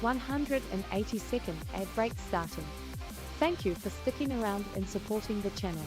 180-second ad break starting. Thank you for sticking around and supporting the channel.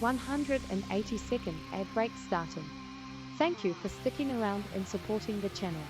182nd ad break starting. Thank you for sticking around and supporting the channel.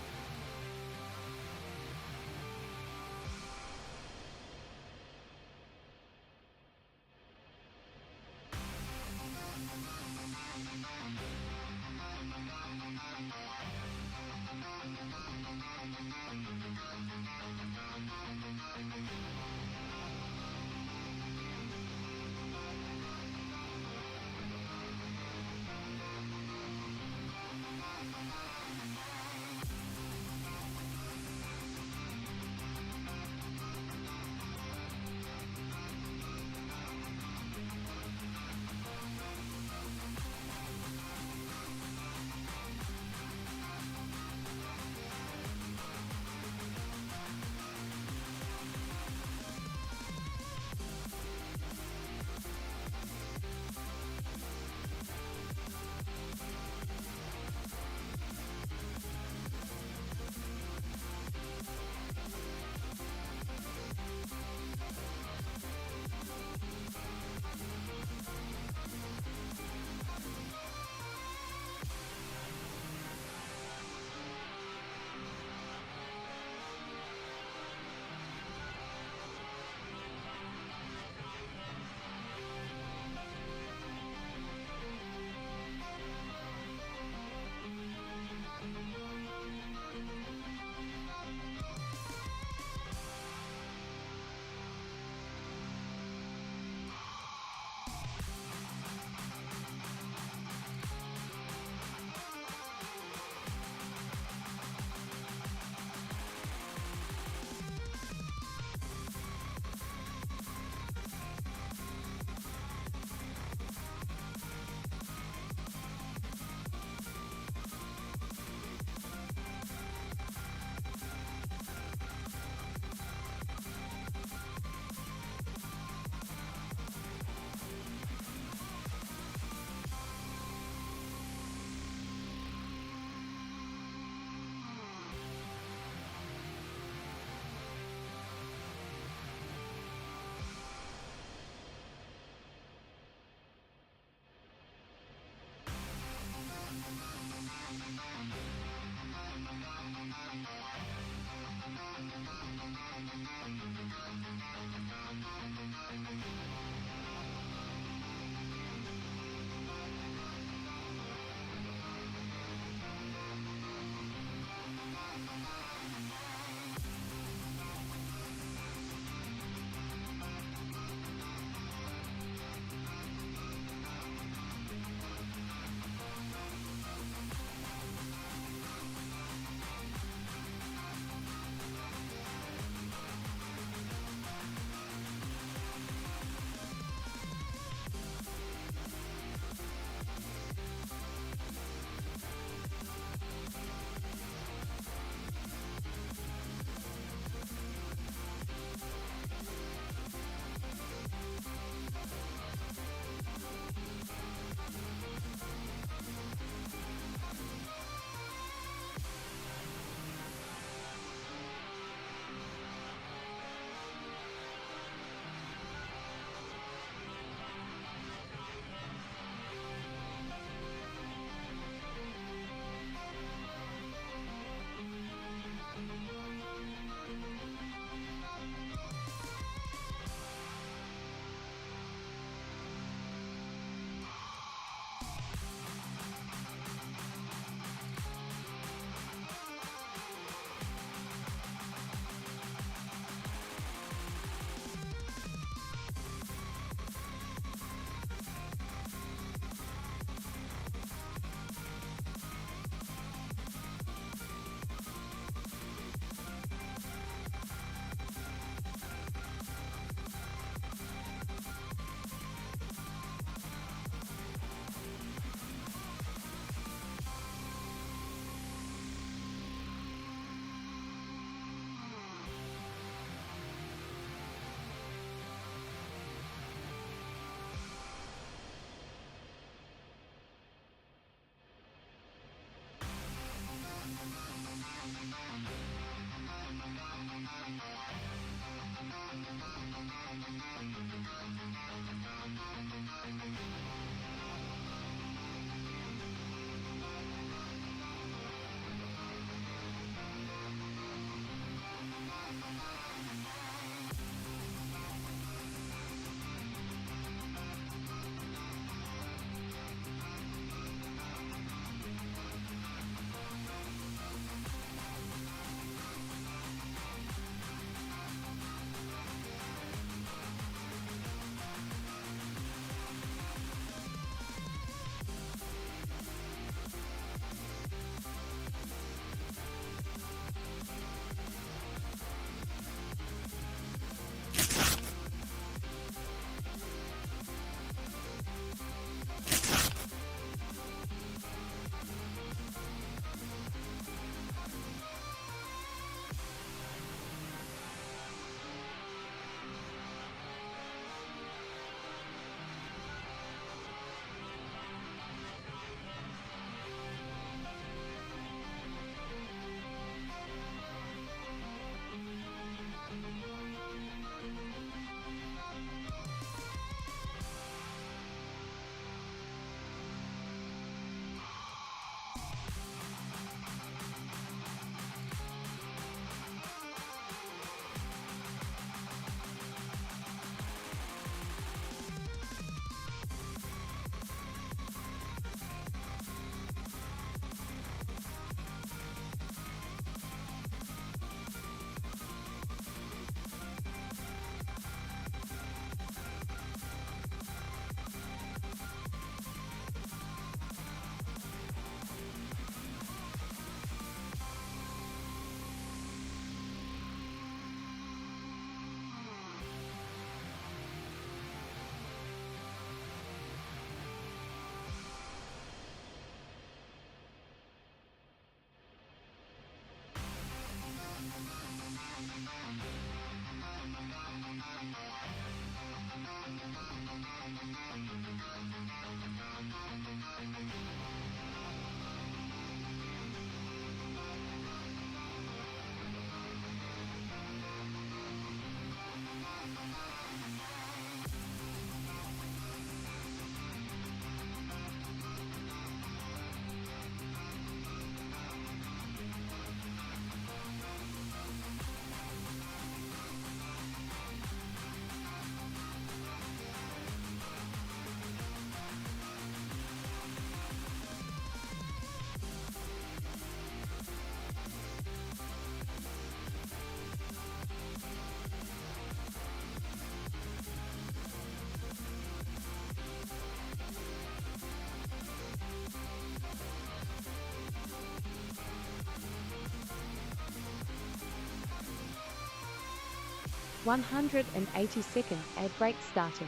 180-second ad break starting.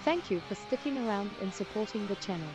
Thank you for sticking around and supporting the channel.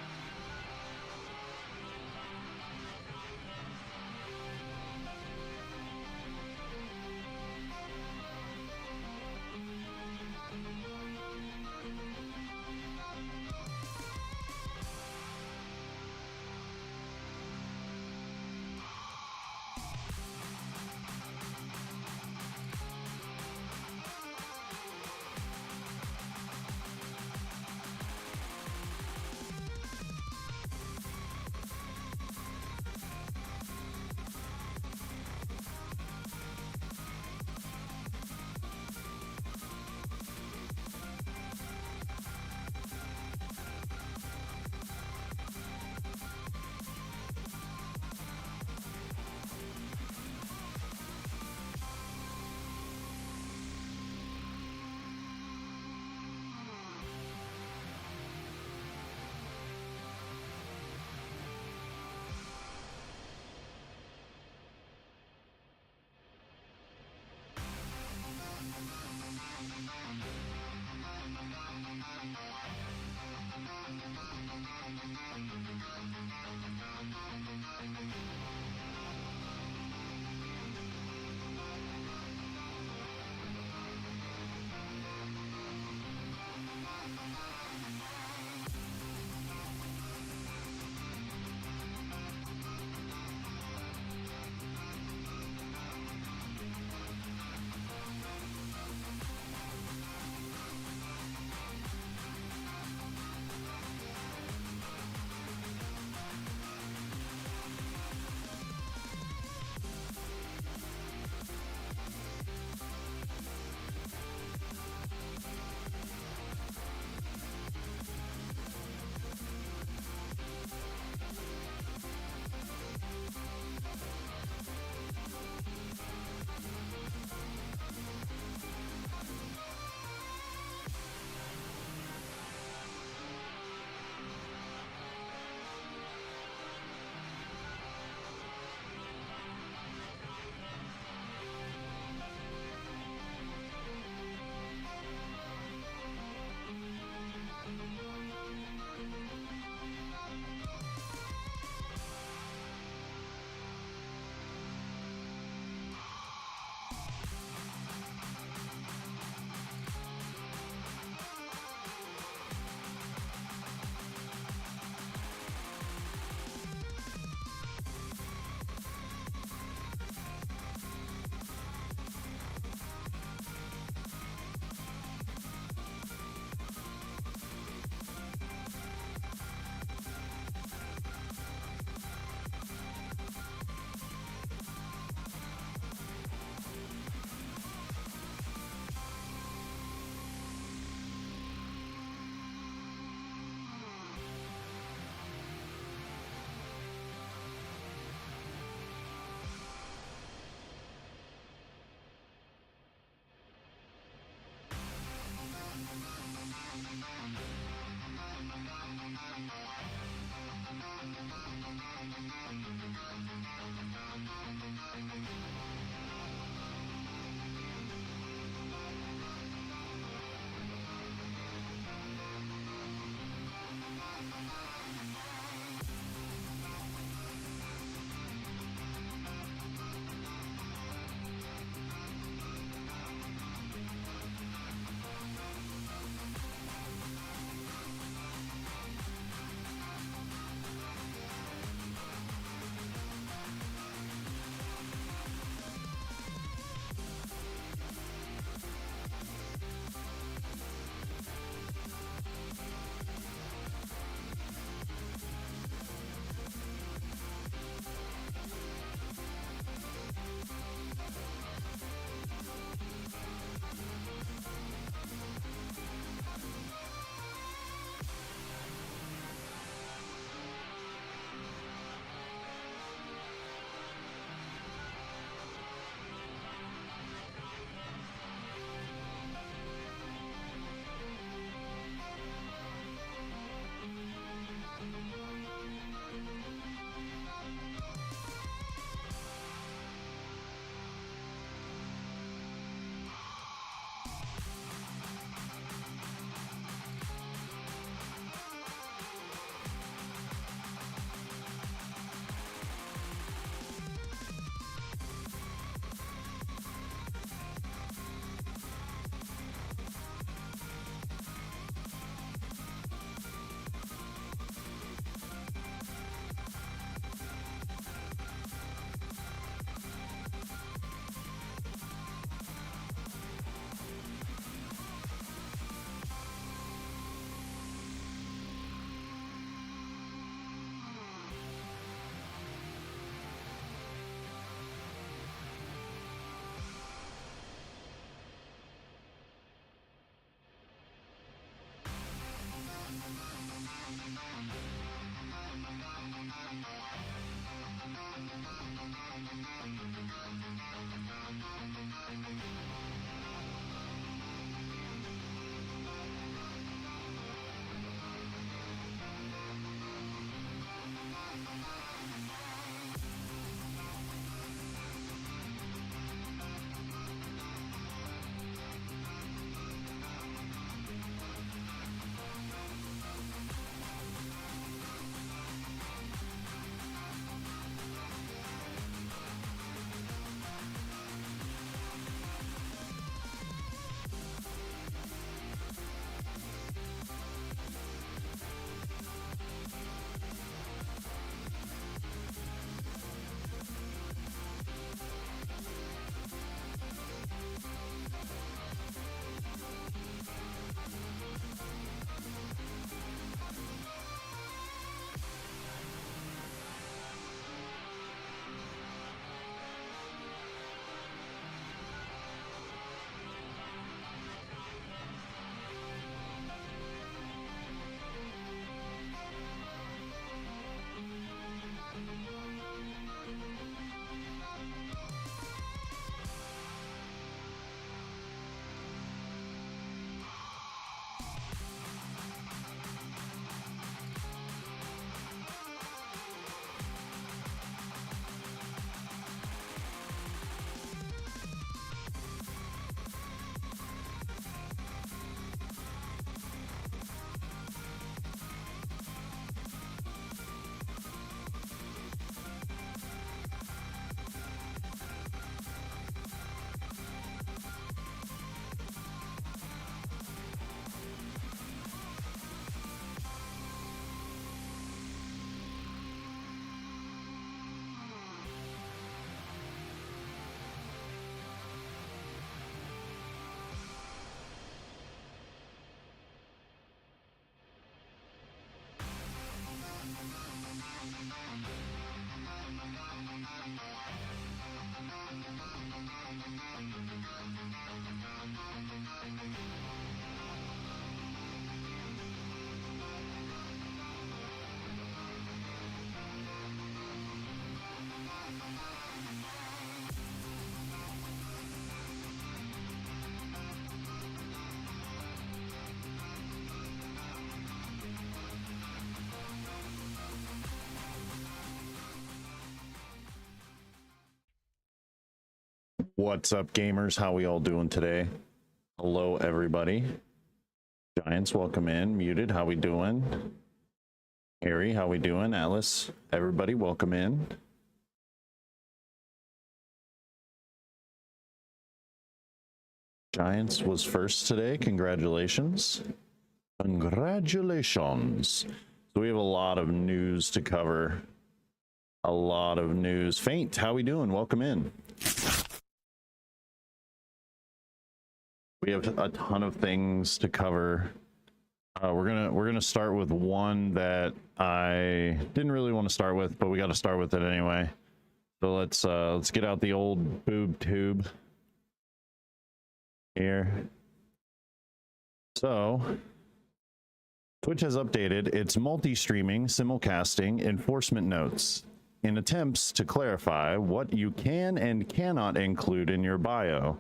What's up, gamers? How we all doing today? Hello, everybody. Giants, welcome in. Muted, how we doing? Harry, how we doing? Alice, everybody, welcome in. Giants was first today. Congratulations. Congratulations. So we have a lot of news to cover. A lot of news. Faint, how we doing? Welcome in. We have a ton of things to cover. We're gonna start with one that I didn't really want to start with, but we got to start with it anyway. So let's get out the old boob tube here. So Twitch has updated its multi-streaming simulcasting enforcement notes in attempts to clarify what you can and cannot include in your bio.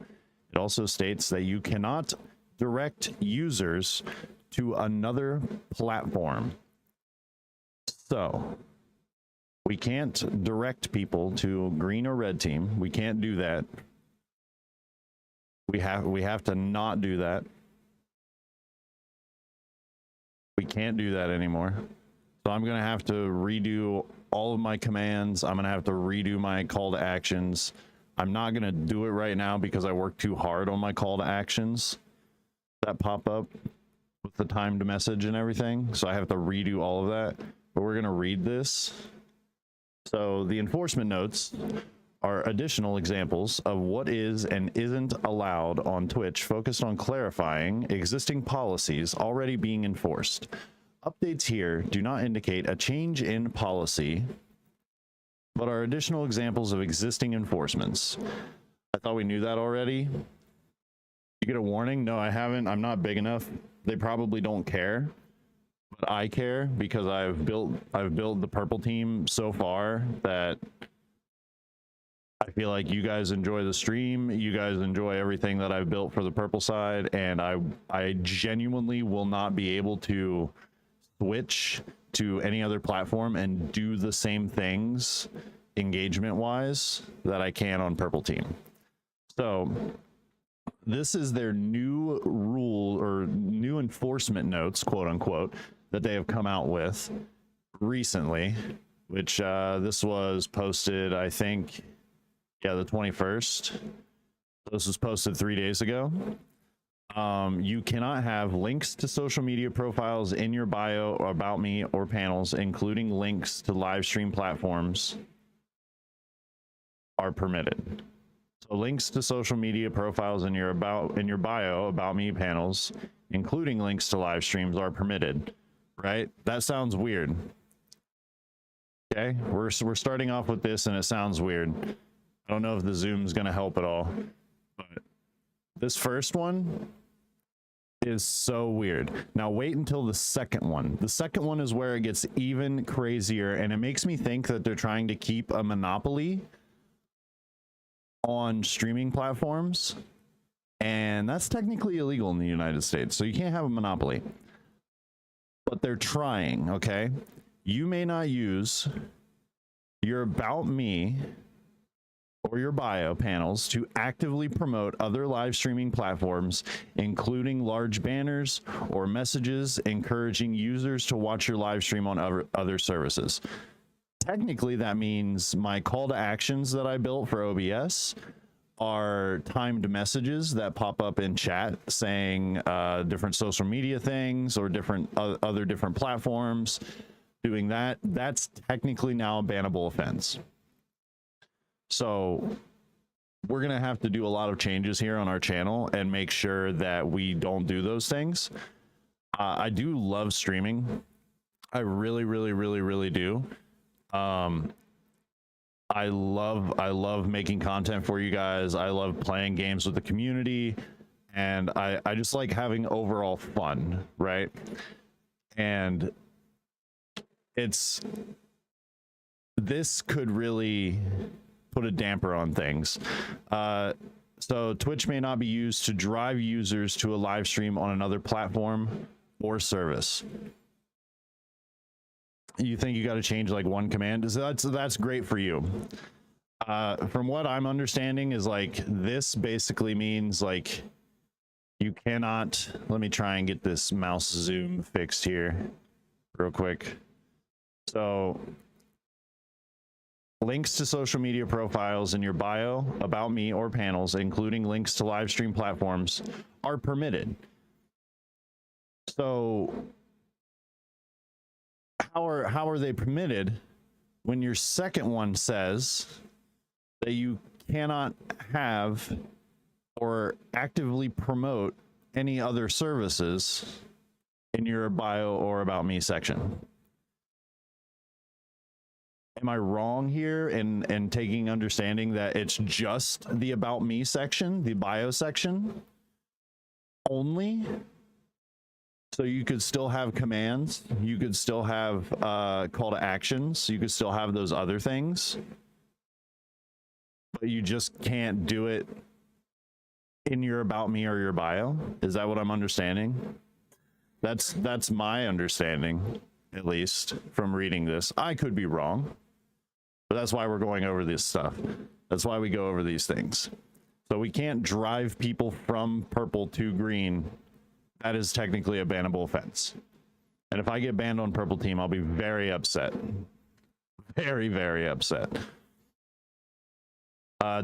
It also states that you cannot direct users to another platform. So we can't direct people to green or red team. We can't do that. We have to not do that. We can't do that anymore. So I'm going to have to redo all of my commands. I'm going to have to redo my call to actions. I'm not going to do it right now because I work too hard on my call to actions that pop up with the timed message and everything. So I have to redo all of that, but we're going to read this. So the enforcement notes are additional examples of what is and isn't allowed on Twitch, focused on clarifying existing policies already being enforced. Updates here do not indicate a change in policy, but are additional examples of existing enforcements. I thought we knew that already. You get a warning? No, I haven't. I'm not big enough. They probably don't care, but I care because I've built the purple team so far that I feel like you guys enjoy the stream. You guys enjoy everything that I've built for the purple side, and I genuinely will not be able to switch to any other platform and do the same things engagement wise that I can on purple team. So this is their new rule or new enforcement notes, quote unquote, that they have come out with recently, which this was posted, I think, yeah, the 21st. This was posted 3 days ago. You cannot have links to social media profiles in your bio or about me or panels, including links to live stream platforms, are permitted. So links to social media profiles in your bio, about me panels, including links to live streams, are permitted. Right? That sounds weird. Okay, we're starting off with this and it sounds weird. I don't know if the Zoom's going to help at all, but this first one is so weird. Now wait until the second one. The second one is where it gets even crazier, and it makes me think that they're trying to keep a monopoly on streaming platforms, and that's technically illegal in the United States, so you can't have a monopoly. But they're trying, okay? You may not use your about me or your bio panels to actively promote other live streaming platforms, including large banners or messages encouraging users to watch your live stream on other services. Technically, that means my call to actions that I built for OBS are timed messages that pop up in chat saying different social media things or different other different platforms. Doing that, that's technically now a bannable offense. So we're going to have to do a lot of changes here on our channel and make sure that we don't do those things. I do love streaming. I really, really, really, really do. I love making content for you guys. I love playing games with the community, and I just like having overall fun, right? And this could really put a damper on things. So Twitch may not be used to drive users to a live stream on another platform or service. You think you got to change like one command? That's great for you. From what I'm understanding is like this basically means like you cannot, let me try and get this mouse zoom fixed here real quick. So links to social media profiles in your bio, about me, or panels, including links to live stream platforms, are permitted. So how are they permitted when your second one says that you cannot have or actively promote any other services in your bio or about me section? Am I wrong here in taking understanding that it's just the about me section, the bio section only? So you could still have commands, you could still have call to actions, you could still have those other things, but you just can't do it in your about me or your bio. Is that what I'm understanding? That's my understanding, at least from reading this. I could be wrong, but that's why we're going over this stuff. That's why we go over these things. So we can't drive people from purple to green. That is technically a bannable offense. And if I get banned on purple team, I'll be very upset. Very, very upset.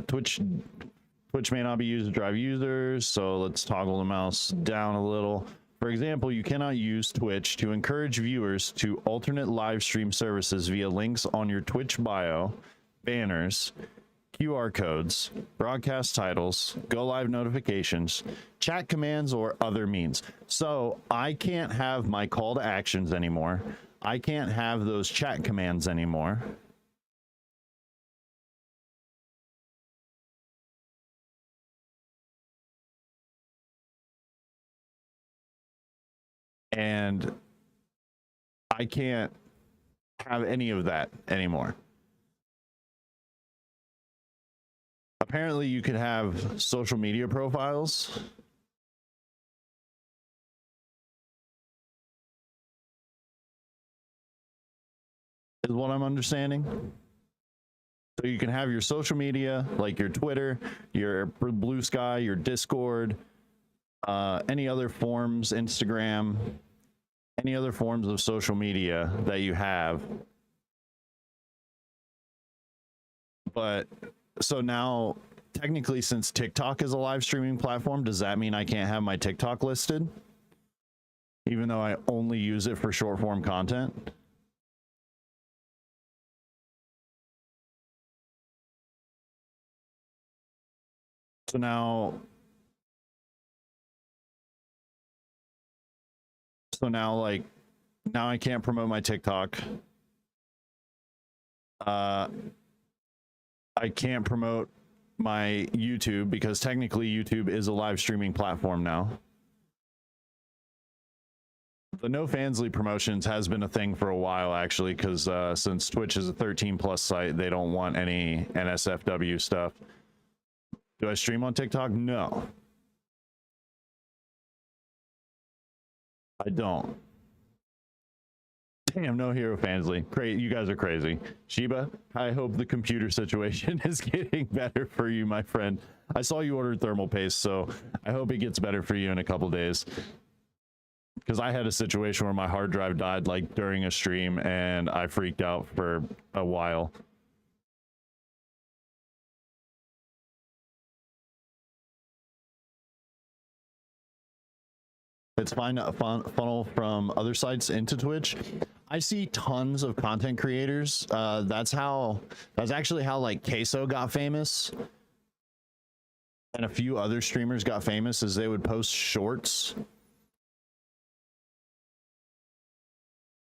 Twitch may not be used to drive users, so let's toggle the mouse down a little. For example, you cannot use Twitch to encourage viewers to alternate live stream services via links on your Twitch bio, banners, QR codes, broadcast titles, go live notifications, chat commands, or other means. So I can't have my call to actions anymore. I can't have those chat commands anymore. And I can't have any of that anymore. Apparently you could have social media profiles. Is what I'm understanding. So you can have your social media, like your Twitter, your Blue Sky, your Discord, any other forms, Instagram, any other forms of social media that you have. But so now, technically, since TikTok is a live streaming platform, does that mean I can't have my TikTok listed? Even though I only use it for short form content? So now like, now I can't promote my TikTok. I can't promote my YouTube because technically YouTube is a live streaming platform now. The no fansly promotions has been a thing for a while, actually, because since Twitch is a 13+ site, they don't want any NSFW stuff. Do I stream on TikTok? No. I don't. Damn, no hero fansly. You guys are crazy. Shiba, I hope the computer situation is getting better for you, my friend. I saw you ordered thermal paste, so I hope it gets better for you in a couple days. Because I had a situation where my hard drive died like during a stream and I freaked out for a while. It's fine to funnel from other sites into Twitch. I see tons of content creators. That's actually how like Queso got famous. And a few other streamers got famous, is they would post shorts.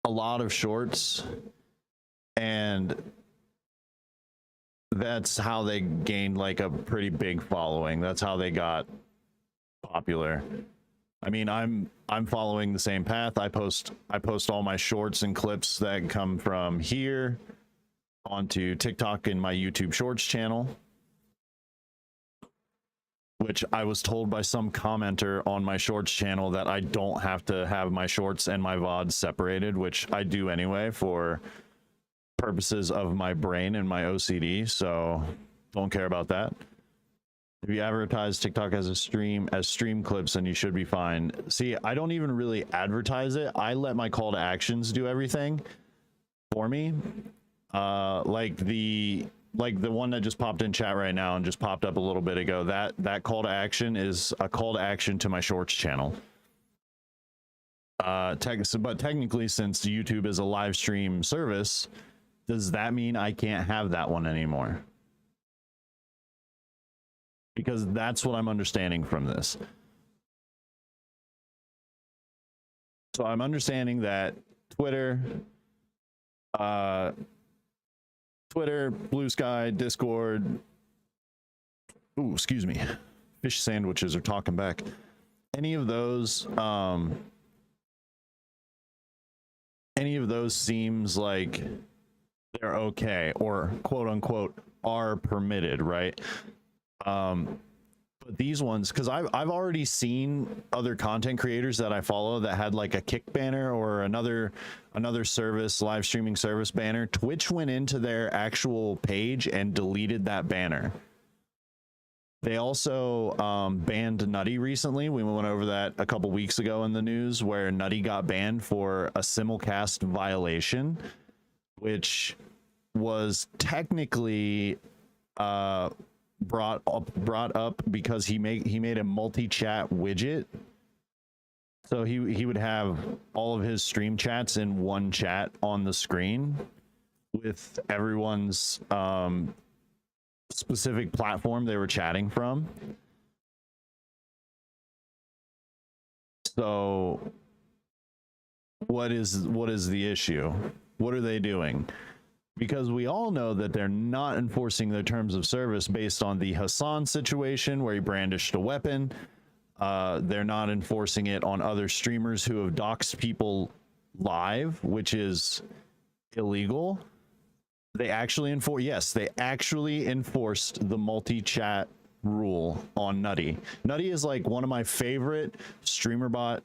A lot of shorts. And that's how they gained like a pretty big following. That's how they got popular. I mean, I'm following the same path. I post all my shorts and clips that come from here onto TikTok and my YouTube Shorts channel, which I was told by some commenter on my Shorts channel that I don't have to have my shorts and my VODs separated, which I do anyway for purposes of my brain and my OCD, so don't care about that. If you advertise TikTok as stream clips, then you should be fine. See, I don't even really advertise it. I let my call to actions do everything for me. Like the one that just popped in chat right now and just popped up a little bit ago. That call to action is a call to action to my shorts channel. But technically, since YouTube is a live stream service, does that mean I can't have that one anymore? Because that's what I'm understanding from this. So I'm understanding that Twitter, Blue Sky, Discord, ooh, excuse me, fish sandwiches are talking back. Any of those seems like they're okay, or quote unquote are permitted, right? But these ones, because I've already seen other content creators that I follow that had like a kick banner or another service, live streaming service banner. Twitch went into their actual page and deleted that banner. They also banned Nutty recently. We went over that a couple weeks ago in the news, where Nutty got banned for a simulcast violation, which was technically brought up because he made a multi-chat widget. So he would have all of his stream chats in one chat on the screen with everyone's specific platform they were chatting from. So what is the issue? What are they doing? Because we all know that they're not enforcing their terms of service based on the Hassan situation where he brandished a weapon. They're not enforcing it on other streamers who have doxed people live, which is illegal. They actually enforced the multi-chat rule on Nutty. Nutty is like one of my favorite streamerbot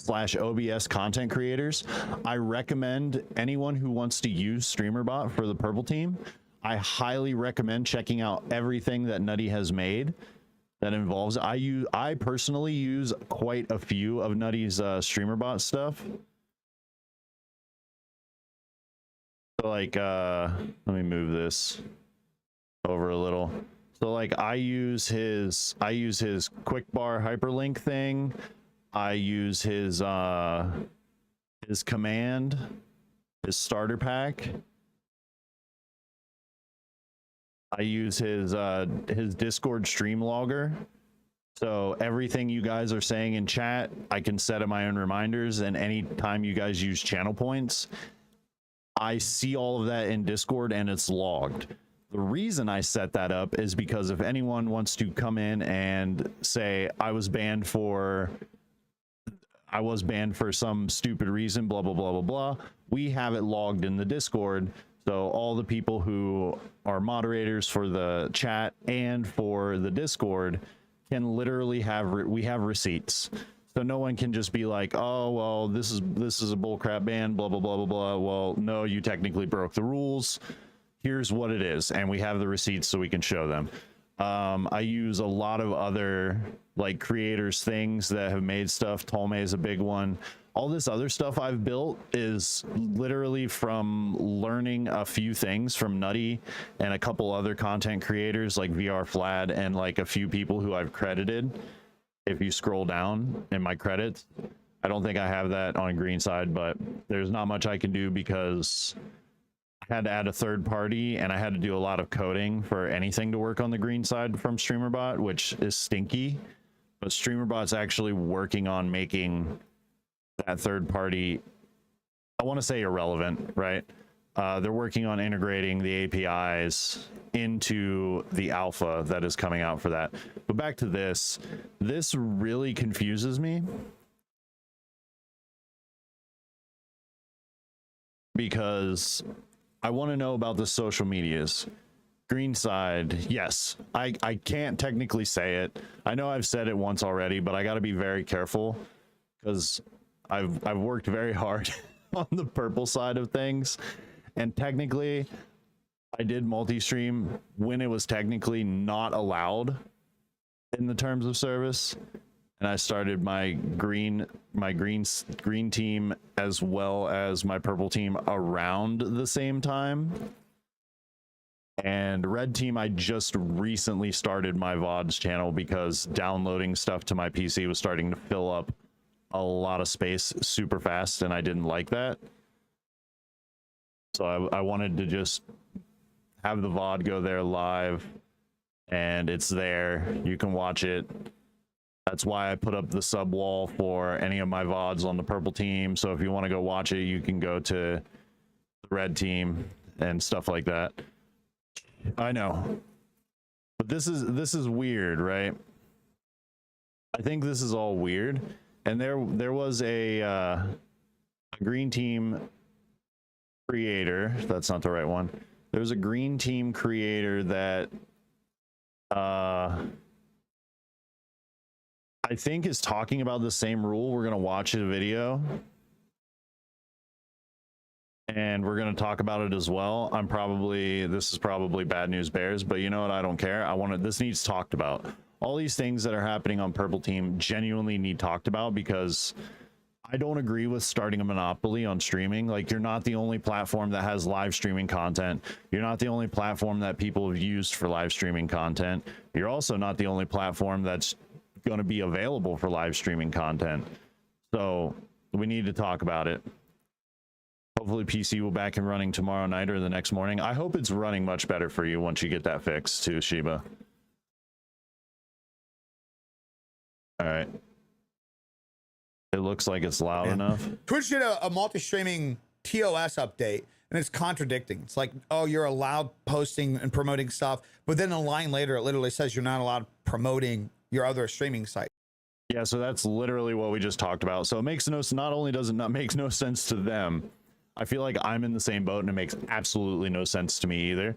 / OBS content creators. I recommend anyone who wants to use StreamerBot for the purple team, I highly recommend checking out everything that Nutty has made that involves. I personally use quite a few of Nutty's StreamerBot stuff. So like let me move this over a little. So like I use his quick bar hyperlink thing. I use his command, his starter pack. I use his Discord stream logger. So everything you guys are saying in chat, I can set up my own reminders, and anytime you guys use channel points, I see all of that in Discord and it's logged. The reason I set that up is because if anyone wants to come in and say I was banned for some stupid reason, blah, blah, blah, blah, blah, we have it logged in the Discord. So all the people who are moderators for the chat and for the Discord can literally we have receipts. So no one can just be like, oh, well, this is a bullcrap ban, blah, blah, blah, blah, blah. Well, no, you technically broke the rules. Here's what it is. And we have the receipts so we can show them. I use a lot of other like creators things that have made stuff. Tolme is a big one. All this other stuff I've built is literally from learning a few things from Nutty and a couple other content creators like VR Flad and like a few people who I've credited. If you scroll down in my credits, I don't think I have that on green side, but there's not much I can do because I had to add a third party and I had to do a lot of coding for anything to work on the green side from StreamerBot, which is stinky. But StreamerBot's actually working on making that third party, I want to say, irrelevant, right? They're working on integrating the APIs into the alpha that is coming out for that. But back to this really confuses me because I want to know about the social medias. Green side, yes. I can't technically say it. I know I've said it once already, but I got to be very careful because I've worked very hard on the purple side of things, And technically, I did multi-stream when it was technically not allowed in the terms of service. And I started my green team as well as my purple team around the same time. And red team, I just recently started my VODs channel because downloading stuff to my PC was starting to fill up a lot of space super fast, and I didn't like that. So I wanted to just have the VOD go there live, and it's there. You can watch it. That's why I put up the sub wall for any of my VODs on the purple team. So if you want to go watch it, you can go to the red team and stuff like that. I know. But this is weird, right? I think this is all weird. And there was a green team creator. That's not the right one. There's a green team creator that I think is talking about the same rule. We're gonna watch a video and we're gonna talk about it as well. This is probably bad news bears, but you know what? I don't care. This needs talked about. All these things that are happening on purple team genuinely need talked about, because I don't agree with starting a monopoly on streaming. Like, you're not the only platform that has live streaming content. You're not the only platform that people have used for live streaming content. You're also not the only platform that's going to be available for live streaming content. So we need to talk about it. Hopefully PC will back and running tomorrow night or the next morning. I hope it's running much better for you once you get that fixed too, Shiba. All right. It looks like it's loud enough. Twitch did a multi-streaming TOS update, and it's contradicting. It's like, oh, you're allowed posting and promoting stuff, but then a line later, it literally says you're not allowed promoting your other streaming site. Yeah, so that's literally what we just talked about. So it makes not only does it not make no sense to them, I feel like I'm in the same boat, and it makes absolutely no sense to me either.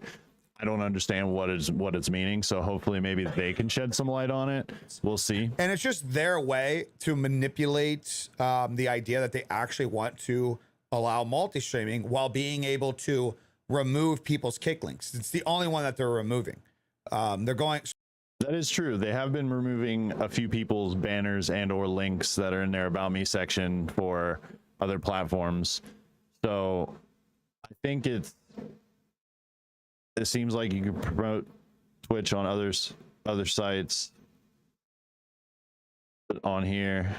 I don't understand what it's meaning, so hopefully maybe they can shed some light on it. We'll see. And it's just their way to manipulate the idea that they actually want to allow multi-streaming while being able to remove people's kick links. It's the only one that they're removing. They're going... That is true. They have been removing a few people's banners and or links that are in their About Me section for other platforms. So I think it seems like you can promote Twitch on other sites. But on here,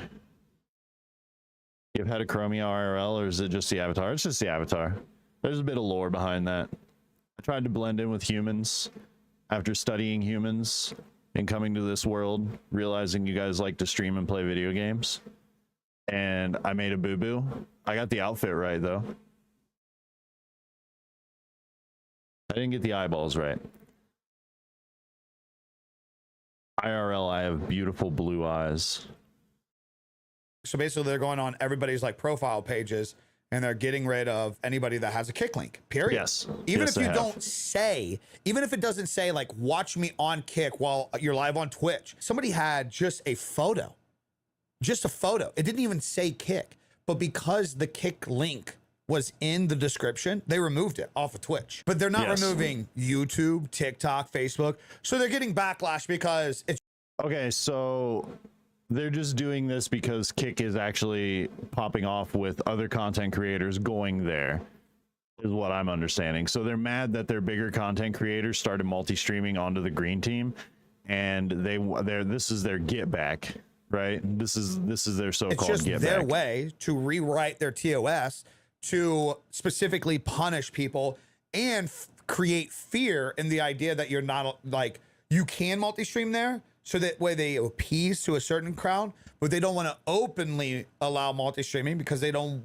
you've had a Chromia IRL, or is it just the avatar? It's just the avatar. There's a bit of lore behind that. I tried to blend in with humans after studying humans and coming to this world, realizing you guys like to stream and play video games. And I made a boo-boo. I got the outfit right, though. I didn't get the eyeballs right. IRL, I have beautiful blue eyes. So basically, they're going on everybody's like profile pages, and they're getting rid of anybody that has a kick link, period. Yes. Even yes, if you don't say, even if it doesn't say like, watch me on Kick while you're live on Twitch. Somebody had just a photo. Just a photo. It didn't even say Kick. But because the Kick link was in the description, they removed it off of Twitch. But they're not removing YouTube, TikTok, Facebook. So they're getting backlash because it's... Okay, so... they're just doing this because Kick is actually popping off with other content creators going there, is what I'm understanding. So they're mad that their bigger content creators started multi-streaming onto the green team, and this is their get back, right? This is their so-called get back. It's just their way to rewrite their TOS to specifically punish people and create fear in the idea that you're not, like, you can multi-stream there. So that way they appease to a certain crowd, but they don't want to openly allow multi-streaming because they don't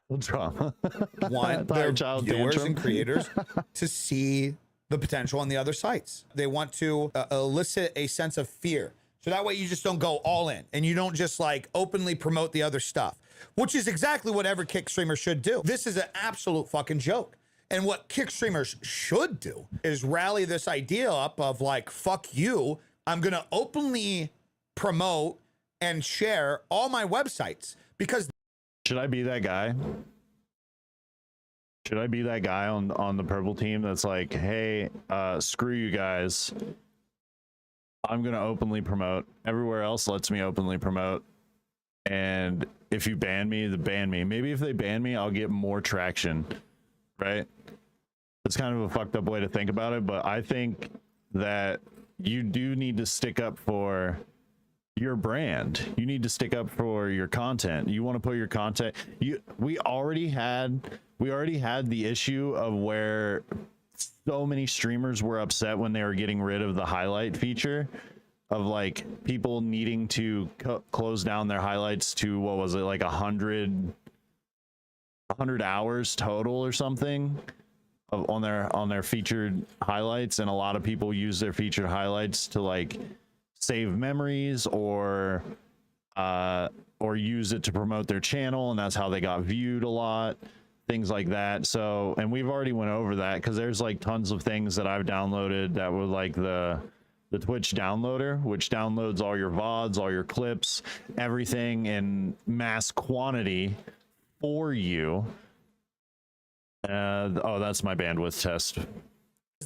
want their viewers and creators to see the potential on the other sites. They want to elicit a sense of fear. So that way you just don't go all in and you don't just like openly promote the other stuff, which is exactly what every Kick streamer should do. This is an absolute fucking joke. And what Kick streamers should do is rally this idea up of like, fuck you. I'm going to openly promote and share all my websites because... Should I be that guy? Should I be that guy on the purple team that's like, hey, screw you guys. I'm gonna openly promote. Everywhere else lets me openly promote. And if you ban me, then ban me. Maybe if they ban me, I'll get more traction, right? It's kind of a fucked up way to think about it, but I think that you do need to stick up for your brand. You need to stick up for your content. You want to put your content. We already had the issue of where so many streamers were upset when they were getting rid of the highlight feature, of like people needing to close down their highlights to, what was it, like 100 hours total or something on their featured highlights. And a lot of people use their featured highlights to like save memories or use it to promote their channel, and that's how they got viewed a lot, things like that. So, and we've already went over that because there's like tons of things that I've downloaded that were like the Twitch downloader, which downloads all your VODs, all your clips, everything in mass quantity for you. Oh, that's my bandwidth test.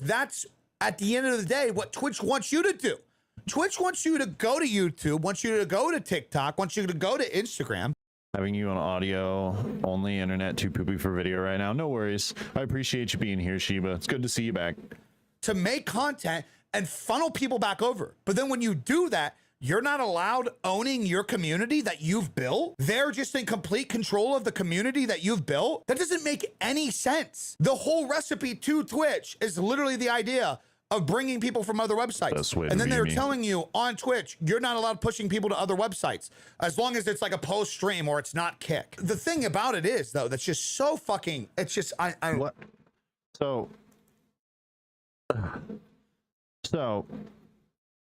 That's, at the end of the day, what Twitch wants you to do. Twitch wants you to go to YouTube, wants you to go to TikTok, wants you to go to Instagram. Having you on audio only, internet too poopy for video right now. No worries. I appreciate you being here, Sheba. It's good to see you back. To make content and funnel people back over. But then when you do that, you're not allowed owning your community that you've built. They're just in complete control of the community that you've built. That doesn't make any sense. The whole recipe to Twitch is literally the idea of bringing people from other websites. And then they're telling you on Twitch, you're not allowed pushing people to other websites as long as it's like a post stream or it's not Kick. The thing about it is, though, that's just so fucking, it's just, What? So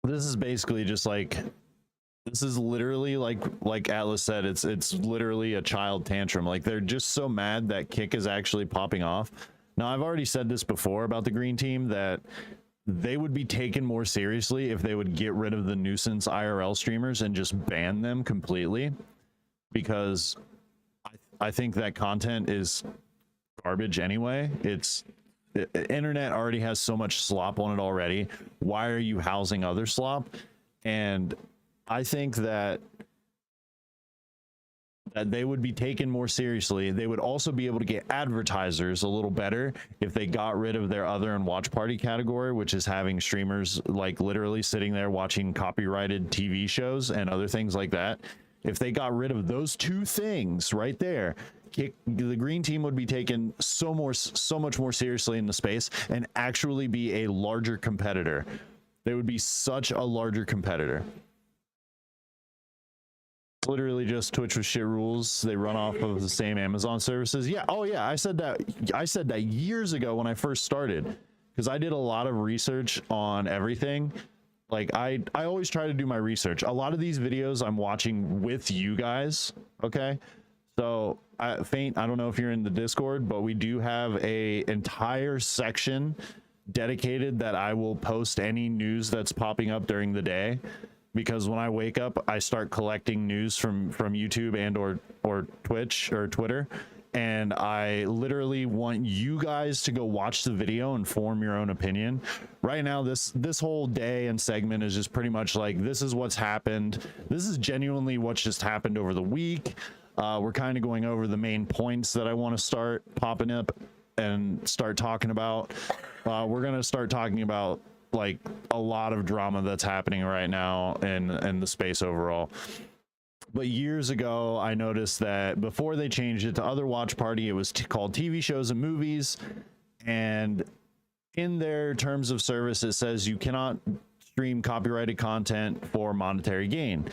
this is basically just like, this is literally like Atlas said, it's literally a child tantrum. Like, they're just so mad that Kick is actually popping off. Now, I've already said this before about the green team, that they would be taken more seriously if they would get rid of the nuisance IRL streamers and just ban them completely, because I think that content is garbage anyway. Internet already has so much slop on it already. Why are you housing other slop? And I think that they would be taken more seriously. They would also be able to get advertisers a little better if they got rid of their other and watch party category, which is having streamers like literally sitting there watching copyrighted TV shows and other things like that. If they got rid of those two things right there, the green team would be taken so much more seriously in the space and actually be a larger competitor. They would be such a larger competitor. Literally just Twitch with shit rules. They run off of the same Amazon services. Yeah. Oh yeah. I said that years ago when I first started, because I did a lot of research on everything. Like I always try to do my research. A lot of these videos I'm watching with you guys. Okay. So Faint, I don't know if you're in the Discord, but we do have a entire section dedicated that I will post any news that's popping up during the day. Because when I wake up, I start collecting news from YouTube and or Twitch or Twitter, and I literally want you guys to go watch the video and form your own opinion. Right now, this whole day and segment is just pretty much like, this is what's happened. This is genuinely what's just happened over the week. We're kind of going over the main points that I want to start popping up and start talking about. We're gonna start talking about like a lot of drama that's happening right now in the space overall. But years ago, I noticed that before they changed it to other watch party, it was called TV shows and movies. And in their terms of service, it says you cannot stream copyrighted content for monetary gain.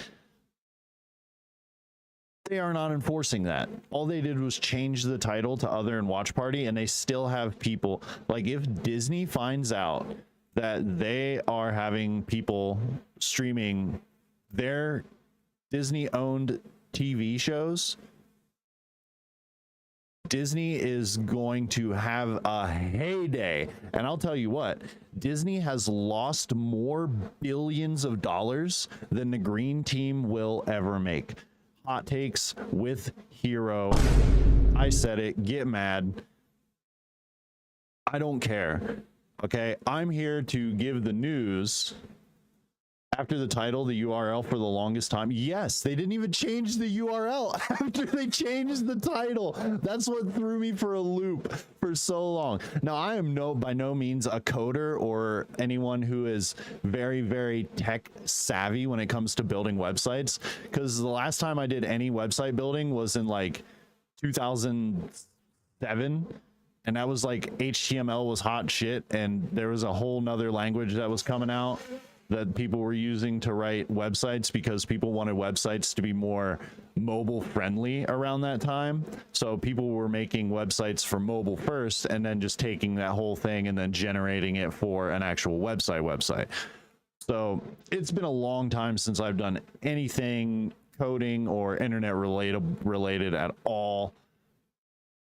They are not enforcing that. All they did was change the title to other and watch party, and they still have people. Like, if Disney finds out that they are having people streaming their Disney-owned TV shows, Disney is going to have a heyday. And I'll tell you what, Disney has lost more billions of dollars than the green team will ever make. Hot takes with Hero. I said it. Get mad. I don't care. Okay, I'm here to give the news. After the title, the URL for the longest time. Yes, they didn't even change the URL after they changed the title. That's what threw me for a loop for so long. Now, I am by no means a coder or anyone who is very, very tech savvy when it comes to building websites, because the last time I did any website building was in like 2007. And that was like HTML was hot shit, and there was a whole nother language that was coming out that people were using to write websites because people wanted websites to be more mobile friendly around that time. So people were making websites for mobile first and then just taking that whole thing and then generating it for an actual website. So it's been a long time since I've done anything coding or internet related at all.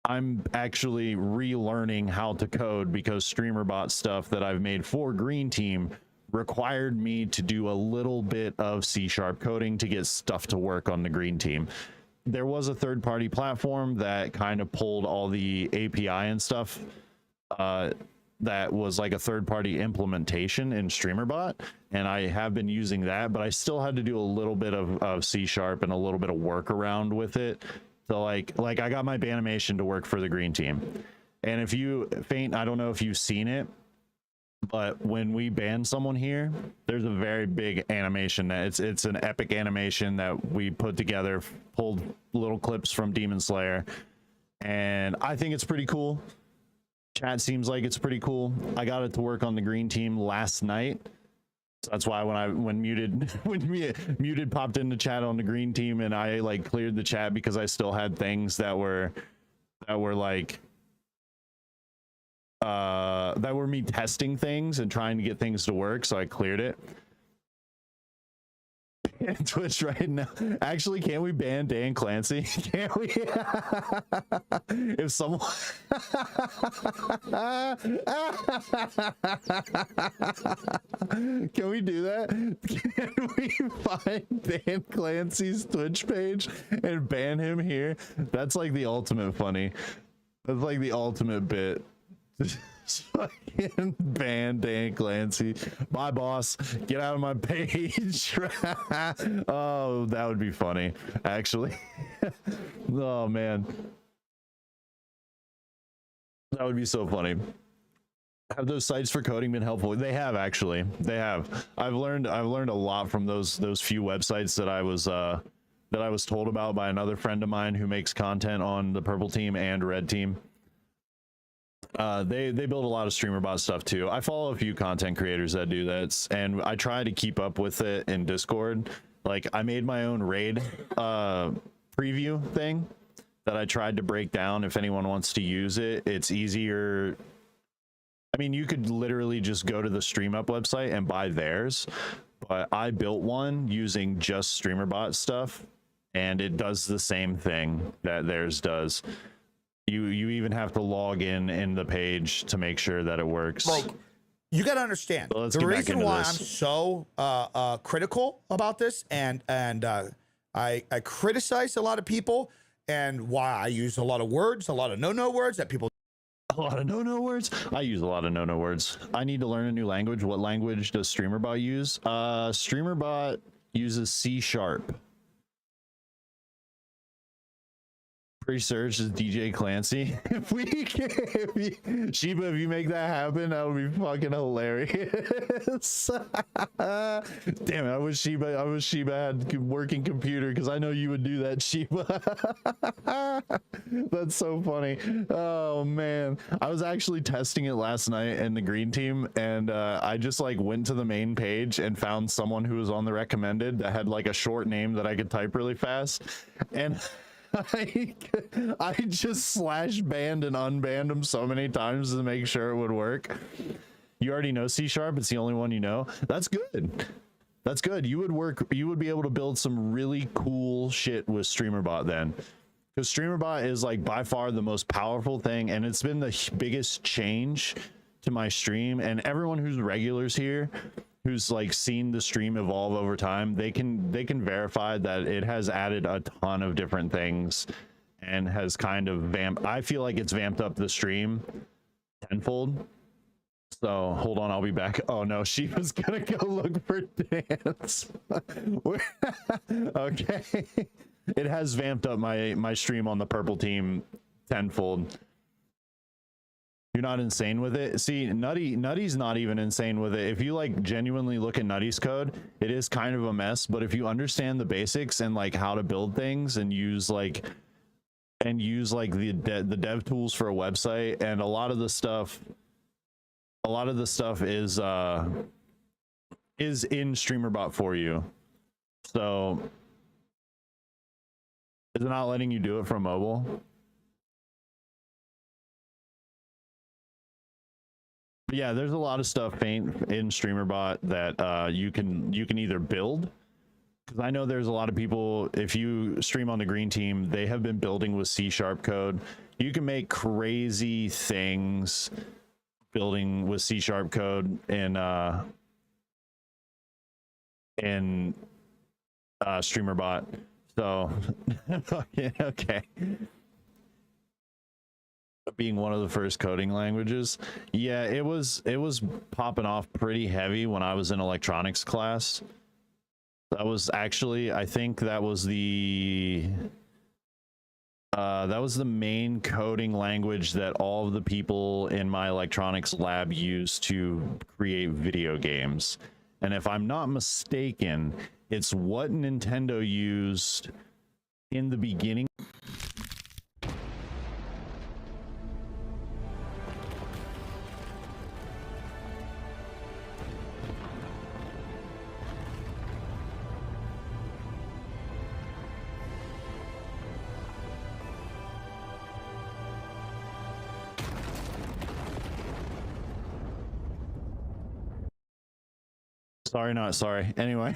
I'm actually relearning how to code because StreamerBot stuff that I've made for Green Team required me to do a little bit of C# coding to get stuff to work on the Green Team. There was a third-party platform that kind of pulled all the API and stuff that was like a third-party implementation in StreamerBot, and I have been using that, but I still had to do a little bit of C# and a little bit of workaround with it. So like I got my Banimation to work for the Green Team. And if you faint, I don't know if you've seen it, but when we ban someone here, there's a very big animation that it's an epic animation that we put together, pulled little clips from Demon Slayer, and I think it's pretty cool. Chat seems like it's pretty cool. I got it to work on the Green Team last night. So that's why when muted popped into chat on the Green Team, and I like cleared the chat because I still had things that were like that were me testing things and trying to get things to work, so I cleared it. And Twitch right now. Actually, can't we ban Dan Clancy? Can't we? If someone can we do that? Can we find Dan Clancy's Twitch page and ban him here? That's like the ultimate funny. That's like the ultimate bit. Fucking ban Dan Clancy. Bye, boss. Get out of my page. Oh, that would be funny, actually. Oh man, that would be so funny. Have those sites for coding been helpful? They have, actually. They have. I've learned a lot from those few websites that I was told about by another friend of mine who makes content on the Purple Team and Red Team. They build a lot of StreamerBot stuff too. I follow a few content creators that do that, and I try to keep up with it in Discord. Like, I made my own raid preview thing that I tried to break down. If anyone wants to use it, it's easier. I mean, you could literally just go to the StreamUp website and buy theirs, but I built one using just StreamerBot stuff, and it does the same thing that theirs does. You even have to log in the page to make sure that it works. Like, you got to understand, so the reason why I'm so critical about this, and I criticize a lot of people, and why I use a lot of words, a lot of no words that people. A lot of no words. I use a lot of no words. I need to learn a new language. What language does StreamerBot use? StreamerBot uses C#. Pre-search is DJ Clancy. If you make that happen, that would be fucking hilarious. Damn it, I wish Sheba had a working computer, because I know you would do that, Sheba. That's so funny. Oh man, I was actually testing it last night in the Green Team, and I just like went to the main page and found someone who was on the recommended that had like a short name that I could type really fast, and I just /banned and unbanned him so many times to make sure it would work. You already know C#, it's the only one you know. That's good. That's good. You would be able to build some really cool shit with StreamerBot then. Because StreamerBot is like by far the most powerful thing, and it's been the biggest change to my stream. And everyone who's regulars here, who's like seen the stream evolve over time, they can verify that it has added a ton of different things and has kind of I feel like it's vamped up the stream tenfold. So hold on, I'll be back. Oh no, she was gonna go look for dance. Okay. It has vamped up my stream on the purple team tenfold. You're not insane with it. See, Nutty's not even insane with it. If you like genuinely look at Nutty's code, it is kind of a mess, but if you understand the basics and like how to build things and use like the dev tools for a website, and a lot of the stuff is in StreamerBot for you. So is it not letting you do it from mobile? But yeah, there's a lot of stuff in StreamerBot that you can either build, because I know there's a lot of people, if you stream on the green team, they have been building with C# code. You can make crazy things building with C# code in StreamerBot. So okay. Being one of the first coding languages, yeah, it was popping off pretty heavy when I was in electronics class. That was actually, I think that was the main coding language that all of the people in my electronics lab used to create video games. And if I'm not mistaken, it's what Nintendo used in the beginning. Sorry, not sorry. Anyway,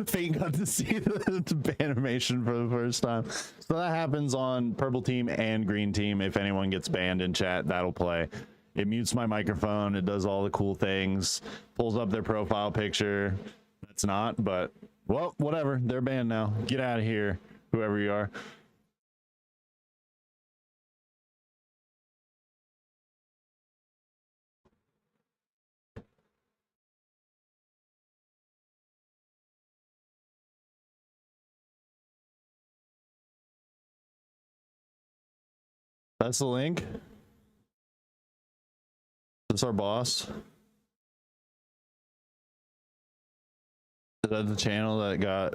Fate got to see the animation for the first time. So that happens on purple team and green team. If anyone gets banned in chat, that'll play. It mutes my microphone. It does all the cool things. Pulls up their profile picture. That's not, but well, whatever. They're banned now. Get out of here, whoever you are. That's the link. That's our boss. Is that the channel that got...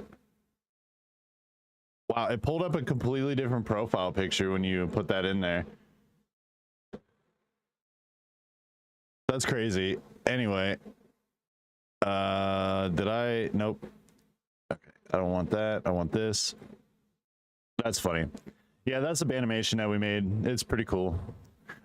Wow, it pulled up a completely different profile picture when you put that in there. That's crazy. Anyway. Did I... Nope. Okay, I don't want that. I want this. That's funny. Yeah, that's a animation that we made. It's pretty cool.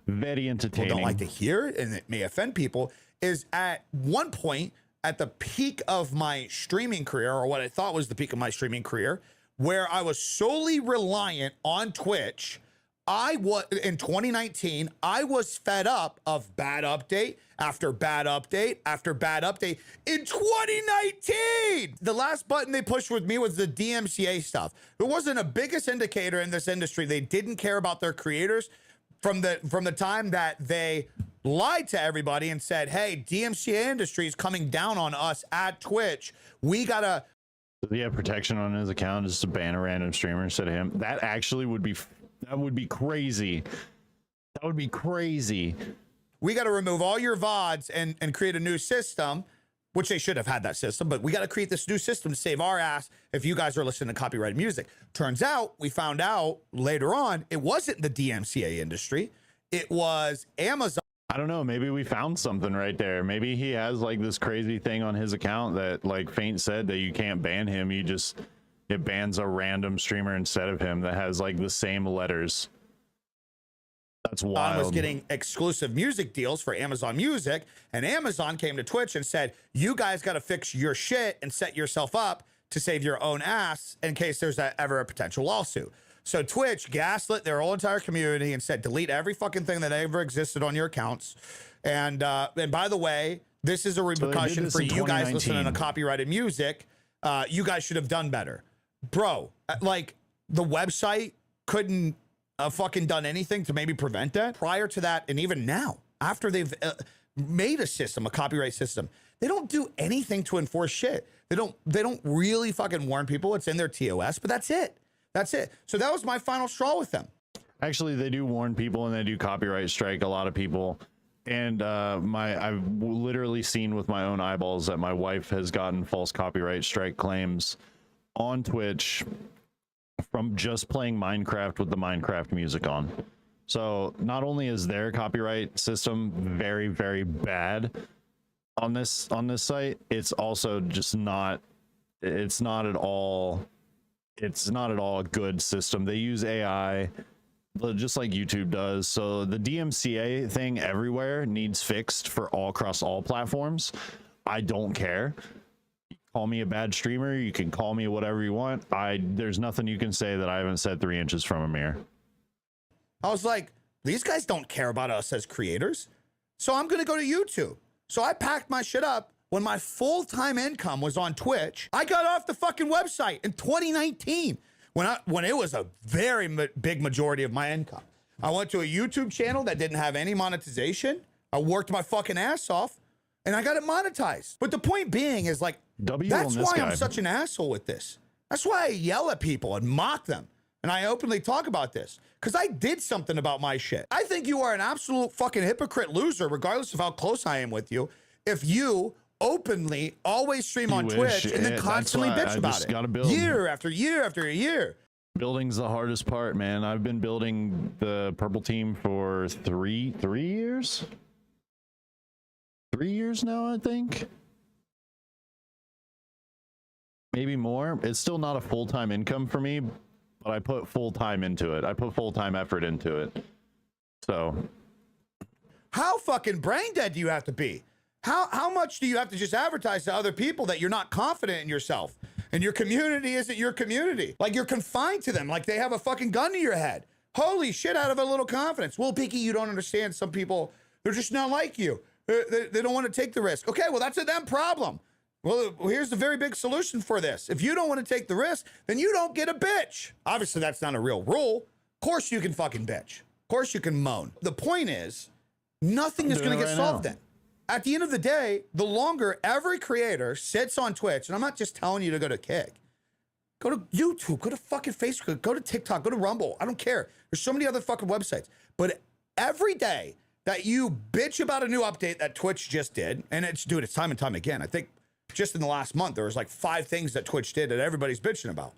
Very entertaining. Don't like to hear, and it may offend people, is at one point at the peak of my streaming career, or what I thought was the peak of my streaming career, where I was solely reliant on Twitch. I was in 2019, I was fed up of bad update after bad update after bad update. In 2019, the last button they pushed with me was the DMCA stuff. It wasn't a biggest indicator in this industry. They didn't care about their creators from the time that they lied to everybody and said, hey, DMCA industry is coming down on us at Twitch. We gotta... Does he have protection on his account just to ban a random streamer instead of him? That actually would be... That would be crazy. That would be crazy. We got to remove all your VODs and create a new system, which they should have had that system, but we got to create this new system to save our ass if you guys are listening to copyrighted music. Turns out, we found out later on, it wasn't the DMCA industry. It was Amazon. I don't know. Maybe we found something right there. Maybe he has like this crazy thing on his account that, like Faint said, that you can't ban him. You just... It bans a random streamer instead of him that has like the same letters. That's wild. Was getting exclusive music deals for Amazon Music, and Amazon came to Twitch and said, you guys got to fix your shit and set yourself up to save your own ass in case there's ever a potential lawsuit. So Twitch gaslit their whole entire community and said, delete every fucking thing that ever existed on your accounts. And by the way, this is a repercussion for you guys listening to copyrighted music. You guys should have done better. Bro, like the website couldn't fucking done anything to maybe prevent that. Prior to that, and even now, after they've made a system, a copyright system, they don't do anything to enforce shit. They don't really fucking warn people. It's in their TOS, but that's it. That's it. So that was my final straw with them. Actually, they do warn people and they do copyright strike a lot of people. And I've literally seen with my own eyeballs that my wife has gotten false copyright strike claims on Twitch from just playing Minecraft with the Minecraft music on. So not only is their copyright system very, very bad on this site, it's also just not, it's not at all a good system. They use AI just like YouTube does. So the DMCA thing everywhere needs fixed for across all platforms. I don't care. Call me a bad streamer, you can call me whatever you want. There's nothing you can say that I haven't said 3 inches from a mirror. I was like, these guys don't care about us as creators, so I'm gonna go to YouTube. So I packed my shit up. When my full-time income was on Twitch, I got off the fucking website in 2019 when it was a very big majority of my income. I went to a YouTube channel that didn't have any monetization. I worked my fucking ass off and I got it monetized. But the point being is like, that's why I'm such an asshole with this. That's why I yell at people and mock them. And I openly talk about this because I did something about my shit. I think you are an absolute fucking hypocrite loser, regardless of how close I am with you, if you openly always stream on Twitch and then constantly bitch about it year after year after year. Building's the hardest part, man. I've been building the purple team for three years. 3 years now, I think. Maybe more. It's still not a full-time income for me, but I put full-time into it. I put full-time effort into it. So how fucking brain dead do you have to be? How much do you have to just advertise to other people that you're not confident in yourself and your community isn't your community? Like you're confined to them, like they have a fucking gun to your head. Holy shit, out of a little confidence. Well, Pinky, you don't understand. Some people, they're just not like you. They don't want to take the risk. Okay, well, that's a them problem. Well, here's the very big solution for this. If you don't want to take the risk, then you don't get a bitch. Obviously, that's not a real rule. Of course you can fucking bitch. Of course you can moan. The point is, nothing is going to get solved then. At the end of the day, the longer every creator sits on Twitch, and I'm not just telling you to go to Kick, go to YouTube, go to fucking Facebook, go to TikTok, go to Rumble. I don't care. There's so many other fucking websites. But every day that you bitch about a new update that Twitch just did, and it's time and time again. I think just in the last month, there was like 5 things that Twitch did that everybody's bitching about.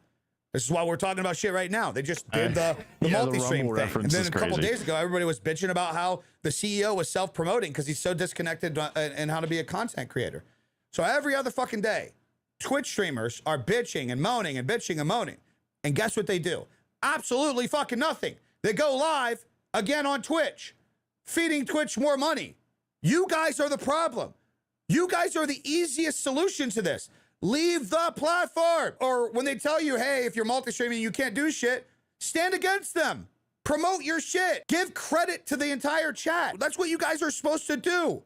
This is why we're talking about shit right now. They just did the multi-stream thing. And then a couple days ago, everybody was bitching about how the CEO was self-promoting because he's so disconnected in how to be a content creator. So every other fucking day, Twitch streamers are bitching and moaning and bitching and moaning. And guess what they do? Absolutely fucking nothing. They go live again on Twitch, feeding Twitch more money. You guys are the problem. You guys are the easiest solution to this. Leave the platform. Or when they tell you, hey, if you're multi-streaming, you can't do shit, stand against them. Promote your shit. Give credit to the entire chat. That's what you guys are supposed to do.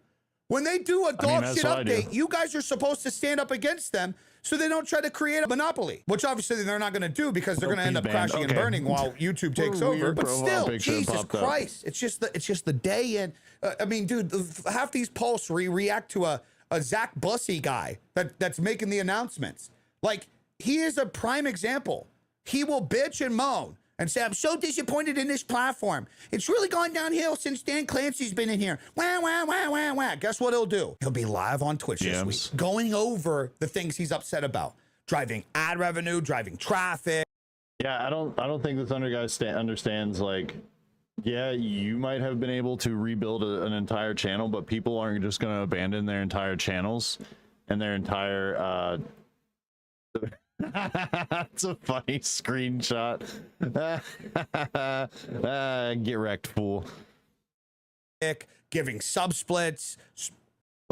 When they do a dog shit update, you guys are supposed to stand up against them so they don't try to create a monopoly, which obviously they're not going to do because they're going to end up crashing and burning while YouTube takes over. But still, Jesus Christ, it's just the day in. I mean, dude, half these posts react to a Zach Bussy guy that's making the announcements. Like, he is a prime example. He will bitch and moan and say, I'm so disappointed in this platform. It's really gone downhill since Dan Clancy's been in here. Wah, wah, wah, wah, wah. Guess what he'll do? He'll be live on Twitch this week, going over the things he's upset about. Driving ad revenue, driving traffic. Yeah, I don't think this guy understands, like, yeah, you might have been able to rebuild an entire channel, but people aren't just going to abandon their entire channels and their entire That's a funny screenshot. Get wrecked, fool. Giving sub splits.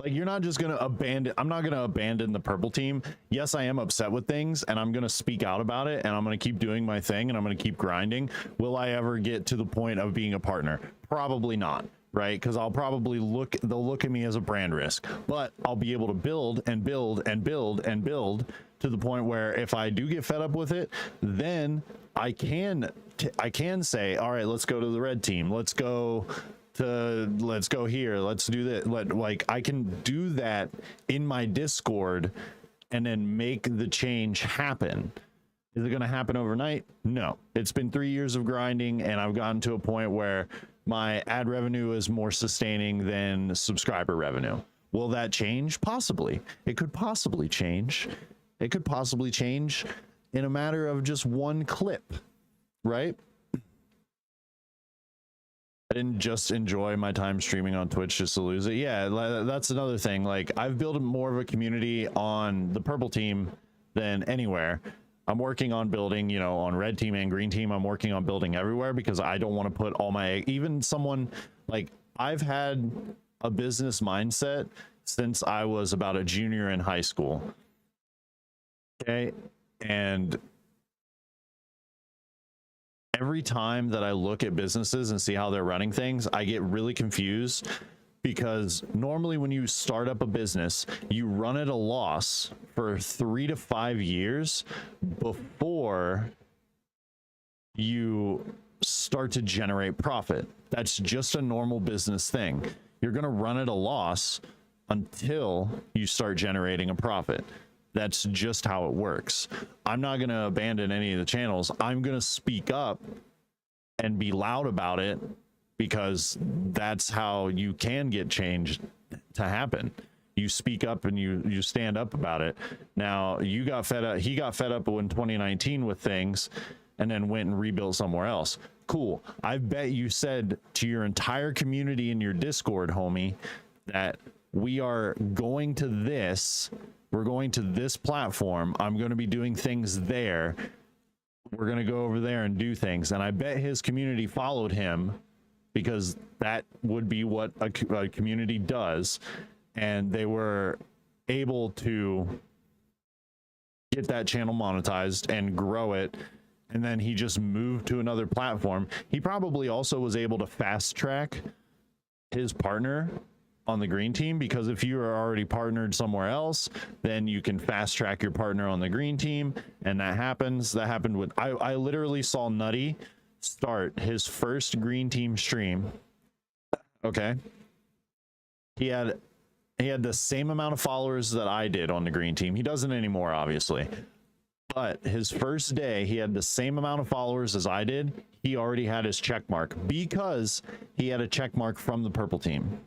Like, you're not just going to abandon. I'm not going to abandon the purple team. Yes, I am upset with things, and I'm going to speak out about it, and I'm going to keep doing my thing, and I'm going to keep grinding. Will I ever get to the point of being a partner? Probably not, right? Because I'll probably they'll look at me as a brand risk, but I'll be able to build and build and build and build to the point where if I do get fed up with it, then I can say, all right, let's go to the red team. Let's go here. Let's do that. Like I can do that in my Discord and then make the change happen. Is it going to happen overnight? No. It's been 3 years of grinding, and I've gotten to a point where my ad revenue is more sustaining than subscriber revenue. Will that change? Possibly. It could possibly change. It could possibly change in a matter of just one clip, right? I didn't just enjoy my time streaming on Twitch just to lose it. Yeah, that's another thing. Like, I've built more of a community on the purple team than anywhere. I'm working on building, you know, on red team and green team. I'm working on building everywhere because I don't want to put all my, even someone like, I've had a business mindset since I was about a junior in high school. Okay. And every time that I look at businesses and see how they're running things, I get really confused, because normally when you start up a business, you run at a loss for 3 to 5 years before you start to generate profit. That's just a normal business thing. You're going to run at a loss until you start generating a profit. That's just how it works. I'm not going to abandon any of the channels. I'm going to speak up and be loud about it, because that's how you can get change to happen. You speak up and you stand up about it. Now, you got fed up. He got fed up in 2019 with things and then went and rebuilt somewhere else. Cool. I bet you said to your entire community in your Discord, homie, that we're going to this platform. I'm going to be doing things there. We're going to go over there and do things. And I bet his community followed him, because that would be what a community does. And they were able to get that channel monetized and grow it. And then he just moved to another platform. He probably also was able to fast track his partner on the green team, because if you are already partnered somewhere else, then you can fast track your partner on the green team. And that happened with, I literally saw Nutty start his first green team stream. Okay. He had the same amount of followers that I did on the green team. He doesn't anymore, obviously. But his first day, he had the same amount of followers as I did. He already had his check mark because he had a check mark from the purple team.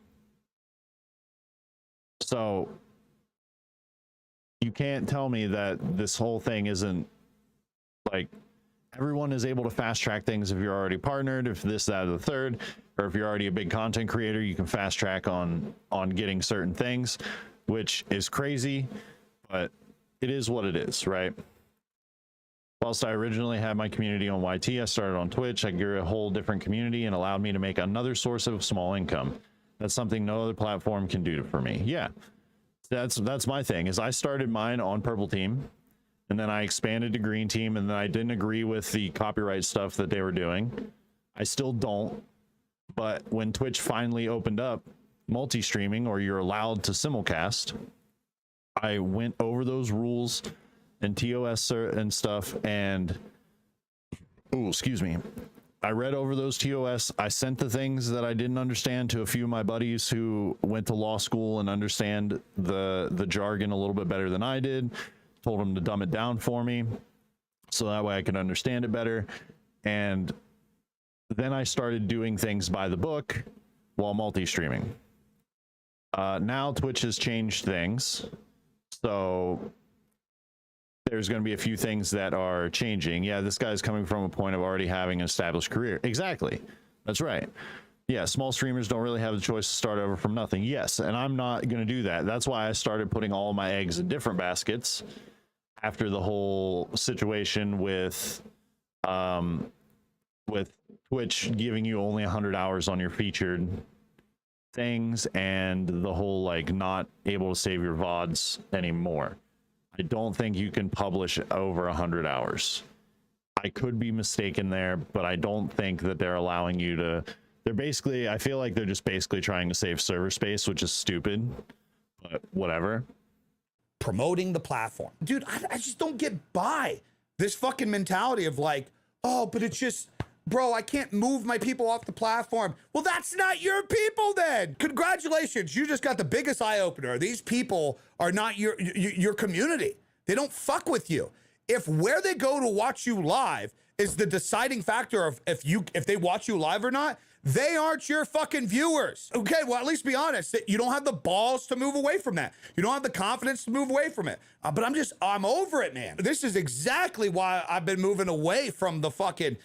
So you can't tell me that this whole thing isn't like, everyone is able to fast track things if you're already partnered, if this, that, or the third, or if you're already a big content creator, you can fast track on getting certain things, which is crazy, but it is what it is, right? Whilst I originally had my community on YT, I started on Twitch. I grew a whole different community and allowed me to make another source of small income. That's something no other platform can do for me. Yeah, that's my thing, is I started mine on purple team, and then I expanded to green team, and then I didn't agree with the copyright stuff that they were doing. I still don't. But when Twitch finally opened up multi-streaming, or you're allowed to simulcast, I went over those rules and TOS and stuff, and excuse me. I read over those TOS. I sent the things that I didn't understand to a few of my buddies who went to law school and understand the jargon a little bit better than I did. Told them to dumb it down for me so that way I could understand it better. And then I started doing things by the book while multi-streaming. Now Twitch has changed things, so there's going to be a few things that are changing. Yeah, this guy's coming from a point of already having an established career. Exactly. That's right. Yeah, small streamers don't really have the choice to start over from nothing. Yes, and I'm not going to do that. That's why I started putting all my eggs in different baskets after the whole situation with Twitch giving you only 100 hours on your featured things, and the whole like not able to save your VODs anymore. I don't think you can publish over 100 hours. I could be mistaken there, but I don't think that they're allowing you to. They're basically, I feel like they're just basically trying to save server space, which is stupid, but whatever. promoting the platform. Dude, I just don't get by this fucking mentality of like, oh, but it's just, bro, I can't move my people off the platform. Well, that's not your people then. Congratulations. You just got the biggest eye opener. These people are not your community. They don't fuck with you. If where they go to watch you live is the deciding factor of if they watch you live or not, they aren't your fucking viewers. Okay, well, at least be honest that you don't have the balls to move away from that. You don't have the confidence to move away from it. But I'm over it, man. This is exactly why I've been moving away from the fucking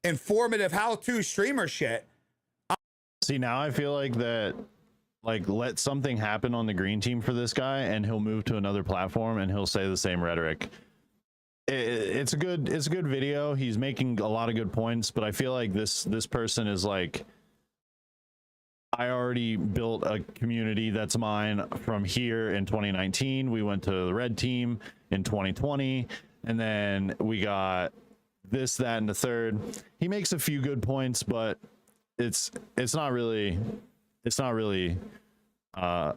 informative how-to streamer shit. See, now I feel like that, like, let something happen on the green team for this guy and he'll move to another platform and he'll say the same rhetoric. It's a good video. He's making a lot of good points, but I feel like this person is like, I already built a community that's mine from here in 2019. We went to the red team in 2020, and then we got this, that, and the third. He makes a few good points, but it's not really a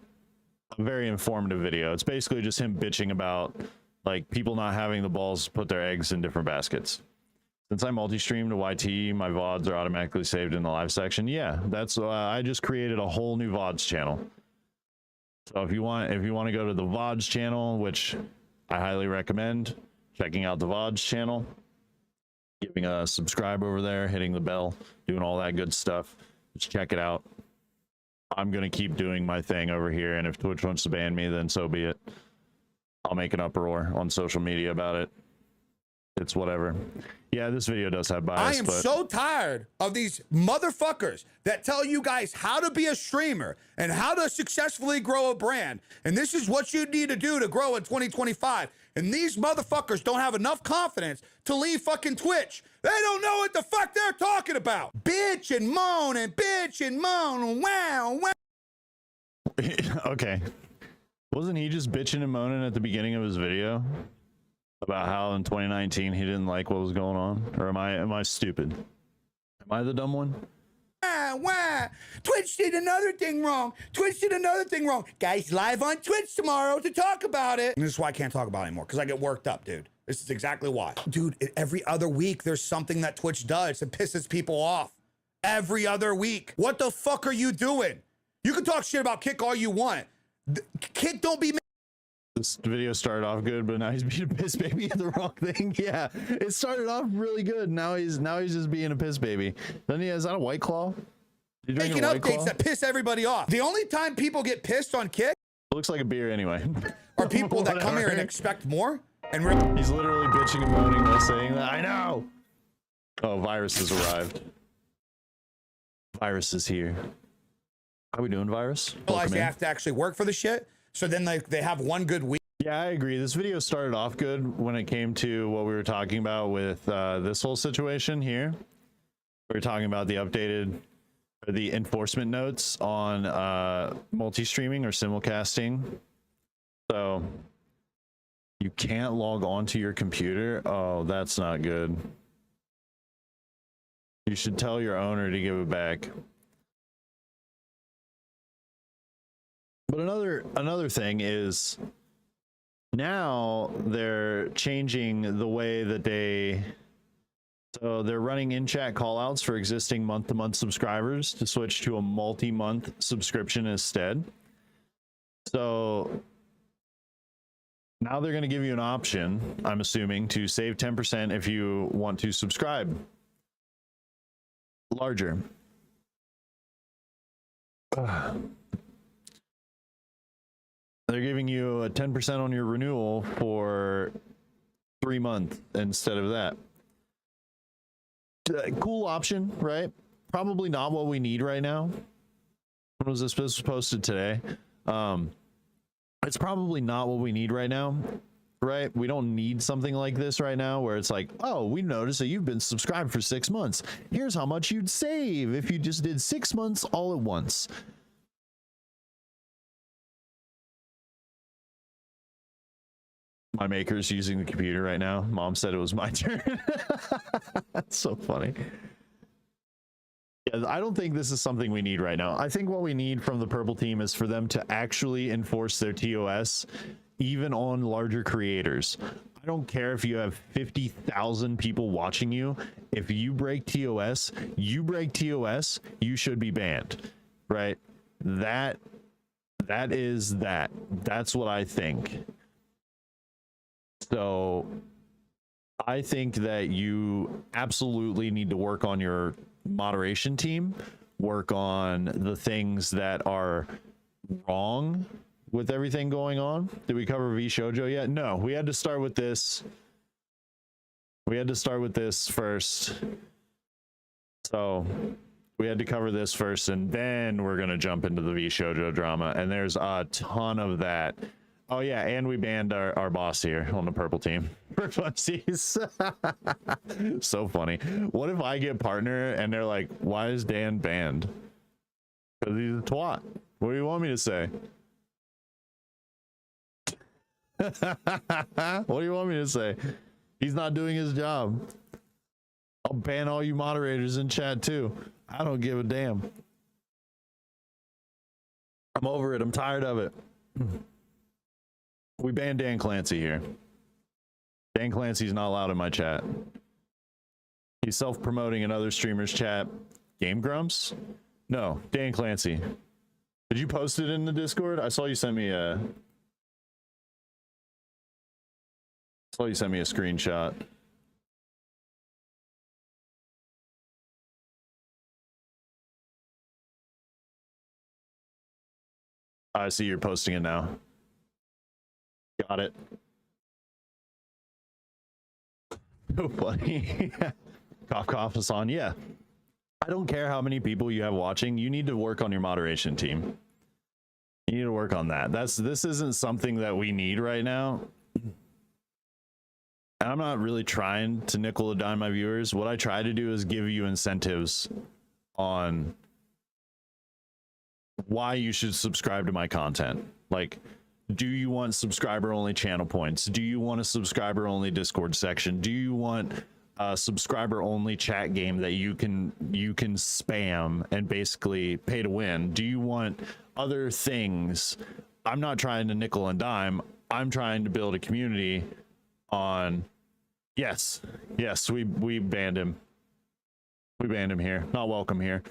very informative video. It's basically just him bitching about like people not having the balls to put their eggs in different baskets. Since I multi-stream to YT, my VODs are automatically saved in the live section. Yeah, that's I just created a whole new VODs channel. So if you want to go to the VODs channel, which I highly recommend checking out the VODs channel, giving a subscribe over there, hitting the bell, doing all that good stuff. Just check it out. I'm gonna keep doing my thing over here, and if Twitch wants to ban me, then so be it. I'll make an uproar on social media about it. It's whatever. Yeah, this video does have bias. I am so tired of these motherfuckers that tell you guys how to be a streamer and how to successfully grow a brand. And this is what you need to do to grow in 2025. And these motherfuckers don't have enough confidence to leave fucking Twitch. They don't know what the fuck they're talking about. Bitch and moan and bitch and moan. Wow, wow. Okay. Wasn't he just bitching and moaning at the beginning of his video about how in 2019 he didn't like what was going on? Or am I stupid? Am I the dumb one? Wah. Twitch did another thing wrong. Twitch did another thing wrong. Guys, live on Twitch tomorrow to talk about it. And this is why I can't talk about it anymore, because I get worked up, dude. This is exactly why. Dude, every other week there's something that Twitch does that pisses people off. Every other week. What the fuck are you doing? You can talk shit about Kick all you want. Kick don't be. This video started off good, but now he's being a piss baby at the wrong thing. Yeah, it started off really good. Now he's just being a piss baby. Then he has that a White Claw. Making updates that piss everybody off. The only time people get pissed on Kick, it looks like a beer anyway, are people that come here and expect more. And he's literally bitching and moaning while saying that. I know. Oh, virus has arrived. Virus is here. How we doing, virus? Realize they have to actually work for the shit. So then they have one good week. Yeah, I agree. This video started off good when it came to what we were talking about with this whole situation here. We were talking about the updated, or the enforcement notes on multi-streaming or simulcasting. So you can't log on to your computer. Oh, that's not good. You should tell your owner to give it back. But another thing is now they're changing the way that they're running in-chat callouts for existing month-to-month subscribers to switch to a multi-month subscription instead. So now they're going to give you an option, I'm assuming, to save 10% if you want to subscribe larger. They're giving you a 10% on your renewal for 3 months instead of that. Cool option, right? Probably not what we need right now. When was this posted today? It's probably not what we need right now, right? We don't need something like this right now where it's like, oh, we noticed that you've been subscribed for 6 months. Here's how much you'd save if you just did 6 months all at once. My maker's using the computer right now. Mom said it was my turn. That's so funny. Yeah, I don't think this is something we need right now. I think what we need from the purple team is for them to actually enforce their TOS even on larger creators. I don't care if you have 50,000 people watching you. If you break TOS, you should be banned, right? That's what I think. So I think that you absolutely need to work on your moderation team, work on the things that are wrong with everything going on. Did we cover Vshojo yet? No, we had to start with this. We had to start with this first. So we had to cover this first, and then we're going to jump into the Vshojo drama. And there's a ton of that. Oh, yeah, and we banned our boss here on the purple team for funsies. So funny. What if I get partner and they're like, why is Dan banned? Because he's a twat. What do you want me to say? What do you want me to say? He's not doing his job. I'll ban all you moderators in chat too. I don't give a damn. I'm over it. I'm tired of it. We banned Dan Clancy here. Dan Clancy's not allowed in my chat. He's self-promoting in other streamers' chat. Game Grumps? No, Dan Clancy. Did you post it in the Discord? I saw you sent me a screenshot. I see you're posting it now. Got it. So funny. Cough, cough, Hassan. Yeah. I don't care how many people you have watching. You need to work on your moderation team. You need to work on that. This isn't something that we need right now. And I'm not really trying to nickel and dime my viewers. What I try to do is give you incentives on why you should subscribe to my content. Like, do you want subscriber only channel points? Do you want a subscriber only Discord section? Do you want a subscriber only chat game that you can spam and basically pay to win? Do you want other things? I'm not trying to nickel and dime. I'm trying to build a community on. Yes, we banned him. We banned him here. Not welcome here.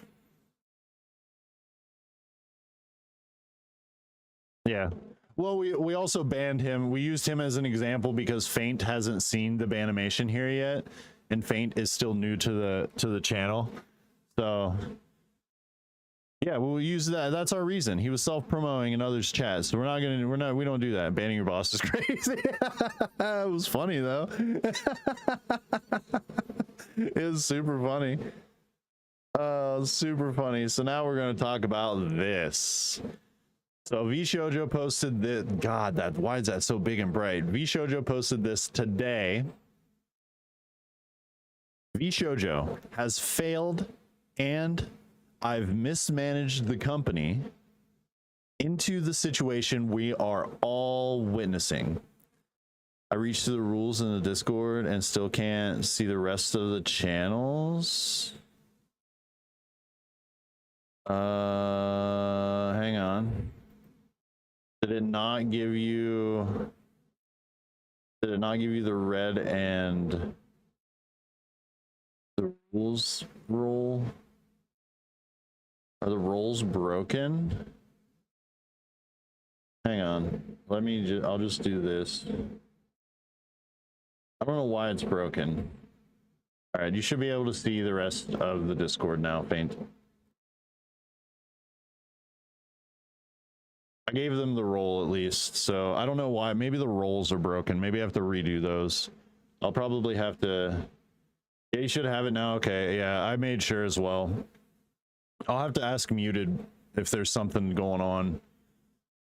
Yeah. Well, we also banned him. We used him as an example because Faint hasn't seen the banimation here yet, and Faint is still new to the channel. So yeah, we'll use that. That's our reason. He was self-promoting in others' chats. So we don't do that. Banning your boss is crazy. It was funny though. It was super funny. Super funny. So now we're going to talk about this. So Vshojo posted this. God, why is that so big and bright? Vshojo posted this today. Vshojo has failed, and I've mismanaged the company into the situation we are all witnessing. I reached the rules in the Discord and still can't see the rest of the channels. Hang on. Did it not give you the red and the rules rule? Are the roles broken? Hang on. I'll just do this. I don't know why it's broken. All right, you should be able to see the rest of the Discord now, Faint. I gave them the role at least, so I don't know why. Maybe the roles are broken. Maybe I have to redo those. I'll probably have to. Yeah, you should have it now. Okay, yeah, I made sure as well. I'll have to ask Muted if there's something going on.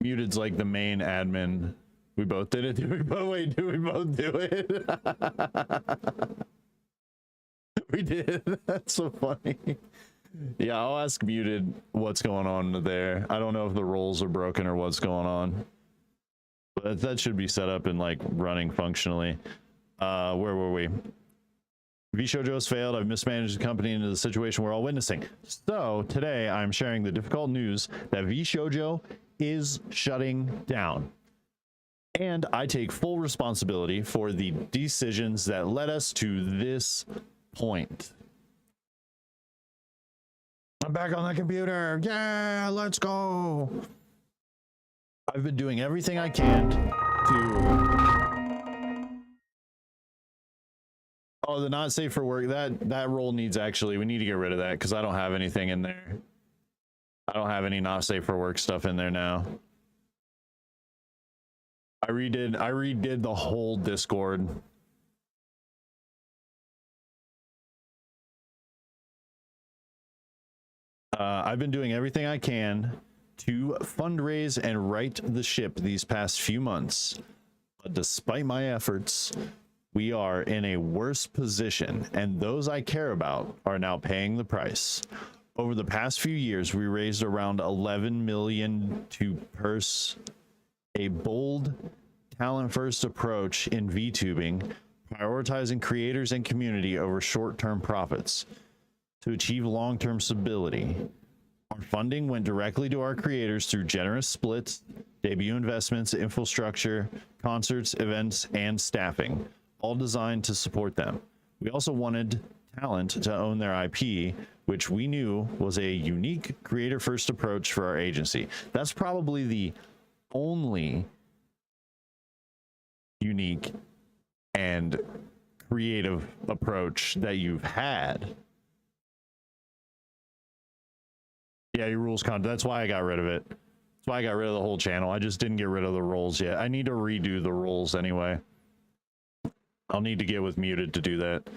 Muted's like the main admin. We both did it. Did we both do it? We did. That's so funny. Yeah, I'll ask Muted what's going on there. I don't know if the roles are broken or what's going on, but that should be set up and like running functionally. Where were we? Vshojo has failed. I've mismanaged the company into the situation we're all witnessing. So today I'm sharing the difficult news that Vshojo is shutting down. And I take full responsibility for the decisions that led us to this point. I'm back on the computer. Yeah, let's go. I've been doing everything I can to... Oh, the not safe for work. That role needs we need to get rid of that because I don't have anything in there. I don't have any not safe for work stuff in there now. I redid the whole Discord. I've been doing everything I can to fundraise and right the ship these past few months. But despite my efforts, we are in a worse position, and those I care about are now paying the price. Over the past few years, we raised around 11 million to purse a bold, talent-first approach in VTubing, prioritizing creators and community over short-term profits. To achieve long-term stability, our funding went directly to our creators through generous splits, debut investments, infrastructure, concerts, events, and staffing, all designed to support them. We also wanted talent to own their IP, which we knew was a unique creator-first approach for our agency. That's probably the only unique and creative approach that you've had. Yeah, your rules content. That's why I got rid of it. That's why I got rid of the whole channel. I just didn't get rid of the roles yet. I need to redo the roles anyway. I'll need to get with Muted to do that.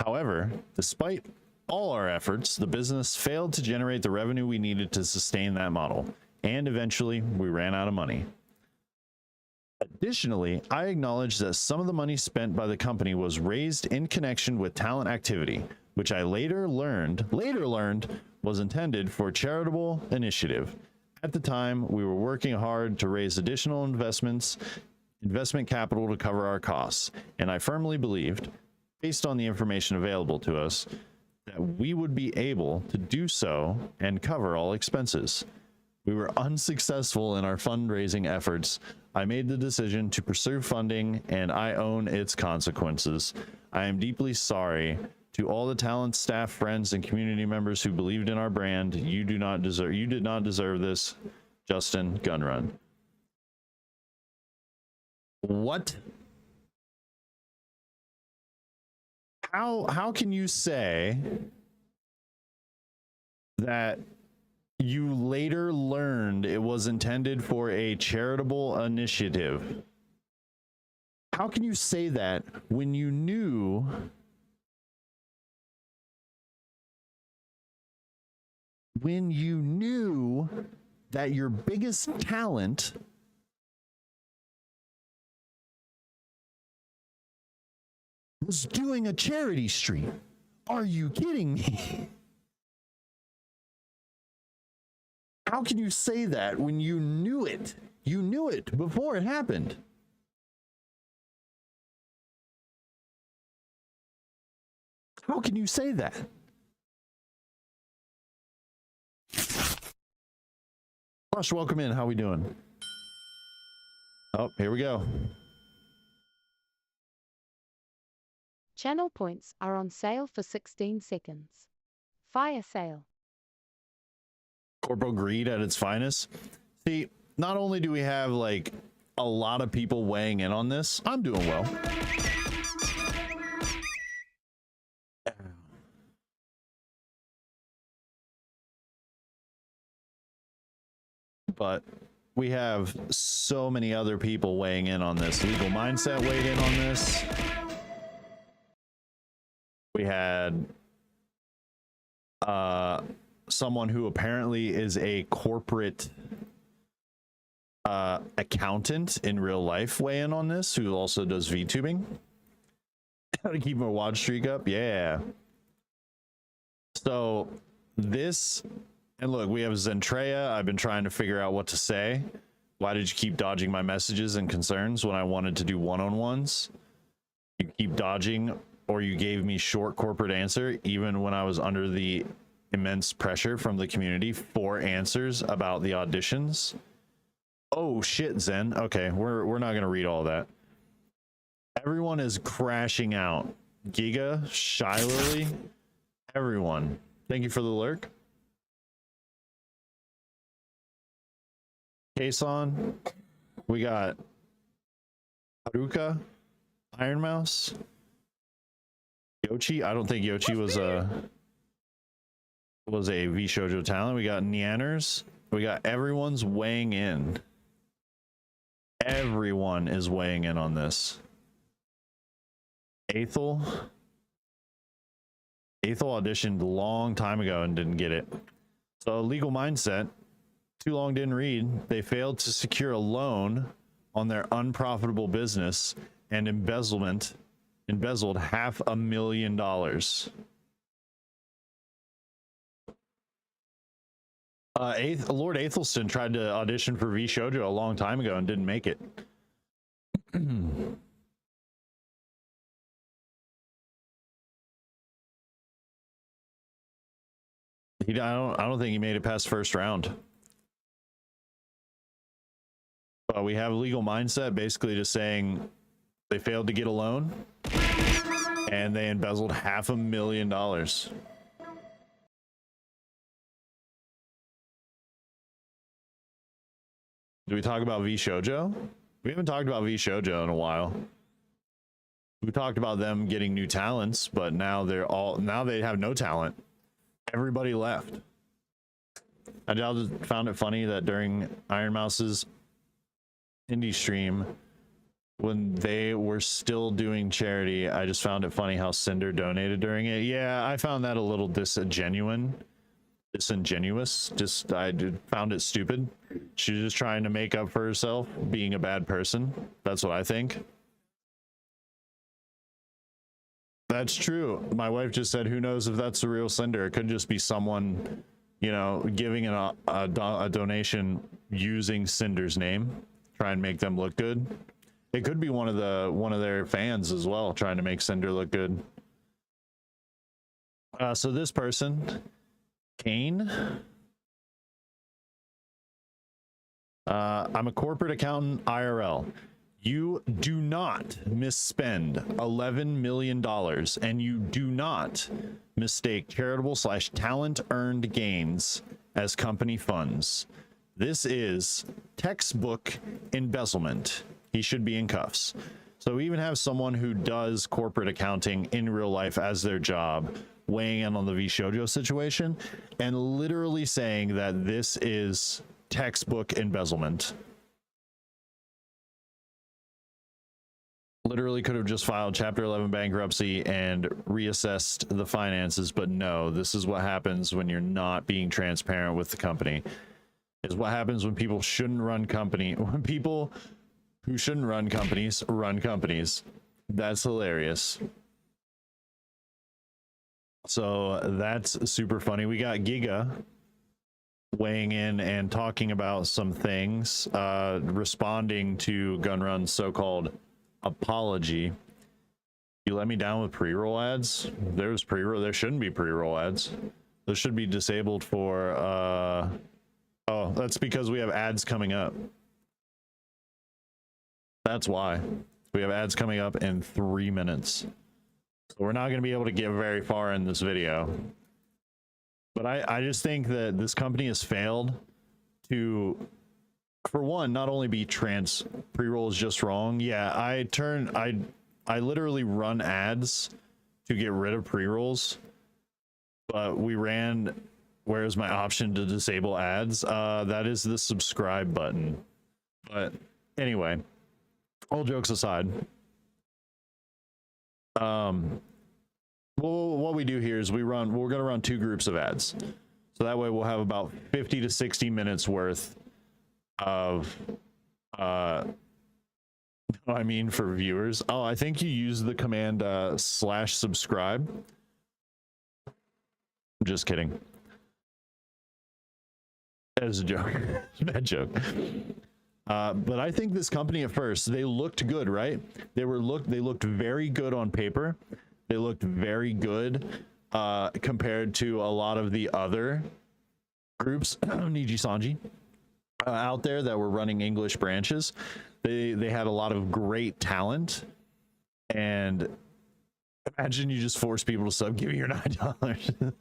However, despite all our efforts, the business failed to generate the revenue we needed to sustain that model, and eventually we ran out of money. Additionally, I acknowledge that some of the money spent by the company was raised in connection with talent activity, which I later learned was intended for charitable initiative. At the time, we were working hard to raise additional investment capital to cover our costs, and I firmly believed, based on the information available to us, that we would be able to do so and cover all expenses. We were unsuccessful in our fundraising efforts. I made the decision to pursue funding, and I own its consequences. I am deeply sorry to all the talent, staff, friends, and community members who believed in our brand. You did not deserve this. Justin Gunrun. What? How can you say that you later learned it was intended for a charitable initiative? How can you say that when you knew that your biggest talent was doing a charity stream? Are you kidding me? How can you say that when you knew it? You knew it before it happened. How can you say that? Rush, welcome in. How we doing? Oh, here we go. Channel points are on sale for 16 seconds. Fire sale. Corporal greed at its finest. See, not only do we have like a lot of people weighing in on this, I'm doing well. But we have so many other people weighing in on this. Legal Mindset weighed in on this. We had someone who apparently is a corporate accountant in real life weigh in on this, who also does VTubing. How to keep a watch streak up? Yeah. So this, and look, we have Zentreya. I've been trying to figure out what to say. Why did you keep dodging my messages and concerns when I wanted to do one-on-ones? You keep dodging, or you gave me short corporate answer, even when I was under the immense pressure from the community for answers about the auditions. Oh shit, Zen. Okay, we're not gonna read all that. Everyone is crashing out. Giga, Shylily, everyone. Thank you for the lurk. Kason, we got Haruka, Iron Mouse, Yoshi. I don't think Yoshi was a Vshojo talent. We got Neanners. We got everyone's weighing in. Everyone is weighing in on this. Aethel auditioned a long time ago and didn't get it. So legal mindset. Too long didn't read. They failed to secure a loan on their unprofitable business and embezzled $500,000. Lord Aethelston tried to audition for Vshojo a long time ago and didn't make it. I don't think he made it past first round. But we have legal mindset basically just saying they failed to get a loan and they embezzled $500,000. Do we talk about Vshojo? We haven't talked about Vshojo in a while. We talked about them getting new talents, but now they have no talent. Everybody left. I just found it funny that during Iron Mouse's indie stream, when they were still doing charity, I just found it funny how Cinder donated during it. Yeah, I found that a little disingenuous. Just found it stupid. She was just trying to make up for herself being a bad person. That's what I think. That's true. My wife just said, who knows if that's the real Cinder? It could just be someone, you know, giving a donation using Cinder's name, try and make them look good. It could be one of their fans as well, trying to make Cinder look good. So this person, Kane. I'm a corporate accountant, IRL. You do not misspend $11 million, and you do not mistake charitable/talent earned gains as company funds. This is textbook embezzlement. He should be in cuffs. So we even have someone who does corporate accounting in real life as their job weighing in on the Vshojo situation and literally saying that this is textbook embezzlement. Literally could have just filed Chapter 11 bankruptcy and reassessed the finances, but no, this is what happens when you're not being transparent with the company. Is what happens when people shouldn't run when people who shouldn't run companies run companies. That's hilarious. So that's super funny. We got Giga weighing in and talking about some things, responding to Gunrun's so-called apology. You let me down with pre-roll ads. There shouldn't be pre-roll ads. Those should be disabled for oh, that's because we have ads coming up. That's why. We have ads coming up in 3 minutes. So we're not going to be able to get very far in this video. But I just think that this company has failed to, for one, not only be pre-roll is just wrong. Yeah, I literally run ads to get rid of pre-rolls, but we ran, where's my option to disable ads? That is the subscribe button. But anyway, all jokes aside, well, what we do here is we're going to run 2 groups of ads. So that way we'll have about 50 to 60 minutes worth of I mean for viewers. Oh, I think you use the command /subscribe. I'm just kidding. As a joke. Bad joke. But I think this company at first, they looked good, right? They looked very good on paper. They looked very good compared to a lot of the other groups. Niji Sanji. out there that were running English branches. They had a lot of great talent, and imagine you just force people to sub. Give me your $9.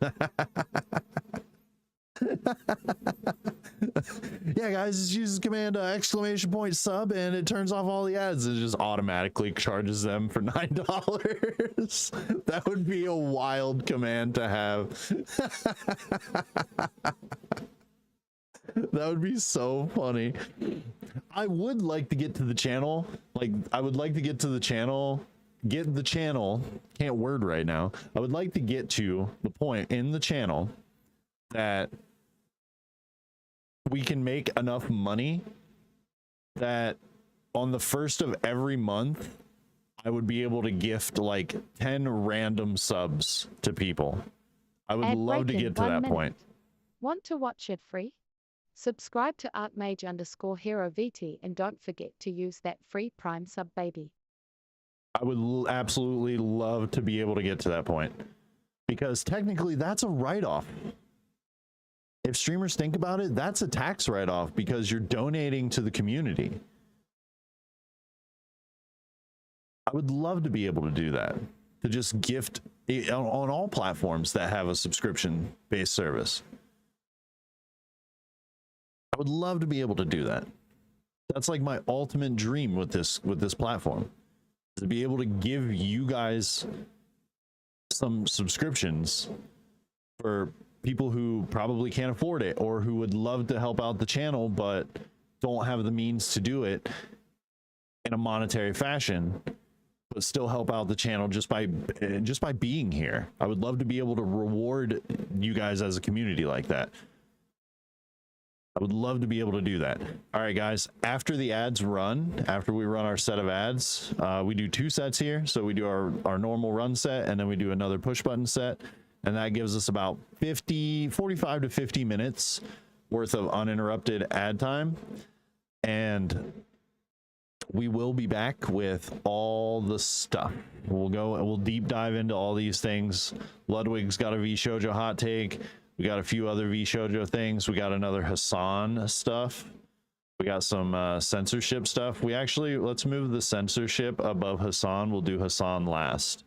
Yeah, guys, just use command exclamation point sub, and it turns off all the ads. It just automatically charges them for $9. That would be a wild command to have. That would be so funny. I would like to get to the channel. Like, I would like to get to the channel. Get the channel. Can't word right now. I would like to get to the point in the channel that we can make enough money that on the first of every month, I would be able to gift like 10 random subs to people. I would Ad love to break in get to 1 that minute. point. Want to watch it free? Subscribe to artmage_hero VT and don't forget to use that free Prime sub, baby. I would absolutely love to be able to get to that point, because technically that's a write-off. If streamers think about it, that's a tax write-off because you're donating to the community. I would love to be able to do that, to just gift on all platforms that have a subscription-based service. I would love to be able to do that. That's like my ultimate dream with this platform, to be able to give you guys some subscriptions for people who probably can't afford it, or who would love to help out the channel but don't have the means to do it in a monetary fashion, but still help out the channel just by being here. I would love to be able to reward you guys as a community like that. I would love to be able to do that. All right, guys, after the ads run, after we run our set of ads, we do 2 sets here. So we do our normal run set, and then we do another push button set. And that gives us about 45 to 50 minutes worth of uninterrupted ad time. And we will be back with all the stuff. We'll deep dive into all these things. Ludwig's got a Vshojo hot take. We got a few other Vshojo things. We got another Hassan stuff. We got some censorship stuff. Let's move the censorship above Hassan. We'll do Hassan last.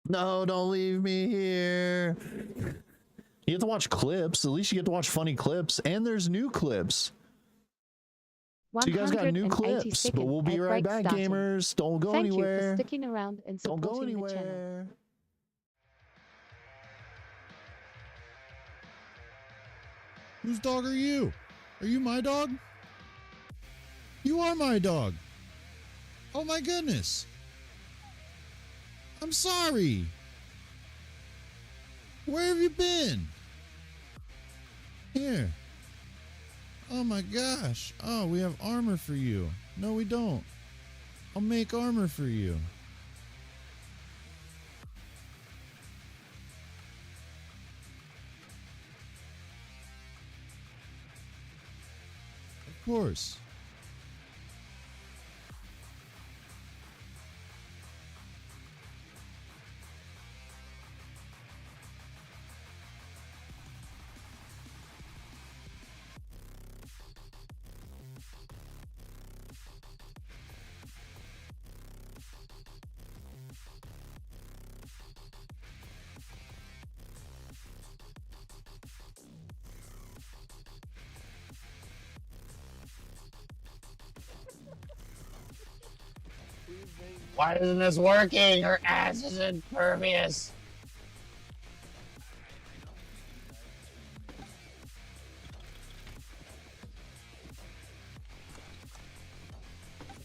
No, don't leave me here. You get to watch clips. At least you get to watch funny clips. And there's new clips. So you guys got new clips. But we'll be right back, gamers. Don't go anywhere. Thank you for sticking around and Don't go supporting the channel. anywhere. Whose dog are you? Are you my dog? You are my dog. Oh my goodness. I'm sorry. Where have you been? Here. Oh my gosh. Oh, we have armor for you. No, we don't. I'll make armor for you. Of course. Why isn't this working? Her ass is impervious.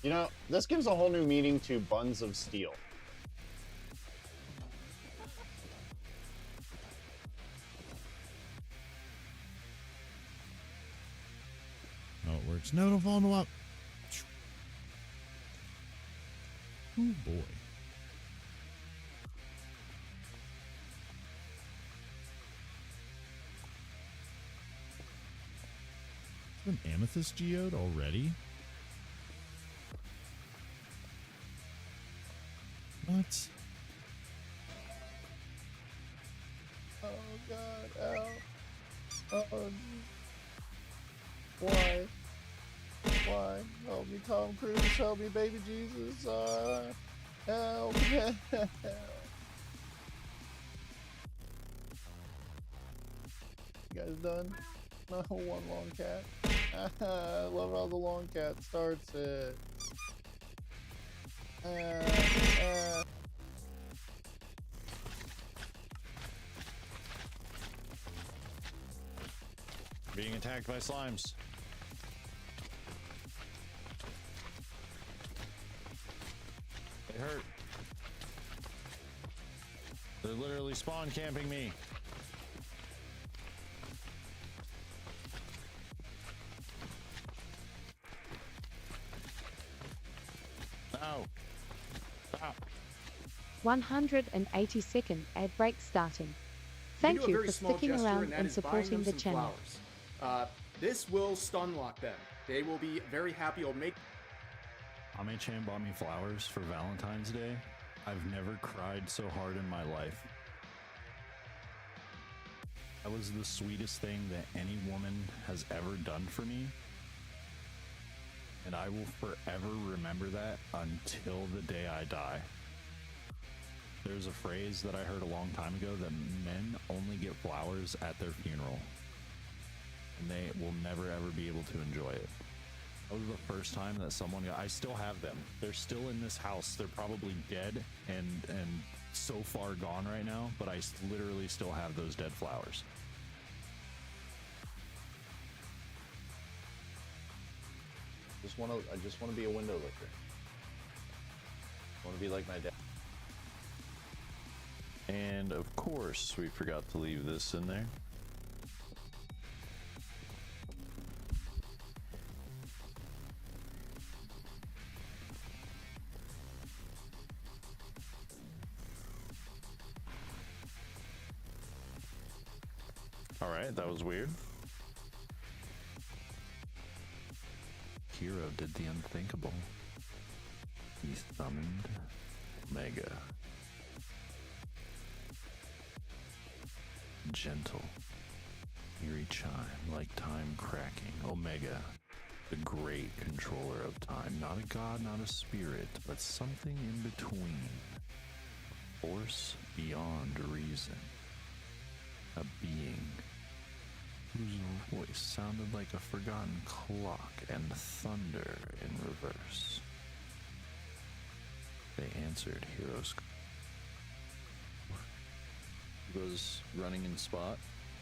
You know, this gives a whole new meaning to buns of steel. Oh, it works. No, don't fall in the wall. Oh boy. An amethyst geode already? What? Oh god, ow. Oh. Why? Why? Help me, Tom Cruise. Help me, baby Jesus. Help. You guys done? No, one long cat. I love how the long cat starts it. Being attacked by slimes. They hurt. They're literally spawn camping me. No. Stop. 182nd ad break starting. Thank you for sticking around and supporting the channel. This will stun lock them. They will be very happy. It'll make Ame-chan bought me flowers for Valentine's Day. I've never cried so hard in my life. That was the sweetest thing that any woman has ever done for me. And I will forever remember that until the day I die. There's a phrase that I heard a long time ago that men only get flowers at their funeral. And they will never ever be able to enjoy it. That was the first time that someone got, I still have them. They're still in this house. They're probably dead and so far gone right now, but I literally still have those dead flowers. I just want to be a window licker. I want to be like my dad. And of course, we forgot to leave this in there. All right, that was weird. Hero did the unthinkable. He summoned Omega. Gentle, eerie chime like time cracking. Omega, the great controller of time. Not a god, not a spirit, but something in between. Force beyond reason. A being whose voice sounded like a forgotten clock and thunder in reverse. They answered Hero's call. Was running in spot.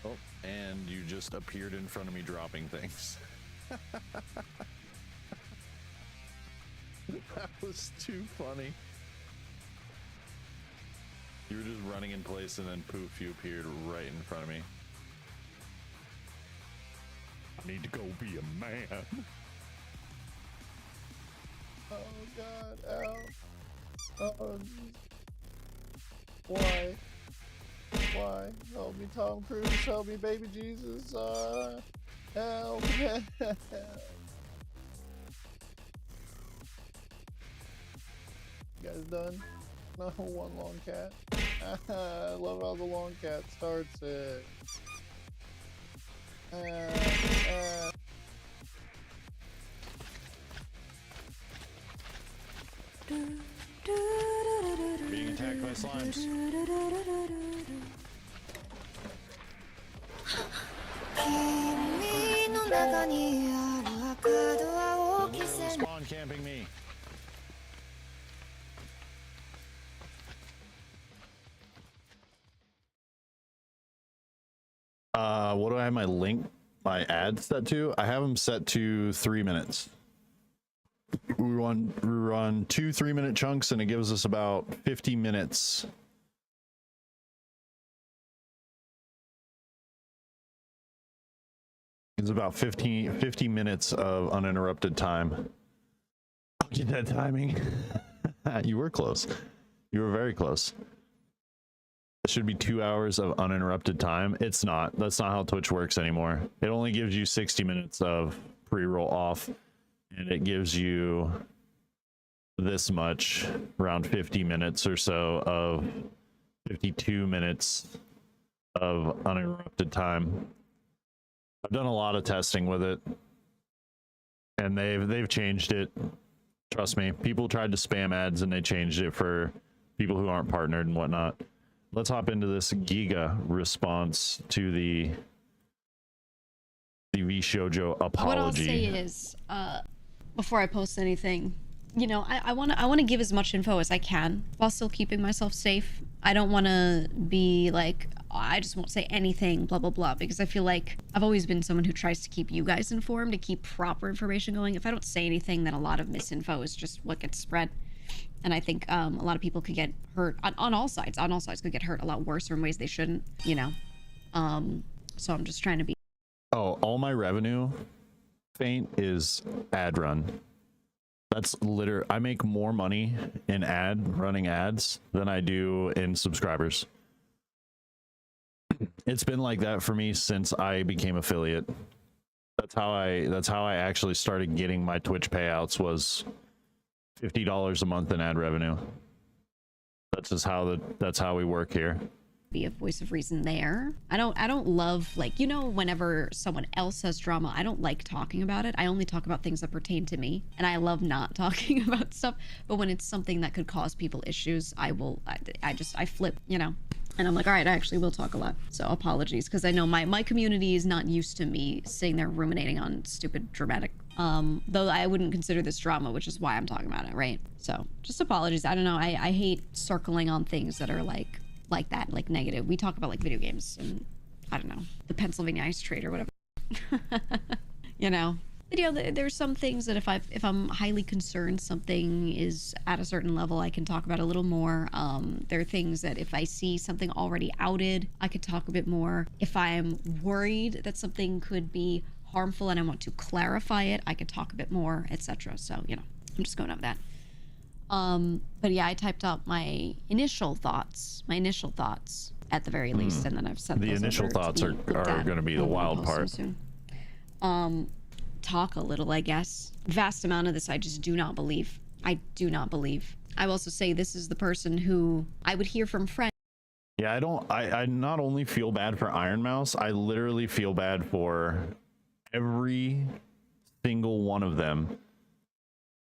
Oh, and you just appeared in front of me dropping things. That was too funny. You were just running in place and then poof, you appeared right in front of me. I need to go be a man. Oh God, ow. Oh, why? Why? Help me, Tom Cruise. Help me, baby Jesus. Help. You guys done? No, one long cat. I love how the long cat starts it. Being attacked by slimes. Spawn camping me. What do I have my ads set to? I have them set to 3 minutes. We run 2 3-minute chunks and it gives us about 50 minutes. It's about 50 minutes of uninterrupted time. I'll get that timing. You were close. You were very close. It should be 2 hours of uninterrupted time. It's not. That's not how Twitch works anymore. It only gives you 60 minutes of pre-roll off, and it gives you this much, around 50 minutes or so of 52 minutes of uninterrupted time. I've done a lot of testing with it, and they've changed it. Trust me, people tried to spam ads and they changed it for people who aren't partnered and whatnot. Let's hop into this Giga response to the Vshojo apology. What I'll say is, before I post anything, you know, I want to give as much info as I can while still keeping myself safe. I don't want to be like, oh, I just won't say anything, blah, blah, blah, because I feel like I've always been someone who tries to keep you guys informed, to keep proper information going. If I don't say anything, then a lot of misinfo is just what gets spread. And I think a lot of people could get hurt on all sides. On all sides could get hurt a lot worse or in ways they shouldn't, you know. So I'm just trying to be. Oh, all my revenue, Faint, is ad run. That's literally, I make more money in running ads than I do in subscribers. It's been like that for me since I became affiliate. That's how I actually started getting my Twitch payouts, was $50 a month in ad revenue. That's just how we work here. Be a voice of reason there. I don't love, like, you know, whenever someone else has drama, I don't like talking about it. I only talk about things that pertain to me, and I love not talking about stuff. But when it's something that could cause people issues, I flip, you know. And I'm like, all right, I actually will talk a lot. So apologies, because I know my community is not used to me sitting there ruminating on stupid dramatic, though I wouldn't consider this drama, which is why I'm talking about it, right? So just apologies. I don't know. I hate circling on things that are like that, like negative. We talk about like video games and I don't know, the Pennsylvania ice trade or whatever. You know, but, you know, there's some things that if I'm highly concerned something is at a certain level, I can talk about a little more. There are things that if I see something already outed, I could talk a bit more. If I'm worried that something could be harmful and I want to clarify it, I could talk a bit more, etc. So, you know, I'm just going over that. But yeah, I typed out my initial thoughts at the very least, and then I've sent the those initial over thoughts are going to be the wild part. Soon. Talk a little, I guess. Vast amount of this I just do not believe. I do not believe. I will also say this is the person who I would hear from friends. Yeah, I not only feel bad for Iron Mouse, I literally feel bad for every single one of them.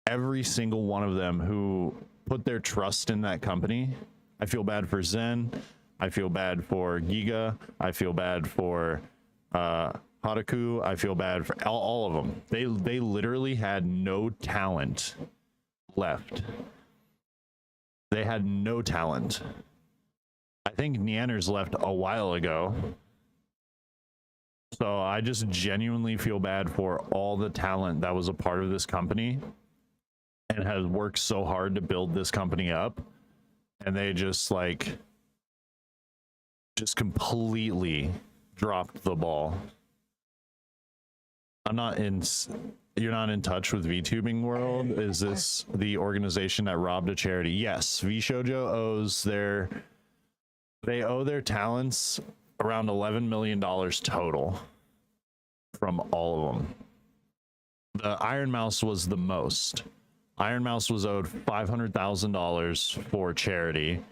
Every single one of them who put their trust in that company. I feel bad for Zen. I feel bad for Giga. I feel bad for Hataku. I feel bad for all of them. They literally had no talent left. They had no talent. I think Neander's left a while ago. So I just genuinely feel bad for all the talent that was a part of this company and has worked so hard to build this company up, and they just completely dropped the ball. You're not in touch with VTubing world? Is this the organization that robbed a charity? Yes, Vshojo they owe their talents around $11 million total from all of them. The Iron Mouse was the most. Iron Mouse was owed $500,000 for charity.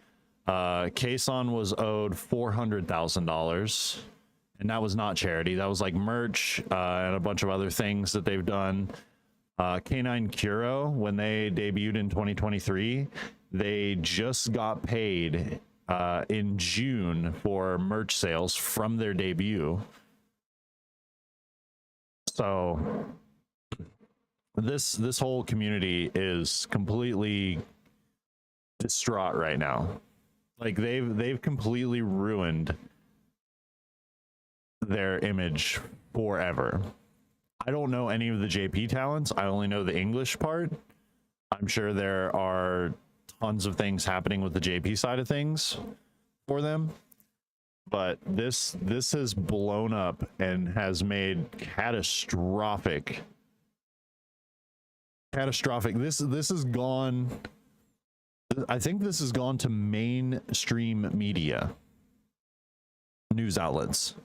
Kason was owed $400,000, and that was not charity. That was like merch and a bunch of other things that they've done. K9 Kuro, when they debuted in 2023, they just got paid in June for merch sales from their debut. So this whole community is completely distraught right now. Like they've completely ruined their image forever. I don't know any of the JP talents. I only know the English part. I'm sure there are tons of things happening with the JP side of things for them, but this has blown up and has made catastrophic. This has gone. I think this has gone to mainstream media, news outlets.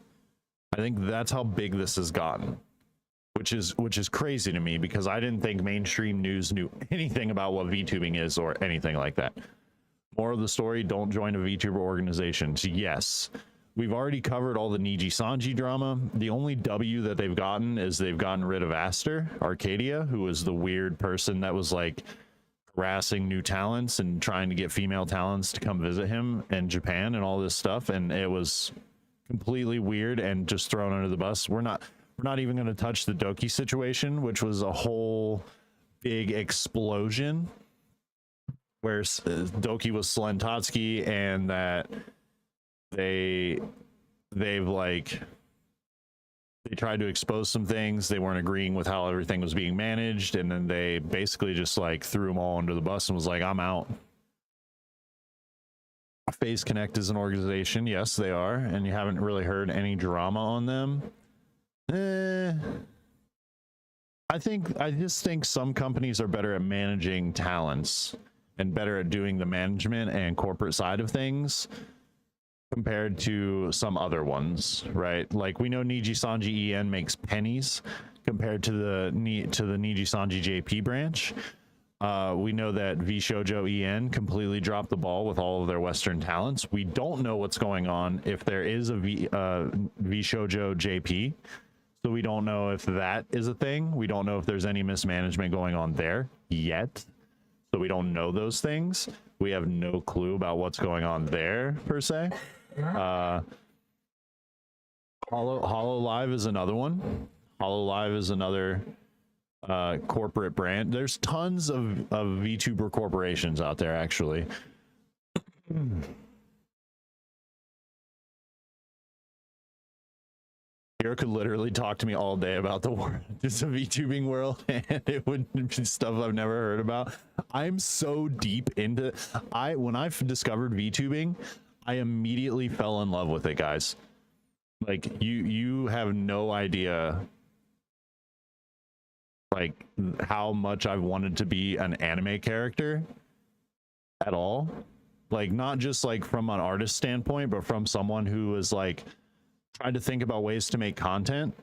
I think that's how big this has gotten, which is crazy to me because I didn't think mainstream news knew anything about what VTubing is or anything like that. Moral of the story: don't join a VTuber organization. Yes, We've already covered all the Niji Sanji drama. The only W that they've gotten is they've gotten rid of Aster, Arcadia, who was the weird person that was like harassing new talents and trying to get female talents to come visit him in Japan and all this stuff. And it was completely weird and just thrown under the bus. We're not even going to touch the Doki situation, which was a whole big explosion where Doki was Slentatsuki, and that they've like, they tried to expose some things. They weren't agreeing with how everything was being managed, and then they basically just like threw them all under the bus and was like, I'm out. Phase Connect is an organization, yes they are, and you haven't really heard any drama on them. I just think some companies are better at managing talents and better at doing the management and corporate side of things compared to some other ones, right? Like we know Niji Sanji EN makes pennies compared to the Niji Sanji JP branch. We know that Vshojo EN completely dropped the ball with all of their Western talents. We don't know what's going on if there is a Vshojo JP. So we don't know if that is a thing. We don't know if there's any mismanagement going on there yet. So we don't know those things. We have no clue about what's going on there per se. Hollow Live is another one. Hollow Live is another corporate brand. There's tons of VTuber corporations out there, actually. Hero could literally talk to me all day about the world, just a VTubing world, and it would be stuff I've never heard about. I'm so deep into when I discovered VTubing, I immediately fell in love with it, guys. Like you have no idea like how much I've wanted to be an anime character at all. Like not just like from an artist standpoint, but from someone who was like tried to think about ways to make content,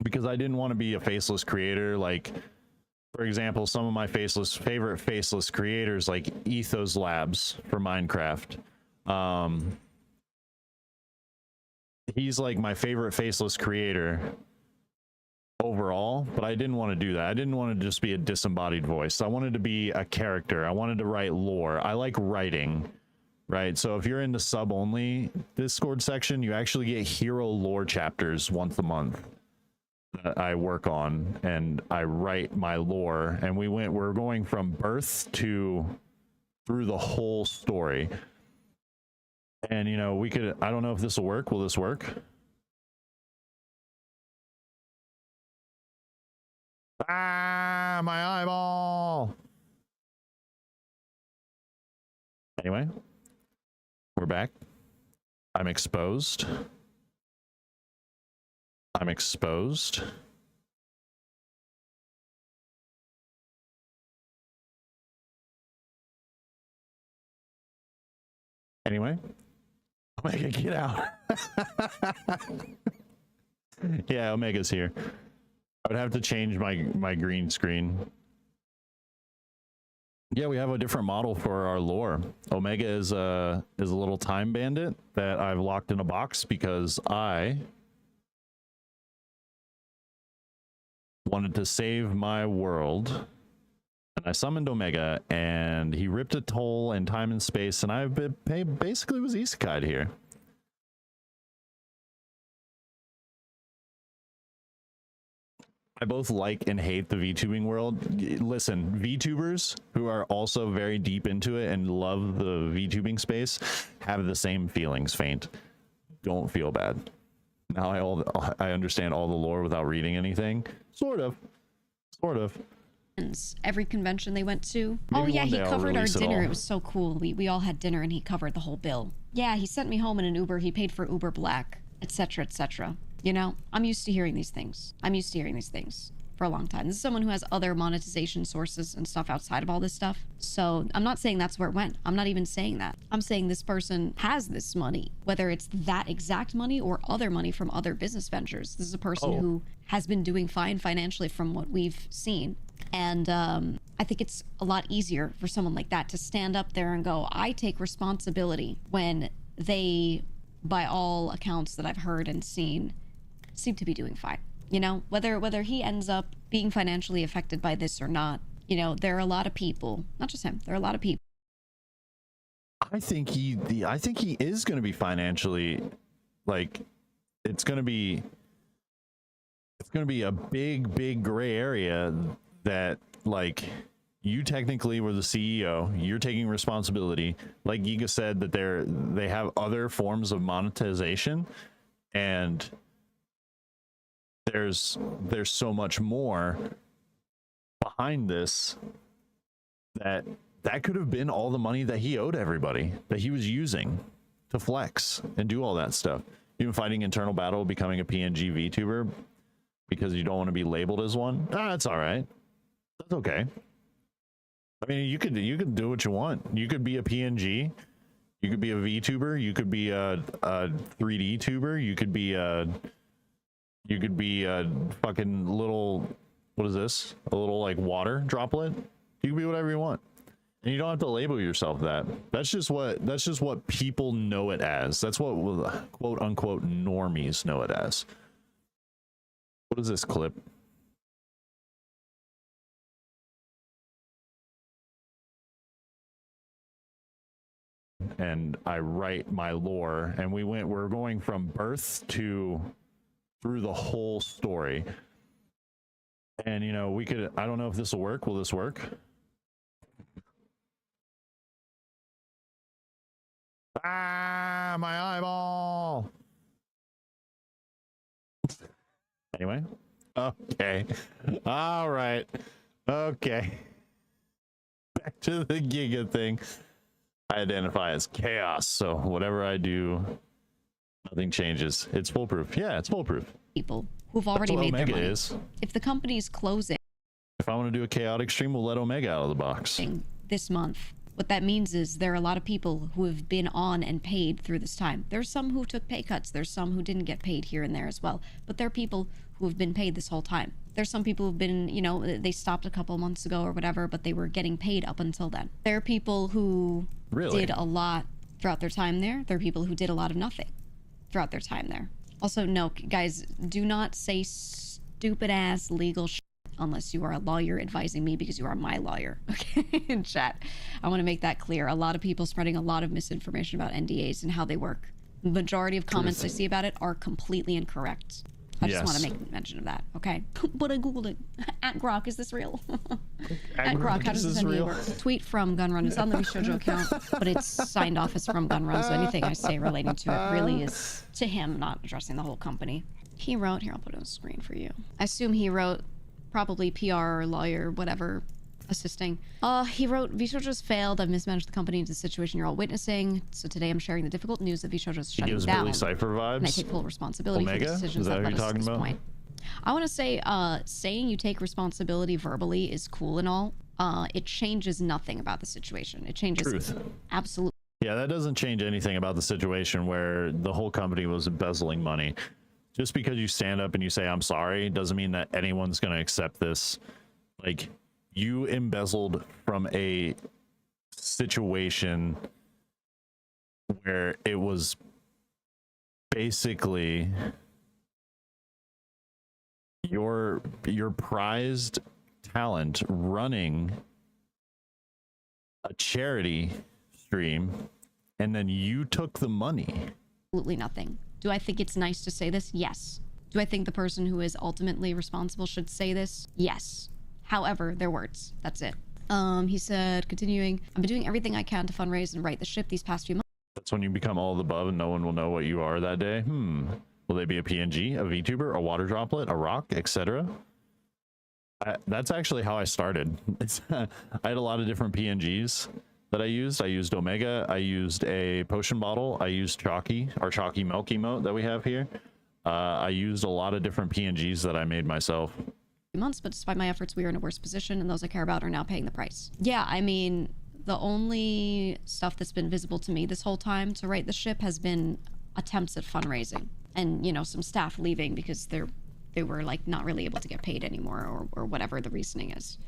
because I didn't want to be a faceless creator. Like for example, some of my favorite faceless creators like Ethos Labs for Minecraft. He's like my favorite faceless creator overall, but I didn't want to do that. I didn't want to just be a disembodied voice. I wanted to be a character. I wanted to write lore. I like writing, right? So if you're in the sub only Discord section, you actually get hero lore chapters once a month that I work on, and I write my lore, and we're going from birth to through the whole story. And you know, we could, I don't know if this will work. Will this work? Ah, my eyeball. Anyway, we're back. I'm exposed. I'm exposed. Anyway, Omega, get out. Yeah, Omega's here. I would have to change my green screen. Yeah, we have a different model for our lore. Omega is a little time bandit that I've locked in a box because I wanted to save my world. And I summoned Omega, and he ripped a toll in time and space, and I basically was isekai'd here. I both like and hate the VTubing world. Listen, VTubers who are also very deep into it and love the VTubing space have the same feelings, Faint. Don't feel bad. Now I understand all the lore without reading anything. Sort of. Every convention they went to. Maybe oh yeah, one he day I'll covered our release it dinner. all. It was so cool. We all had dinner and he covered the whole bill. Yeah, he sent me home in an Uber. He paid for Uber Black, etc., etc. You know, I'm used to hearing these things. For a long time. This is someone who has other monetization sources and stuff outside of all this stuff. So I'm not saying that's where it went. I'm not even saying that. I'm saying this person has this money, whether it's that exact money or other money from other business ventures. This is a person who has been doing fine financially from what we've seen. And I think it's a lot easier for someone like that to stand up there and go, I take responsibility when they by all accounts that I've heard and seen, seem to be doing fine. You know, whether he ends up being financially affected by this or not, you know, there are a lot of people, not just him, there are a lot of people. I think he is going to be financially, like, it's going to be a big gray area that, like, you technically were the CEO, you're taking responsibility. Like Giga said, that they have other forms of monetization, and there's so much more behind this that could have been all the money that he owed everybody, that he was using to flex and do all that stuff. Even fighting internal battle, becoming a PNG VTuber because you don't want to be labeled as one. That's all right. That's okay. I mean, you could do what you want. You could be a PNG. You could be a VTuber. You could be a 3D tuber. You could be a fucking little, what is this? A little like water droplet. You can be whatever you want. And you don't have to label yourself that. That's just what people know it as. That's what quote unquote normies know it as. What is this clip? And I write my lore, and we're going from birth to through the whole story. And you know, I don't know if this will work. Will this work? Ah, my eyeball. Anyway, okay. All right. Okay. Back to the Giga thing. I identify as chaos, so whatever I do, nothing changes. It's foolproof. Yeah, it's foolproof. People who've already made Omega their money. is. If the company's closing, If I want to do a chaotic stream, we'll let Omega out of the box. this month, what that means is there are a lot of people who have been on and paid through this time. There's some who took pay cuts. There's some who didn't get paid here and there as well. But there are people who have been paid this whole time. There's some people who've been, you know, they stopped a couple months ago or whatever, but they were getting paid up until then. There are people who did a lot throughout their time there. There are people who did a lot of nothing throughout their time there. Also, no, guys, do not say stupid ass legal shit unless you are a lawyer advising me, because you are my lawyer, okay, in chat. I want to make that clear. A lot of people spreading a lot of misinformation about NDAs and how they work. The majority of comments I see about it are completely incorrect. I just want to make mention of that, okay? But I googled it. At Grok, is this real? At Grok, how does this NDA work? Tweet from Gunrun. It's on the Vshojo account, but it's signed off as from Gunrun, so anything I say relating to it really is to him, not addressing the whole company. He wrote, here, I'll put it on the screen for you. I assume he wrote, probably PR or lawyer, whatever, assisting. He wrote, Vshojo's failed. I've mismanaged the company into the situation you're all witnessing. So today I'm sharing the difficult news that Vshojo's shutting down. He gives Billy Cypher vibes. And I take full responsibility Omega? for the decisions that led us to this point. I want to say, saying you take responsibility verbally is cool and all. It changes nothing about the situation. It changes absolutely. Yeah, that doesn't change anything about the situation where the whole company was embezzling money. Just because you stand up and you say, I'm sorry, doesn't mean that anyone's going to accept this. Like, you embezzled from a situation where it was basically your prized talent running a charity stream, and then you took the money. Absolutely nothing. Do I think it's nice to say this? Yes. Do I think the person who is ultimately responsible should say this? Yes. However, their words. That's it. He said, continuing, I've been doing everything I can to fundraise and right the ship these past few months. That's when you become all of the above and no one will know what you are that day. Will they be a PNG, a VTuber, a water droplet, a rock, etc.? That's actually how I started. I had a lot of different PNGs that I used. I used Omega. I used a potion bottle. I used Chalky, our Chalky Milk emote that we have here. I used a lot of different PNGs that I made myself. Months, but despite my efforts, we are in a worse position, and those I care about are now paying the price. Yeah, I mean, the only stuff that's been visible to me this whole time to right the ship has been attempts at fundraising, and you know, some staff leaving because they were like not really able to get paid anymore, or whatever the reasoning is.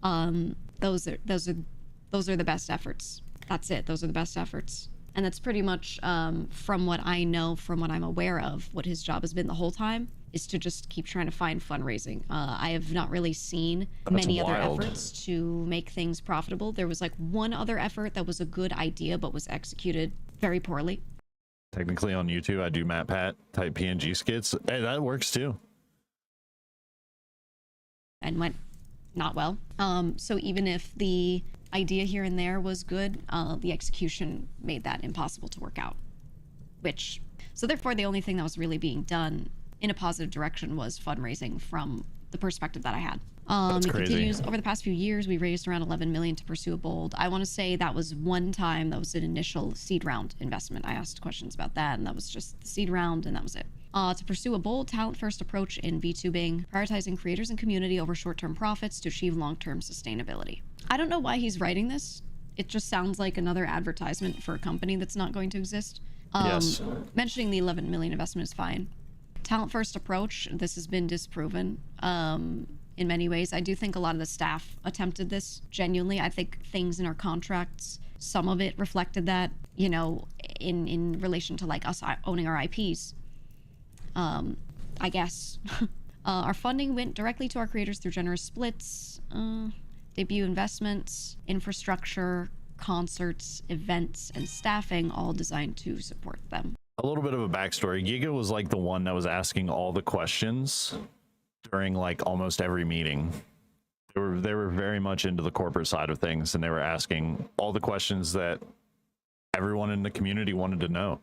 Those are the best efforts. That's it. Those are the best efforts. And that's pretty much, from what I know, from what I'm aware of, what his job has been the whole time, is to just keep trying to find fundraising. I have not really seen many other efforts to make things profitable. There was like one other effort that was a good idea, but was executed very poorly. Technically on YouTube, I do MatPat type PNG skits. Hey, that works too. And went not well. So even if the idea here and there was good, the execution made that impossible to work out. So therefore, the only thing that was really being done in a positive direction was fundraising from the perspective that I had. That's it crazy. continues over the past few years. We raised around 11 million to pursue a bold. I want to say that was one time, that was an initial seed round investment. I asked questions about that, and that was just the seed round, and that was it. To pursue a bold, talent-first approach in VTubing, prioritizing creators and community over short-term profits to achieve long-term sustainability. I don't know why he's writing this. It just sounds like another advertisement for a company that's not going to exist. Yes. Mentioning the 11 million investment is fine. Talent-first approach, this has been disproven in many ways. I do think a lot of the staff attempted this genuinely. I think things in our contracts, some of it reflected that, you know, in relation to like us owning our IPs. I guess. Our funding went directly to our creators through generous splits, debut investments, infrastructure, concerts, events, and staffing, all designed to support them. A little bit of a backstory. Giga was like the one that was asking all the questions during like almost every meeting. They were very much into the corporate side of things, and they were asking all the questions that everyone in the community wanted to know.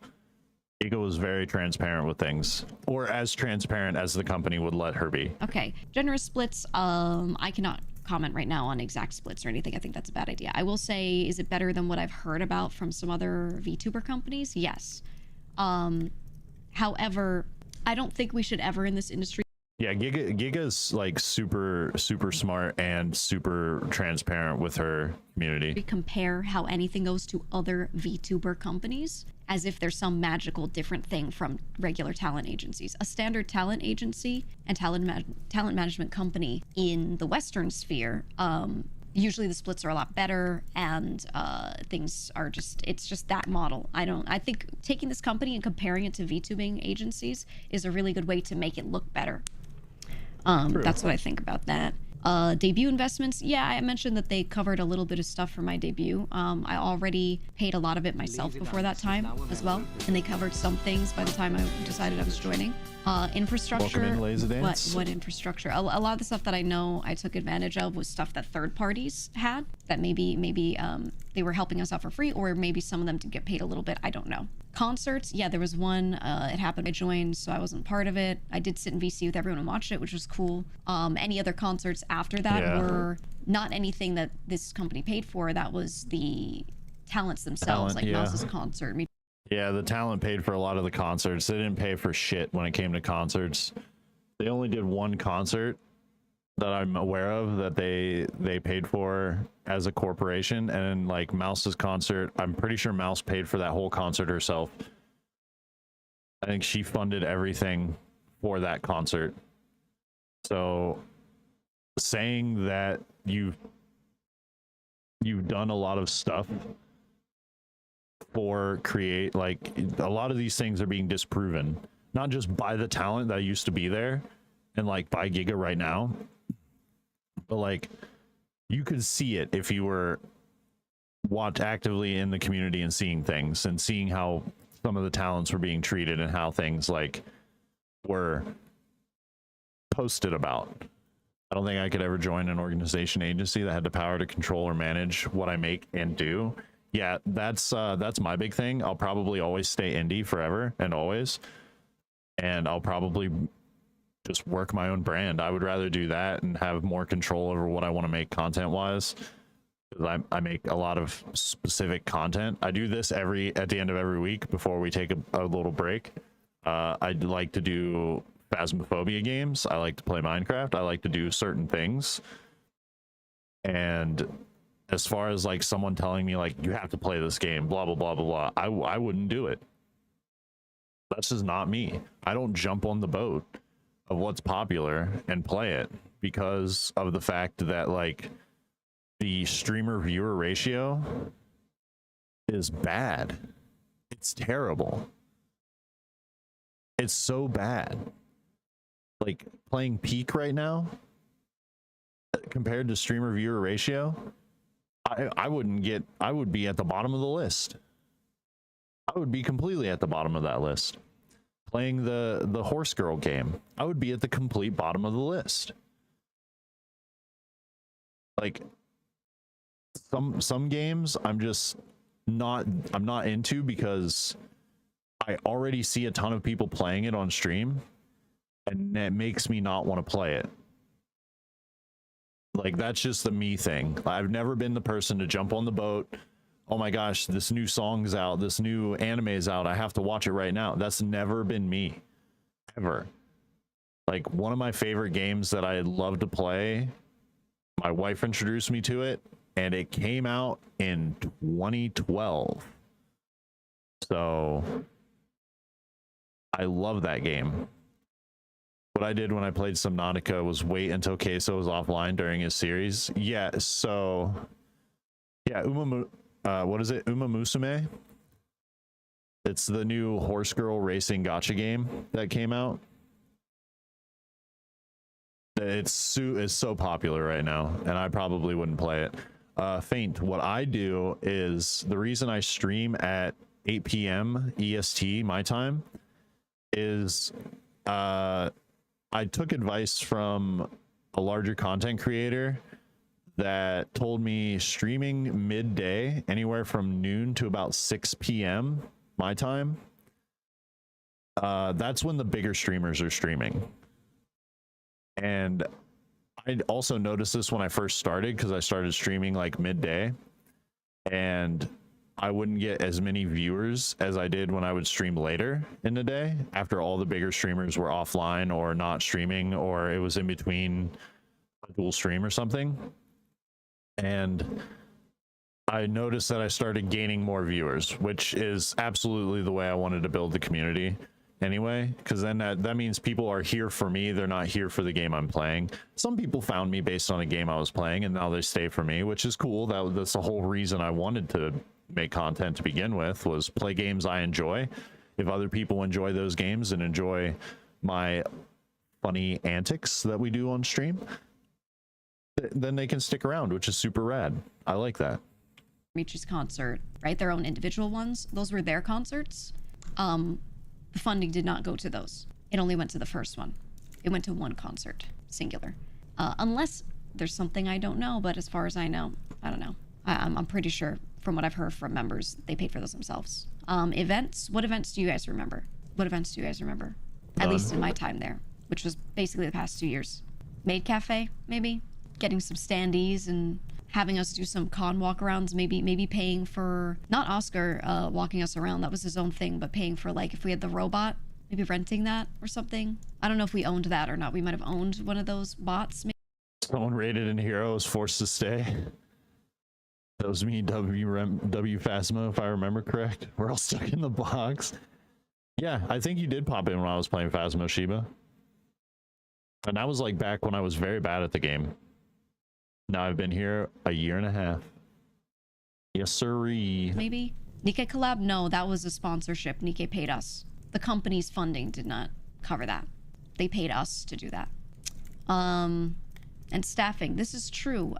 Giga was very transparent with things, or as transparent as the company would let her be. Okay, generous splits. I cannot comment right now on exact splits or anything. I think that's a bad idea. I will say, is it better than what I've heard about from some other VTuber companies? Yes. However, I don't think we should ever in this industry. Yeah, Giga's like super smart and super transparent with her community. Compare how anything goes to other VTuber companies as if there's some magical different thing from regular talent agencies. A standard talent agency and talent management company in the Western sphere, usually the splits are a lot better, and things are it's just that model. I think taking this company and comparing it to VTubing agencies is a really good way to make it look better. That's what I think about that. Debut investments, yeah, I mentioned that they covered a little bit of stuff for my debut. I already paid a lot of it myself before that time as well, and they covered some things by the time I decided I was joining. Infrastructure. Welcome in, Lazadance. What infrastructure? A lot of the stuff that I know I took advantage of was stuff that third parties had, that maybe they were helping us out for free, or maybe some of them did get paid a little bit. I don't know. Concerts, yeah, there was one. It happened. I joined, so I wasn't part of it. I did sit in VC with everyone and watch it, which was cool. Any other concerts after that were not anything that this company paid for. That was the talents themselves, like Mouse's concert. Yeah, the talent paid for a lot of the concerts. They didn't pay for shit when it came to concerts. They only did one concert that I'm aware of that they paid for as a corporation, and like Mouse's concert, I'm pretty sure Mouse paid for that whole concert herself. I think she funded everything for that concert. So saying that you've done a lot of stuff for create, like, a lot of these things are being disproven, not just by the talent that used to be there and like by Giga right now, but like you could see it if you were actively in the community and seeing things and seeing how some of the talents were being treated and how things like were posted about. I don't think I could ever join an organization agency that had the power to control or manage what I make and do. Yeah, that's my big thing. I'll probably always stay indie forever and always, and I'll probably just work my own brand. I would rather do that and have more control over what I want to make content wise. I make a lot of specific content. I do this at the end of every week before we take a little break. I'd like to do Phasmophobia games. I like to play Minecraft. I like to do certain things. And as far as like someone telling me like you have to play this game, blah blah blah blah blah, I wouldn't do it. That's just not me. I don't jump on the boat of what's popular and play it because of the fact that like the streamer viewer ratio is bad. It's terrible. It's so bad. Like playing Peak right now, compared to streamer viewer ratio, I would be at the bottom of the list. I would be completely at the bottom of that list. Playing the horse girl game, I would be at the complete bottom of the list. Like some games I'm not into because I already see a ton of people playing it on stream, and that makes me not want to play it. Like, that's just the me thing. I've never been the person to jump on the boat. Oh my gosh, this new song's out, this new anime is out, I have to watch it right now. That's never been me, ever. Like, one of my favorite games that I love to play, my wife introduced me to it, and it came out in 2012. So I love that game. What I did when I played Subnautica was wait until Queso was offline during his series. Yeah, so yeah, what is it? Uma Musume? It's the new horse girl racing gacha game that came out. It's so popular right now, and I probably wouldn't play it. Faint. What I do is, the reason I stream at 8 p.m. EST my time is I took advice from a larger content creator that told me streaming midday, anywhere from noon to about 6 p.m. my time, that's when the bigger streamers are streaming. And I also noticed this when I first started, because I started streaming like midday, and I wouldn't get as many viewers as I did when I would stream later in the day, after all the bigger streamers were offline or not streaming, or it was in between a dual stream or something. And I noticed that I started gaining more viewers, which is absolutely the way I wanted to build the community anyway, because then that means people are here for me, they're not here for the game I'm playing. Some people found me based on a game I was playing, and now they stay for me, which is cool. That's the whole reason I wanted to make content to begin with, was play games I enjoy. If other people enjoy those games and enjoy my funny antics that we do on stream, then they can stick around, which is super rad. I like that. Michi's concert, right? Their own individual ones. Those were their concerts. The funding did not go to those. It only went to the first one. It went to one concert, singular. Unless there's something I don't know, but as far as I know, I don't know. I'm pretty sure, from what I've heard from members, they paid for those themselves. Events? What events do you guys remember? What events do you guys remember? At least in my time there, which was basically the past 2 years. Maid Cafe, maybe? Getting some standees and having us do some con walkarounds, maybe paying for, not Oscar walking us around, that was his own thing, but paying for, like, if we had the robot, maybe renting that or something. I don't know if we owned that or not. We might have owned one of those bots. Maybe. Someone rated in Hero was forced to stay. That was me, W Phasma, if I remember correct. We're all stuck in the box. Yeah, I think you did pop in when I was playing Phasmo Shiba. And that was like back when I was very bad at the game. Now I've been here a year and a half. Yes, sirree. Maybe. Nikkei collab? No, that was a sponsorship. Nikkei paid us. The company's funding did not cover that. They paid us to do that. And staffing. This is true.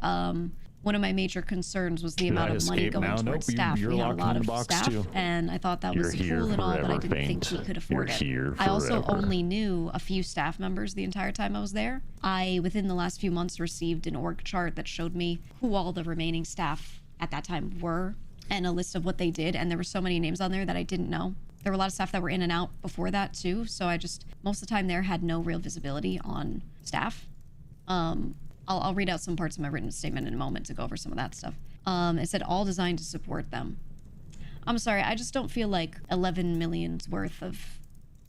One of my major concerns was the amount of money going towards staff. We had a lot of staff, and I thought that was cool and all, but I didn't think we could afford it. I also only knew a few staff members the entire time I was there. I, within the last few months, received an org chart that showed me who all the remaining staff at that time were, and a list of what they did, and there were so many names on there that I didn't know. There were a lot of staff that were in and out before that too, so I just, most of the time there, had no real visibility on staff. I'll read out some parts of my written statement in a moment to go over some of that stuff. It said all designed to support them. I'm sorry, I just don't feel like 11 million's worth of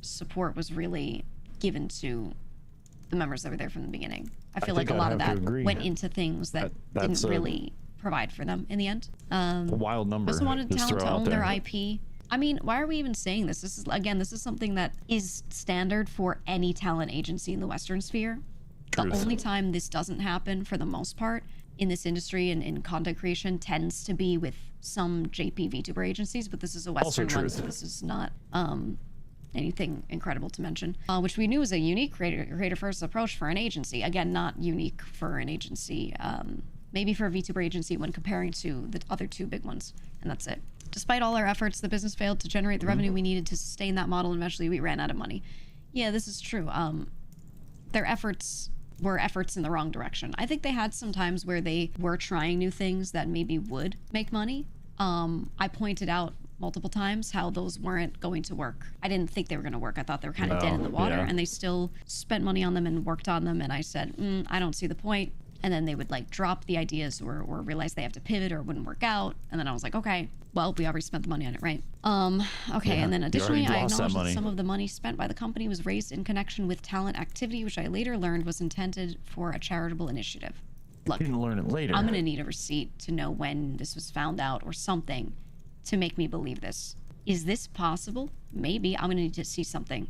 support was really given to the members that were there from the beginning. I feel like a lot of that went into things that didn't really provide for them in the end. A wild number. I also wanted talent to own their IP. I mean, why are we even saying this? This is something that is standard for any talent agency in the Western sphere. The only time this doesn't happen, for the most part, in this industry and in content creation tends to be with some JP VTuber agencies, but this is a Western one, so this is not anything incredible to mention, which we knew was a unique creator first approach for an agency. Again, not unique for an agency, maybe for a VTuber agency when comparing to the other two big ones, and that's it. Despite all our efforts, the business failed to generate the revenue we needed to sustain that model, and eventually we ran out of money. Yeah, this is true. Their efforts were efforts in the wrong direction. I think they had some times where they were trying new things that maybe would make money. I pointed out multiple times how those weren't going to work. I didn't think they were going to work. I thought they were kind of dead in the water, and they still spent money on them and worked on them, and I said, I don't see the point. And then they would like drop the ideas or realize they have to pivot or it wouldn't work out. And then I was like, okay, well, we already spent the money on it, right? Okay, and then additionally, I acknowledged that some of the money spent by the company was raised in connection with talent activity, which I later learned was intended for a charitable initiative. Look, You didn't learn it later. I'm gonna need a receipt to know when this was found out or something to make me believe this. Is this possible? Maybe. I'm gonna need to see something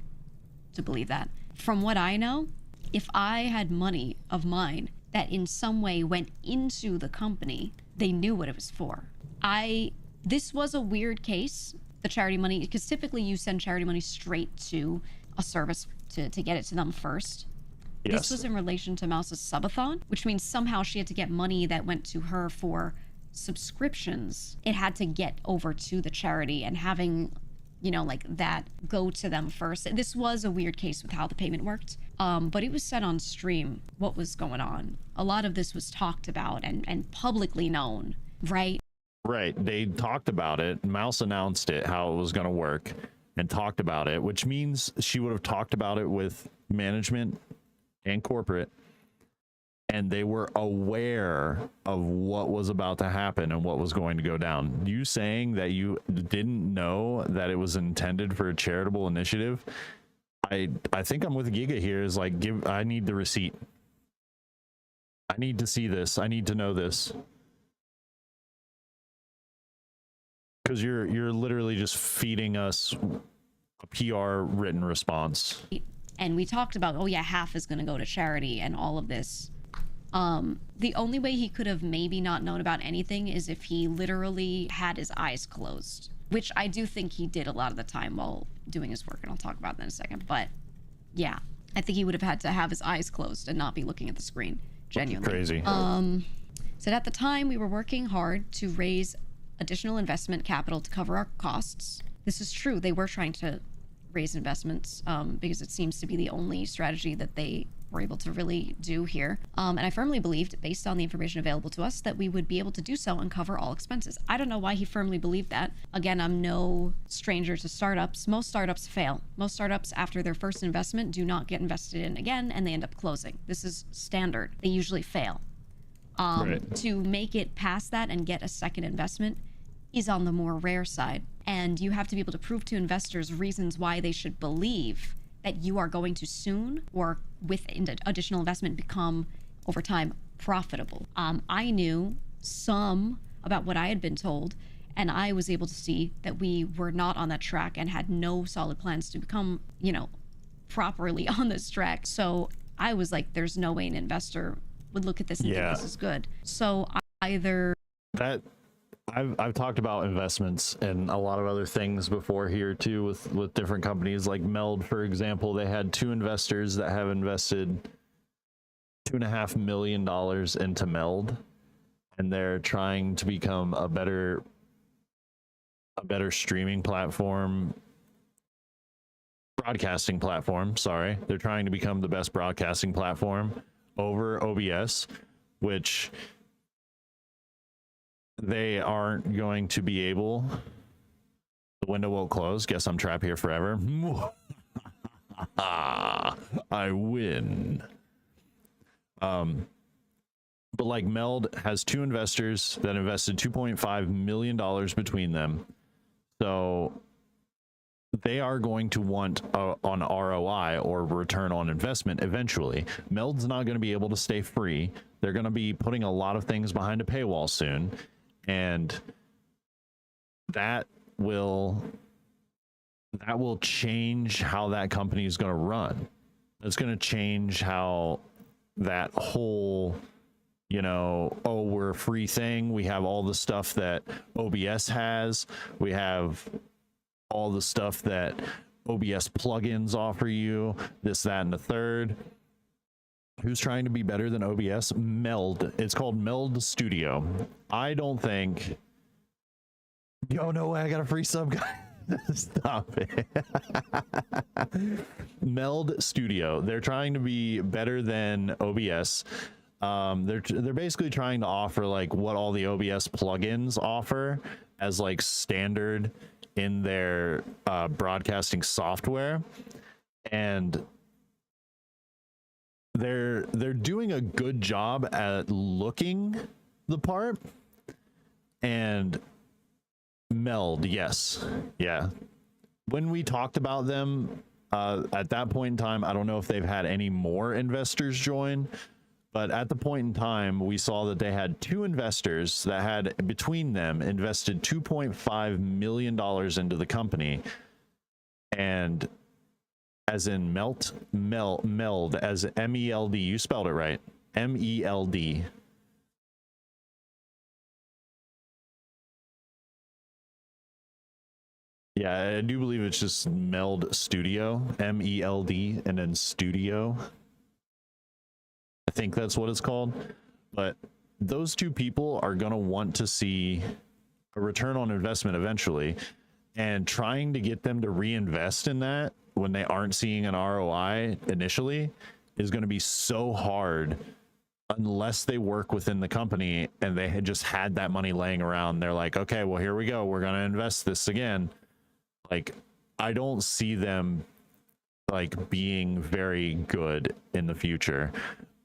to believe that. From what I know, if I had money of mine that in some way went into the company, they knew what it was for. This was a weird case, the charity money, because typically you send charity money straight to a service to get it to them first. Yes. This was in relation to Mouse's subathon, which means somehow she had to get money that went to her for subscriptions. It had to get over to the charity, and having, you know, like that go to them first. This was a weird case with how the payment worked, but it was said on stream what was going on. A lot of this was talked about and publicly known, right? Right. They talked about it. Mouse announced it, how it was going to work, and talked about it, which means she would have talked about it with management and corporate, and they were aware of what was about to happen and what was going to go down. You saying that you didn't know that it was intended for a charitable initiative, I think I'm with Giga here, is like, I need the receipt. I need to see this. I need to know this. Because you're literally just feeding us a PR written response. And we talked about, oh yeah, half is going to go to charity and all of this. The only way he could have maybe not known about anything is if he literally had his eyes closed, which I do think he did a lot of the time while doing his work, and I'll talk about that in a second. But yeah, I think he would have had to have his eyes closed and not be looking at the screen. Genuinely. Crazy. So at the time, we were working hard to raise additional investment capital to cover our costs. This is true. They were trying to raise investments because it seems to be the only strategy that they were able to really do here. And I firmly believed, based on the information available to us, that we would be able to do so and cover all expenses. I don't know why he firmly believed that. Again, I'm no stranger to startups. Most startups fail. Most startups, after their first investment, do not get invested in again, and they end up closing. This is standard. They usually fail. Right. To make it past that and get a second investment is on the more rare side. And you have to be able to prove to investors reasons why they should believe that you are going to soon, or with additional investment, become over time profitable. I knew some about what I had been told, and I was able to see that we were not on that track and had no solid plans to become, you know, properly on this track. So I was like, there's no way an investor would look at this and think this is good. So either that I've talked about investments and a lot of other things before here too, with different companies like Meld, for example. They had two investors that have invested $2.5 million into Meld, and they're trying to become a better streaming platform, broadcasting platform. Sorry, they're trying to become the best broadcasting platform over OBS, which they aren't going to be able. The window won't close. Guess I'm trapped here forever. I win. But like, Meld has two investors that invested $2.5 million between them. So they are going to want an ROI, or return on investment, eventually. Meld's not going to be able to stay free. They're going to be putting a lot of things behind a paywall soon. And that will change how that company is going to run. It's going to change how that whole you know, oh, we're a free thing. We have all the stuff that OBS has. We have all the stuff that OBS plugins offer you, this, that, and the third. Who's trying to be better than OBS? Meld. It's called Meld Studio. I don't think... Yo, no way, I got a free sub, guy. Stop it. Meld Studio. They're trying to be better than OBS. They're basically trying to offer like what all the OBS plugins offer as like standard in their broadcasting software, and they're doing a good job at looking the part. And Meld, yes, yeah, when we talked about them at that point in time, I don't know if they've had any more investors join, but at the point in time we saw that they had 2 investors that had between them invested $2.5 million into the company. And as in meld as MELD, you spelled it right, MELD. Yeah, I do believe it's just Meld Studio, MELD, and then Studio. I think that's what it's called. But those 2 people are going to want to see a return on investment eventually, and trying to get them to reinvest in that when they aren't seeing an ROI initially is going to be so hard unless they work within the company and they had just had that money laying around. They're like, okay, well, here we go. We're going to invest this again. Like, I don't see them like being very good in the future.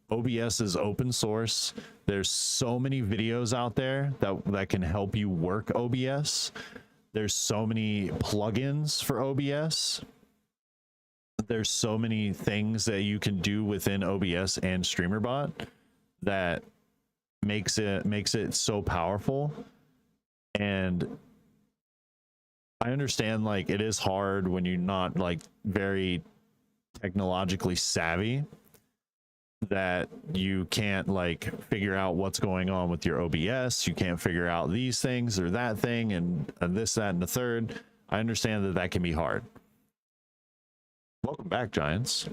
OBS is open source. There's so many videos out there that can help you work OBS. There's so many plugins for OBS. There's so many things that you can do within OBS and StreamerBot that makes it so powerful. And I understand like it is hard when you're not like very technologically savvy, that you can't like figure out what's going on with your OBS. You can't figure out these things or that thing and this, that, and the third. I understand that that can be hard. Welcome back, Giants.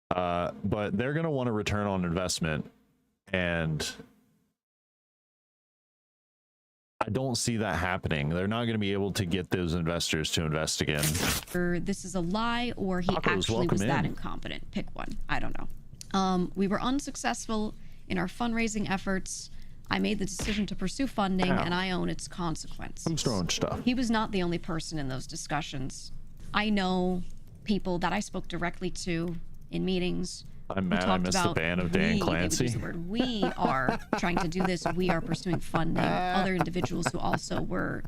But they're going to want a return on investment, and I don't see that happening. They're not going to be able to get those investors to invest again. Or this is a lie, or he actually was that incompetent. Pick one. I don't know. We were unsuccessful in our fundraising efforts. I made the decision to pursue funding, and I own its consequences. I'm throwing stuff. He was not the only person in those discussions. I know people that I spoke directly to in meetings. I'm mad I missed the ban of Dan Clancy. We are trying to do this. We are pursuing funding. Other individuals who also were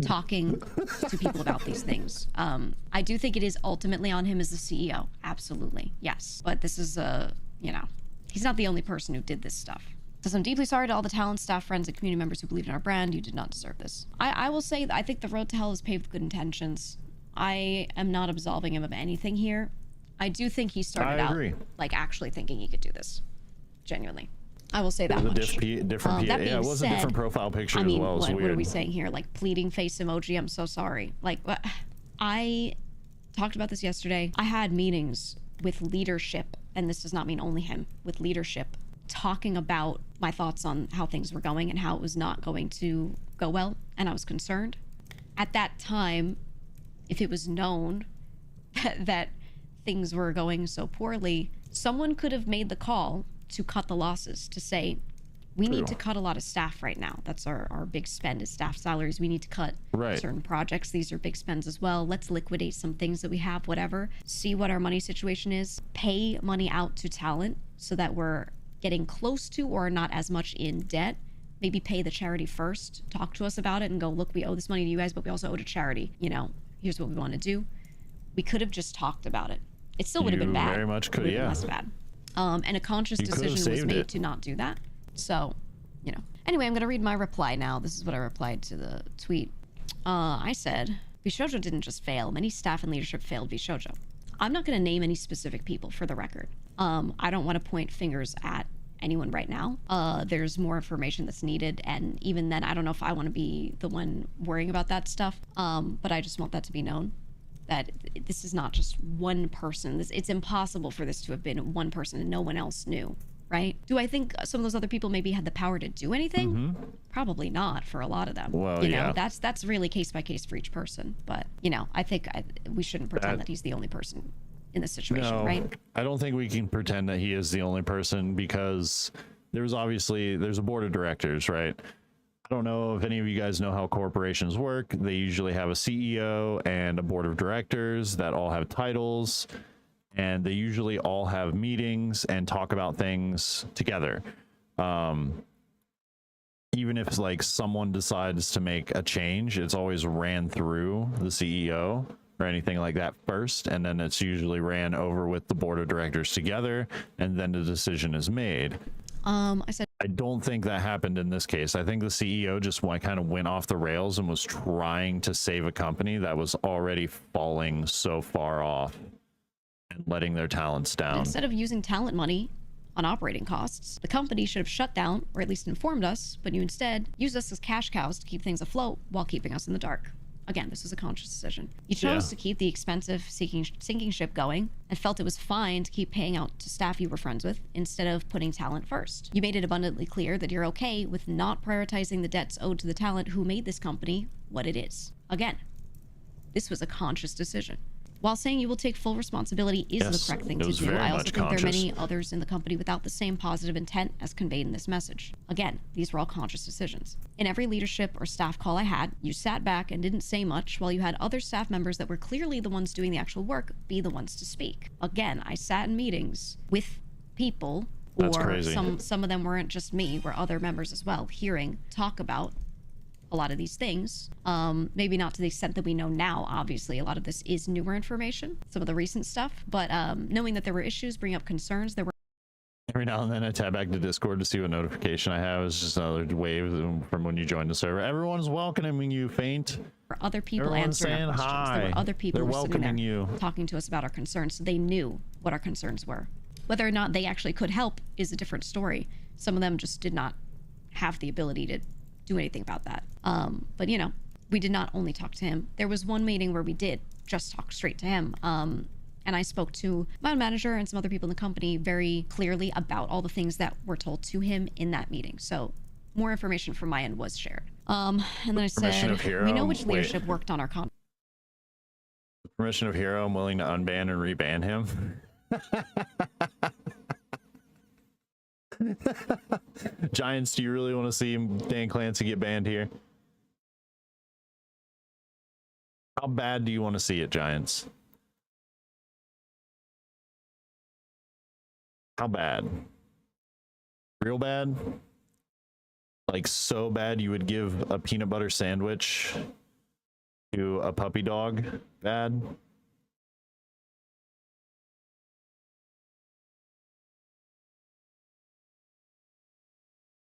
talking to people about these things. I do think it is ultimately on him as the CEO. Absolutely. Yes. But this is you know, he's not the only person who did this stuff. Says, I'm deeply sorry to all the talent, staff, friends, and community members who believed in our brand. You did not deserve this. I will say that I think the road to hell is paved with good intentions. I am not absolving him of anything here. I do think he started out like actually thinking he could do this. Genuinely. I will say that much. That being yeah, it was a different profile picture as well. What are we saying here? Like pleading face emoji, I'm so sorry. Like, I talked about this yesterday. I had meetings with leadership, and this does not mean only him, with leadership, talking about my thoughts on how things were going and how it was not going to go well, and I was concerned. At that time, if it was known that things were going so poorly, someone could have made the call to cut the losses, to say, we need to cut a lot of staff right now. That's our big spend is staff salaries. We need to cut certain projects. These are big spends as well. Let's liquidate some things that we have, whatever. See what our money situation is. Pay money out to talent so that we're getting close to or not as much in debt. Maybe pay the charity first. Talk to us about it and go, look, we owe this money to you guys, but we also owe to charity. You know, here's what we want to do. We could have just talked about it. It still would have been bad. Very much could, yeah. Less bad. And a conscious decision was made to not do that. So, you know. Anyway, I'm going to read my reply now. This is what I replied to the tweet. I said, Vshojo didn't just fail. Many staff and leadership failed Vshojo. I'm not going to name any specific people for the record. I don't want to point fingers at anyone right now. There's more information that's needed, and even then, I don't know if I want to be the one worrying about that stuff. But I just want that to be known, that this is not just one person. It's impossible for this to have been one person and no one else knew, right? Do I think some of those other people maybe had the power to do anything? Probably not for a lot of them. Well, you know, yeah. that's really case by case for each person. But, you know, I think we shouldn't pretend that he's the only person in this situation, No, right? I don't think we can pretend that he is the only person, because there's a board of directors, right? I don't know if any of you guys know how corporations work. They usually have a CEO and a board of directors that all have titles, and they usually all have meetings and talk about things together. Even if like someone decides to make a change, it's always ran through the CEO or anything like that first, and then it's usually ran over with the board of directors together, and then the decision is made. I don't think that happened in this case. I think the CEO just kind of went off the rails and was trying to save a company that was already falling so far off and letting their talents down. Instead of using talent money on operating costs, the company should have shut down, or at least informed us, but you instead used us as cash cows to keep things afloat while keeping us in the dark. Again, this was a conscious decision. You chose to keep the expensive sinking ship going and felt it was fine to keep paying out to staff you were friends with instead of putting talent first. You made it abundantly clear that you're okay with not prioritizing the debts owed to the talent who made this company what it is. Again, this was a conscious decision. While saying you will take full responsibility is the correct thing to do, I also think there are many others in the company without the same positive intent as conveyed in this message. Again, these were all conscious decisions. In every leadership or staff call I had, you sat back and didn't say much while you had other staff members that were clearly the ones doing the actual work be the ones to speak. Again, I sat in meetings with people, or some of them weren't just me, were other members as well, hearing talk about a lot of these things. Maybe not to the extent that we know now, obviously. A lot of this is newer information, some of the recent stuff, but knowing that there were issues, bring up concerns, there were... Every now and then I tab back to Discord to see what notification I have. It's just another wave from when you joined the server. Everyone's welcoming you, Faint. Other people answering our questions. Hi. There were other people They're who were welcoming sitting there you, talking to us about our concerns, so they knew what our concerns were. Whether or not they actually could help is a different story. Some of them just did not have the ability to do anything about that. But you know, we did not only talk to him. There was one meeting where we did just talk straight to him. And I spoke to my manager and some other people in the company very clearly about all the things that were told to him in that meeting. So more information from my end was shared. And then I said, we know which leadership worked on our contract. Permission of Hero, I'm willing to unban and reban him. Giants, do you really want to see Dan Clancy get banned here? How bad do you want to see it, Giants? How bad? Real bad? Like so bad you would give a peanut butter sandwich to a puppy dog? Bad?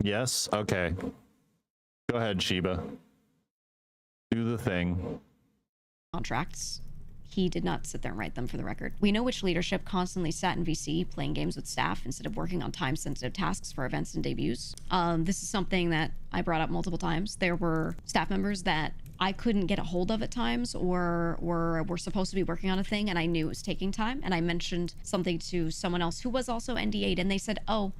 Yes? Okay. Go ahead, Sheba. Do the thing. Contracts. He did not sit there and write them, for the record. We know which leadership constantly sat in VC playing games with staff instead of working on time-sensitive tasks for events and debuts. This is something that I brought up multiple times. There were staff members that I couldn't get a hold of at times, or were supposed to be working on a thing, and I knew it was taking time. And I mentioned something to someone else who was also NDA'd, and they said, oh,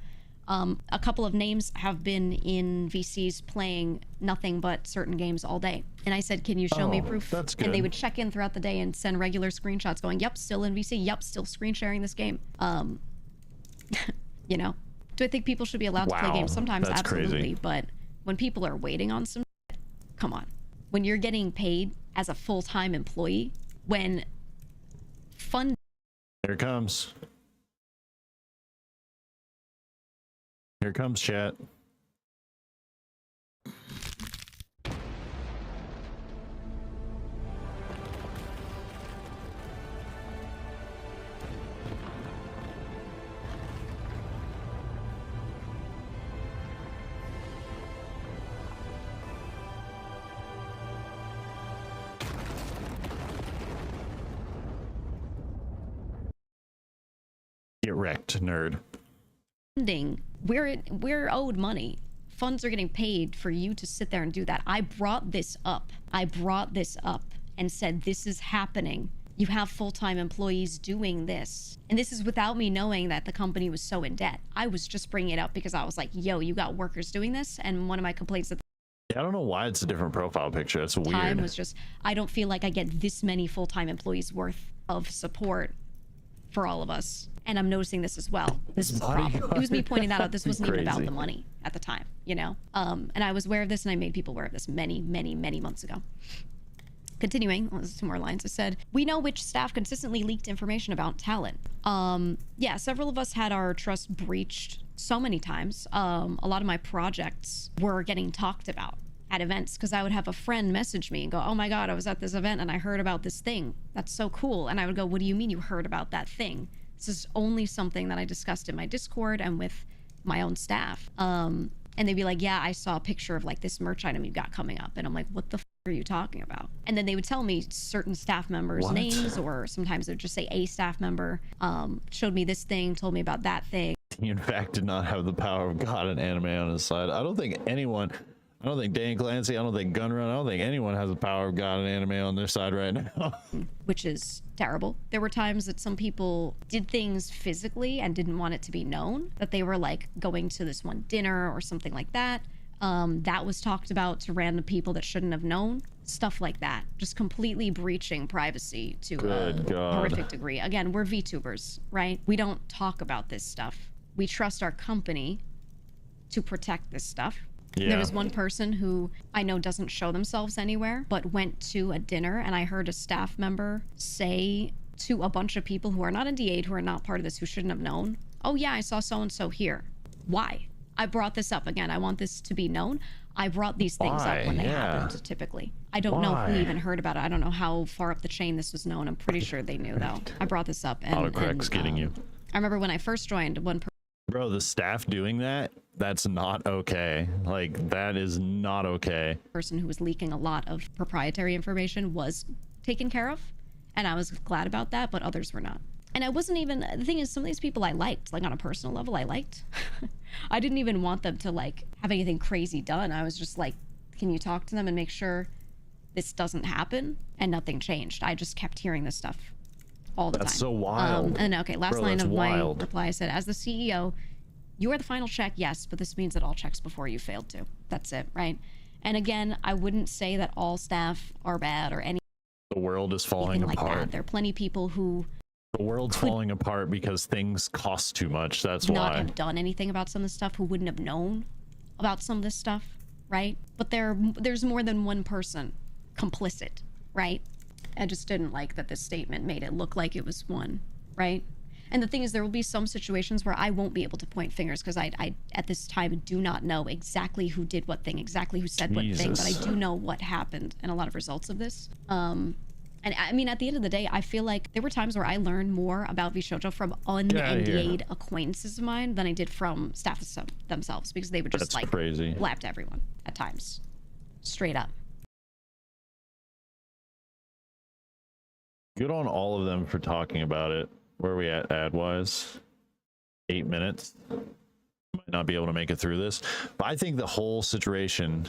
a couple of names have been in VCs playing nothing but certain games all day. And I said, can you show me proof? That's good. And they would check in throughout the day and send regular screenshots going, yep, still in VC, yep, still screen sharing this game. You know, do I think people should be allowed to play games? Sometimes, that's absolutely. crazy. But when people are waiting on some shit, come on. When you're getting paid as a full-time employee, when fun... Here it comes. Here comes chat. Get wrecked, nerd. We're owed money. Funds are getting paid for you to sit there and do that. I brought this up and said, this is happening. You have full-time employees doing this. And this is without me knowing that the company was so in debt. I was just bringing it up because I was like, yo, you got workers doing this. And one of my complaints at I don't know why it's a different profile picture. It's weird. time was just, I don't feel like I get this many full-time employees worth of support for all of us. And I'm noticing this as well. This is a problem. It was me pointing that out. This wasn't even about the money at the time, you know? And I was aware of this, and I made people aware of this many, many, many months ago. Continuing, well, there's 2 more lines. It said, we know which staff consistently leaked information about talent. Yeah, several of us had our trust breached so many times. A lot of my projects were getting talked about at events because I would have a friend message me and go, oh my God, I was at this event and I heard about this thing. That's so cool. And I would go, what do you mean you heard about that thing? This is only something that I discussed in my Discord and with my own staff. And they'd be like, yeah, I saw a picture of like this merch item you got coming up. And I'm like, what the f are you talking about? And then they would tell me certain staff members' names, or sometimes they'd just say a staff member showed me this thing, told me about that thing. He in fact did not have the power of God and anime on his side. I don't think Dan Clancy, I don't think Gunrun, I don't think anyone has the power of God and anime on their side right now. Which is terrible. There were times that some people did things physically and didn't want it to be known, that they were like going to this one dinner or something like that. That was talked about to random people that shouldn't have known. Stuff like that. Just completely breaching privacy to a horrific degree. Again, we're VTubers, right? We don't talk about this stuff. We trust our company to protect this stuff. Yeah. There was one person who I know doesn't show themselves anywhere, but went to a dinner, and I heard a staff member say to a bunch of people who are not NDA'd, who are not part of this, who shouldn't have known, oh yeah, I saw so-and-so here. Why? I brought this up. Again, I want this to be known. I brought these things up when they happened, typically. I don't know who even heard about it. I don't know how far up the chain this was known. I'm pretty sure they knew, though. I brought this up. Autocorrect's getting you. I remember when I first joined, one person... Bro, the staff doing that, that's not okay. Like, that is not okay. Person who was leaking a lot of proprietary information was taken care of, and I was glad about that, but others were not. And I wasn't even... The thing is, some of these people I liked, like on a personal level, I liked. I didn't even want them to, like, have anything crazy done. I was just like, can you talk to them and make sure this doesn't happen? And nothing changed. I just kept hearing this stuff all the time. That's so wild. And okay, last line of my reply, I said, as the CEO, you are the final check, yes, but this means that all checks before you failed to. That's it, right? And again, I wouldn't say that all staff are bad or any... The world is falling apart. Like that. There are plenty of people who... The world's falling apart because things cost too much. That's why. Not have done anything about some of this stuff, who wouldn't have known about some of this stuff, right? But there's more than one person complicit, right? I just didn't like that this statement made it look like it was one, right? And the thing is, there will be some situations where I won't be able to point fingers because I at this time do not know exactly who did what thing, exactly who said what thing, but I do know what happened and a lot of results of this. And I mean, at the end of the day, I feel like there were times where I learned more about Vshojo from un-NDA'd acquaintances of mine than I did from staff themselves, because they would just like blab to everyone at times, straight up. Good on all of them for talking about it. Where are we at ad-wise? 8 minutes. Might not be able to make it through this, but I think the whole situation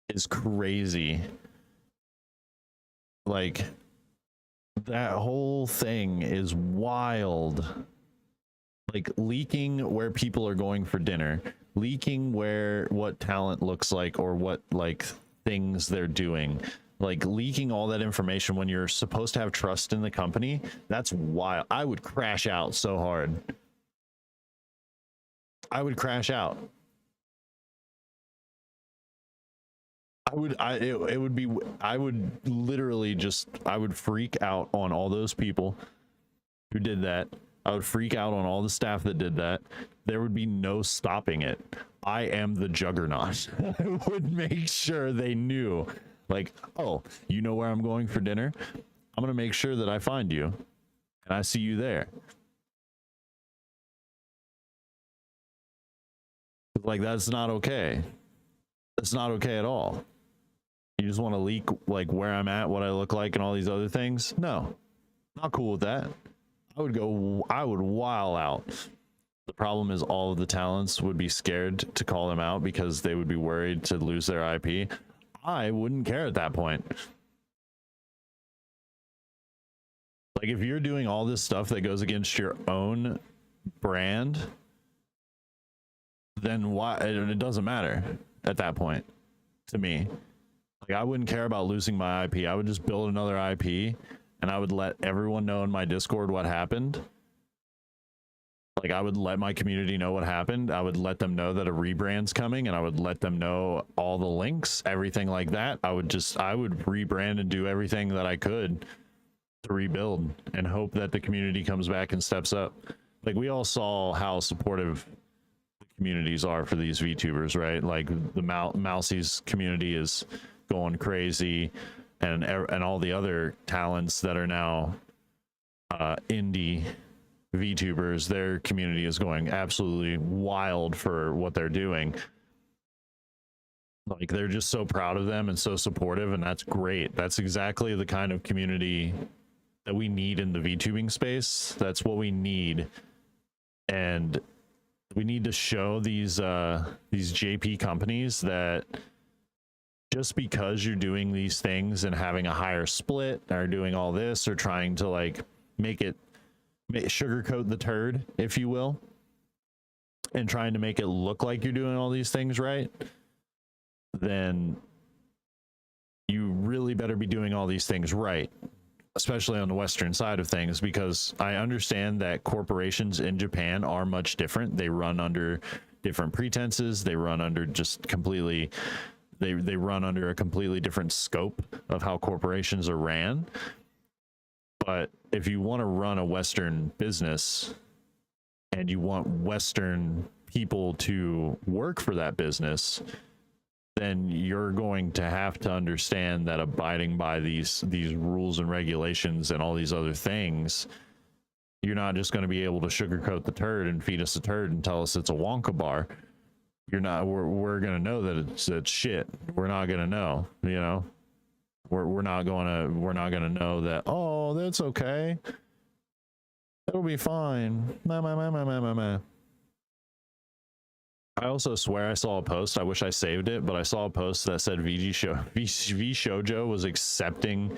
is crazy. Like, that whole thing is wild. Like, leaking where people are going for dinner, leaking what talent looks like, or what like things they're doing, like leaking all that information when you're supposed to have trust in the company. That's wild. I would crash out so hard. I would crash out. I would literally just, I would freak out on all those people who did that. I would freak out on all the staff that did that. There would be no stopping it. I am the juggernaut. I would make sure they knew, like, oh, you know where I'm going for dinner? I'm going to make sure that I find you and I see you there. Like, that's not okay. That's not okay at all. You just want to leak like where I'm at, what I look like, and all these other things? No, not cool with that. I would while out. The problem is all of the talents would be scared to call them out because they would be worried to lose their IP. I wouldn't care at that point. Like, if you're doing all this stuff that goes against your own brand, then why? It doesn't matter at that point to me. Like, I wouldn't care about losing my IP. I would just build another IP and I would let everyone know in my Discord what happened. Like, I would let my community know what happened. I would let them know that a rebrand's coming, and I would let them know all the links, everything like that. I would rebrand and do everything that I could to rebuild and hope that the community comes back and steps up. Like, we all saw how supportive the communities are for these VTubers, right? Like, the Mousie's community is going crazy, and all the other talents that are now indie VTubers, their community is going absolutely wild for what they're doing. Like, they're just so proud of them and so supportive, and that's great. That's exactly the kind of community that we need in the VTubing space. That's what we need. And we need to show these JP companies that just because you're doing these things and having a higher split or doing all this or trying to like sugarcoat the turd, if you will, and trying to make it look like you're doing all these things right, then you really better be doing all these things right, especially on the Western side of things, because I understand that corporations in Japan are much different. They run under different pretenses. They run under just completely, they run under a completely different scope of how corporations are ran. But if you want to run a Western business and you want Western people to work for that business, then you're going to have to understand that abiding by these rules and regulations and all these other things, you're not just going to be able to sugarcoat the turd and feed us a turd and tell us it's a Wonka bar. You're not. We're going to know that it's shit. We're not going to know. You know. We're not gonna know that, oh, that's okay, it'll be fine. I also swear I saw a post, I wish I saved it, but I saw a post that said Vshojo was accepting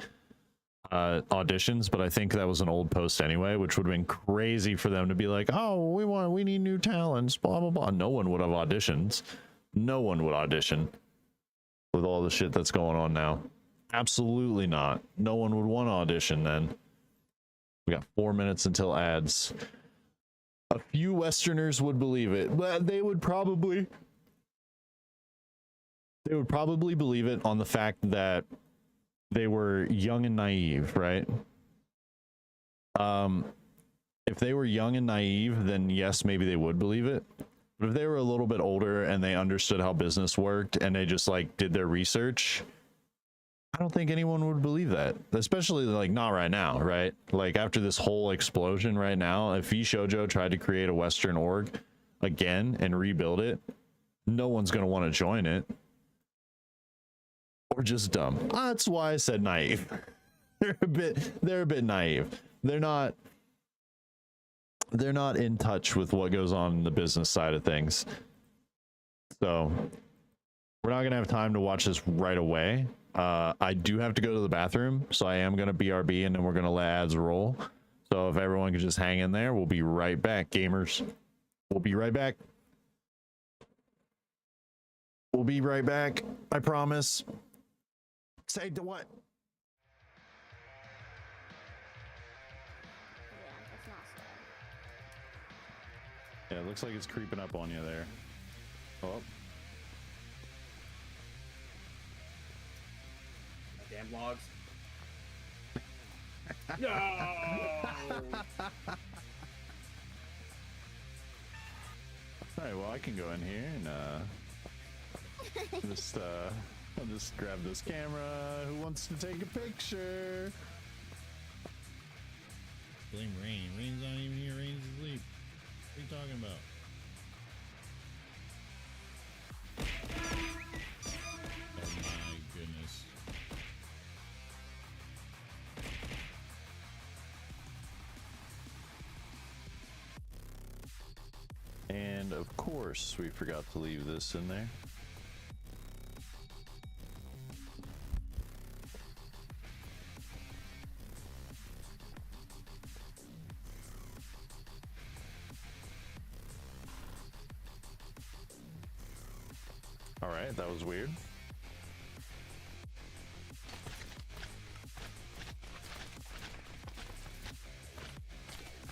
auditions, but I think that was an old post anyway, which would have been crazy for them to be like, oh, we need new talents, blah blah blah. No one would have auditions. No one would audition with all the shit that's going on now. Absolutely not. No one would want to audition then. We got 4 minutes until ads. A few Westerners would believe it, but they would probably believe it on the fact that they were young and naive, right? If they were young and naive, then yes, maybe they would believe it. But if they were a little bit older and they understood how business worked and they just like did their research, I don't think anyone would believe that, especially like not right now, right? Like after this whole explosion right now, if Vshojo tried to create a Western org again and rebuild it, no one's going to want to join it. Or just dumb. That's why I said naive. They're a bit naive. They're not in touch with what goes on in the business side of things. So we're not going to have time to watch this right away. I do have to go to the bathroom, so I am going to BRB and then we're going to let ads roll. So if everyone can just hang in there, we'll be right back, gamers. We'll be right back. We'll be right back. I promise. Say to what? Yeah, it looks like it's creeping up on you there. Oh. Damn logs. No. Alright, well I can go in here and I'll just grab this camera. Who wants to take a picture? Blame Rain. Rain's not even here. Rain's asleep. What are you talking about? Oh my goodness. course, we forgot to leave this in there. All right, that was weird.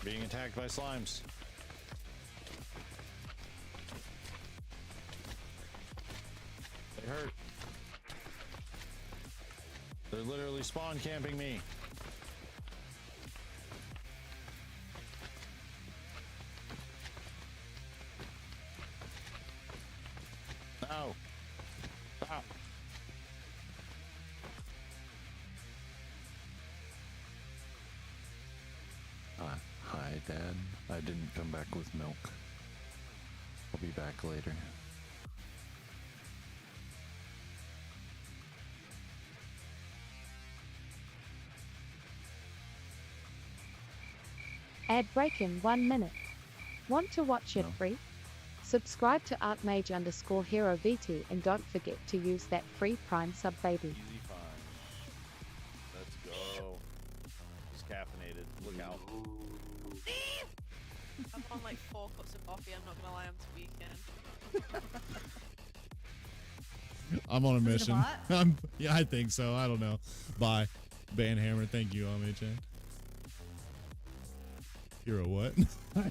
Being attacked by slimes. They hurt. They're literally spawn camping me. No. Stop. Hi, Dad. I didn't come back with milk. I'll be back later. Ad break in 1 minute. Want to watch it No. free? Subscribe to ArtMage_Hero VT and don't forget to use that free Prime sub baby. Easy fine. Let's go. It's caffeinated. Look out. I'm on like 4 cups of coffee, I'm not gonna lie, I'm tweaking. I'm on a Was it a mission. Yeah, I think so. I don't know. Bye. Banhammer. Thank you, Omichan. You're a what?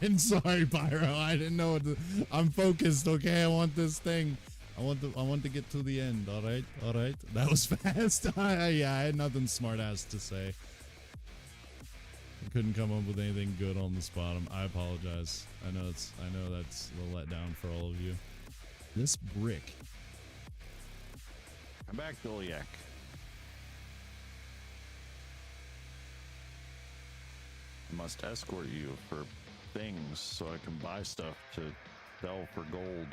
I'm sorry, Pyro. I didn't know what to, I'm focused, okay? I want this thing. I want to get to the end, alright? Alright. That was fast. Yeah, I had nothing smart ass to say. I couldn't come up with anything good on the spot. I apologize. I know that's a letdown for all of you. This brick. Come back, Doliak. I must escort you for things so I can buy stuff to sell for gold.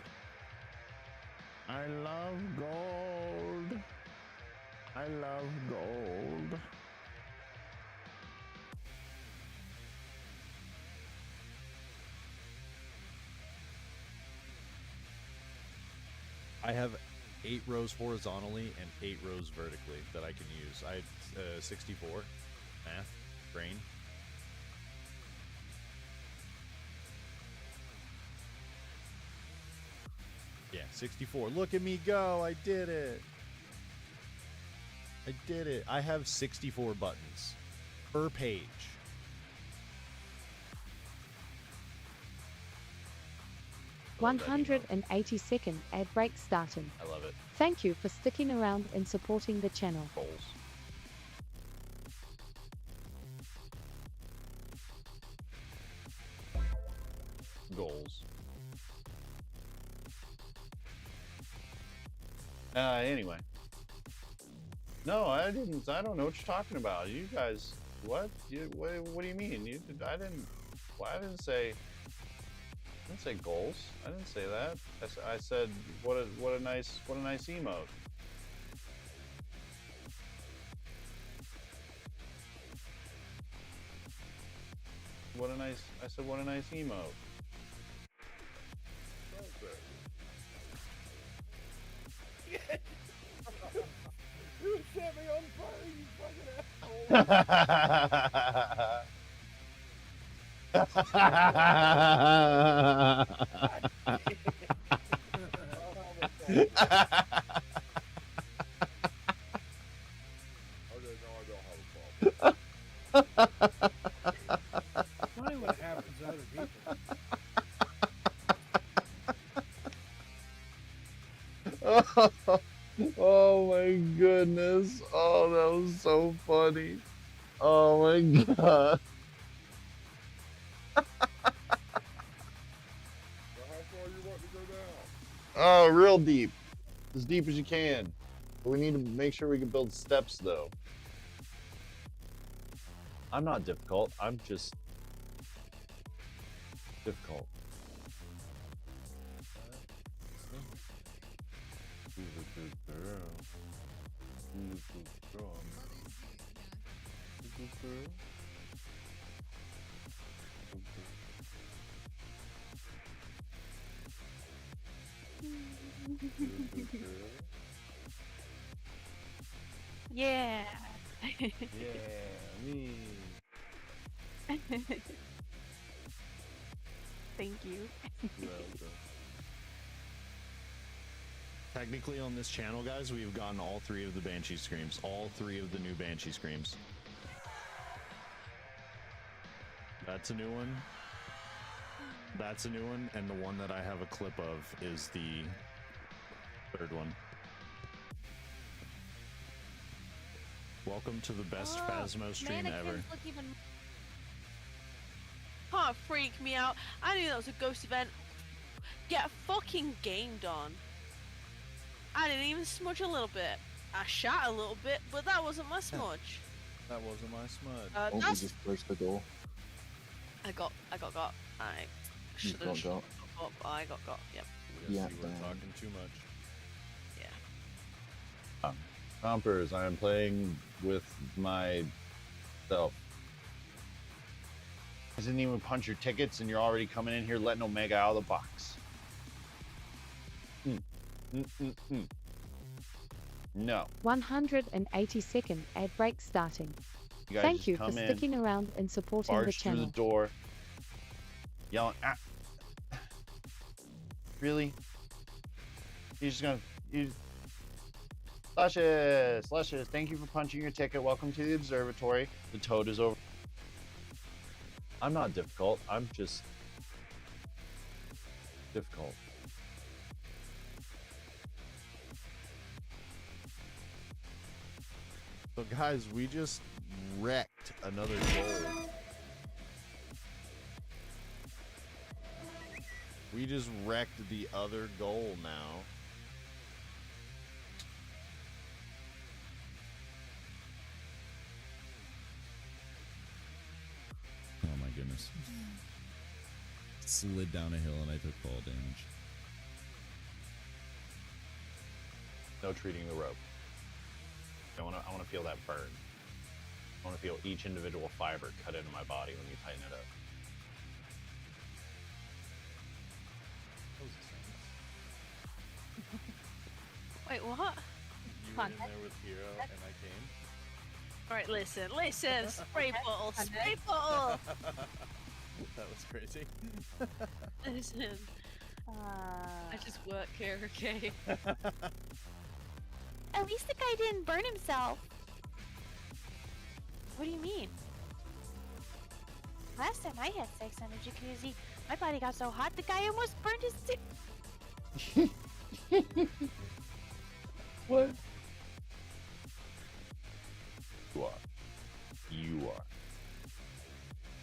I love gold. I love gold. I have 8 rows horizontally and 8 rows vertically that I can use. I have 64 math, brain. Yeah, 64. Look at me go. I did it. I did it. I have 64 buttons per page. I love that emote. 182nd ad break starting. I love it. Thank you for sticking around and supporting the channel. Goals. Goals. Anyway. No, I didn't. I don't know what you're talking about. You guys, what? What do you mean? I didn't. Well, I didn't say goals. I didn't say that. I said what a nice emote. I said what a nice emote. You set me on fire, you fucking asshole. Funny what happens to other people. Oh my goodness. Oh, that was so funny. Oh my god. Oh, real deep. As deep as you can. But we need to make sure we can build steps though. I'm not difficult. I'm just difficult. She's a good girl. She's a good girl. She's a good girl. Yeah. Yeah, me. Thank you. Welcome. Technically on this channel, guys, we've gotten all 3 of the Banshee Screams. All 3 of the new Banshee Screams. That's a new one. That's a new one, and the one that I have a clip of is the 3rd one. Welcome to the best Phasmo stream ever. Can't freak me out. I knew that was a ghost event. Get fucking gamed on. I didn't even smudge a little bit. I shot a little bit, but that wasn't my smudge. That wasn't my smudge. We That's... just closed the door. I got. I You should got have. got. I got. Yep. Yes, Yeah, you were damn. talking too much. Yeah. Compers, I am playing with myself. I didn't even punch your tickets, and you're already coming in here letting Omega out of the box. No. 182nd ad break starting. You guys Thank just you for come in, sticking around and supporting the barge through channel. the door, yelling, ah. Really? You're just gonna... Luscious, thank you for punching your ticket. Welcome to the observatory. The toad is over. I'm not difficult. I'm just difficult. So guys, we just wrecked another goal. We just wrecked the other goal now. Oh my goodness. Slid down a hill and I took fall damage. No treating the rope. I want to feel that burn. I want to feel each individual fiber cut into my body when you tighten it up. Wait, what? You were in there with Hero and I came. Alright, listen. Spray bottle, spray bottle. That was crazy. Listen. I just work here, okay? At least the guy didn't burn himself. What do you mean? Last time I had sex on a jacuzzi, my body got so hot the guy almost burned his dick. What? You are.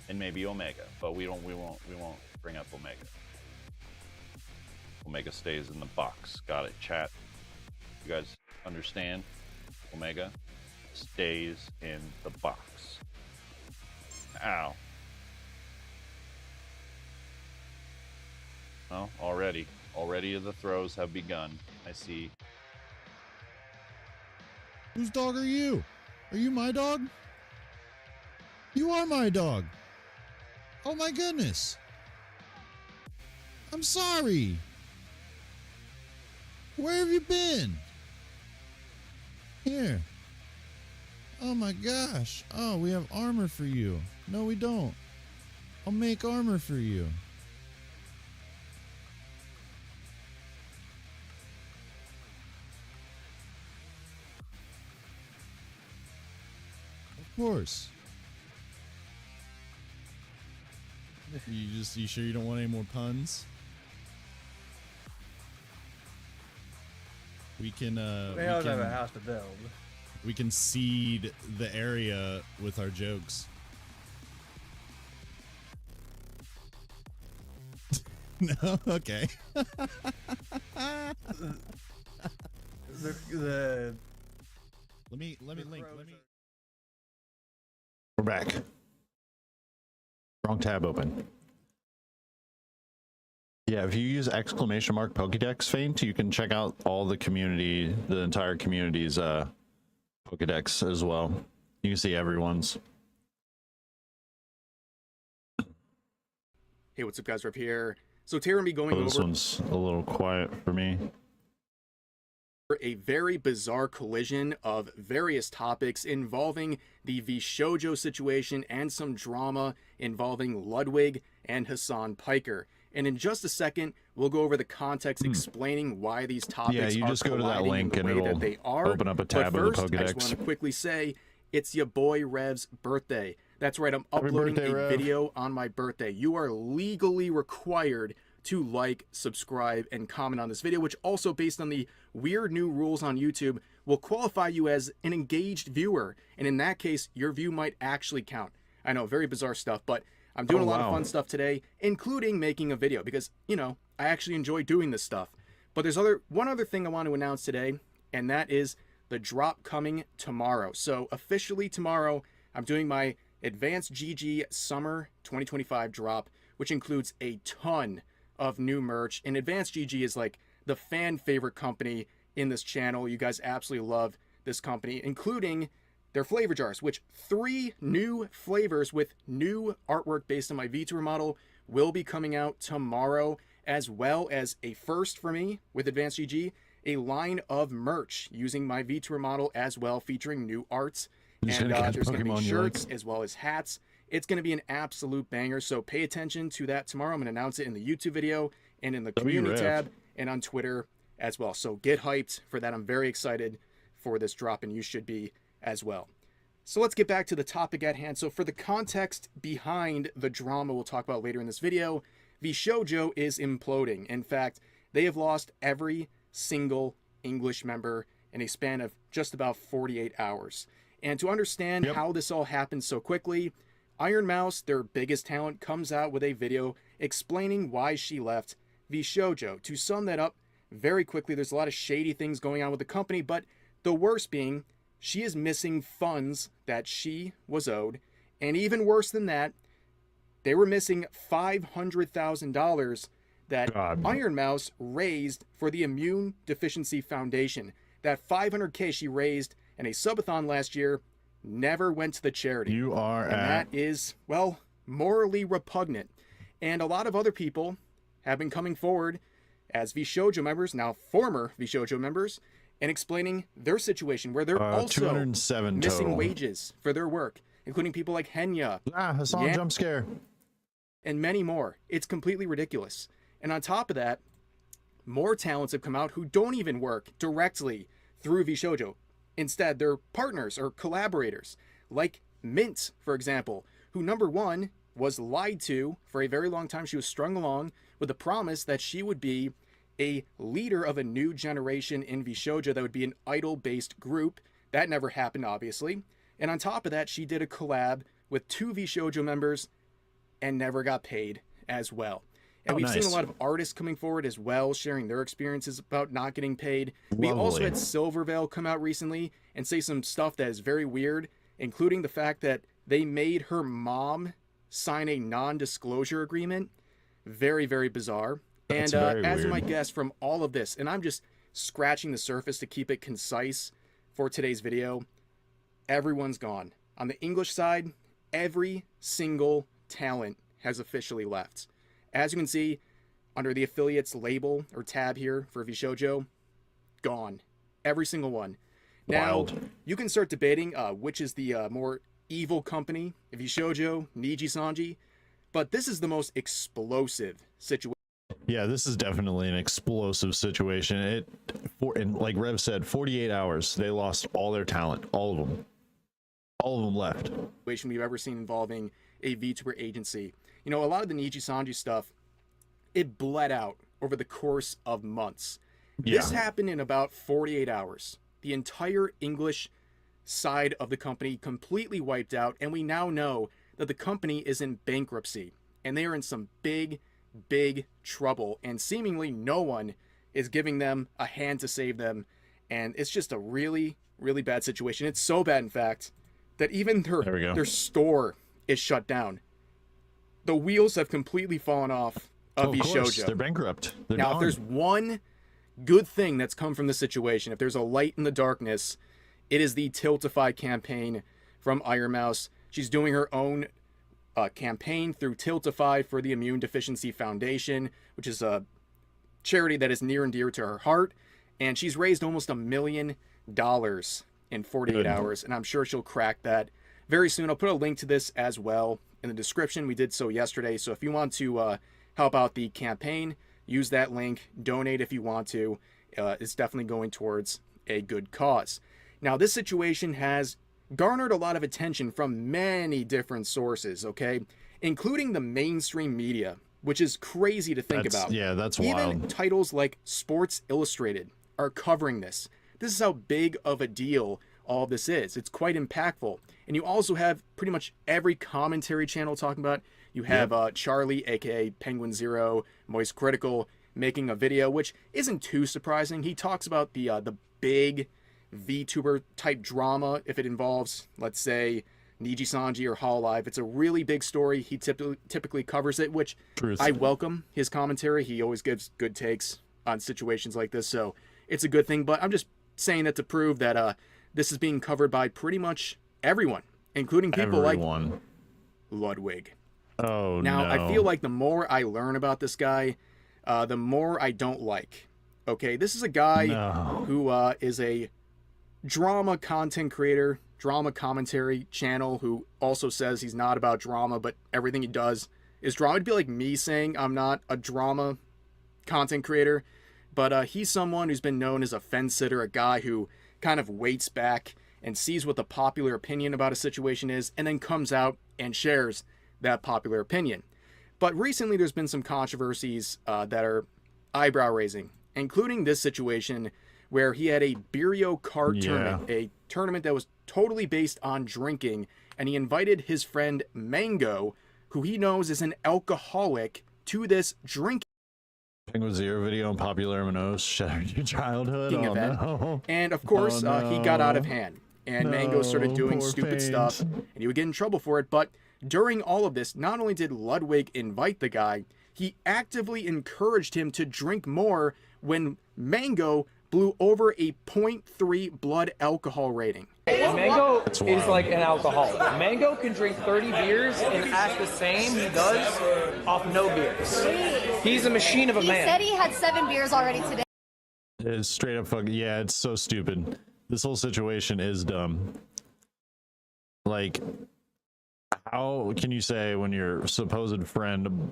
And maybe Omega, but we won't bring up Omega. Omega stays in the box. Got it, chat. You guys understand? Omega stays in the box. Ow. Oh, already the throws have begun. I see. Whose dog are you? Are you my dog? You are my dog. Oh my goodness. I'm sorry. Where have you been? Here. Oh my gosh. Oh, we have armor for you. No, we don't. I'll make armor for you. Of course. You sure you don't want any more puns? We can we don't have a house to build. We can seed the area with our jokes. No, okay. Let me link. We're back. Wrong tab open. Yeah, if you use exclamation mark Pokédex Feint, you can check out all the community, the entire community's Pokédex as well. You can see everyone's. Hey, what's up, guys? Rip here. So Tara and me going This over. one's a little quiet for me. A very bizarre collision of various topics involving the Vshojo situation and some drama involving Ludwig and Hassan Piker. And in just a second, we'll go over the context explaining why these topics you are just go to that colliding link in the and way that it'll they are. open up a tab but of first, the I just Pokedex. want to quickly say, it's your boy Rev's birthday. That's right, I'm Happy uploading birthday, a Rev. video on my birthday. You are legally required to like, subscribe, and comment on this video, which also, based on the weird new rules on YouTube, will qualify you as an engaged viewer. And in that case, your view might actually count. I know, very bizarre stuff, but I'm doing a lot of fun stuff today, including making a video, because, you know, I actually enjoy doing this stuff. But there's one other thing I want to announce today, and that is the drop coming tomorrow. So officially tomorrow, I'm doing my Advanced GG Summer 2025 drop, which includes a ton of new merch. And Advanced GG is like the fan favorite company in this channel. You guys absolutely love this company, including their flavor jars, which 3 new flavors with new artwork based on my Vtuber model will be coming out tomorrow, as well as a first for me with Advanced GG, a line of merch using my Vtuber model as well, featuring new arts. And there's going to be shirts as well as hats. It's going to be an absolute banger, so pay attention to that tomorrow. I'm going to announce it in the YouTube video and in the community tab and on Twitter as well. So get hyped for that. I'm very excited for this drop, and you should be as well. So let's get back to the topic at hand. So for the context behind the drama we'll talk about later in this video, Vshojo is imploding. In fact, they have lost every single English member in a span of just about 48 hours. And to understand how this all happened so quickly, Iron Mouse, their biggest talent, comes out with a video explaining why she left Vshojo. To sum that up very quickly, there's a lot of shady things going on with the company, but the worst being she is missing funds that she was owed. And even worse than that, they were missing $500,000 that Iron Mouse raised for the Immune Deficiency Foundation. That $500K she raised in a subathon last year never went to the charity. That is, well, morally repugnant. And a lot of other people have been coming forward as Vshojo members, now former Vshojo members, and explaining their situation where they're also missing wages for their work, including people like Henya, Hassan jump scare, and many more. It's completely ridiculous. And on top of that, more talents have come out who don't even work directly through Vshojo. Instead, they're partners or collaborators, like Mint, for example, who, number one, was lied to for a very long time. She was strung along with the promise that she would be a leader of a new generation in Vshojo that would be an idol-based group. That never happened, obviously. And on top of that, she did a collab with 2 Vshojo members and never got paid as well. And we've seen a lot of artists coming forward as well, sharing their experiences about not getting paid. We also had Silverveil come out recently and say some stuff that is very weird, including the fact that they made her mom sign a non-disclosure agreement. Very, very bizarre. And as you might guess from all of this, and I'm just scratching the surface to keep it concise for today's video, everyone's gone. On the English side, every single talent has officially left. As you can see, under the affiliates label or tab here for Vshojo, gone. Every single one. Now, you can start debating which is the more evil company, Vshojo, Niji-Sanji, but this is the most explosive situation. Yeah, this is definitely an explosive situation. And like Rev said, 48 hours, they lost all their talent, all of them. All of them left. We've ever seen involving a VTuber agency. You know, a lot of the Niji-Sanji stuff, it bled out over the course of months. This happened in about 48 hours. The entire English side of the company completely wiped out, and we now know that the company is in bankruptcy, and they are in some big trouble, and seemingly no one is giving them a hand to save them, and it's just a really bad situation. It's so bad, in fact, that even their store is shut down. The wheels have completely fallen off of Vshojo. They're bankrupt. They're now, gone. if there's one good thing that's come from this situation, if there's a light in the darkness, it is the Tiltify campaign from Iron Mouse. She's doing her own campaign through Tiltify for the Immune Deficiency Foundation, which is a charity that is near and dear to her heart. and she's raised almost $1 million in 48 hours, and I'm sure she'll crack that very soon. I'll put a link to this as well in the description. We did so yesterday, so if you want to help out the campaign, use that link, donate if you want to. It's definitely going towards a good cause. Now, this situation has garnered a lot of attention from many different sources, okay, including the mainstream media, which is crazy to think about. Yeah, that's Even wild. titles like Sports Illustrated are covering this. This is how big of a deal all of this is. It's quite impactful. And you also have pretty much every commentary channel talking about it. You have Charlie, aka Penguin Zero, Moist Critical, making a video, which isn't too surprising. He talks about the big VTuber type drama if it involves, let's say, Niji Sanji or Hololive. It's a really big story. He typically covers it, which I welcome his commentary. He always gives good takes on situations like this, so it's a good thing. But I'm just saying that to prove that this is being covered by pretty much everyone, including people like Ludwig. Oh, now, no. I feel like the more I learn about this guy, the more I don't like. Okay, this is a guy who is a drama content creator, drama commentary channel, who also says he's not about drama, but everything he does is drama. It'd be like me saying I'm not a drama content creator, but he's someone who's been known as a fence sitter, a guy who kind of waits back and sees what the popular opinion about a situation is, and then comes out and shares that popular opinion. But recently there's been some controversies that are eyebrow-raising, including this situation where he had a Beerio card tournament, a tournament that was totally based on drinking, and he invited his friend Mango, who he knows is an alcoholic, to this drinking Penguin Zero video on Popular MNOs shattered your childhood. Oh, event. No. And of course, he got out of hand, and Mango started doing stupid Paint. stuff, and he would get in trouble for it. But during all of this, not only did Ludwig invite the guy, he actively encouraged him to drink more when Mango blew over a 0.3 blood alcohol rating. Mango is like an alcoholic. Mango can drink 30 beers and act the same he does off no beers. He's a machine of a man. He said he had 7 beers already today. It's straight up fucking, yeah, it's so stupid. This whole situation is dumb. Like, how can you say when your supposed friend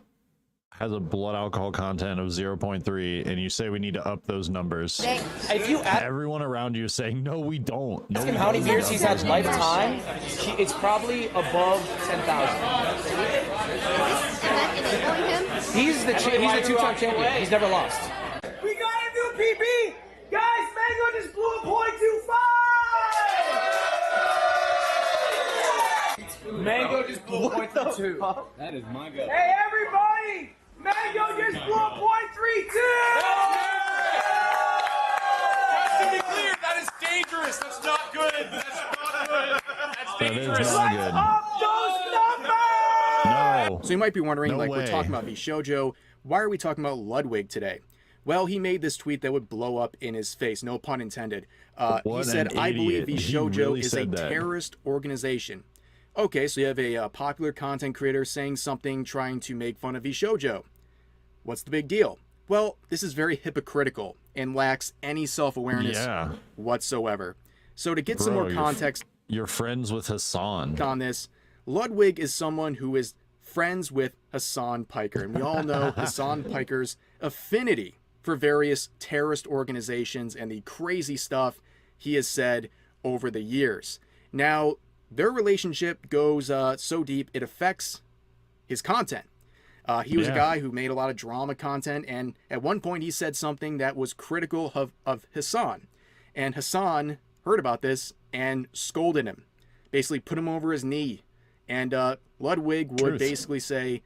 has a blood alcohol content of 0.3 and you say we need to up those numbers? If you Everyone around you is saying, no, we don't. No, ask him how many beers he's had lifetime, it's probably above 10,000. He's the two-time champion. He's never lost. We got a new PB! Guys, Mango just blew a .25! Mango just blew a .32. That is my guy. Hey, everybody! Mango just blew a .32! Just to be clear, that is dangerous. That's not good. That's not good. That's dangerous. That is not good. Up those numbers! No. So you might be wondering, No like, we're way. talking about Vshojo. Why are we talking about Ludwig today? Well, he made this tweet that would blow up in his face, no pun intended. He What said, an I believe idiot. He Vshojo really is a said that. terrorist organization. Okay, so you have a popular content creator saying something trying to make fun of Vshojo. What's the big deal? Well, this is very hypocritical and lacks any self-awareness whatsoever. So to get some more context, you're friends with Hassan on this, Ludwig is someone who is friends with Hassan Piker, and we all know Hassan Piker's affinity for various terrorist organizations and the crazy stuff he has said over the years. Now, their relationship goes so deep, it affects his content. He was a guy who made a lot of drama content, and at one point he said something that was critical of Hassan. And Hassan heard about this and scolded him, basically put him over his knee. And Ludwig would basically say,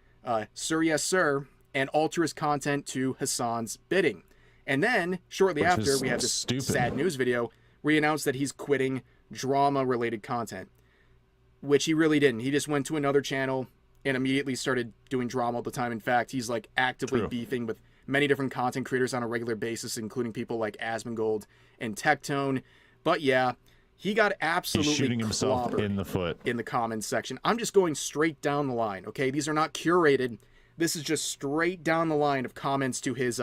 sir, yes, sir, and alter his content to Hassan's bidding. And then, shortly after, we have this sad news video where he announced that he's quitting drama-related content, which he really didn't. He just went to another channel and immediately started doing drama all the time. In fact, he's like actively beefing with many different content creators on a regular basis, including people like Asmongold and Tectone. But yeah, he got absolutely shooting himself clobbered in the foot in the comments section. I'm just going straight down the line, okay? These are not curated. This is just straight down the line of comments to his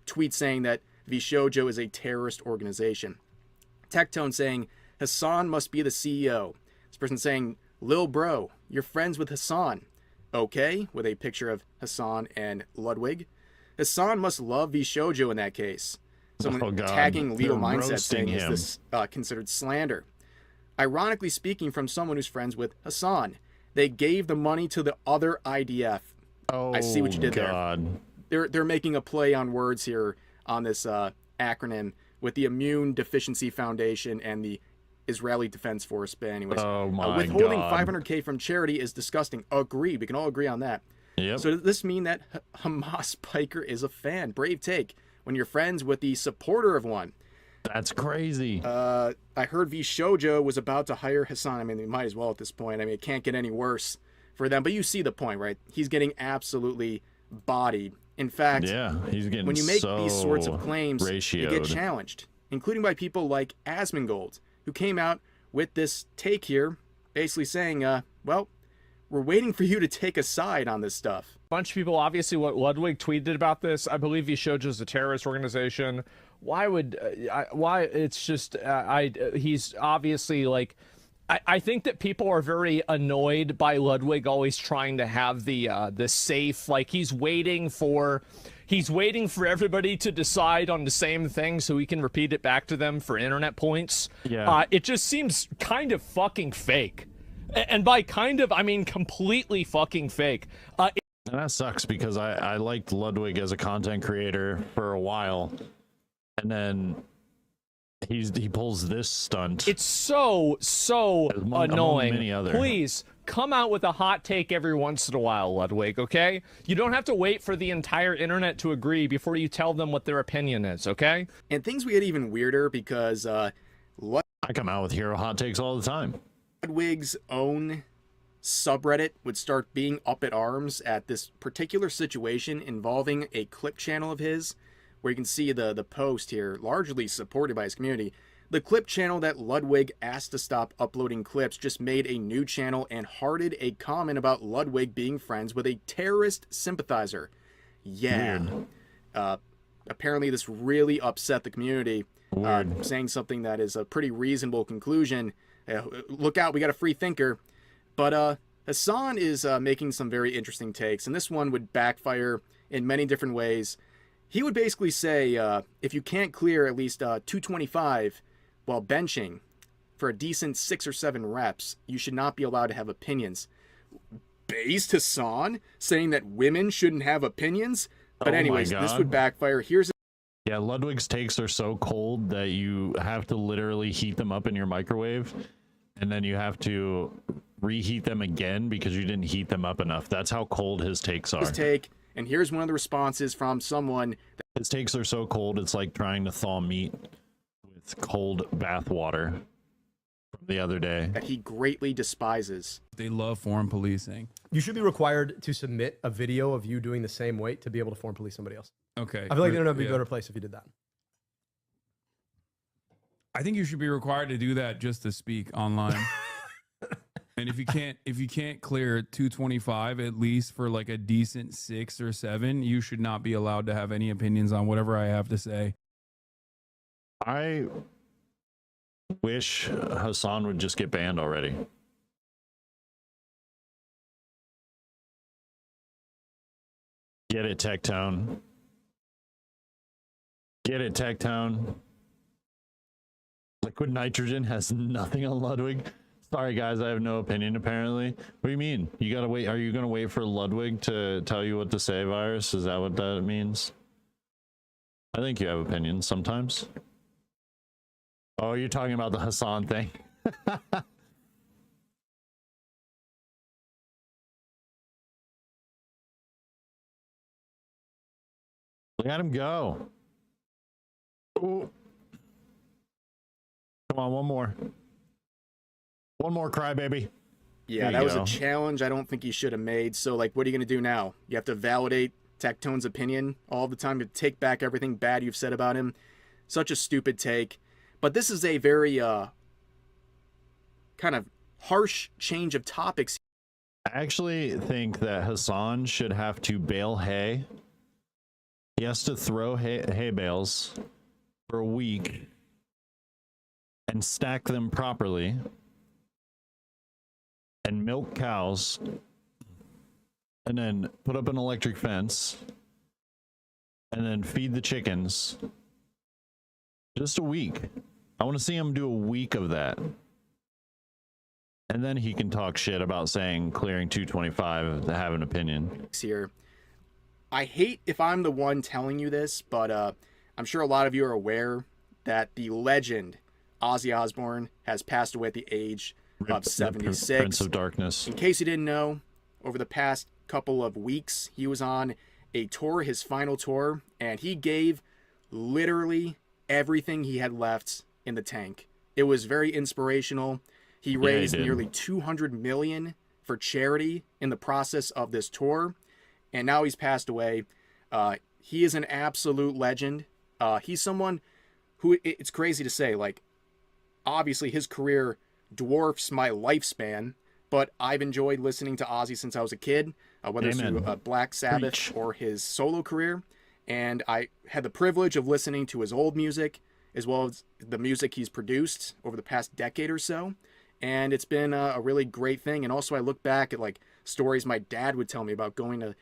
tweet saying that Vshojo is a terrorist organization. Tectone saying, Hassan must be the CEO. This person saying, Lil bro, you're friends with Hassan. Okay, with a picture of Hassan and Ludwig. Hassan must love Vshojo in that case. Someone tagging Legal Mindset saying, is this considered slander? Ironically speaking, from someone who's friends with Hassan. They gave the money to the other IDF. Oh, I see what you did God. there. They're making a play on words here on this acronym with the Immune Deficiency Foundation and the Israeli Defense Force. But anyways, withholding $500K from charity is disgusting. Agree. We can all agree on that. Yep. So does this mean that Hamas Piker is a fan? Brave take when you're friends with the supporter of one. That's crazy. I heard Vshojo was about to hire Hassan. I mean, they might as well at this point. I mean, it can't get any worse for them. But you see the point, right? He's getting bodied. In fact, yeah, he's getting when you make these sorts of claims, you get challenged, including by people like Asmongold, who came out with this take here, basically saying, well, we're waiting for you to take a side on this stuff. Bunch of people, obviously, what Ludwig tweeted about this. I believe Vshojo is a terrorist organization. Why would why it's just he's obviously like I think that people are very annoyed by Ludwig always trying to have the safe, like he's waiting for everybody to decide on the same thing so he can repeat it back to them for internet points. Yeah. It just seems kind of fucking fake. And by kind of, I mean completely fucking fake. And that sucks because I liked Ludwig as a content creator for a while. And then he pulls this stunt. It's so annoying. Many other. Please come out with a hot take every once in a while, Ludwig, okay? You don't have to wait for the entire internet to agree before you tell them what their opinion is, okay? And things would get even weirder because I come out with hero hot takes all the time. Ludwig's own subreddit would start being up at arms at this particular situation involving a clip channel of his, where you can see the post here, largely supported by his community. The clip channel that Ludwig asked to stop uploading clips just made a new channel and hearted a comment about Ludwig being friends with a terrorist sympathizer. Yeah. Apparently this really upset the community, saying something that is a pretty reasonable conclusion. Look out, we got a free thinker. But Hassan is making some very interesting takes, and this one would backfire in many different ways. He would basically say, if you can't clear at least 225 while benching for a decent 6 or 7 reps, you should not be allowed to have opinions. Based Hassan saying that women shouldn't have opinions? But anyways, this would backfire. Yeah, Ludwig's takes are so cold that you have to literally heat them up in your microwave, and then you have to reheat them again because you didn't heat them up enough. That's how cold his takes are. And here's one of the responses from someone. His takes are so cold, it's like trying to thaw meat with cold bath water from the other day. That he greatly despises. They love foreign policing. You should be required to submit a video of you doing the same weight to be able to foreign police somebody else. Okay. I feel like the internet would be a better place if you did that. I think you should be required to do that just to speak online. And if you can't clear 225 at least for like a decent 6 or 7, you should not be allowed to have any opinions on whatever I have to say. I wish Hassan would just get banned already. Get it, Tectone. Get it, Tectone. Liquid nitrogen has nothing on Ludwig. Sorry, guys, I have no opinion, apparently. What do you mean? You gotta wait. Are you gonna wait for Ludwig to tell you what to say, Virus? Is that what that means? I think you have opinions sometimes. Oh, you're talking about the Hassan thing. Let him go. Ooh. Come on, one more. One more, crybaby. Yeah, that was a challenge I don't think he should have made. So, like, what are you going to do now? You have to validate Tectone's opinion all the time to take back everything bad you've said about him. Such a stupid take. But this is a very kind of harsh change of topics. I actually think that Hassan should have to bale hay. He has to throw hay bales for a week and stack them properly and milk cows and then put up an electric fence and then feed the chickens. Just a week. I want to see him do a week of that. And then he can talk shit about saying clearing 225 to have an opinion. Here. I hate if I'm the one telling you this, but I'm sure a lot of you are aware that the legend Ozzy Osbourne has passed away at the age of 76. Prince of Darkness. In case you didn't know, over the past couple of weeks, he was on a tour, his final tour, and he gave literally everything he had left in the tank. It was very inspirational. He raised nearly $200 million for charity in the process of this tour, and now he's passed away. He is an absolute legend. He's someone who, it's crazy to say, like, obviously his career dwarfs my lifespan, but I've enjoyed listening to Ozzy since I was a kid, whether it's through Black Sabbath or his solo career. And I had the privilege of listening to his old music as well as the music he's produced over the past decade or so. And it's been a really great thing. And also I look back at like stories my dad would tell me about going to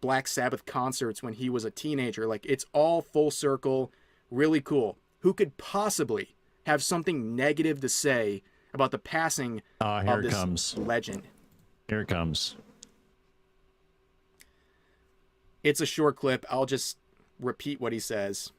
Black Sabbath concerts when he was a teenager. Like, it's all full circle, really cool. Who could possibly have something negative to say about the passing of this legend? Here it comes. It's a short clip. I'll just repeat what he says.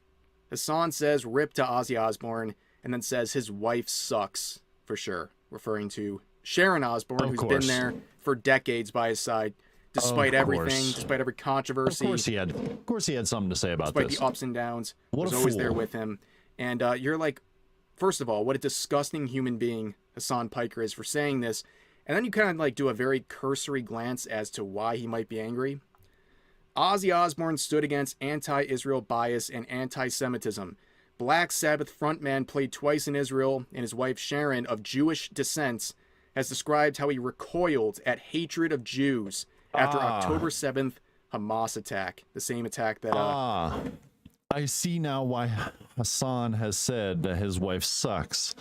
Hassan says, "Rip to Ozzy Osbourne," and then says his wife sucks, for sure, referring to Sharon Osbourne, who's been there for decades by his side, despite everything, despite every controversy. Of course he had something to say about despite this. the ups and downs. What was a always fool. there with him. And you're like, first of all, what a disgusting human being Hassan Piker is for saying this. And then you kind of like do a very cursory glance as to why he might be angry. Ozzy Osbourne stood against anti-Israel bias and anti-Semitism. Black Sabbath frontman played twice in Israel, and his wife Sharon, of Jewish descent, has described how he recoiled at hatred of Jews after October 7th Hamas attack, the same attack that... I see now why Hassan has said that his wife sucks.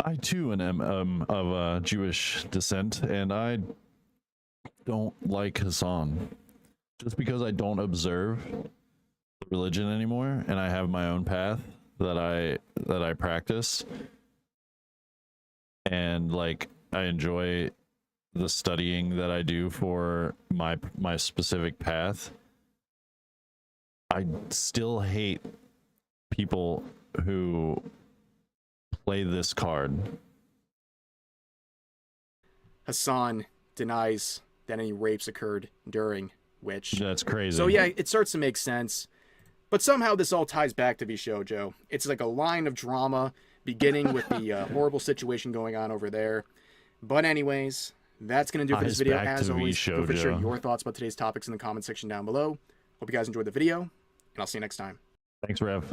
I too am of Jewish descent, and I don't like Hassan. Just because I don't observe the religion anymore, and I have my own path that I practice, and like I enjoy the studying that I do for my specific path. I still hate people who play this card. Hassan denies that any rapes occurred during which. That's crazy. So yeah, it starts to make sense. But somehow this all ties back to Vshojo. It's like a line of drama beginning with the horrible situation going on over there. But anyways, that's going to do it for this video. As always, feel free to share your thoughts about today's topics in the comment section down below. Hope you guys enjoyed the video, and I'll see you next time. Thanks, Rev.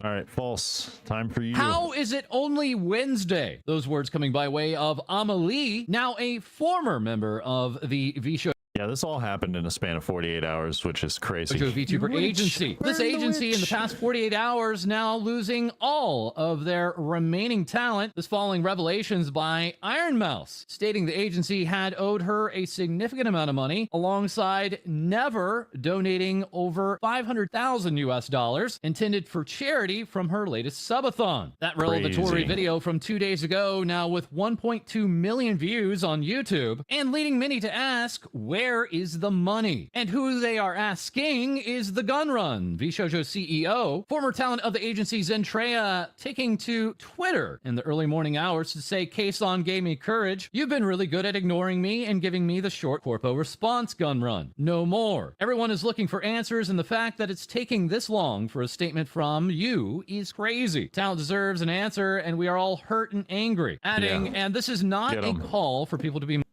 All right, false. Time for you. How is it only Wednesday? Those words coming by way of Amelie, now a former member of the Vshojo. Yeah, this all happened in a span of 48 hours, which is crazy. Vtuber agency. This agency in the past 48 hours now losing all of their remaining talent. This following revelations by Iron Mouse, stating the agency had owed her a significant amount of money, alongside never donating over $500,000 intended for charity from her latest subathon. That revelatory video from 2 days ago, now with 1.2 million views on YouTube, and leading many to ask, where is the money? And who they are asking is the Gun Run, Vshojo CEO, former talent of the agency Zentrea, taking to Twitter in the early morning hours to say, Kason gave me courage. You've been really good at ignoring me and giving me the short corpo response, Gun Run. No more. Everyone is looking for answers, and the fact that it's taking this long for a statement from you is crazy. Talent deserves an answer, and we are all hurt and angry. Adding, and this is not a call for people to be...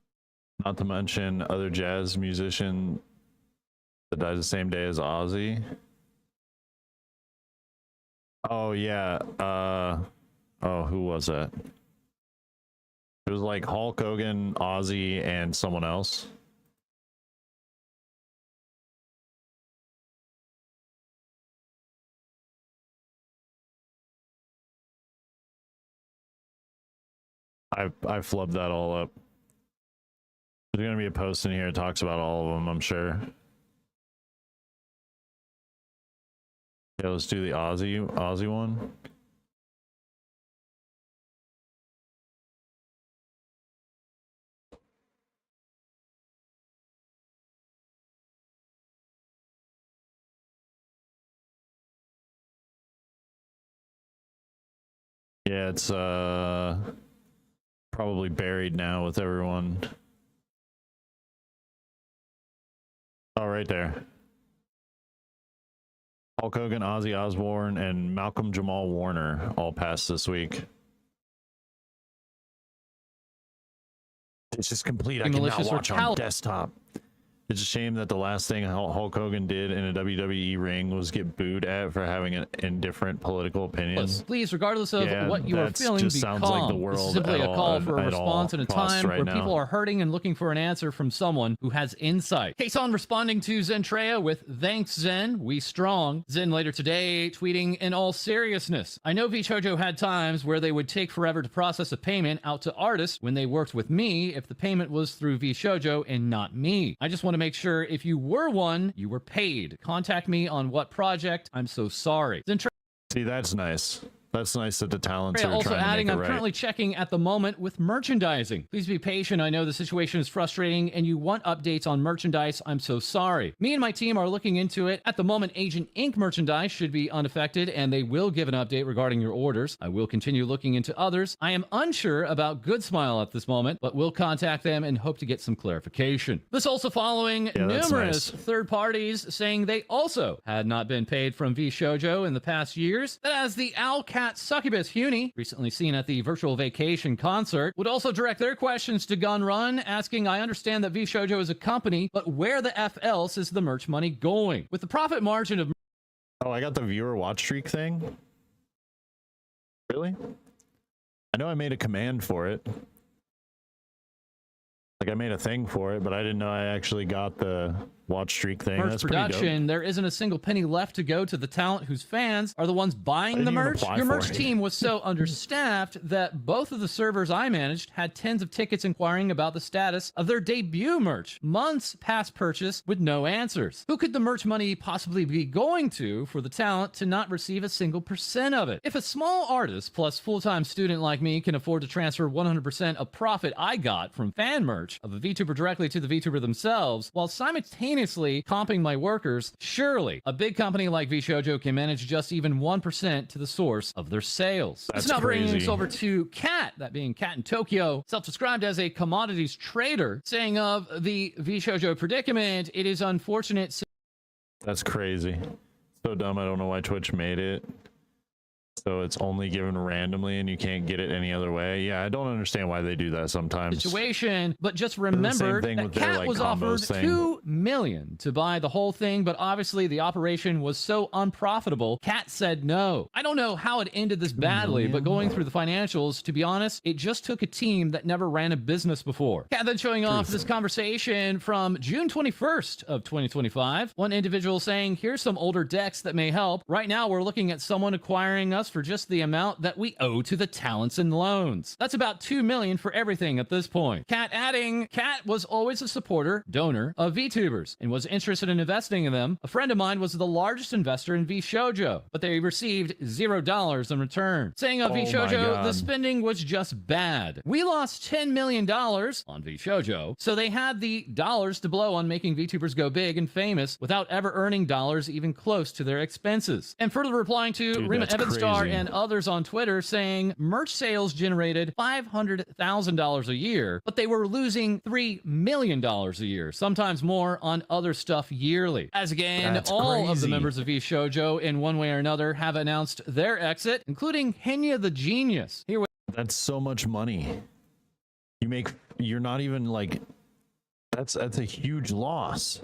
Not to mention other jazz musician that died the same day as Ozzy. Oh yeah. Oh, who was that? It was like Hulk Hogan, Ozzy, and someone else. I flubbed that all up. There's gonna be a post in here that talks about all of them, I'm sure. Yeah, let's do the Aussie one. Yeah, it's probably buried now with everyone. Oh, right there. Hulk Hogan, Ozzy Osbourne, and Malcolm Jamal Warner all passed this week. It's just complete. I cannot watch on desktop. It's a shame that the last thing Hulk Hogan did in a WWE ring was get booed at for having an indifferent political opinion. Please, regardless of what you are feeling, just be sounds calm. like the world This is simply a call for a response in a time right where now. people are hurting and looking for an answer from someone who has insight. Case on responding to Zentrea with "Thanks, Zen. We strong." Zen later today tweeting, "In all seriousness, I know Vshojo had times where they would take forever to process a payment out to artists when they worked with me if the payment was through Vshojo and not me. I just want to make sure if you were one, you were paid. Contact me on what project. I'm so sorry." See, that's nice. That's nice that the talents are Also trying adding, to make I'm it right. currently checking at the moment with merchandising. Please be patient. I know the situation is frustrating and you want updates on merchandise. I'm so sorry. Me and my team are looking into it. At the moment, Agent Inc. merchandise should be unaffected and they will give an update regarding your orders. I will continue looking into others. I am unsure about Good Smile at this moment, but we'll contact them and hope to get some clarification. This also following numerous third parties saying they also had not been paid from Vshojo in the past years. That as the Owlcat succubus Huni, recently seen at the Virtual Vacation concert, would also direct their questions to Gun Run, asking, "I understand that Vshojo is a company, but where the F else is the merch money going? With the profit margin of..." Oh, I got the viewer watch streak thing? Really? I know I made a command for it. Like, I made a thing for it, but I didn't know I actually got the watch streak thing. Merch That's pretty dope. production, there isn't a single penny left to go to the talent whose fans are the ones buying the merch. Your merch team was so understaffed that both of the servers I managed had tens of tickets inquiring about the status of their debut merch, months past purchase with no answers. Who could the merch money possibly be going to for the talent to not receive a single % of it? If a small artist plus full-time student like me can afford to transfer 100% of profit I got from fan merch of a VTuber directly to the VTuber themselves, while simultaneously comping my workers, surely a big company like Vshojo can manage just even 1% to the source of their sales. That's It's now bringing crazy. us over to Cat, that being Cat in Tokyo, self-described as a commodities trader, saying of the Vshojo predicament, "It is unfortunate..." That's crazy. So dumb, I don't know why Twitch made it. So it's only given randomly and you can't get it any other way. Yeah, I don't understand why they do that sometimes. Situation, but just the remember same thing that with their, Cat like, was offered combos thing. $2 million to buy the whole thing, but obviously the operation was so unprofitable, Cat said no. I don't know how it ended this badly, but going through the financials, to be honest, it just took a team that never ran a business before. Cat then showing off this conversation from June 21st of 2025. One individual saying, "Here's some older decks that may help. Right now we're looking at someone acquiring us for just the amount that we owe to the talents and loans. That's about $2 million for everything at this point." Cat adding, "Cat was always a supporter, donor of VTubers and was interested in investing in them. A friend of mine was the largest investor in Vshojo, but they received $0 in return." Saying of Oh my Vshojo, God. "The spending was just bad. We lost $10 million on Vshojo, so they had the dollars to blow on making VTubers go big and famous without ever earning dollars even close to their expenses." And further replying to Dude, Rima that's Evanstar crazy. and others on Twitter saying merch sales generated $500,000 a year, but they were losing $3 million a year, sometimes more on other stuff yearly. As again, That's all of the crazy. members of Vshojo in one way or another have announced their exit, including Henya the Genius. Here with That's so much money. You're not even like, that's a huge loss.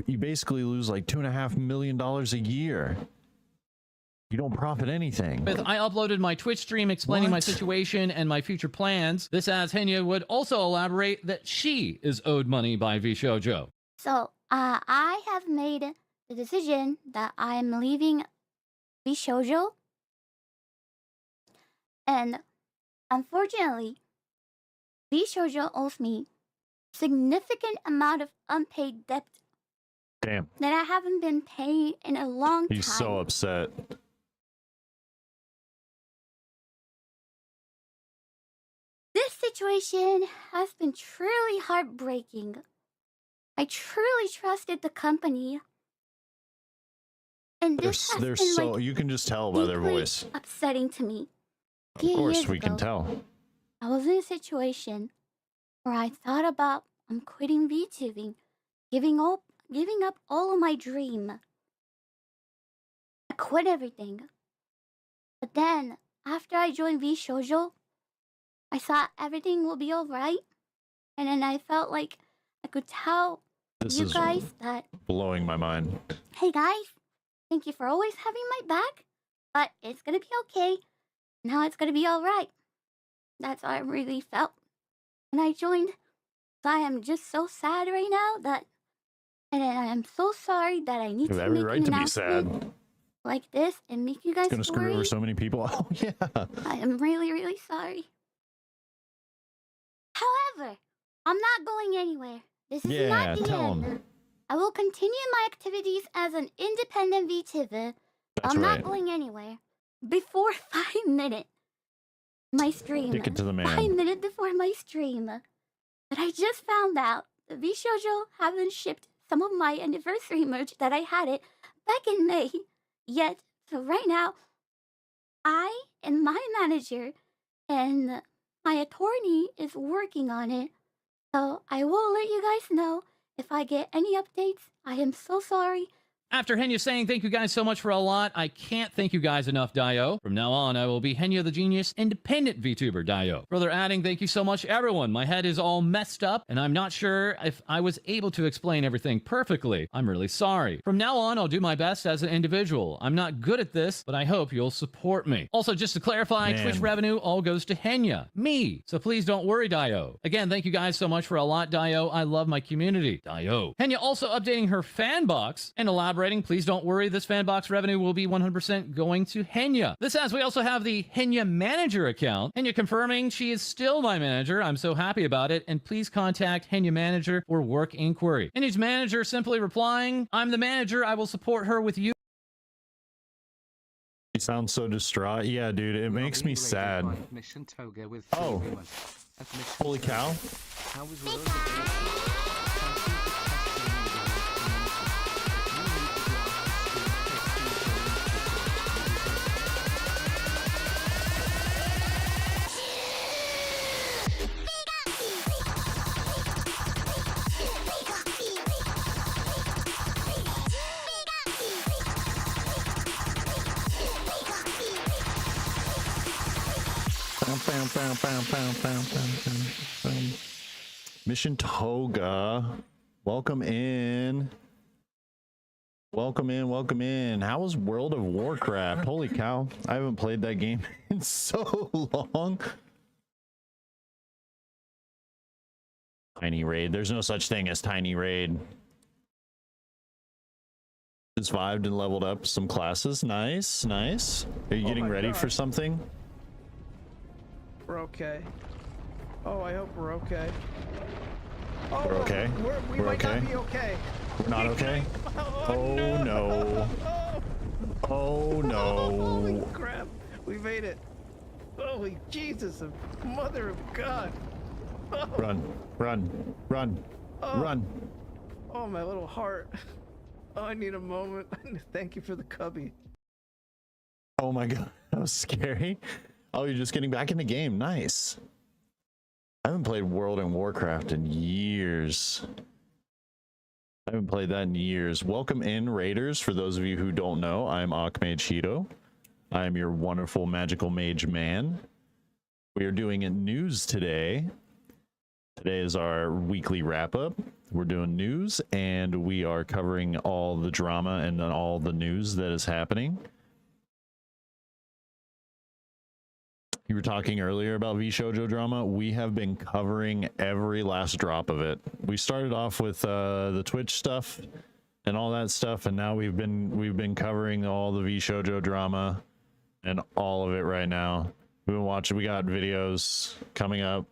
You basically lose like $2.5 million a year. You don't profit anything. I uploaded my Twitch stream explaining my situation and my future plans. This as Henya would also elaborate that she is owed money by Vshojo. So, I have made the decision that I am leaving Vshojo. And Unfortunately, Vshojo owes me significant amount of unpaid debt Damn. that I haven't been paying in a long time. He's so upset. This situation has been truly heartbreaking. I truly trusted the company. And this has They're been so like you can just tell by their deeply voice. upsetting to me. Of course we can tell. I was in a situation where I thought about quitting VTubing, giving up all of my dream. I quit everything. But then, after I joined Vshojo, I thought everything will be alright. And then I felt like I could tell This you is guys that, blowing my mind. hey guys, thank you for always having my back, but it's gonna be okay. Now it's gonna be alright. That's how I really felt when I joined. So I am just so sad right now that, and I am so sorry that I need You have to every make right an to be announcement sad. like this and make you guys It's gonna screw worry. over so many people. Oh yeah. I am really, really sorry. However, I'm not going anywhere. This is Yeah, not the tell end. 'em. I will continue my activities as an independent VTuber. That's I'm right. not going anywhere. Before 5 minutes, my stream. Stick it to the man. 5 minutes before my stream. But I just found out that Vshojo haven't shipped some of my anniversary merch that I had it back in May yet. So right now, I and my manager and my attorney is working on it. So I will let you guys know if I get any updates. I am so sorry. After Henya saying thank you guys so much for a lot, I can't thank you guys enough, Dio. From now on, I will be Henya the Genius, independent VTuber, Dio. Further adding, thank you so much, everyone. My head is all messed up, and I'm not sure if I was able to explain everything perfectly. I'm really sorry. From now on, I'll do my best as an individual. I'm not good at this, but I hope you'll support me. Also, just to clarify, Man. Twitch revenue all goes to Henya, me. So please don't worry, Dio. Again, thank you guys so much for a lot, Dio. I love my community, Dio. Henya also updating her fan box and elaborating. Please don't worry, this fan box revenue will be 100% going to Henya. This as we also have the Henya manager account. Henya confirming she is still my manager. I'm so happy about it. And please contact Henya manager for work inquiry. Henya's manager simply replying, I'm the manager. I will support her with you. He sounds so distraught. Yeah, dude, it makes me sad. Oh, holy cow. Mission Toga, welcome in. Welcome in, welcome in. How was World of Warcraft? Holy cow, I haven't played that game in so long. Tiny raid, there's no such thing as tiny raid. Just vibed and leveled up some classes. Nice, nice. Are you getting ready for something? We're okay. Oh, I hope we're okay. Oh, We're okay. We We're might okay. not be okay. We're not okay? Oh no. Oh no. Holy crap. We made it. Holy Jesus, mother of God. Oh. Run, run, run, run. Oh, my little heart. Oh, I need a moment. Thank you for the cubby. Oh my god, that was scary. Oh, you're just getting back in the game. Nice. I haven't played World of Warcraft in years. I haven't played that in years. Welcome in, Raiders. For those of you who don't know, I'm Akmage Hito. I am your wonderful magical mage man. We are doing news today. Today is our weekly wrap-up. We're doing news, and we are covering all the drama and all the news that is happening. You were talking earlier about Vshojo Drama. We have been covering every last drop of it. We started off with the Twitch stuff and all that stuff, and now we've been covering all the Vshojo Drama and all of it right now. We've been watching. We got videos coming up.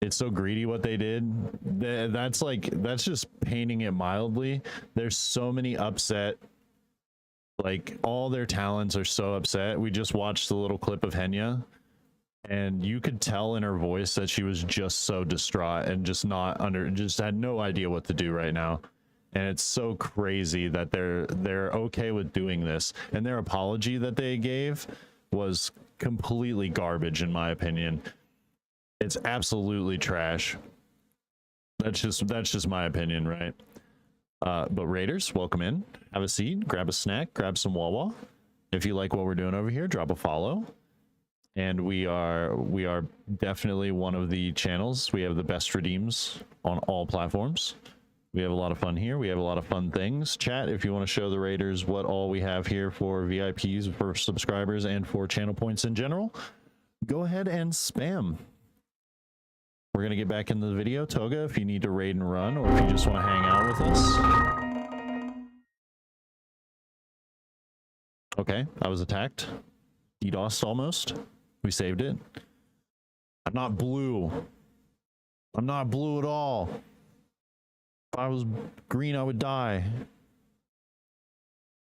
It's so greedy what they did. That's just painting it mildly. There's so many upset. Like, all their talents are so upset. We just watched the little clip of Henya, and you could tell in her voice that she was just so distraught and just had no idea what to do right now. And it's so crazy that they're okay with doing this. And their apology that they gave was completely garbage, in my opinion. It's absolutely trash. That's just my opinion, right? But Raiders, welcome in. Have a seat, grab a snack, grab some Wawa. If you like what we're doing over here, drop a follow. And we are definitely one of the channels. We have the best redeems on all platforms. We have a lot of fun here. We have a lot of fun things. Chat, if you want to show the Raiders what all we have here for VIPs, for subscribers, and for channel points in general, go ahead and spam. We're going to get back into the video. Toga, if you need to raid and run, or if you just want to hang out with us. Okay, I was attacked. DDoS almost. We saved it. I'm not blue. I'm not blue at all. If I was green, I would die.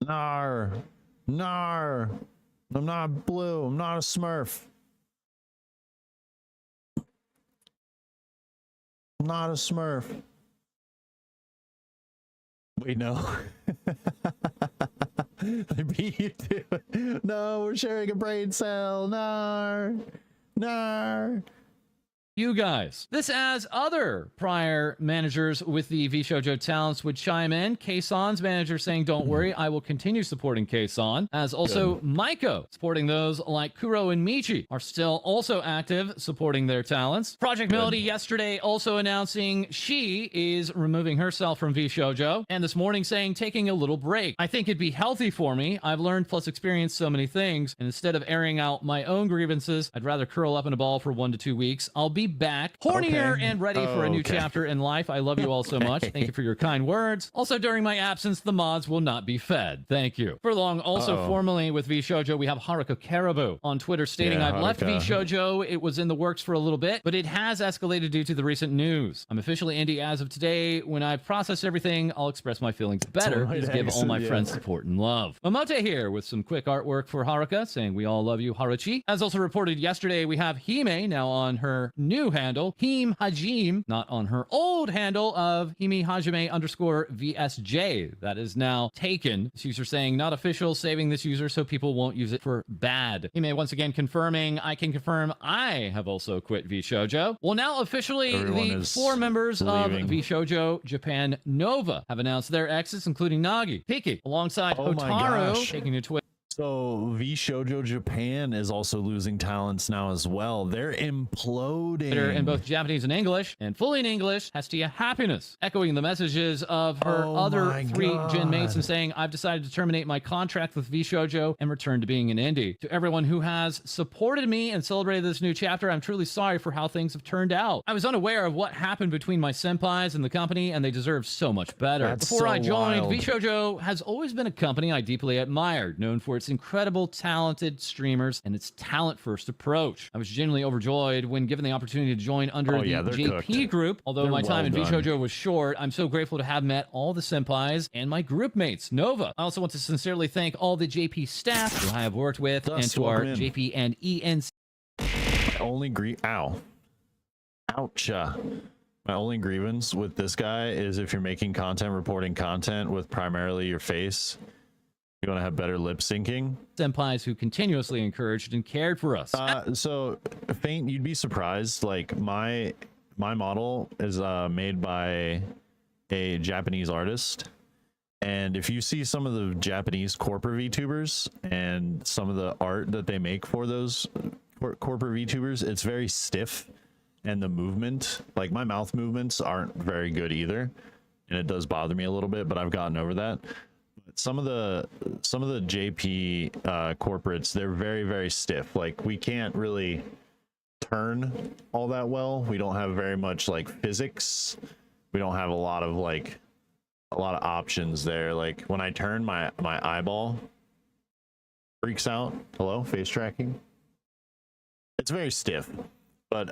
Nar. Nar. I'm not blue. I'm not a Smurf. I'm not a Smurf. Wait, no. I beat you too. No, we're sharing a brain cell. Nar. Nar. You guys. This as other prior managers with the Vshojo talents would chime in. Kayson's manager saying, don't worry, I will continue supporting Kayson. As also Maiko supporting those like Kuro and Michi are still also active supporting their talents. Project Melody yesterday also announcing she is removing herself from Vshojo. And this morning saying, taking a little break. I think it'd be healthy for me. I've learned plus experienced so many things. And instead of airing out my own grievances, I'd rather curl up in a ball for 1 to 2 weeks. I'll be back, hornier and ready for a new chapter in life. I love you all so much. Thank you for your kind words. Also, during my absence, the mods will not be fed. Thank you. Furlong, also formally with Vshojo, we have Haruka Caribou on Twitter stating, I've left Vshojo. It was in the works for a little bit, but it has escalated due to the recent news. I'm officially indie as of today. When I've processed everything, I'll express my feelings better. Please give all my friends support and love. Mamote here with some quick artwork for Haruka saying, we all love you, Haruchi. As also reported yesterday, we have Hime now on her new handle, Hime Hajime, not on her old handle of Hime Hajime _VSJ. That is now taken. This user saying, not official, saving this user so people won't use it for bad. Hime once again confirming, I can confirm I have also quit Vshojo. Well, now officially the 4 members of Vshojo Japan Nova have announced their exits, including Nagi, Piki, alongside Hotaru, taking to Twitter. So Vshojo Japan is also losing talents now as well. They're imploding. In both Japanese and English, and fully in English, Hestia Happiness, echoing the messages of her other 3 gen mates and saying, I've decided to terminate my contract with Vshojo and return to being an indie. To everyone who has supported me and celebrated this new chapter, I'm truly sorry for how things have turned out. I was unaware of what happened between my senpais and the company, and they deserve so much better. Before I joined, Vshojo has always been a company I deeply admired, known for its incredible talented streamers and its talent first approach. I was genuinely overjoyed when given the opportunity to join under the JP group. Although my time in Vshojo was short, I'm so grateful to have met all the senpais and my group mates, Nova. I also want to sincerely thank all the JP staff who I have worked with and to our JP and ENC. My only grievance with this guy is if you're making content, reporting content with primarily your face, you want to have better lip syncing. Senpais who continuously encouraged and cared for us. So Faint, you'd be surprised. Like my model is made by a Japanese artist, and if you see some of the Japanese corporate VTubers and some of the art that they make for those corporate VTubers, it's very stiff, and the movement, like my mouth movements, aren't very good either, and it does bother me a little bit. But I've gotten over that. Some of the JP corporates, they're very, very stiff. Like we can't really turn all that well. We don't have very much like physics. We don't have a lot of options there. Like when I turn, my eyeball freaks out. Hello, face tracking. It's very stiff, but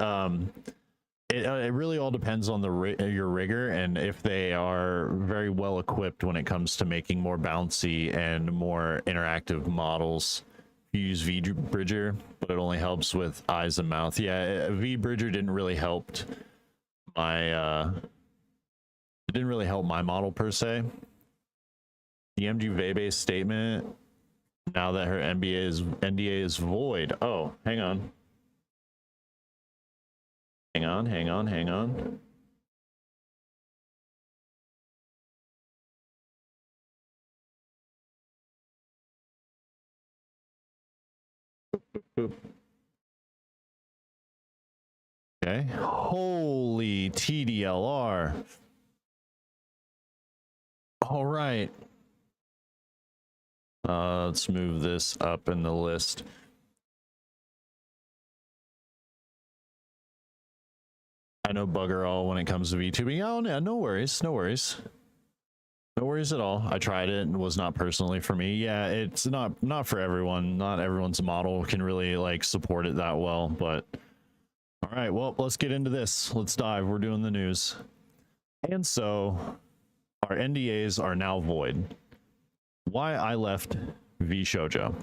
it really all depends on your rigger and if they are very well equipped when it comes to making more bouncy and more interactive models. You use Vbridger, but it only helps with eyes and mouth. Yeah, Vbridger didn't really help my it didn't really help my model per se. The MG Vebe statement, now that her NDA is void. Oh, hang on. Hang on. Boop. Okay. Holy TDLR. All right. Let's move this up in the list. I know bugger all when it comes to VTubing. Oh, yeah, no worries. No worries at all. I tried it and was not personally for me. Yeah, it's not for everyone. Not everyone's model can really like support it that well, but all right, well, let's get into this. Let's dive. We're doing the news. And so our NDAs are now void. Why I left Vshojo.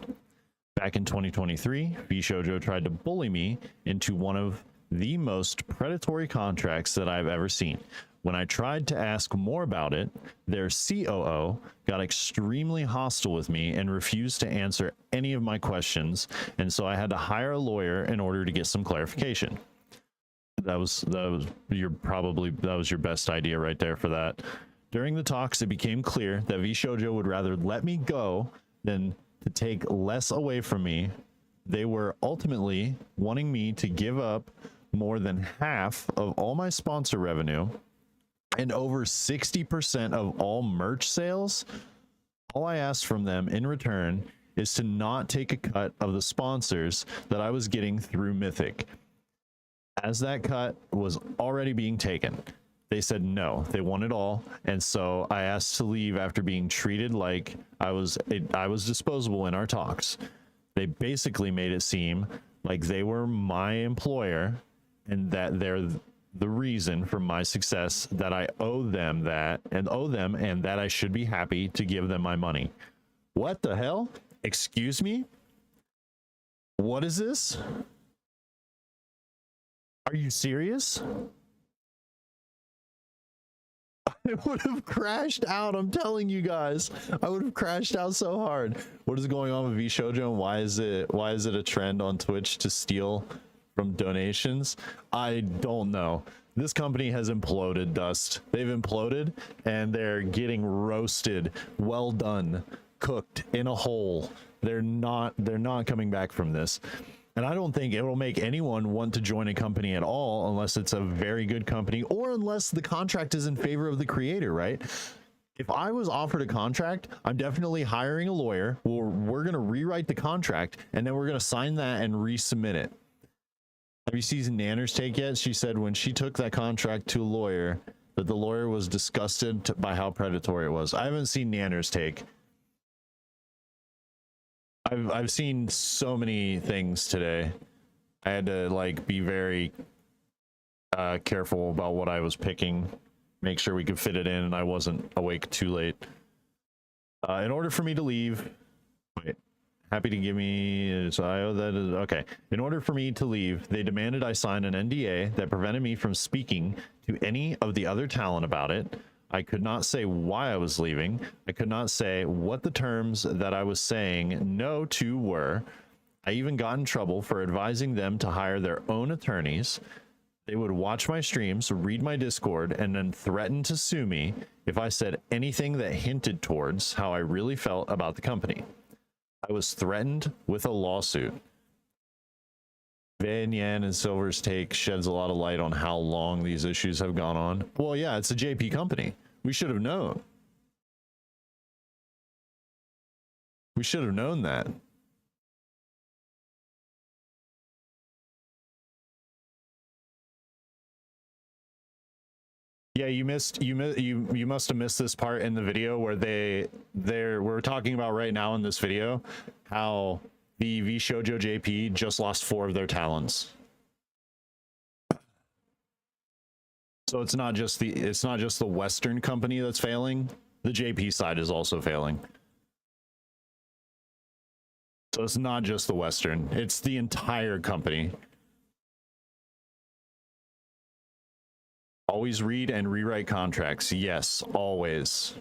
Back in 2023, Vshojo tried to bully me into one of the most predatory contracts that I've ever seen. When I tried to ask more about it, their COO got extremely hostile with me and refused to answer any of my questions, and so I had to hire a lawyer in order to get some clarification. That was your best idea right there for that. During the talks, it became clear that Vshojo would rather let me go than to take less away from me. They were ultimately wanting me to give up more than half of all my sponsor revenue and over 60% of all merch sales. All I asked from them in return is to not take a cut of the sponsors that I was getting through Mythic, as that cut was already being taken. They said no, they want it all, and so I asked to leave after being treated like I was disposable in our talks. They basically made it seem like they were my employer and that they're the reason for my success, that I owe them that and that I should be happy to give them my money. What the hell? Excuse me? What is this? Are you serious? I would have crashed out. I'm telling you guys, I would have crashed out so hard. What is going on with Vshojo, and why is it a trend on Twitch to steal from donations? I don't know. This company has imploded, Dust. They've imploded and they're getting roasted. Well done, cooked in a hole. They're not coming back from this. And I don't think it will make anyone want to join a company at all unless it's a very good company, or unless the contract is in favor of the creator, right? If I was offered a contract, I'm definitely hiring a lawyer. We're going to rewrite the contract, and then we're going to sign that and resubmit it. Have you seen Nanner's take yet? She said when she took that contract to a lawyer, that the lawyer was disgusted by how predatory it was. I haven't seen Nanner's take. I've seen so many things today. I had to like be very careful about what I was picking, make sure we could fit it in and I wasn't awake too late. In order for me to leave, wait, happy to give me, so I owe that is okay. In order for me to leave, they demanded I sign an NDA that prevented me from speaking to any of the other talent about it. I could not say why I was leaving. I could not say what the terms that I was saying no to were. I even got in trouble for advising them to hire their own attorneys. They would watch my streams, read my Discord, and then threaten to sue me if I said anything that hinted towards how I really felt about the company. I was threatened with a lawsuit. Van Yan and Silver's take sheds a lot of light on how long these issues have gone on. Well, yeah, it's a JP company. We should have known. We should have known that. Yeah, you must have missed this part in the video where we're talking about right now in this video how the Vshojo JP just lost 4 of their talents. So it's not just the Western company that's failing. The JP side is also failing. So it's not just the Western, it's the entire company. Always read and rewrite contracts. Yes, always.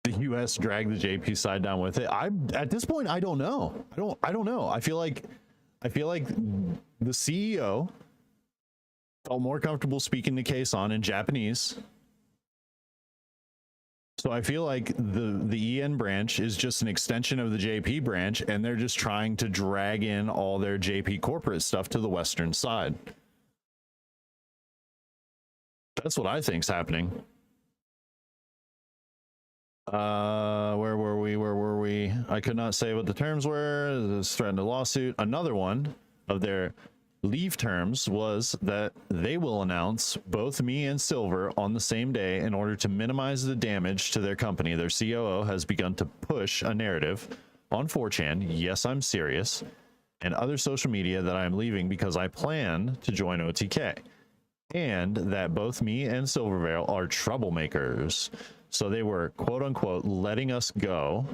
The US dragged the JP side down with it. At this point, I don't know. I don't know. I feel like the CEO felt more comfortable speaking the case on in Japanese. So I feel like the EN branch is just an extension of the JP branch, and they're just trying to drag in all their JP corporate stuff to the Western side. That's what I think's happening. Where were we? I could not say what the terms were. This threatened a lawsuit. Another one of their leave terms was that they will announce both me and Silver on the same day in order to minimize the damage to their company. Their COO has begun to push a narrative on 4chan, yes, I'm serious, and other social media that I'm leaving because I plan to join OTK, and that both me and Silverveil are troublemakers. So they were, quote unquote, letting us go.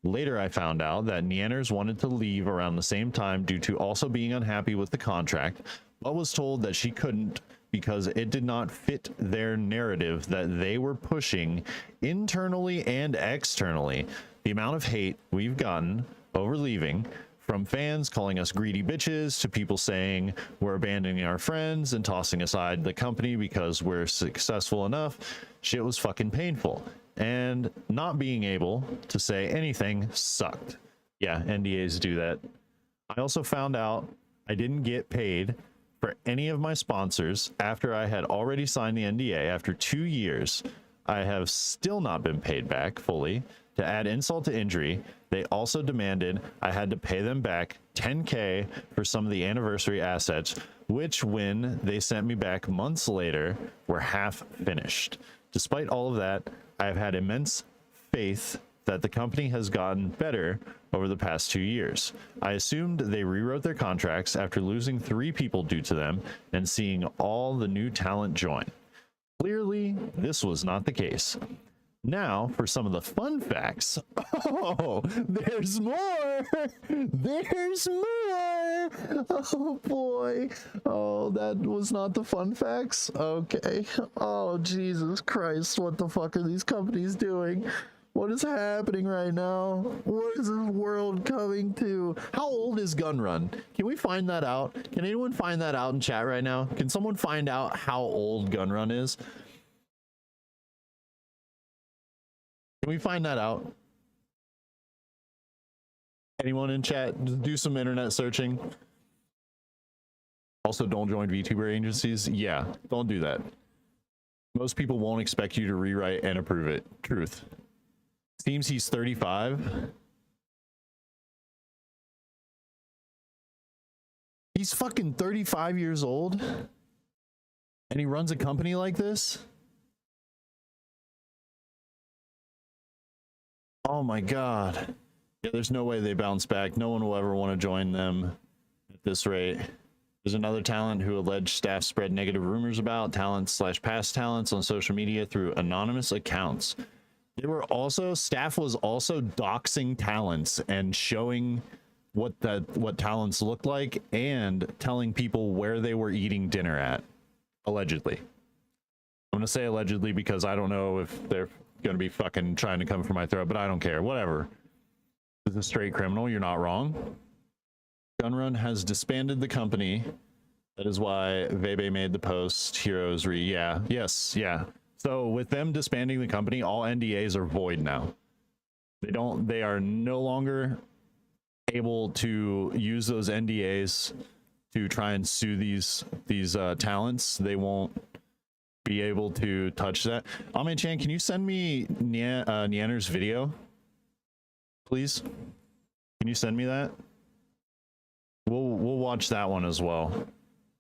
Later, I found out that Neanners wanted to leave around the same time due to also being unhappy with the contract, but was told that she couldn't because it did not fit their narrative that they were pushing internally and externally. The amount of hate we've gotten over leaving, from fans calling us greedy bitches to people saying we're abandoning our friends and tossing aside the company because we're successful enough, shit was fucking painful. And not being able to say anything sucked. Yeah, NDAs do that. I also found out I didn't get paid for any of my sponsors after I had already signed the NDA. After 2 years, I have still not been paid back fully. To add insult to injury, they also demanded I had to pay them back $10K for some of the anniversary assets, which when they sent me back months later were half finished. Despite all of that, I've had immense faith that the company has gotten better over the past 2 years. I assumed they rewrote their contracts after losing 3 people due to them and seeing all the new talent join. Clearly, this was not the case. Now, for some of the fun facts. Oh, there's more! There's more! Oh, boy. Oh, that was not the fun facts? Okay. Oh, Jesus Christ. What the fuck are these companies doing? What is happening right now? What is this world coming to? How old is Gunrun? Can we find that out? Can anyone find that out in chat right now? Can someone find out how old Gunrun is? Can we find that out? Anyone in chat? Just do some internet searching. Also, don't join VTuber agencies. Yeah, don't do that. Most people won't expect you to rewrite and approve it. Truth. Seems he's 35. He's fucking 35 years old. And he runs a company like this? Oh my god. Yeah, there's no way they bounce back. No one will ever want to join them at this rate. There's another talent who alleged staff spread negative rumors about talents/past talents on social media through anonymous accounts. They were also, staff was also doxing talents and showing what talents looked like and telling people where they were eating dinner at. Allegedly. I'm gonna say allegedly because I don't know if they're gonna be fucking trying to come for my throat, but I don't care. Whatever. This is a straight criminal. You're not wrong. Gunrun has disbanded the company. That is why Vebe made the post. Heroes yeah. Yes, yeah. So with them disbanding the company, all NDAs are void now. They are no longer able to use those NDAs to try and sue these talents. They won't be able to touch that. Ame-chan, can you send me Neander's video? Please? Can you send me that? We'll watch that one as well.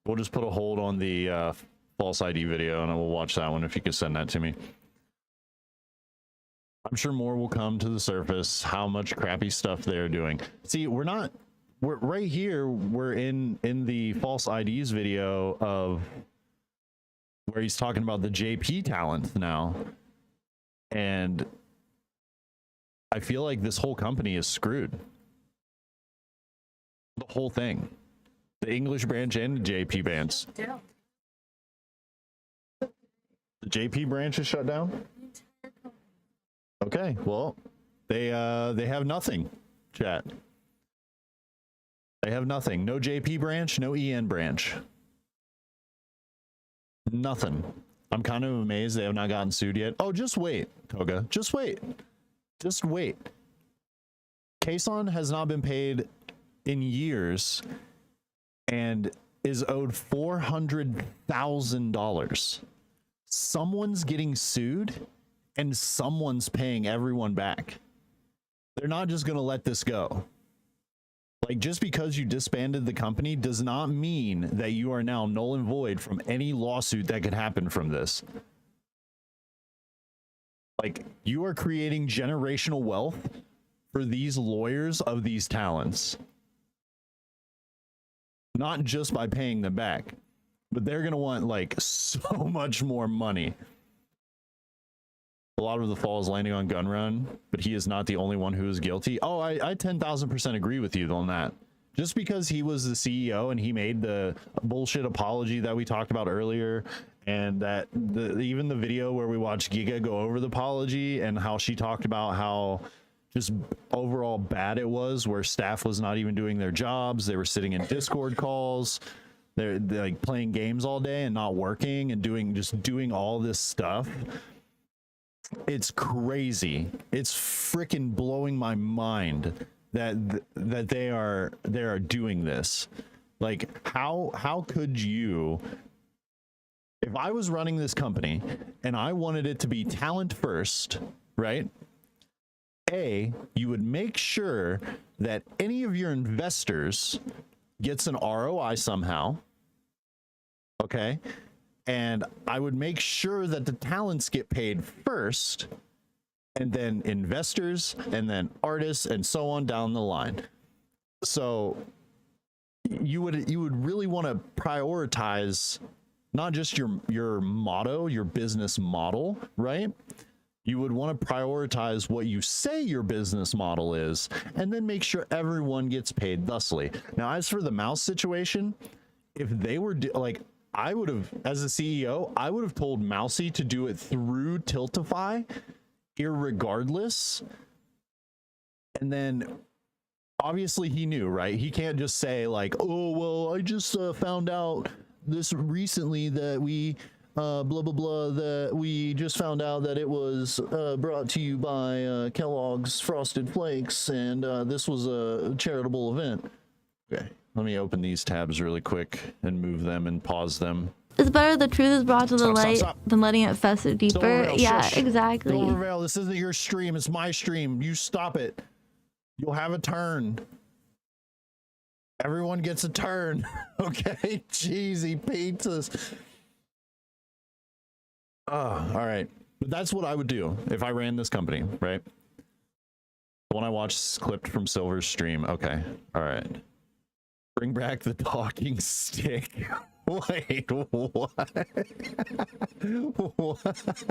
We'll just put a hold on the false ID video and we'll watch that one if you could send that to me. I'm sure more will come to the surface, how much crappy stuff they're doing. See, we're right here, we're in the false IDs video of where he's talking about the JP talent now. And I feel like this whole company is screwed. The whole thing. The English branch and the JP branch. The JP branch is shut down? Okay, well, they have nothing, chat. They have nothing. No JP branch, no EN branch. Nothing. I'm kind of amazed they have not gotten sued yet. Oh, just wait, Koga. Just wait. Just wait. Kason has not been paid in years and is owed $400,000. Someone's getting sued and someone's paying everyone back. They're not just going to let this go. Like, just because you disbanded the company does not mean that you are now null and void from any lawsuit that could happen from this. Like, you are creating generational wealth for these lawyers of these talents. Not just by paying them back, but they're going to want, like, so much more money. A lot of the fall is landing on Gunrun, but he is not the only one who is guilty. Oh, I 10,000% agree with you on that. Just because he was the CEO and he made the bullshit apology that we talked about earlier, and that even the video where we watched Giga go over the apology and how she talked about how just overall bad it was, where staff was not even doing their jobs. They were sitting in Discord calls. They're like playing games all day and not working and doing all this stuff. It's crazy. It's freaking blowing my mind that they are doing this. Like, how could you, if I was running this company and I wanted it to be talent first, right? You would make sure that any of your investors gets an ROI somehow. Okay? And I would make sure that the talents get paid first, and then investors, and then artists, and so on down the line. So you would really want to prioritize not just your motto, your business model, right? You would want to prioritize what you say your business model is, and then make sure everyone gets paid thusly. Now, as for the mouse situation, if they were like, I would have, as a CEO, I would have told Mousy to do it through Tiltify, irregardless. And then, obviously, he knew, right? He can't just say, like, oh, well, I just found out this recently that we, blah, blah, blah, that we just found out that it was brought to you by Kellogg's Frosted Flakes, and this was a charitable event. Okay. Let me open these tabs really quick and move them and pause them. It's better the truth is brought to the light than letting it fester deeper. Yeah, shush. exactly. Silvervale, this isn't your stream. It's my stream. You stop it. You'll have a turn. Everyone gets a turn. Okay? Cheesy pizzas. All right. But that's what I would do if I ran this company, right? The one I watched is clipped from Silver's stream. Okay. All right. Bring back the talking stick. Wait, what? What?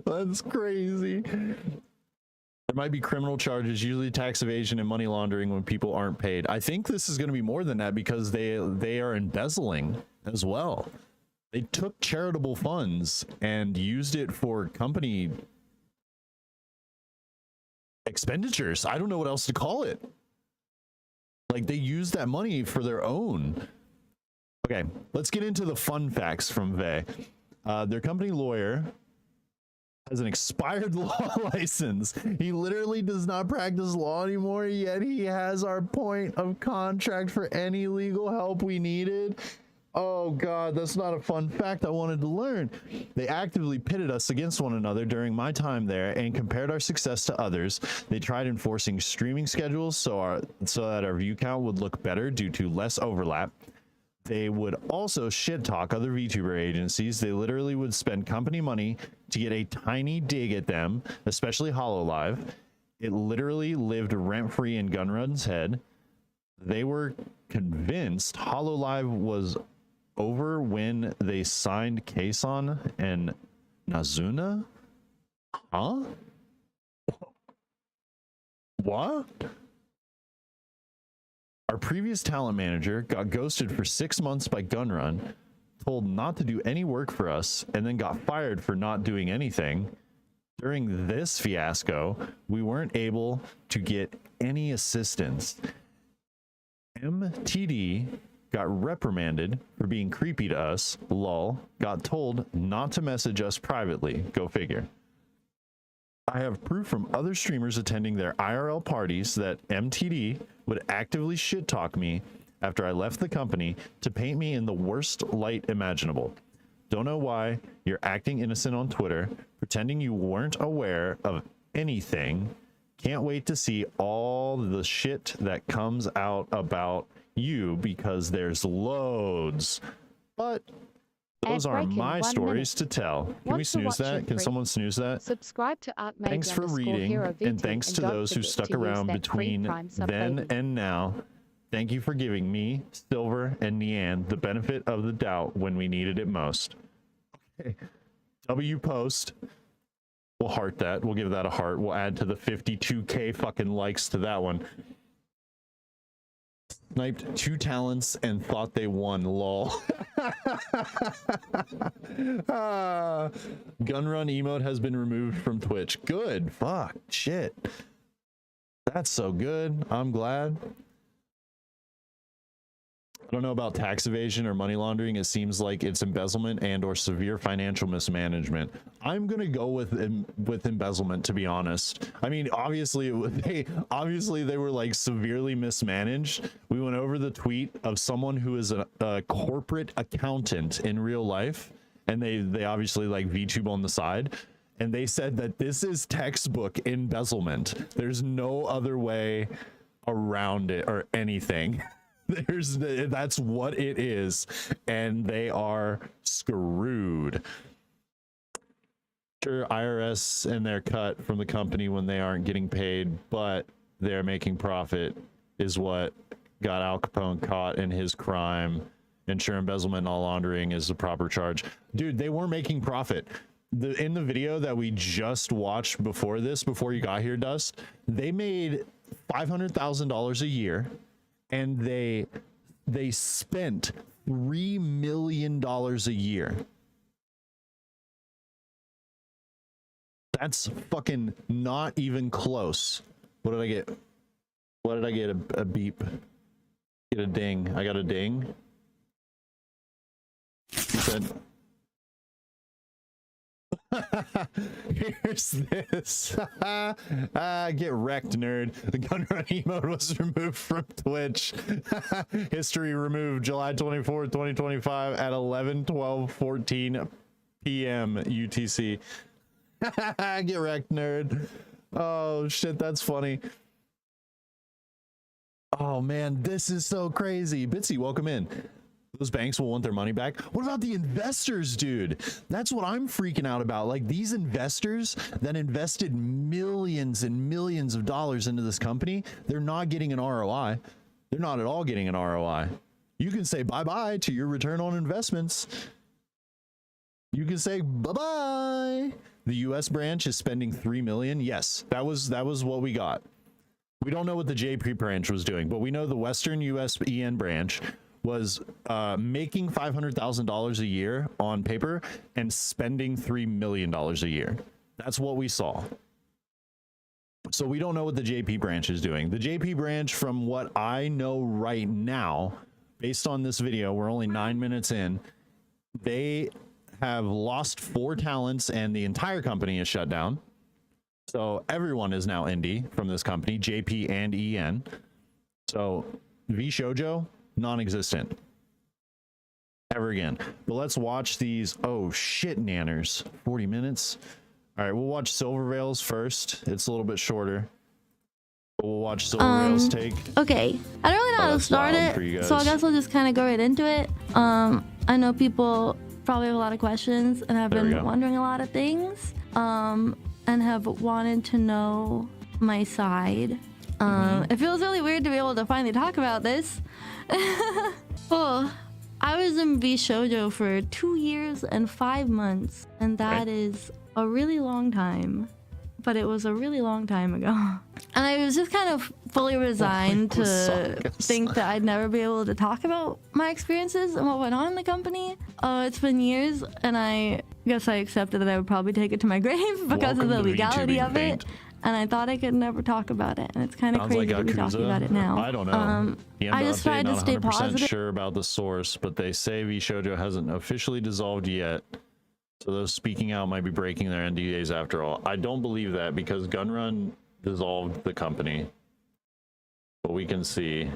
That's crazy. There might be criminal charges, usually tax evasion and money laundering when people aren't paid. I think this is going to be more than that because they are embezzling as well. They took charitable funds and used it for company expenditures. I don't know what else to call it. Like, they use that money for their own. Okay, let's get into the fun facts from Vay. Their company lawyer has an expired law license. He literally does not practice law anymore, yet he has our point of contract for any legal help we needed. Oh God, that's not a fun fact I wanted to learn. They actively pitted us against one another during my time there and compared our success to others. They tried enforcing streaming schedules so that our view count would look better due to less overlap. They would also shit talk other VTuber agencies. They literally would spend company money to get a tiny dig at them, especially HoloLive. It literally lived rent-free in Gunrun's head. They were convinced HoloLive was over when they signed Kason and Nazuna? Huh? What? Our previous talent manager got ghosted for 6 months by Gunrun, told not to do any work for us, and then got fired for not doing anything. During this fiasco, we weren't able to get any assistance. MTD got reprimanded for being creepy to us, lol, got told not to message us privately, go figure. I have proof from other streamers attending their IRL parties that MTD would actively shit talk me after I left the company to paint me in the worst light imaginable. Don't know why you're acting innocent on Twitter, pretending you weren't aware of anything. Can't wait to see all the shit that comes out about you because there's loads. But those are my stories to tell. Can we snooze that? Can someone snooze that? Subscribe to ArtMage Thanks for reading, and thanks to those who stuck around between then and now. Thank you for giving me, Silver, and Nean the benefit of the doubt when we needed it most. Okay. W post. We'll heart that. We'll give that a heart. We'll add to the 52K fucking likes to that one. Sniped 2 talents and thought they won, lol. Gunrun emote has been removed from Twitch. Good. Fuck. Shit. That's so good. I'm glad. I don't know about tax evasion or money laundering. It seems like it's embezzlement and or severe financial mismanagement. I'm gonna go with embezzlement, to be honest. I mean, obviously they were like severely mismanaged. We went over the tweet of someone who is a corporate accountant in real life, and they obviously like VTube on the side, and they said that this is textbook embezzlement. There's no other way around it or anything. That's what it is, and they are screwed. Sure, IRS and their cut from the company when they aren't getting paid, but they're making profit is what got Al Capone caught in his crime. And sure, embezzlement and all laundering is the proper charge. Dude, they were making profit. In the video that we just watched before you got here, Dust, they made $500,000 a year. And they spent $3 million a year. That's fucking not even close. What did I get? What did I get? A beep. Get a ding. I got a ding. He said, here's this. Get wrecked, nerd. The Gunrun emote was removed from Twitch. History removed July 24th, 2025 at 11:12:14 p.m. UTC. Get wrecked, nerd. Oh shit, that's funny. Oh man, this is so crazy. Bitsy, welcome in. Those banks will want their money back. What about the investors, dude? That's what I'm freaking out about. Like, these investors that invested millions and millions of dollars into this company, they're not getting an ROI. They're not at all getting an ROI. You can say bye-bye to your return on investments. You can say bye-bye. The US branch is spending $3 million. Yes, that was what we got. We don't know what the JP branch was doing, but we know the Western US EN branch was making $500,000 a year on paper and spending $3 million a year. That's what we saw. So we don't know what the JP branch is doing. The JP branch, from what I know right now, based on this video, we're only 9 minutes in, they have lost 4 talents and the entire company is shut down. So everyone is now indie from this company, JP and EN. So Vshojo, non-existent ever again. But let's watch these. Oh shit, nanners. 40 minutes. All right, we'll watch Silver Veils first. It's a little bit shorter. We'll watch Silver Rail's take. Okay, I don't really know how to start it, so I guess I'll just kind of go right into it. I know people probably have a lot of questions and have been wondering a lot of things, and have wanted to know my side. It feels really weird to be able to finally talk about this. Well, I was in Vshojo for 2 years and 5 months, and that is a really long time. But it was a really long time ago. And I was just kind of fully resigned to think that I'd never be able to talk about my experiences and what went on in the company. It's been years, and I guess I accepted that I would probably take it to my grave because of the legality of it. And I thought I could never talk about it, and it's kind of crazy to be talking about it now. I don't know. I just tried to stay positive. Sure about the source, but they say Vshojo hasn't officially dissolved yet. So those speaking out might be breaking their NDAs after all. I don't believe that because Gunrun dissolved the company. But we can see.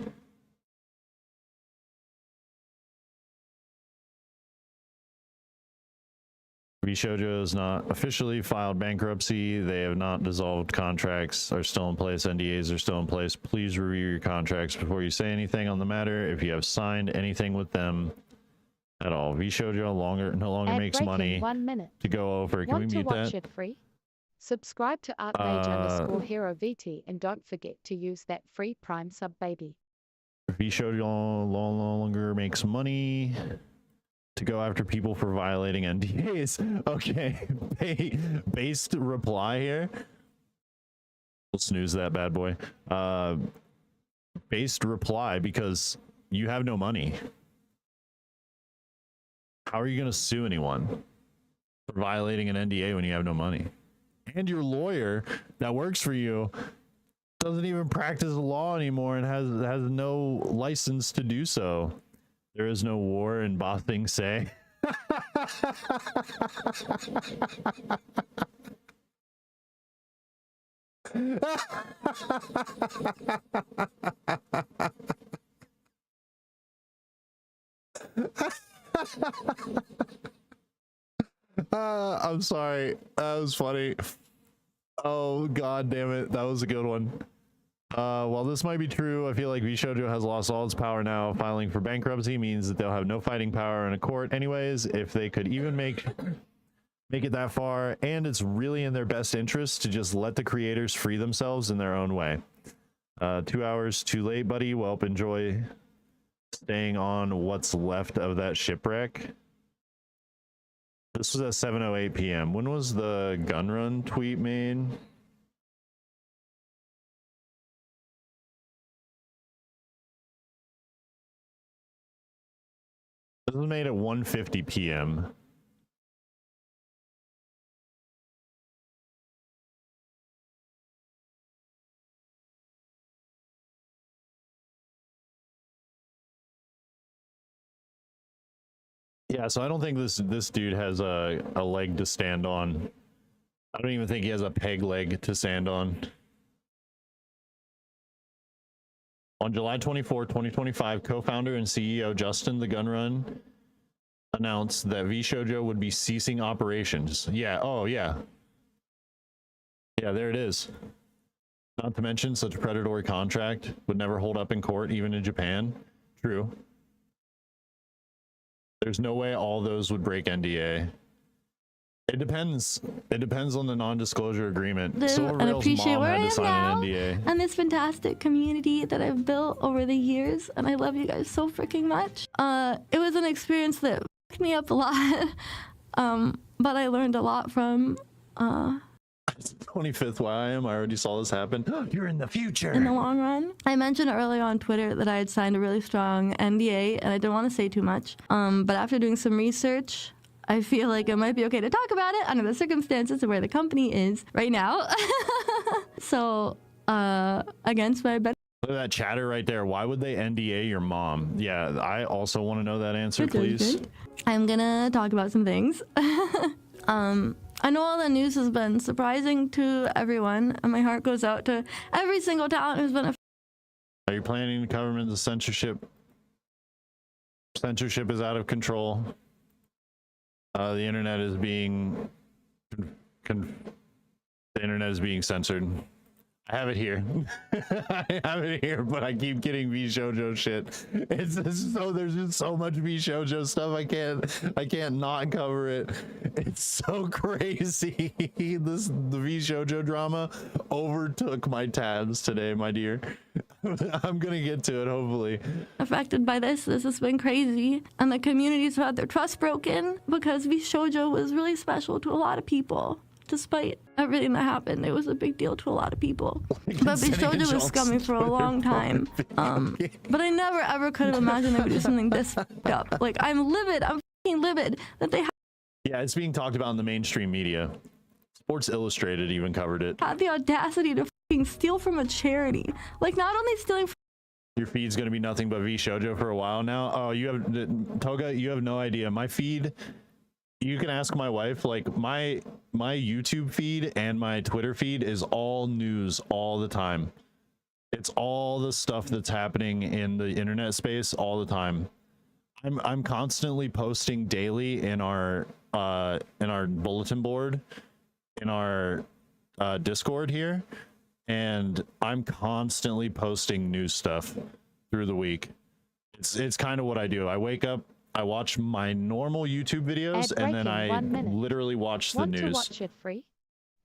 Vshojo has not officially filed bankruptcy. They have not dissolved. Contracts are still in place. NDAs are still in place. Please review your contracts before you say anything on the matter. If you have signed anything with them at all. Vshojo no longer makes money to go over. Can we mute that? Want to watch it free? Subscribe to @mage_hero_VT and don't forget to use that free Prime sub, baby. Vshojo no longer makes money to go after people for violating NDAs. Okay, based reply here. We'll snooze that bad boy. Based reply because you have no money. How are you going to sue anyone for violating an NDA when you have no money? And your lawyer that works for you doesn't even practice law anymore and has no license to do so. There is no war in Ba Sing Se. I'm sorry. That was funny. Oh, god damn it. That was a good one. While this might be true, I feel like Vshojo has lost all its power now. Filing for bankruptcy means that they'll have no fighting power in a court anyways, if they could even make it that far, and it's really in their best interest to just let the creators free themselves in their own way. 2 hours too late, buddy. Well, enjoy staying on what's left of that shipwreck. This was at 7:08 p.m. When was the Gunrun tweet made? This was made at 1:50 p.m. Yeah, so I don't think this dude has a leg to stand on. I don't even think he has a peg leg to stand on. On July 24, 2025, co-founder and CEO Justin the Gunrun announced that Vshojo would be ceasing operations. Yeah, oh yeah. Yeah, there it is. Not to mention, such a predatory contract would never hold up in court, even in Japan. True. There's no way all those would break NDA. It depends. It depends on the non-disclosure agreement. And appreciate where I am now and this fantastic community that I've built over the years, and I love you guys so freaking much. It was an experience that fucked me up a lot, but I learned a lot from. 25th YM, I already saw this happen. You're in the future. In the long run. I mentioned earlier on Twitter that I had signed a really strong NDA, and I didn't want to say too much. But after doing some research, I feel like it might be okay to talk about it under the circumstances of where the company is right now. So, against my better. Look at that chatter right there. Why would they NDA your mom? Yeah, I also want to know that answer, please. I'm gonna talk about some things. I know all the news has been surprising to everyone, and my heart goes out to every single talent who's been affected. Are you planning to cover the censorship? Censorship is out of control. The internet is being censored. I have it here. I have it here, but I keep getting Vshojo shit. It's just so there's just so much Vshojo stuff. I can't not cover it. It's so crazy. The Vshojo drama overtook my tabs today, my dear. I'm gonna get to it hopefully. Affected by this has been crazy, and the communities have had their trust broken because Vshojo was really special to a lot of people. Despite everything that happened, it was a big deal to a lot of people. But Vshojo was scummy for a long time. But I never ever could have imagined they would do something this fucked up. Like, I'm livid. I'm fucking livid that they Yeah, it's being talked about in the mainstream media. Sports Illustrated even covered it. had the audacity to fucking steal from a charity. Like, not only stealing from Your feed's gonna be nothing but Vshojo for a while now. Oh, you have Toga. You have no idea. My feed. You can ask my wife. Like my YouTube feed and my Twitter feed is all news all the time. It's all the stuff that's happening in the internet space all the time. I'm constantly posting daily in our bulletin board, in our Discord here, and I'm constantly posting news stuff through the week. It's kind of what I do. I wake up, I watch my normal YouTube videos, and then I literally watch the news. Want to watch it free?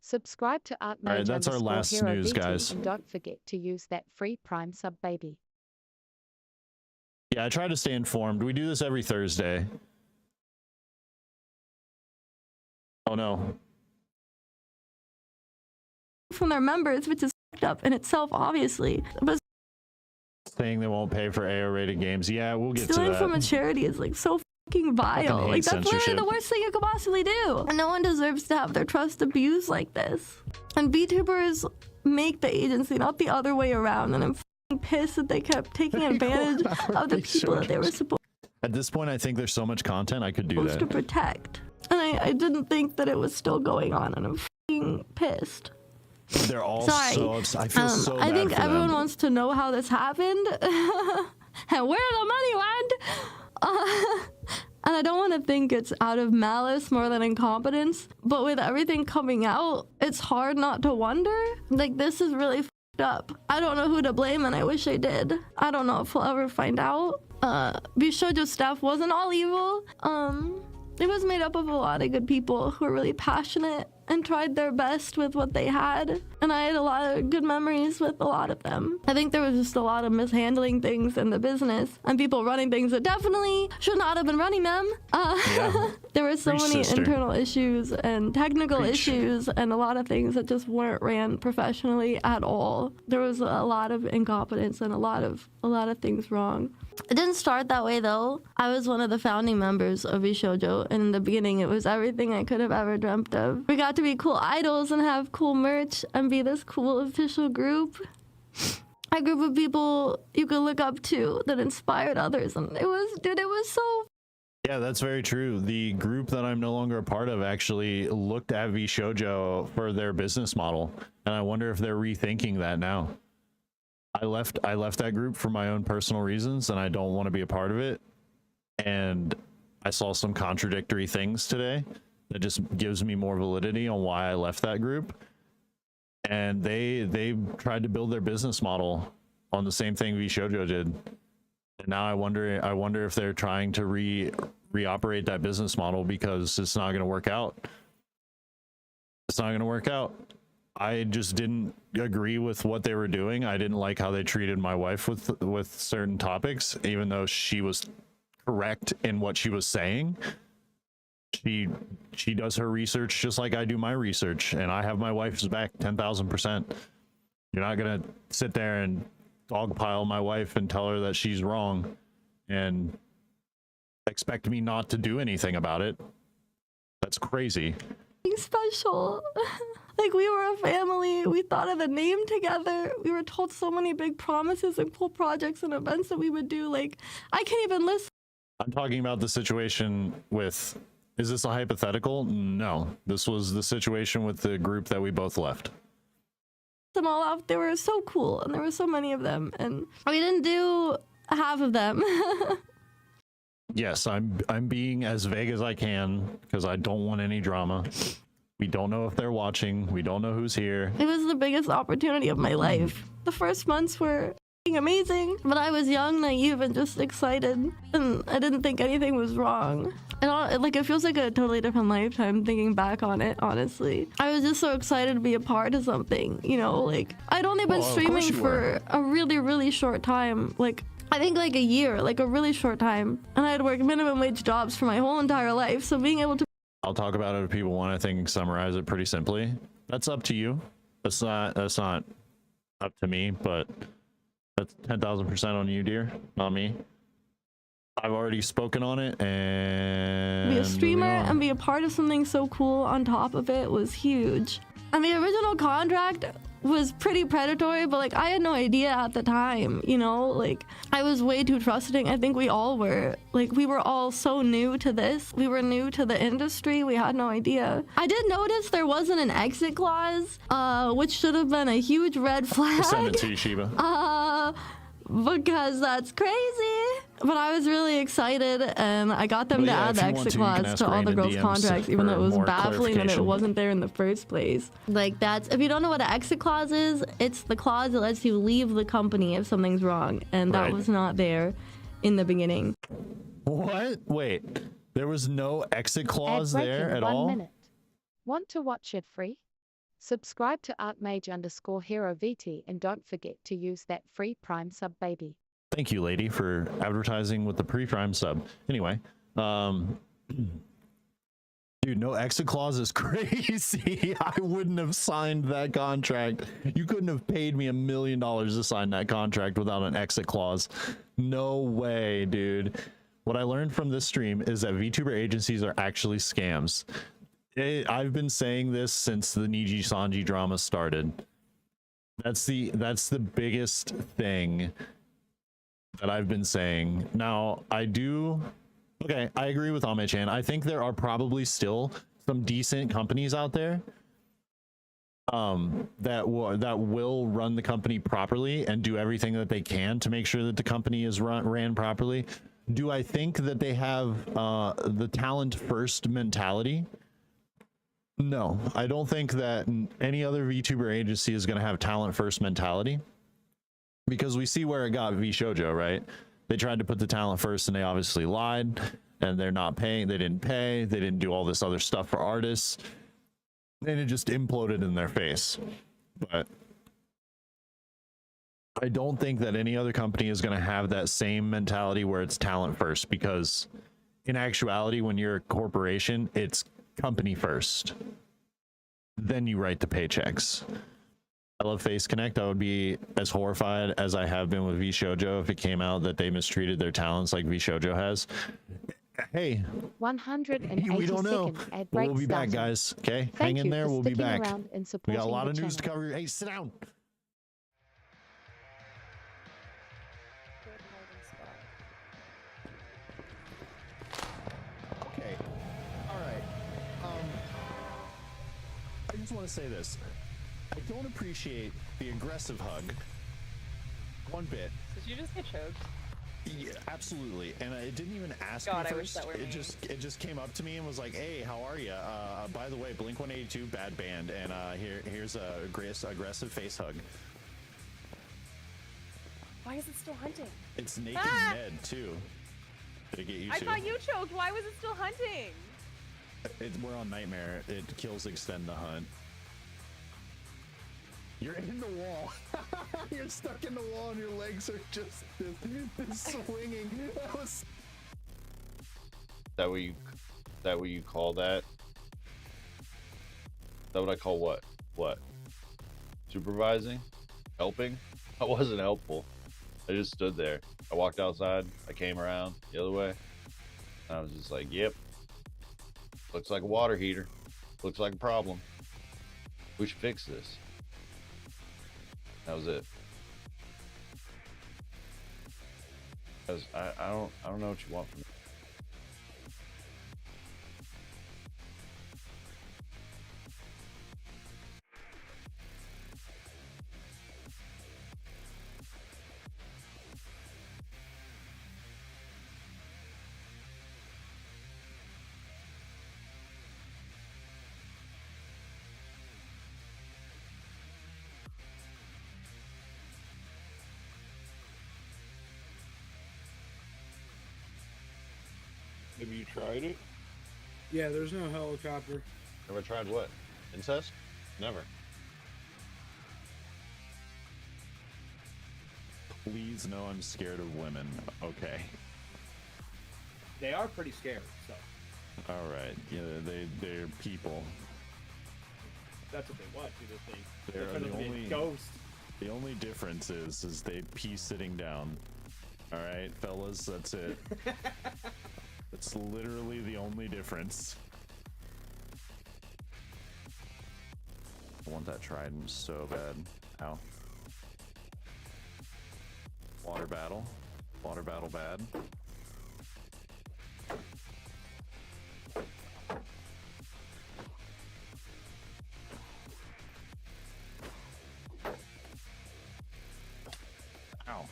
Subscribe to ArtMage. All right, that's our last news, guys. And don't forget to use that free Prime sub, baby. Yeah, I try to stay informed. We do this every Thursday. Oh no. from their members, which is fucked up in itself, obviously. But saying they won't pay for AO rated games. Yeah, we'll get to that. stealing from a charity is like so fucking vile. Like, that's literally the worst thing you could possibly do. And no one deserves to have their trust abused like this. And VTubers make the agency, not the other way around. And I'm fucking pissed that they kept taking advantage of the people that they were supposed At this point, I think there's so much content I could do that. to protect. And I didn't think that it was still going on, and I'm fucking pissed. They're all Sorry. so upset. I feel so bad I think for everyone them. wants to know how this happened and where the money went. And I don't want to think it's out of malice more than incompetence, but with everything coming out, it's hard not to wonder. Like, this is really fucked up. I don't know who to blame, and I wish I did. I don't know if we'll ever find out. Vshojo staff wasn't all evil. It was made up of a lot of good people who were really passionate and tried their best with what they had. And I had a lot of good memories with a lot of them. I think there was just a lot of mishandling things in the business and people running things that definitely should not have been running them. There were so many internal issues and technical issues and a lot of things that just weren't ran professionally at all. There was a lot of incompetence and a lot of things wrong. It didn't start that way though. I was one of the founding members of Vshojo, and in the beginning it was everything I could have ever dreamt of. We got to be cool idols and have cool merch and be this cool official group. A group of people you could look up to that inspired others, and it was so... Yeah, that's very true. The group that I'm no longer a part of actually looked at Vshojo for their business model, and I wonder if they're rethinking that now. I left that group for my own personal reasons, and I don't want to be a part of it. And I saw some contradictory things today that just gives me more validity on why I left that group. And they tried to build their business model on the same thing Vshojo did. And now I wonder if they're trying to reoperate that business model because it's not going to work out. It's not going to work out. I just didn't agree with what they were doing. I didn't like how they treated my wife with certain topics, even though she was correct in what she was saying. She does her research just like I do my research, and I have my wife's back 10,000%. You're not gonna sit there and dogpile my wife and tell her that she's wrong and expect me not to do anything about it. That's crazy. Special. Like, we were a family. We thought of the name together. We were told so many big promises and cool projects and events that we would do. Like, I can't even listen. I'm talking about the situation with, is this a hypothetical? No, this was the situation with the group that we both left. Them all out. They were so cool, and there were so many of them, and we didn't do half of them. Yes, I'm being as vague as I can because I don't want any drama. We don't know if they're watching. We don't know who's here. It was the biggest opportunity of my life. The first months were amazing, but I was young, naive, and just excited, and I didn't think anything was wrong. And like, it feels like a totally different lifetime thinking back on it, honestly. I was just so excited to be a part of something, you know, like, I'd only been streaming for a really, really short time, like, I think like a year, like a really short time, and I had worked minimum wage jobs for my whole entire life, so being able to... I'll talk about it if people want. I think summarize it pretty simply. That's up to you. That's not up to me, but that's 10,000% on you, dear, not me. I've already spoken on it, and be a streamer and be a part of something so cool on top of it was huge. And the original contract was pretty predatory, but like, I had no idea at the time, you know, like, I was way too trusting. I think we all were. Like, we were all so new to this. We were new to the industry. We had no idea. I did notice there wasn't an exit clause, which should have been a huge red flag. I'll send it to you, Shiba. Because that's crazy. But I was really excited, and I got them to add the exit clause to all the girls' contracts, even though it was baffling that it wasn't there in the first place. Like, that's, if you don't know what an exit clause is, it's the clause that lets you leave the company if something's wrong, and that was not there in the beginning. What? Wait, there was no exit clause there at all? 1 minute. Want to watch it free? Subscribe to ArtMage_HeroVT and don't forget to use that free Prime sub, baby. Thank you, lady, for advertising with the pre-prime sub. Anyway, dude, no exit clause is crazy. I wouldn't have signed that contract. You couldn't have paid me $1 million to sign that contract without an exit clause. No way, dude. What I learned from this stream is that VTuber agencies are actually scams. I've been saying this since the Niji Sanji drama started. That's the biggest thing that I've been saying. Now, I agree with Ame-chan. I think there are probably still some decent companies out there that will run the company properly and do everything that they can to make sure that the company is ran properly. Do I think that they have the talent first mentality? No, I don't think that any other VTuber agency is going to have talent first mentality, because we see where it got Vshojo, right? They tried to put the talent first and they obviously lied, and they're not paying. They didn't pay. They didn't do all this other stuff for artists, and it just imploded in their face. But I don't think that any other company is going to have that same mentality where it's talent first, because in actuality, when you're a corporation, it's company first, then you write the paychecks. I love Face Connect. I would be as horrified as I have been with Vshojo if it came out that they mistreated their talents like Vshojo has. Hey, 180 we don't know. seconds ad break We'll be back, started. guys. Okay, Thank hang in you there. for We'll be sticking back. around and We got a supporting lot the of news to channel. cover. Hey, sit down. Okay. All right. I just want to say this. I don't appreciate the aggressive hug one bit. Did you just get choked? Yeah, absolutely. And it didn't even ask God, me I first. wish that were me. It just came up to me and was like, "Hey, how are you? By the way, Blink 182 bad band, and here's a aggressive face hug." Why is it still hunting? It's naked Ned too. Did it get you I too? thought you choked. Why was it still hunting? We're on Nightmare. It kills extend the hunt. You're in the wall. You're stuck in the wall and your legs are just this swinging. That was... That what you call that? Is that what I call what? What? Supervising? Helping? I wasn't helpful. I just stood there. I walked outside. I came around the other way. And I was just like, yep. Looks like a water heater. Looks like a problem. We should fix this. That was it. Because I don't know what you want from me. Have you tried it? Yeah, there's no helicopter. Never tried what? Incest? Never. Please know I'm scared of women. Okay. They are pretty scary, so. All right. Yeah, they're people. That's what they want you to think. They're trying the to be a only ghost. The only difference is they pee sitting down. All right, fellas, that's it. That's literally the only difference. I want that trident so bad. Ow. Water battle. Water battle bad. Ow.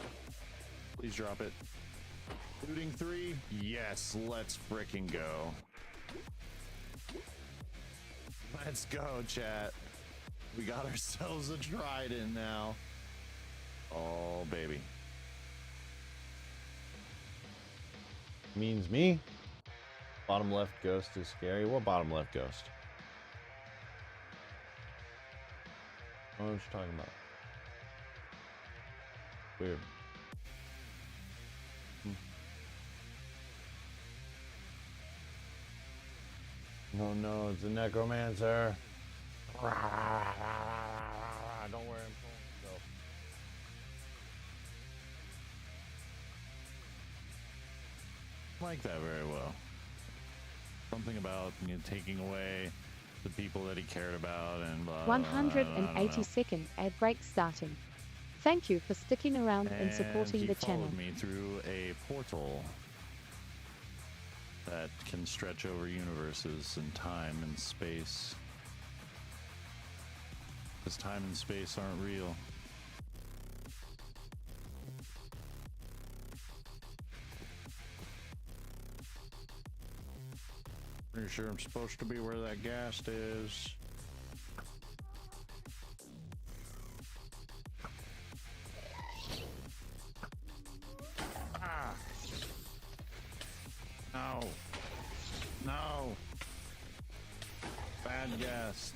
Please drop it. Looting 3? Yes, let's frickin' go. Let's go, chat. We got ourselves a trident now. Oh, baby. Means me. Bottom left ghost is scary. What bottom left ghost? What are you talking about? Weird. Oh no, it's a necromancer. Don't worry, I'm pulling myself. Like that very well. Something about taking away the people that he cared about and blah, 182nd ad break starting. Thank you for sticking around and supporting the channel. He followed me through a portal that can stretch over universes and time and space. Because time and space aren't real. Pretty sure I'm supposed to be where that ghast is. Ah! No. No. Bad ghast.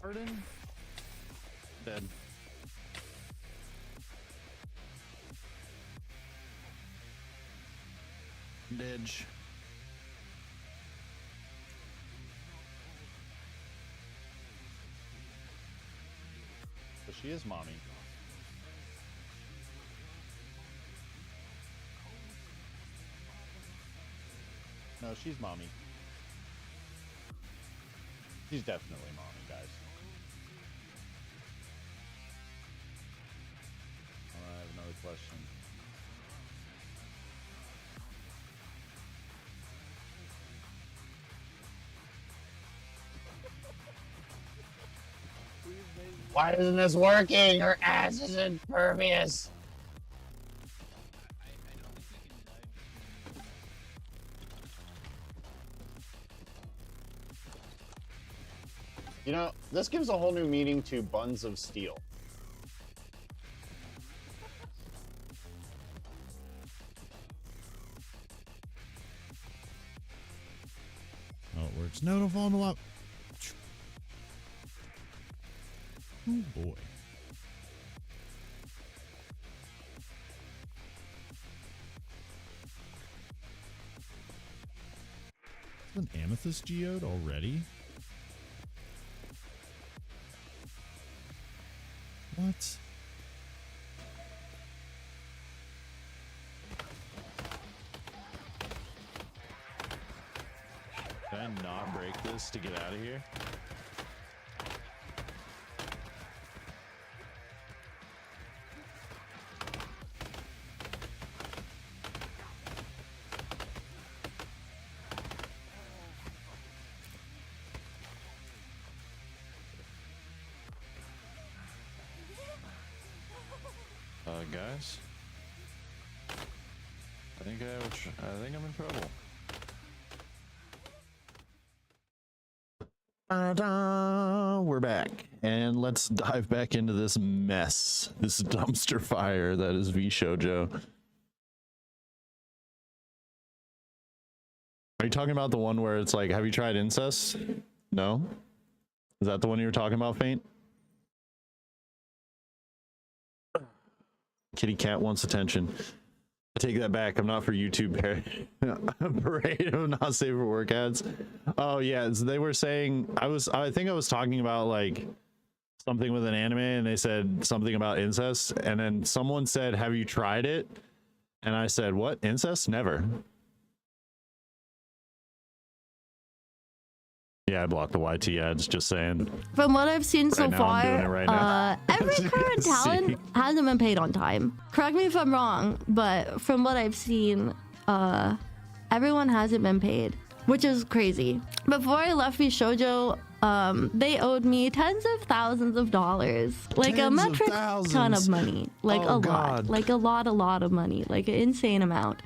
Pardon? Dead. Didge. But she is mommy. No, she's mommy. She's definitely mommy, guys. I have another question. Why isn't this working? Her ass is impervious. You know, this gives a whole new meaning to buns of steel. Oh, it works. No, don't fall in the lava. Oh boy. Is an amethyst geode already? What? Can I not break this to get out of here? Guys, I think I'm in trouble. We're back, and let's dive back into this mess, this dumpster fire that is Vshojo. Are you talking about the one where it's like, have you tried incest? No? Is that the one you were talking about, Faint? Kitty cat wants attention. I take that back. I'm not for YouTube parade. I'm not safe for work ads. Oh yeah, they were saying I think I was talking about like something with an anime, and they said something about incest, and then someone said, "Have you tried it?" And I said, "What? Incest? Never." Yeah, I blocked the YT ads, just saying. From what I've seen so now, far, I'm doing it right now. every current talent hasn't been paid on time. Correct me if I'm wrong, but from what I've seen, everyone hasn't been paid, which is crazy. Before I left Vshojo, they owed me tens of thousands of dollars, like a metric ton of money, like a lot, like a lot of money, like an insane amount.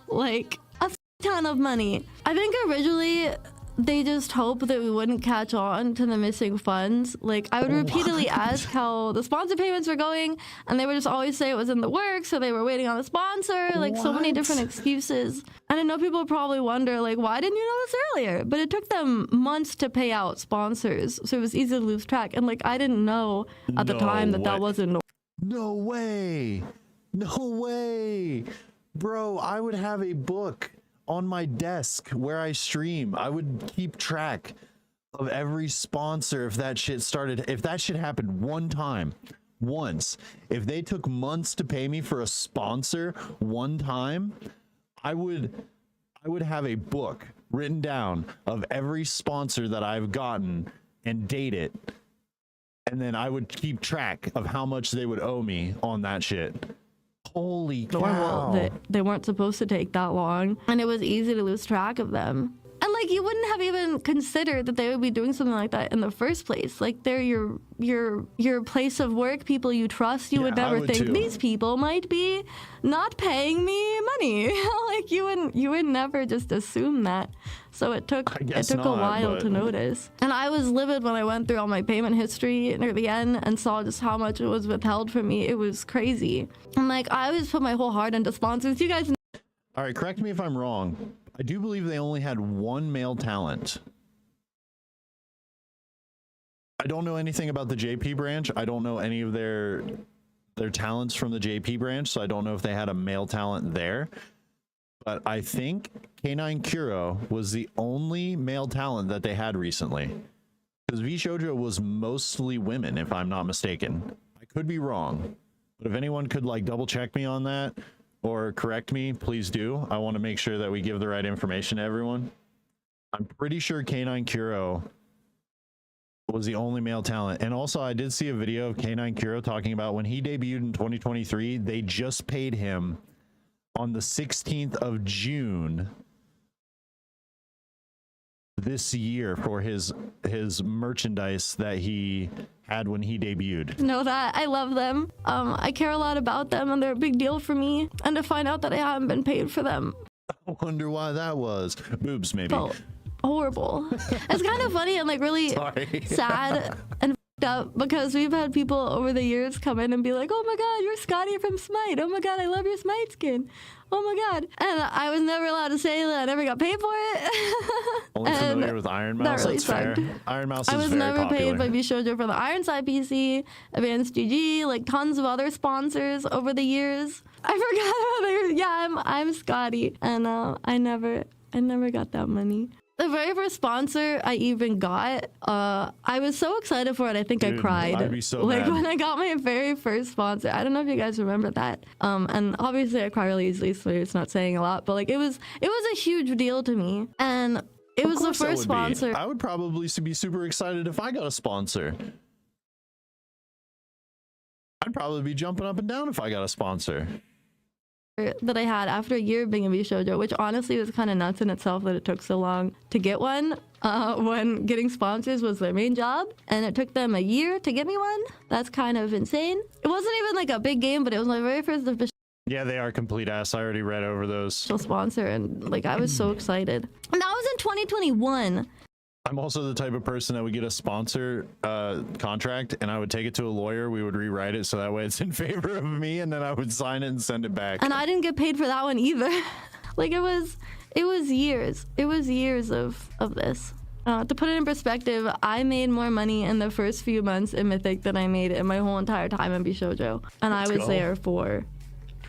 Like a ton of money. I think originally they just hoped that we wouldn't catch on to the missing funds. Like, I would repeatedly ask how the sponsor payments were going, and they would just always say it was in the works, so they were waiting on the sponsor, like so many different excuses. And I know people would probably wonder, like, why didn't you know this earlier? But it took them months to pay out sponsors, so it was easy to lose track. And like, I didn't know at the time that that wasn't. No way. No way. Bro, I would have a book on my desk where I stream. I would keep track of every sponsor if that shit started. If that shit happened one time, once, if they took months to pay me for a sponsor one time, I would have a book written down of every sponsor that I've gotten and date it. And then I would keep track of how much they would owe me on that shit. Holy cow. They weren't supposed to take that long, and it was easy to lose track of them. And like, you wouldn't have even considered that they would be doing something like that in the first place. Like, they're your place of work, people you trust. You would never think these people might be not paying me money. Like, you would never just assume that. So it took a while to notice. And I was livid when I went through all my payment history near the end and saw just how much it was withheld from me. It was crazy. And like, I always put my whole heart into sponsors. You guys know. All right, correct me if I'm wrong. I do believe they only had one male talent. I don't know anything about the JP branch. I don't know any of their talents from the JP branch, so I don't know if they had a male talent there. But I think K9 Kuro was the only male talent that they had recently. Because Vshojo was mostly women, if I'm not mistaken. I could be wrong. But if anyone could like double check me on that, or correct me, please do. I want to make sure that we give the right information to everyone. I'm pretty sure K9 Kuro was the only male talent. And also, I did see a video of K9 Kuro talking about when he debuted in 2023, they just paid him on the 16th of June this year for his merchandise that he had when he debuted. Know that I love them. I care a lot about them, and they're a big deal for me. And to find out that I haven't been paid for them, I wonder why that was. Boobs, maybe. Felt horrible. It's kind of funny and like really sad and up, because we've had people over the years come in and be like, "Oh my god, you're Scotty from Smite. Oh my god, I love your Smite skin. Oh my god." And I was never allowed to say that I never got paid for it. Only familiar with Iron Mouse. That really That's fair. sucked. Iron Mouse is I was very never popular. paid by Vshojo for the Ironside PC, Advanced GG, like tons of other sponsors over the years. I forgot about it. Yeah, I'm Scotty, and I never got that money. The very first sponsor I even got, I was so excited for it, I think I cried. I'd be so like mad. when I got my very first sponsor. I don't know if you guys remember that. And obviously I cry really easily, so it's not saying a lot, but like it was a huge deal to me. And it was the first sponsor. I would probably be super excited if I got a sponsor. I'd probably be jumping up and down if I got a sponsor. That I had after a year of being a Vshojo, which honestly was kind of nuts in itself that it took so long to get one, when getting sponsors was their main job, and it took them a year to get me one. That's kind of insane. It wasn't even like a big game, but it was my very first official. Yeah, they are complete ass. I already read over those. Sponsor, and like I was so excited. And that was in 2021. I'm also the type of person that would get a sponsor contract and I would take it to a lawyer. We would rewrite it so that way it's in favor of me, and then I would sign it and send it back. And I didn't get paid for that one either. Like it was years. It was years of this. To put it in perspective, I made more money in the first few months in Mythic than I made in my whole entire time in Vshojo. And I was there for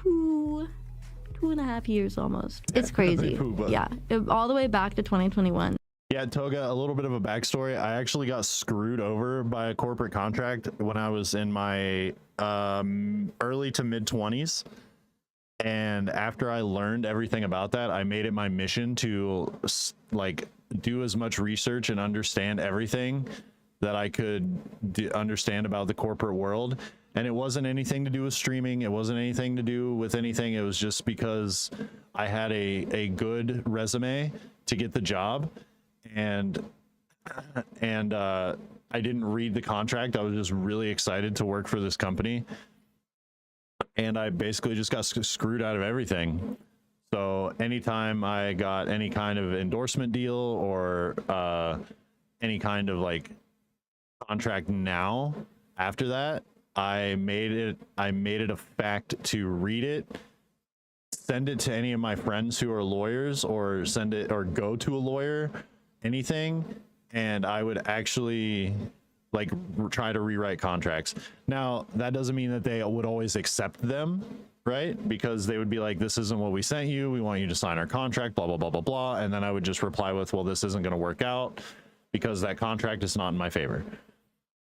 2.5 years almost. It's crazy. Yeah, all the way back to 2021. Yeah, Toga, a little bit of a backstory. I actually got screwed over by a corporate contract when I was in my early to mid 20s. And after I learned everything about that, I made it my mission to like do as much research and understand everything that I could understand about the corporate world. And it wasn't anything to do with streaming. It wasn't anything to do with anything. It was just because I had a good resume to get the job. And I didn't read the contract. I was just really excited to work for this company. And I basically just got screwed out of everything. So anytime I got any kind of endorsement deal or any kind of like contract now after that, I made it a fact to read it, send it to any of my friends who are lawyers, or send it or go to a lawyer, anything, and I would actually like try to rewrite contracts. Now, that doesn't mean that they would always accept them, right? Because they would be like, this isn't what we sent you. We want you to sign our contract, blah, blah, blah, blah, blah. And then I would just reply with, well, this isn't going to work out because that contract is not in my favor.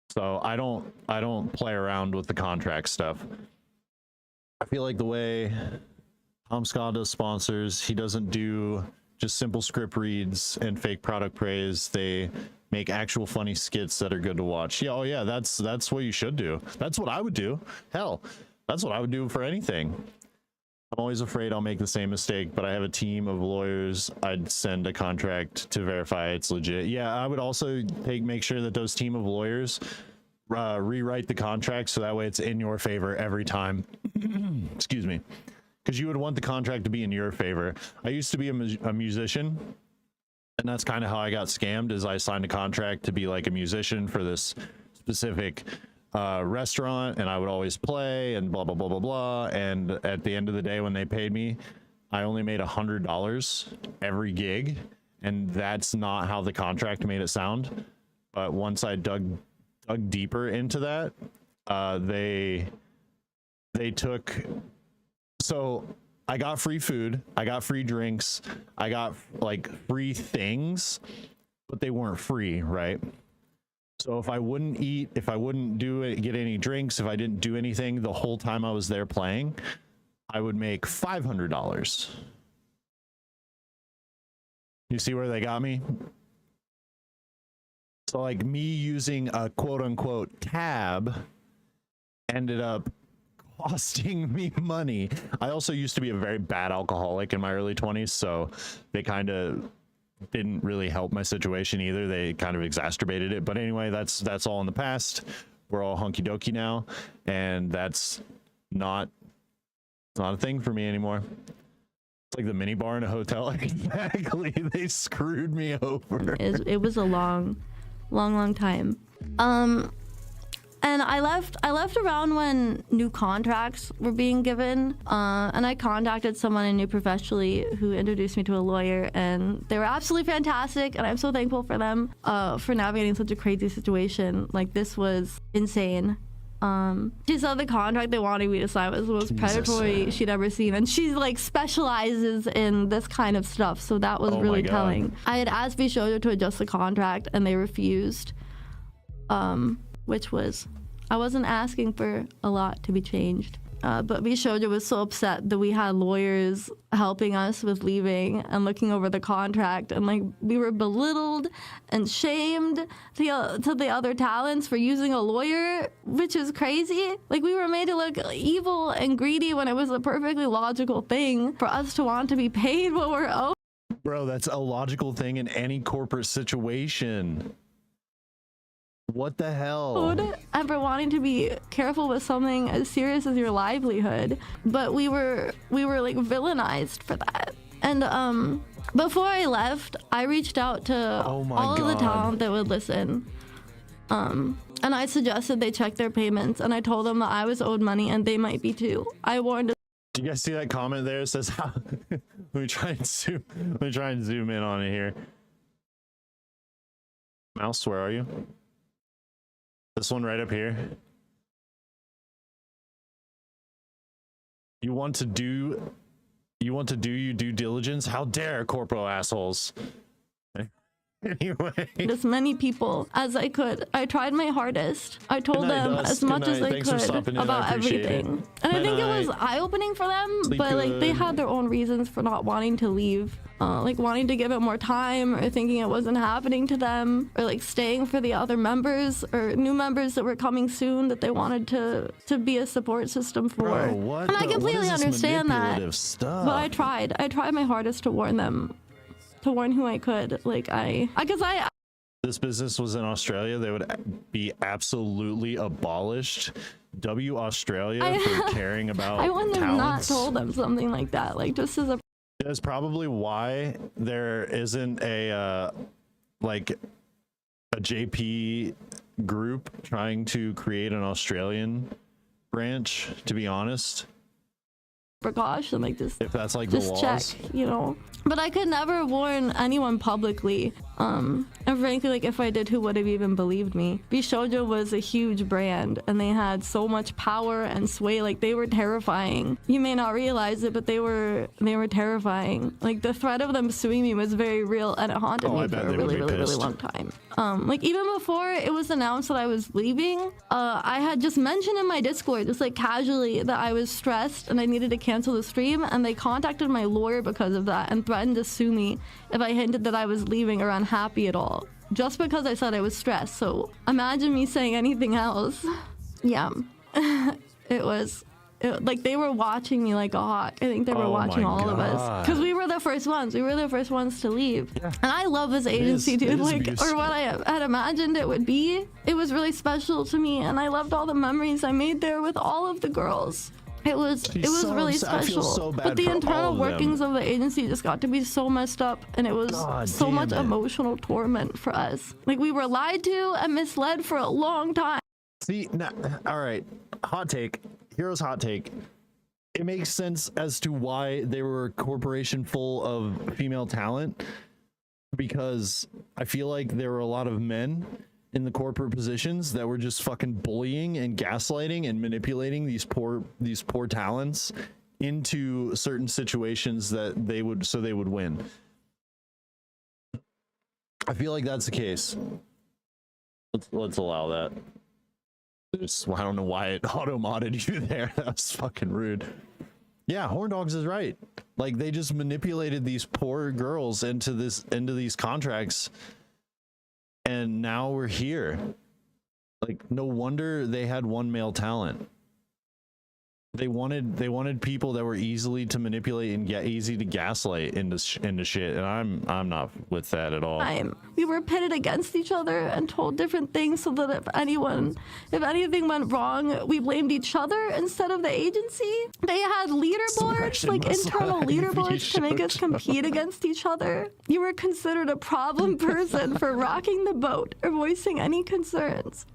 So I don't play around with the contract stuff. I feel like the way Tom Scott does sponsors, he doesn't do just simple script reads and fake product praise. They make actual funny skits that are good to watch. Yeah, oh yeah, that's what you should do. That's what I would do. Hell, that's what I would do for anything. I'm always afraid I'll make the same mistake, but I have a team of lawyers I'd send a contract to verify it's legit. Yeah, I would also make sure that those team of lawyers rewrite the contract so that way it's in your favor every time. Excuse me. Because you would want the contract to be in your favor. I used to be a musician, and that's kind of how I got scammed. Is I signed a contract to be like a musician for this specific restaurant, and I would always play and blah blah blah blah blah. And at the end of the day, when they paid me, I only made $100 every gig, and that's not how the contract made it sound. But once I dug deeper into that, they took. So I got free food, I got free drinks, I got like free things, but they weren't free, right? So if I wouldn't eat, if I wouldn't get any drinks, if I didn't do anything the whole time I was there playing, I would make $500. You see where they got me? So like me using a quote unquote tab ended up costing me money. I also used to be a very bad alcoholic in my early 20s, so they kind of didn't really help my situation either. They kind of exacerbated it. But anyway, that's all in the past. We're all hunky doky now, and it's not a thing for me anymore. It's like the mini bar in a hotel. Exactly. They screwed me over. It was a long time. And I left around when new contracts were being given, and I contacted someone I knew professionally who introduced me to a lawyer, and they were absolutely fantastic, and I'm so thankful for them for navigating such a crazy situation. Like, this was insane. She said the contract they wanted me to sign was the most predatory she'd ever seen, and she like specializes in this kind of stuff, so that was really telling. I had asked Vshojo to adjust the contract, and they refused. Which was, I wasn't asking for a lot to be changed. But Vshojo was so upset that we had lawyers helping us with leaving and looking over the contract, and like we were belittled and shamed to the other talents for using a lawyer, which is crazy. Like, we were made to look evil and greedy when it was a perfectly logical thing for us to want to be paid what we're owed. Bro, that's a logical thing in any corporate situation. What the hell? And for wanting to be careful with something as serious as your livelihood, but we were like villainized for that. And Before I left, I reached out to all of the talent that would listen. And I suggested they check their payments, and I told them that I was owed money and they might be too. I warned. Do you guys see that comment there? It says how let me try and zoom in on it here. Mouse, where are you? This one right up here. You want to do your due diligence? How dare corporal assholes? Anyway, as many people as I could. I tried my hardest. I told them as much as I could about everything. And I think it was eye-opening for them, but like they had their own reasons for not wanting to leave. Like wanting to give it more time, or thinking it wasn't happening to them, or like staying for the other members or new members that were coming soon that they wanted to be a support system for. Bro, and I completely understand that. Stuff? But I tried my hardest to warn them. To warn who I could. Like because this business was in Australia, they would be absolutely abolished. Australia for caring about I wouldn't have not talents. told them something like that. Like just as a. That's probably why there isn't a like a JP group trying to create an Australian branch, to be honest. Precaution, like just if that's like just the laws. check, you know. But I could never warn anyone publicly. And frankly, like if I did, who would have even believed me? Vshojo was a huge brand, and they had so much power and sway. Like they were terrifying. You may not realize it, but they were terrifying. Like the threat of them suing me was very real, and it haunted me for a really long time. Like even before it was announced that I was leaving, I had just mentioned in my Discord, just like casually, that I was stressed and I needed to cancel the stream, and they contacted my lawyer because of that and threatened to sue me if I hinted that I was leaving or unhappy at all, just because I said I was stressed. So imagine me saying anything else. Yeah. Like they were watching me like a hawk. I think they were watching all of us, because we were the first ones. We were the first ones to leave. Yeah. And I love this agency, dude. Like, or what I had imagined it would be. It was really special to me, and I loved all the memories I made there with all of the girls. It was really special. So but the internal workings of the agency just got to be so messed up, and it was so much emotional torment for us. Like we were lied to and misled for a long time. See, now, all right, hot take. Hero's hot take. It makes sense as to why they were a corporation full of female talent, because I feel like there were a lot of men in the corporate positions that were just fucking bullying and gaslighting and manipulating these poor talents into certain situations that they would win. I feel like that's the case. Let's allow that. I don't know why it auto-modded you there. That was fucking rude. Yeah, Horn Dogs is right. Like they just manipulated these poor girls into these contracts, and now we're here. Like no wonder they had one male talent. They wanted people that were easily to manipulate and get easy to gaslight into shit, and I'm not with that at all. We were pitted against each other and told different things, so that if anything went wrong, we blamed each other instead of the agency. They had leaderboards, like internal leaderboards, to make us compete against each other. You were considered a problem person for rocking the boat or voicing any concerns.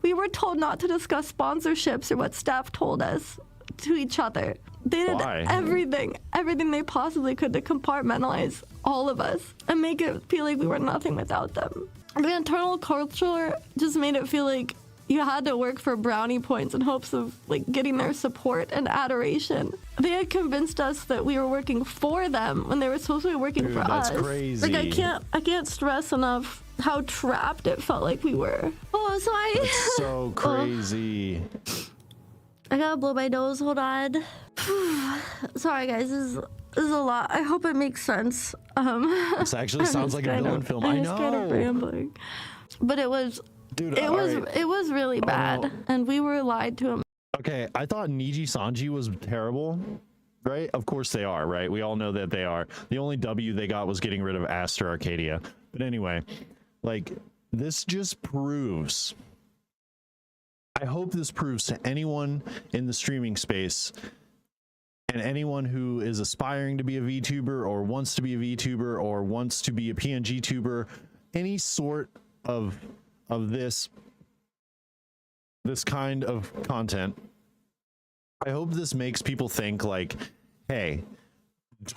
We were told not to discuss sponsorships or what staff told us to each other. They did everything they possibly could to compartmentalize all of us and make it feel like we were nothing without them. The internal culture just made it feel like you had to work for brownie points in hopes of like getting their support and adoration. They had convinced us that we were working for them when they were supposed to be working for us. That's crazy. Like I can't stress enough how trapped it felt like we were. Oh, so That's so crazy. I gotta blow my nose. Hold on. Sorry, guys. This is a lot. I hope it makes sense. This actually sounds like a villain film. I know. Kind of rambling, but it was. Dude, it was really bad, and we were lied to him. Okay, I thought Niji Sanji was terrible. Right? Of course they are, right? We all know that they are. The only W they got was getting rid of Aster Arcadia. But anyway, like, this just proves, I hope this proves to anyone in the streaming space And anyone who is aspiring to be a VTuber or wants to be a VTuber or wants to be a PNG tuber, any sort of this kind of content, I hope this makes people think like, hey,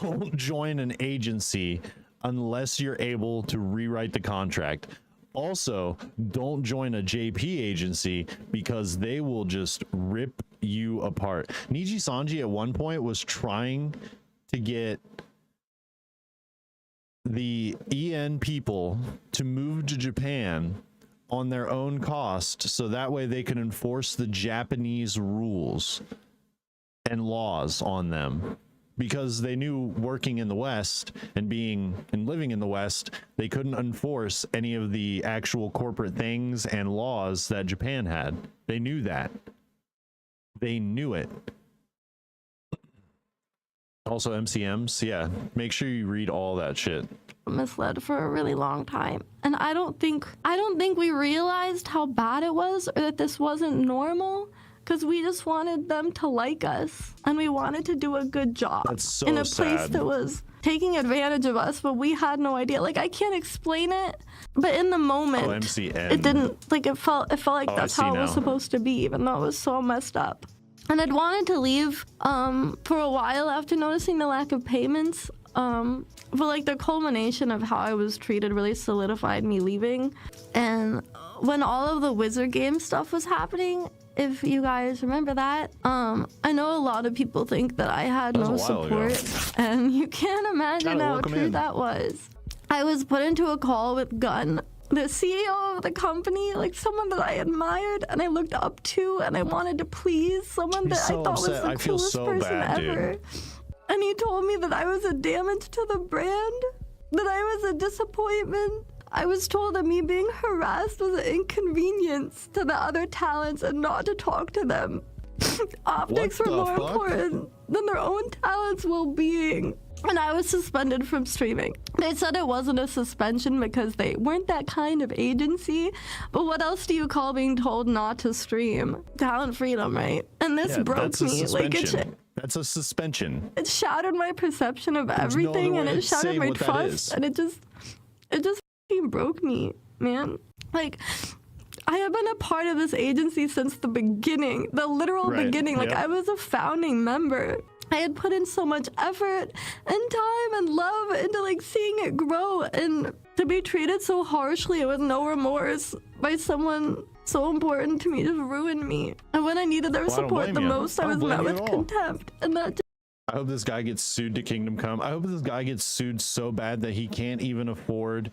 don't join an agency unless you're able to rewrite the contract. Also, don't join a JP agency because they will just rip you apart. Niji Sanji at one point was trying to get the EN people to move to Japan on their own cost so that way they can enforce the Japanese rules and laws on them, because they knew working in the West and living in the West, they couldn't enforce any of the actual corporate things and laws that Japan had. They knew that. They knew it. Also MCMs, yeah, make sure you read all that shit. Misled for a really long time, and I don't think we realized how bad it was, or that this wasn't normal, because we just wanted them to like us, and we wanted to do a good job in a place that was taking advantage of us, but we had no idea. Like, I can't explain it, but in the moment, it didn't, like, it felt like that's how it was supposed to be, even though it was so messed up. And I'd wanted to leave for a while after noticing the lack of payments, but like the culmination of how I was treated really solidified me leaving. And when all of the Wizard game stuff was happening, if you guys remember that, I know a lot of people think that I had no support, and you can't imagine how true that was. I was put into a call with Gunn, the CEO of the company, like someone that I admired and I looked up to and I wanted to please, someone that I thought was the coolest person ever. And he told me that I was a damage to the brand, that I was a disappointment. I was told that me being harassed was an inconvenience to the other talents and not to talk to them. Optics were more important than their own talents' well-being. And I was suspended from streaming. They said it wasn't a suspension because they weren't that kind of agency, but what else do you call being told not to stream? Talent freedom, right? And this broke me. Like, that's a suspension. It shattered my perception of everything, and it shattered my trust, and it just fucking broke me, man. Like, I have been a part of this agency since the beginning, the literal beginning. Like, I was a founding member. I had put in so much effort and time and love into like seeing it grow, and to be treated so harshly with no remorse by someone so important to me just ruined me. And when I needed their support the most, I was met with contempt, and that just... I hope this guy gets sued to Kingdom Come. I hope this guy gets sued so bad that he can't even afford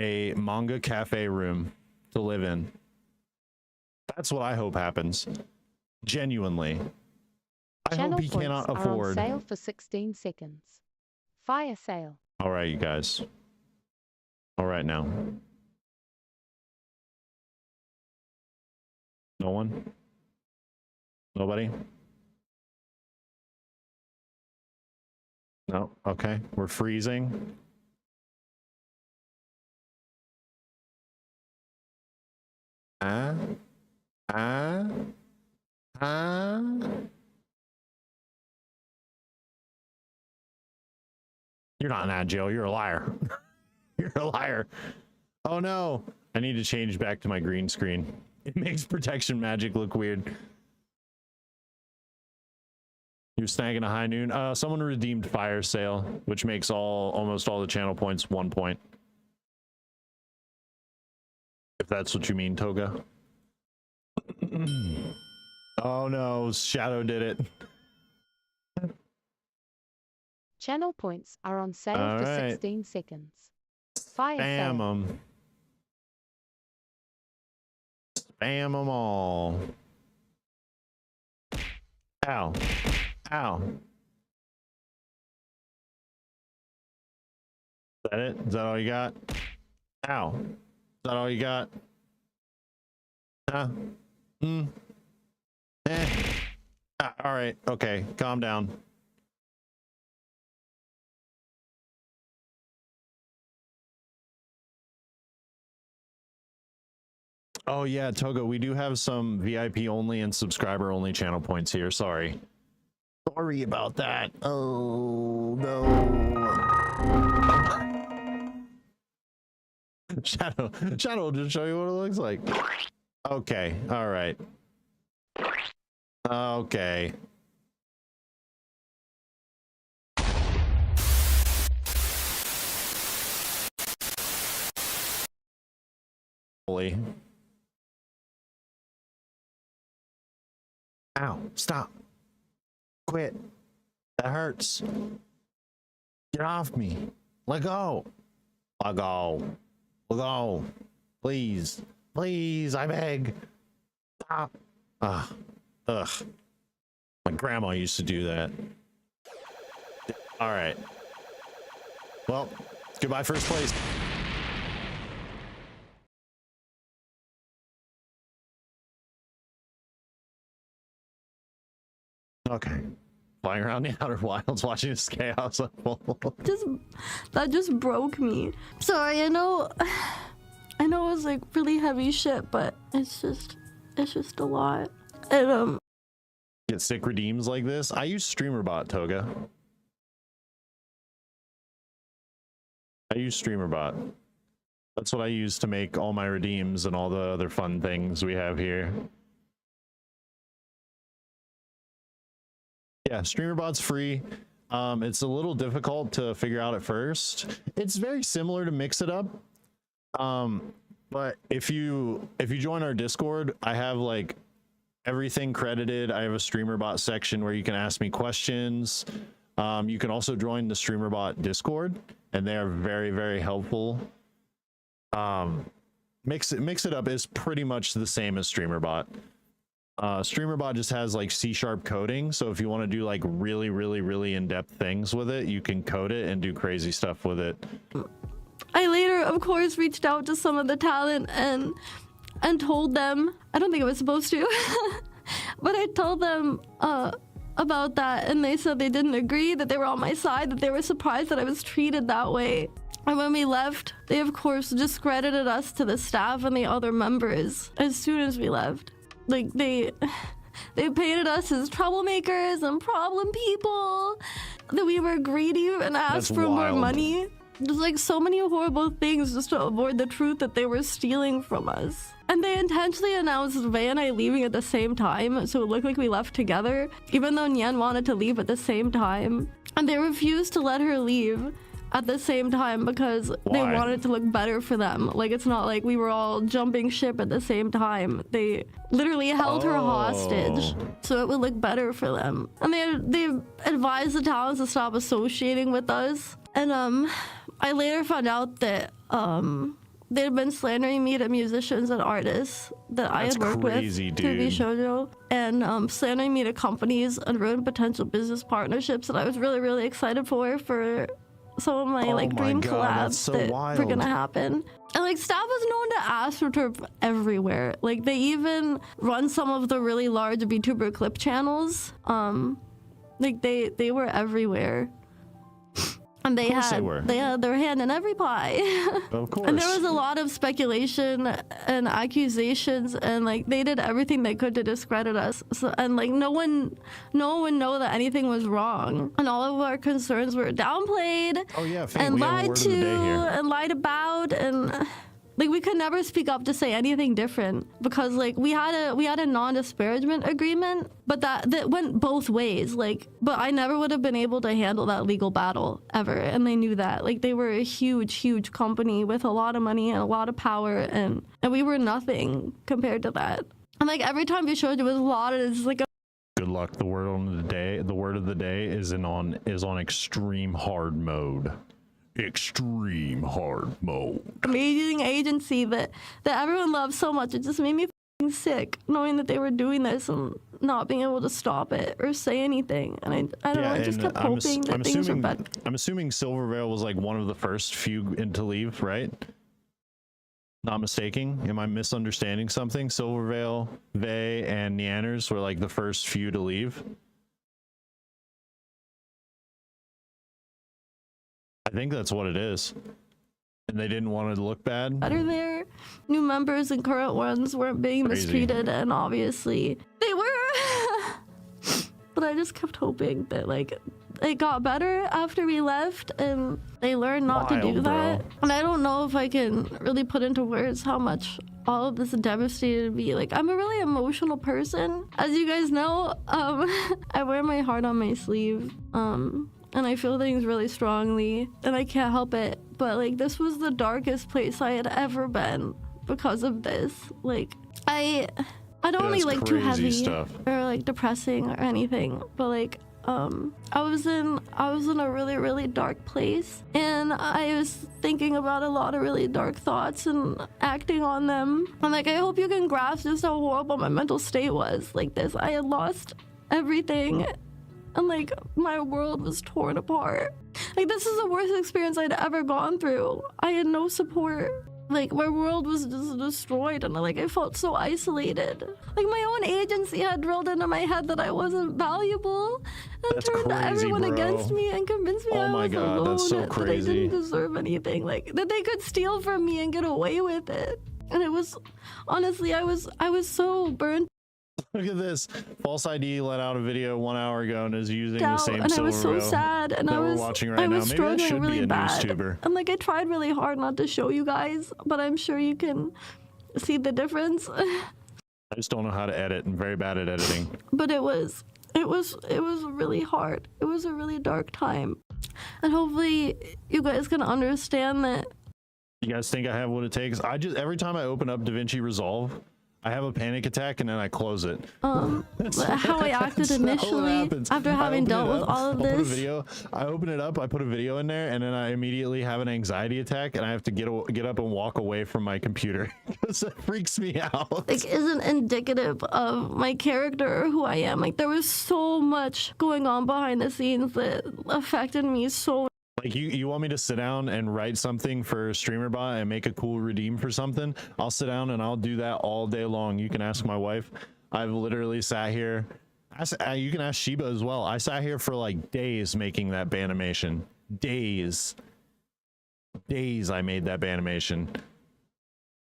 a manga cafe room to live in. That's what I hope happens. Genuinely. I hope he cannot afford. On sale for 16 seconds. Fire sale. All right, you guys. All right now. No one? Nobody? No? Okay. We're freezing. You're not in jail. You're a liar. You're a liar. Oh no. I need to change back to my green screen. It makes protection magic look weird. You're snagging a high noon. Someone redeemed fire sale, which makes almost all the channel points 1 point. If that's what you mean, Toga. Oh no, Shadow did it. Channel points are on sale for 16 seconds. Fire sale. Spam them. Spam them all. Ow. Ow. Is that it? Is that all you got? Ow. Is that all you got? All right. Okay. Calm down. Oh yeah, Toga, we do have some VIP only and subscriber only channel points here. Sorry. Sorry about that. Oh no. Shadow will just show you what it looks like. Okay, all right. Okay. Holy. Ow, stop. Quit. That hurts. Get off me. Let go. Let go. Let go. Please. Please, I beg. Stop. Ugh. Ugh. My grandma used to do that. All right. Well, goodbye first place. Okay. Flying around the outer wilds watching this chaos unfold. That just broke me. Sorry, I know it was like really heavy shit, but it's just a lot. And Get sick redeems like this. I use StreamerBot, Toga. I use StreamerBot. That's what I use to make all my redeems and all the other fun things we have here. Yeah, StreamerBot's free. It's a little difficult to figure out at first. It's very similar to Mix It Up. But if you join our Discord, I have like everything credited. I have a StreamerBot section where you can ask me questions. You can also join the StreamerBot Discord, and they are very, very helpful. Mix It Up is pretty much the same as StreamerBot. StreamerBot just has like C# coding, so if you want to do like really, really, really in-depth things with it, you can code it and do crazy stuff with it. I later, of course, reached out to some of the talent and told them, I don't think I was supposed to, but I told them about that, and they said they didn't agree, that they were on my side, that they were surprised that I was treated that way. And when we left, they of course discredited us to the staff and the other members as soon as we left. Like they painted us as troublemakers and problem people, that we were greedy and asked for more money. There's like so many horrible things just to avoid the truth that they were stealing from us. And they intentionally announced Vay and I leaving at the same time, so it looked like we left together, even though Nyan wanted to leave at the same time. And they refused to let her leave at the same time because they wanted it to look better for them. Like, it's not like we were all jumping ship at the same time. They literally held her hostage so it would look better for them. And they advised the talents to stop associating with us. And I later found out that they had been slandering me to musicians and artists that I had worked with to Vshojo, and slandering me to companies and ruined potential business partnerships that I was really, really excited for some of my dream collabs that were gonna happen. And like, staff was known to ask for turf everywhere. Like, they even run some of the really large Vtuber clip channels. Like they were everywhere. And they had their hand in every pie. Of course. And there was a lot of speculation and accusations, and like they did everything they could to discredit us. So, and like no one would know that anything was wrong. And all of our concerns were downplayed. Oh yeah, and lied to and lied about, and like we could never speak up to say anything different because like we had a non-disparagement agreement, but that went both ways. Like, but I never would have been able to handle that legal battle ever, and they knew that. Like, they were a huge company with a lot of money and a lot of power, and we were nothing compared to that. And like every time we showed, it was lauded as like a good luck. The word of the day is on extreme hard mode. Extreme hard mode. Amazing agency that everyone loves so much. It just made me f***ing sick knowing that they were doing this and not being able to stop it or say anything. And I don't know, I just kept hoping that things were better. I'm assuming Silvervale was like one of the first few to leave, right? Not mistaking? Am I misunderstanding something? Silvervale, Vay, and Neanners were like the first few to leave. I think that's what it is. And they didn't want it to look bad. Better there. New members and current ones weren't being mistreated, and obviously they were. but I just kept hoping that like it got better after we left and they learned not to do that. And I don't know if I can really put into words how much all of this devastated me. Like, I'm a really emotional person. As you guys know, I wear my heart on my sleeve. And I feel things really strongly and I can't help it. But like, this was the darkest place I had ever been because of this. Like, I don't really like too heavy or like depressing or anything, but like I was in a really, really dark place and I was thinking about a lot of really dark thoughts and acting on them. And like, I hope you can grasp just how horrible my mental state was. Like this, I had lost everything and like my world was torn apart. Like this is the worst experience I'd ever gone through. I had no support. Like my world was just destroyed and like I felt so isolated. Like my own agency had drilled into my head that I wasn't valuable and turned everyone against me and convinced me I was alone, that's so that I didn't deserve anything, like that they could steal from me and get away with it. And it was, honestly, I was so burnt. Look at this. False ID let out a video 1 hour ago and is using the same and I was so sad and I was watching right now. Maybe struggling that should really be a bad. YouTuber. And like I tried really hard not to show you guys, but I'm sure you can see the difference. I just don't know how to edit. I'm very bad at editing. But it was really hard. It was a really dark time. And hopefully you guys can understand that. You guys think I have what it takes? Every time I open up DaVinci Resolve, I have a panic attack and then I close it. How I acted initially after having dealt with all of this. I open it up, I put a video in there, and then I immediately have an anxiety attack and I have to get up and walk away from my computer because it freaks me out. Like, isn't indicative of my character or who I am. Like, there was so much going on behind the scenes that affected me so. Like you want me to sit down and write something for StreamerBot and make a cool redeem for something? I'll sit down and I'll do that all day long. You can ask my wife. I've literally sat here. You can ask Sheba as well. I sat here for like days making that Banimation. Days I made that Banimation.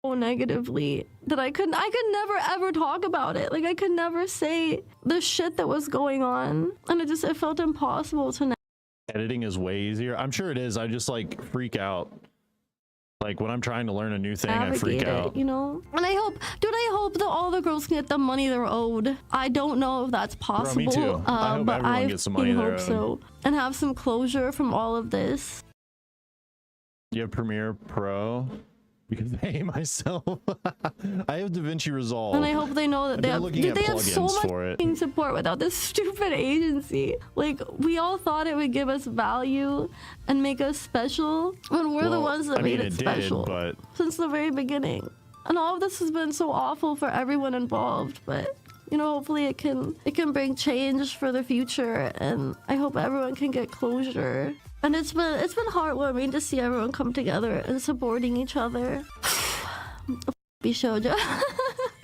So negatively that I could never ever talk about it. Like I could never say the shit that was going on, and it felt impossible to. Editing is way easier. I'm sure it is. I just like freak out. Like when I'm trying to learn a new thing, I freak out. You know? And I hope that all the girls can get the money they're owed. I don't know if that's possible. Bro, me too. I hope but everyone gets the money they're owed. So. And have some closure from all of this. You have Premiere Pro? Because I hate myself. I have DaVinci Resolve. And I hope they know that they have so much support without this stupid agency. Like, we all thought it would give us value and make us special, and we're the ones that made it special since the very beginning. And all of this has been so awful for everyone involved, but you know, hopefully it can bring change for the future, and I hope everyone can get closure. And it's been heartwarming to see everyone come together and supporting each other. Vshojo.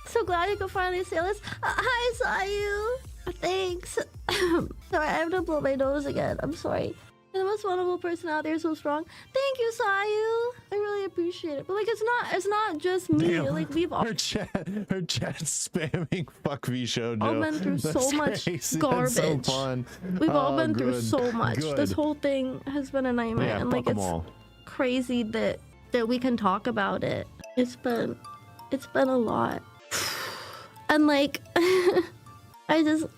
So glad you could finally say this. Hi, Sayu. Thanks. Sorry, I have to blow my nose again. I'm sorry. You're the most vulnerable person out there, so strong. Thank you, Sayu. I really appreciate it. But like, it's not just me. Damn, like we've all her chat's spamming fuck Vshojo. all been through so much garbage. That's so fun. We've all been through so much. This whole thing has been a nightmare, yeah, and like it's crazy that we can talk about it. It's been a lot, and like it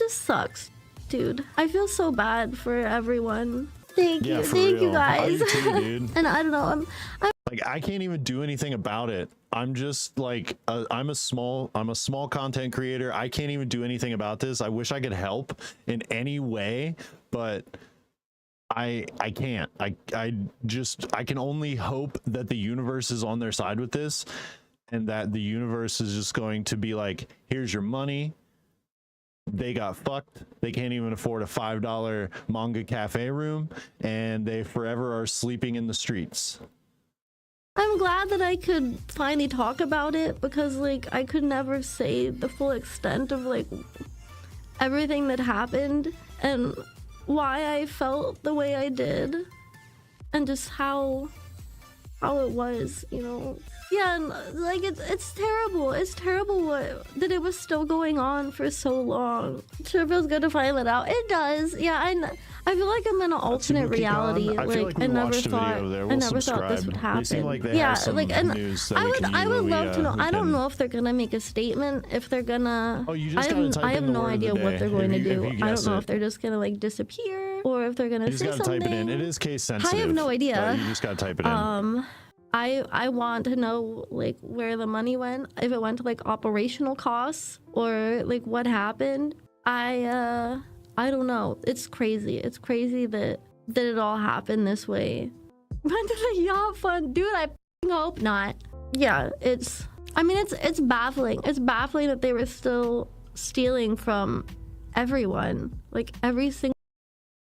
just sucks. Dude, I feel so bad for everyone. Thank you guys. I do too, dude. And I don't know, I'm like, I can't even do anything about it. I'm just like I'm a small content creator. I can't even do anything about this. I wish I could help in any way, but I can't. I can only hope that the universe is on their side with this, and that the universe is just going to be like, here's your money. They got fucked. They can't even afford a $5 manga cafe room, and they forever are sleeping in the streets. I'm glad that I could finally talk about it, because like I could never say the full extent of like everything that happened and why I felt the way I did, and just how it was, you know. Yeah, and like it's terrible. It's terrible that it was still going on for so long. Sure feels good to find it out. It does. Yeah, I feel like I'm in an alternate reality. Like I never thought this would happen. Yeah, like and I would love to know. I don't know if they're gonna make a statement. If they're gonna, I have no idea what they're going to do. I don't know if they're just gonna like disappear or if they're gonna say something. Type it in. It is case sensitive. I have no idea. You just gotta type it in. I want to know like where the money went, if it went to like operational costs or like what happened. I don't know. It's crazy. It's crazy that it all happened this way. When did the yacht fund? Dude, I hope not. Yeah, it's baffling. It's baffling that they were still stealing from everyone. Like every single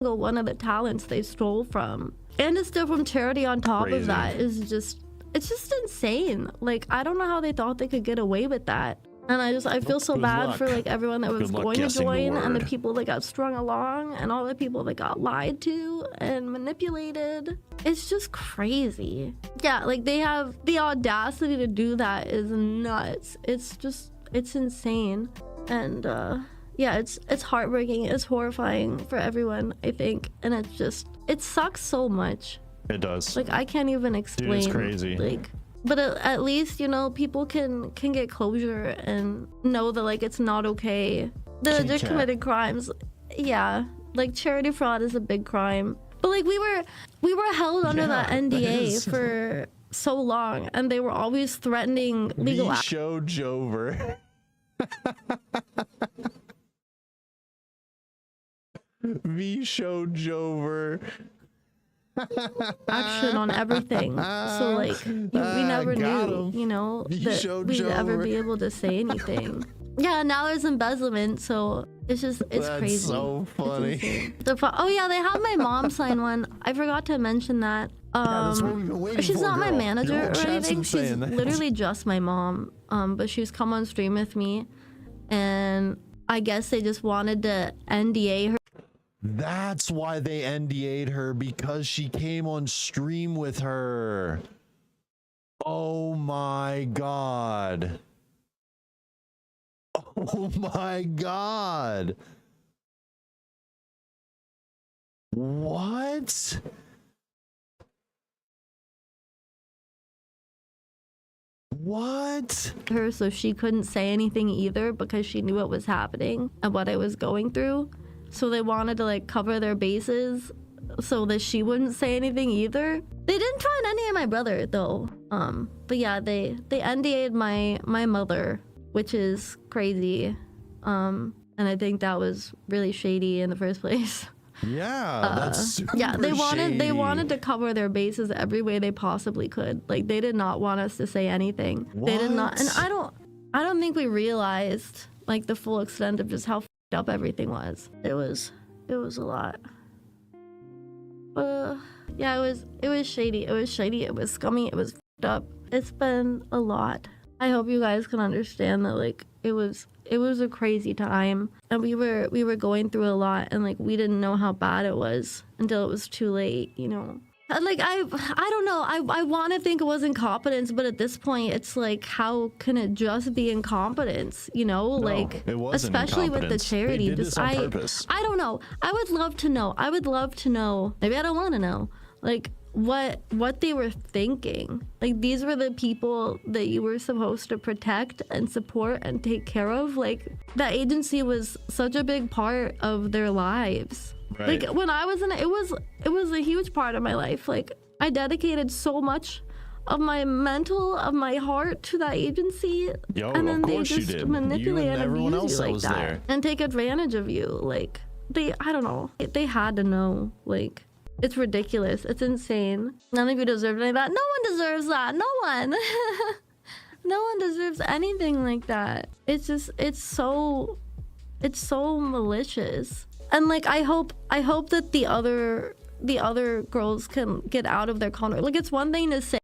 one of the talents they stole from. And to steal from charity on top of that is it's just insane. Like, I don't know how they thought they could get away with that. And I feel so bad for like everyone that was going to join and the people that got strung along and all the people that got lied to and manipulated. It's just crazy. Yeah, like they have the audacity to do that is nuts. It's insane. And yeah, it's heartbreaking. It's horrifying for everyone, I think. And it sucks so much. It does. Like I can't even explain. Dude, it's crazy. Like, but at least, you know, people can get closure and know that like it's not okay. That they committed crimes. Yeah, like charity fraud is a big crime. But like we were held under that NDA for so long, and they were always threatening legal action. Vshojo Vshojo action on everything. So like we never knew, you know, that we'd ever be able to say anything. Yeah, now there's embezzlement, so it's crazy. That's so funny. Oh yeah, they have my mom sign one. I forgot to mention that. She's not my manager or anything. She's literally just my mom. But she's come on stream with me, and I guess they just wanted to NDA her. That's why they NDA'd her, because she came on stream with her. Oh my god. Oh my god. What? What? Her, so she couldn't say anything either because she knew what was happening and what I was going through. So they wanted to like cover their bases so that she wouldn't say anything either. They didn't try and NDA my brother though. But yeah, they NDA'd my mother, which is crazy. And I think that was really shady in the first place. Yeah, that's super they wanted shady. to cover their bases every way they possibly could. Like they did not want us to say anything. What? They did not, and I don't think we realized like the full extent of just how f***ed up everything was. It was a lot. Yeah, it was shady. It was shady. It was scummy. It was f***ed up. It's been a lot. I hope you guys can understand that like it was a crazy time, and we were going through a lot, and like we didn't know how bad it was until it was too late, you know. And like I don't know, I want to think it was incompetence, but at this point it's like, how can it just be incompetence, you know? No, like it wasn't especially with the charity. They did this on purpose. I don't know. I would love to know. Maybe I don't want to know. Like what they were thinking. Like these were the people that you were supposed to protect and support and take care of. Like that agency was such a big part of their lives. Right. Like when I was in it, it was a huge part of my life. Like I dedicated so much of my heart to that agency. And then they just manipulate and abuse you like that and take advantage of you. Like I don't know. They had to know. Like it's ridiculous. It's insane. None of you deserve any of that. No one deserves that. No one. No one deserves anything like that. It's so malicious. And like I hope that the other girls can get out of their contract. Like it's one thing to say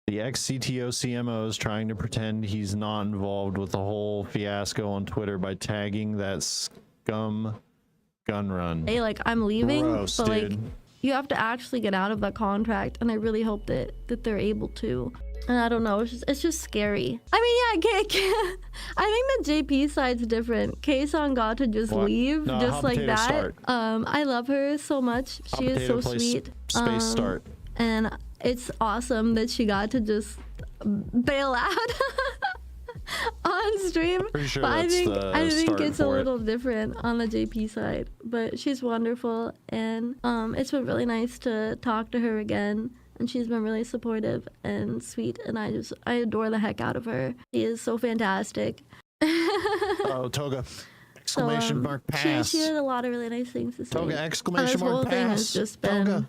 the ex-CTO CMO is trying to pretend he's not involved with the whole fiasco on Twitter by tagging that scum gun run. Hey, like I'm leaving, Gross, but dude. like you have to actually get out of that contract, and I really hope that they're able to. And I don't know, it's just scary. I mean, yeah, I think the JP side's different. K-san got to just leave, No, just hot like potato that. start. I love her so much. She is so sweet. Space start. And it's awesome that she got to just bail out on stream. Pretty sure but I that's think the it's a little different on the JP side. But she's wonderful, and it's been really nice to talk to her again. And she's been really supportive and sweet, and I adore the heck out of her. She is so fantastic. Oh, Toga! Exclamation mark pass. She had a lot of really nice things to say. Toga! Exclamation mark whole pass. thing has just been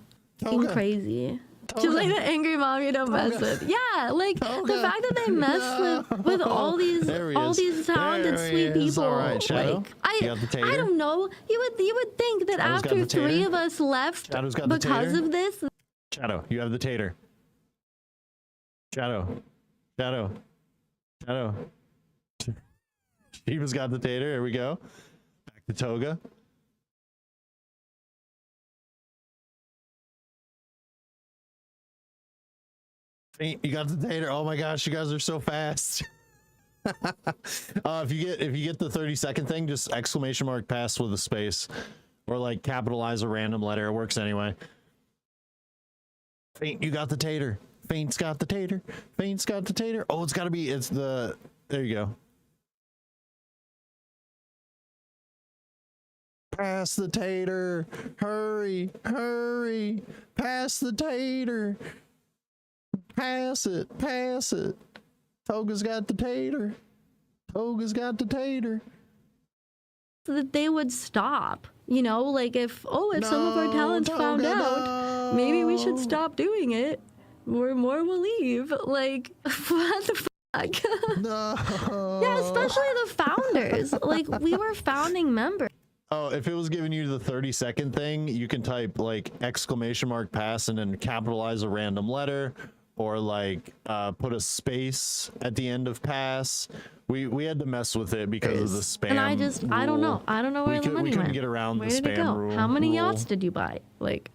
crazy. Just like the angry mom you don't mess with. Yeah, like the fact that they mess with all these talented sweet people. All right, Shadow. Like I don't know. You would think that Shadow's after 3 of us left because of this. Shadow, you have the tater. Shadow. Shiva's got the tater. Here we go. Back to Toga. You got the tater. Oh my gosh, you guys are so fast. If you get the 30-second thing, just exclamation mark pass with a space, or like capitalize a random letter. It works anyway. Faint, you got the tater. Faint's got the tater. Faint's got the tater. Oh, there you go. Pass the tater. Hurry. Pass the tater. Pass it. Toga's got the tater. So that they would stop. You know, like if some of our talents found out, maybe we should stop doing it. More will leave. Like, what the fuck? No. Yeah, especially the founders. Like, we were founding members. Oh, if it was giving you the 30-second thing, you can type like exclamation mark pass and then capitalize a random letter, or like put a space at the end of pass. We had to mess with it because of the spam. And I don't know where the money went. We couldn't get around the spam rule. How many yachts did you buy? Like,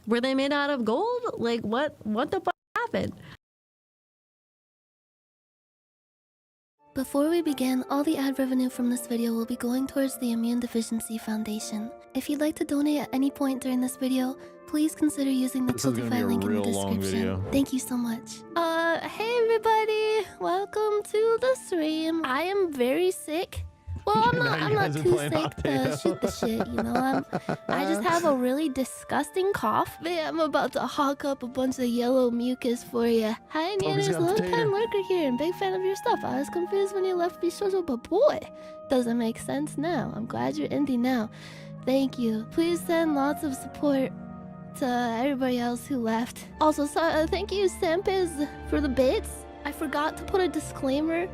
were they made out of gold? Like, what the fuck happened? Before we begin, all the ad revenue from this video will be going towards the Immune Deficiency Foundation. If you'd like to donate at any point during this video, please consider using the Tiltify link in the description. Thank you so much. Hey everybody! Welcome to the stream. I am very sick. Well, I'm not too sick to shoot the shit, you know. I just have a really disgusting cough. Man, I'm about to hawk up a bunch of yellow mucus for you. Hi, Nanners, long-time lurker here and big fan of your stuff. I was confused when you left Vshojo, but boy, doesn't make sense now. I'm glad you're indie now. Thank you. Please send lots of support to everybody else who left. Also, thank you, Sampiz, for the bits. I forgot to put a disclaimer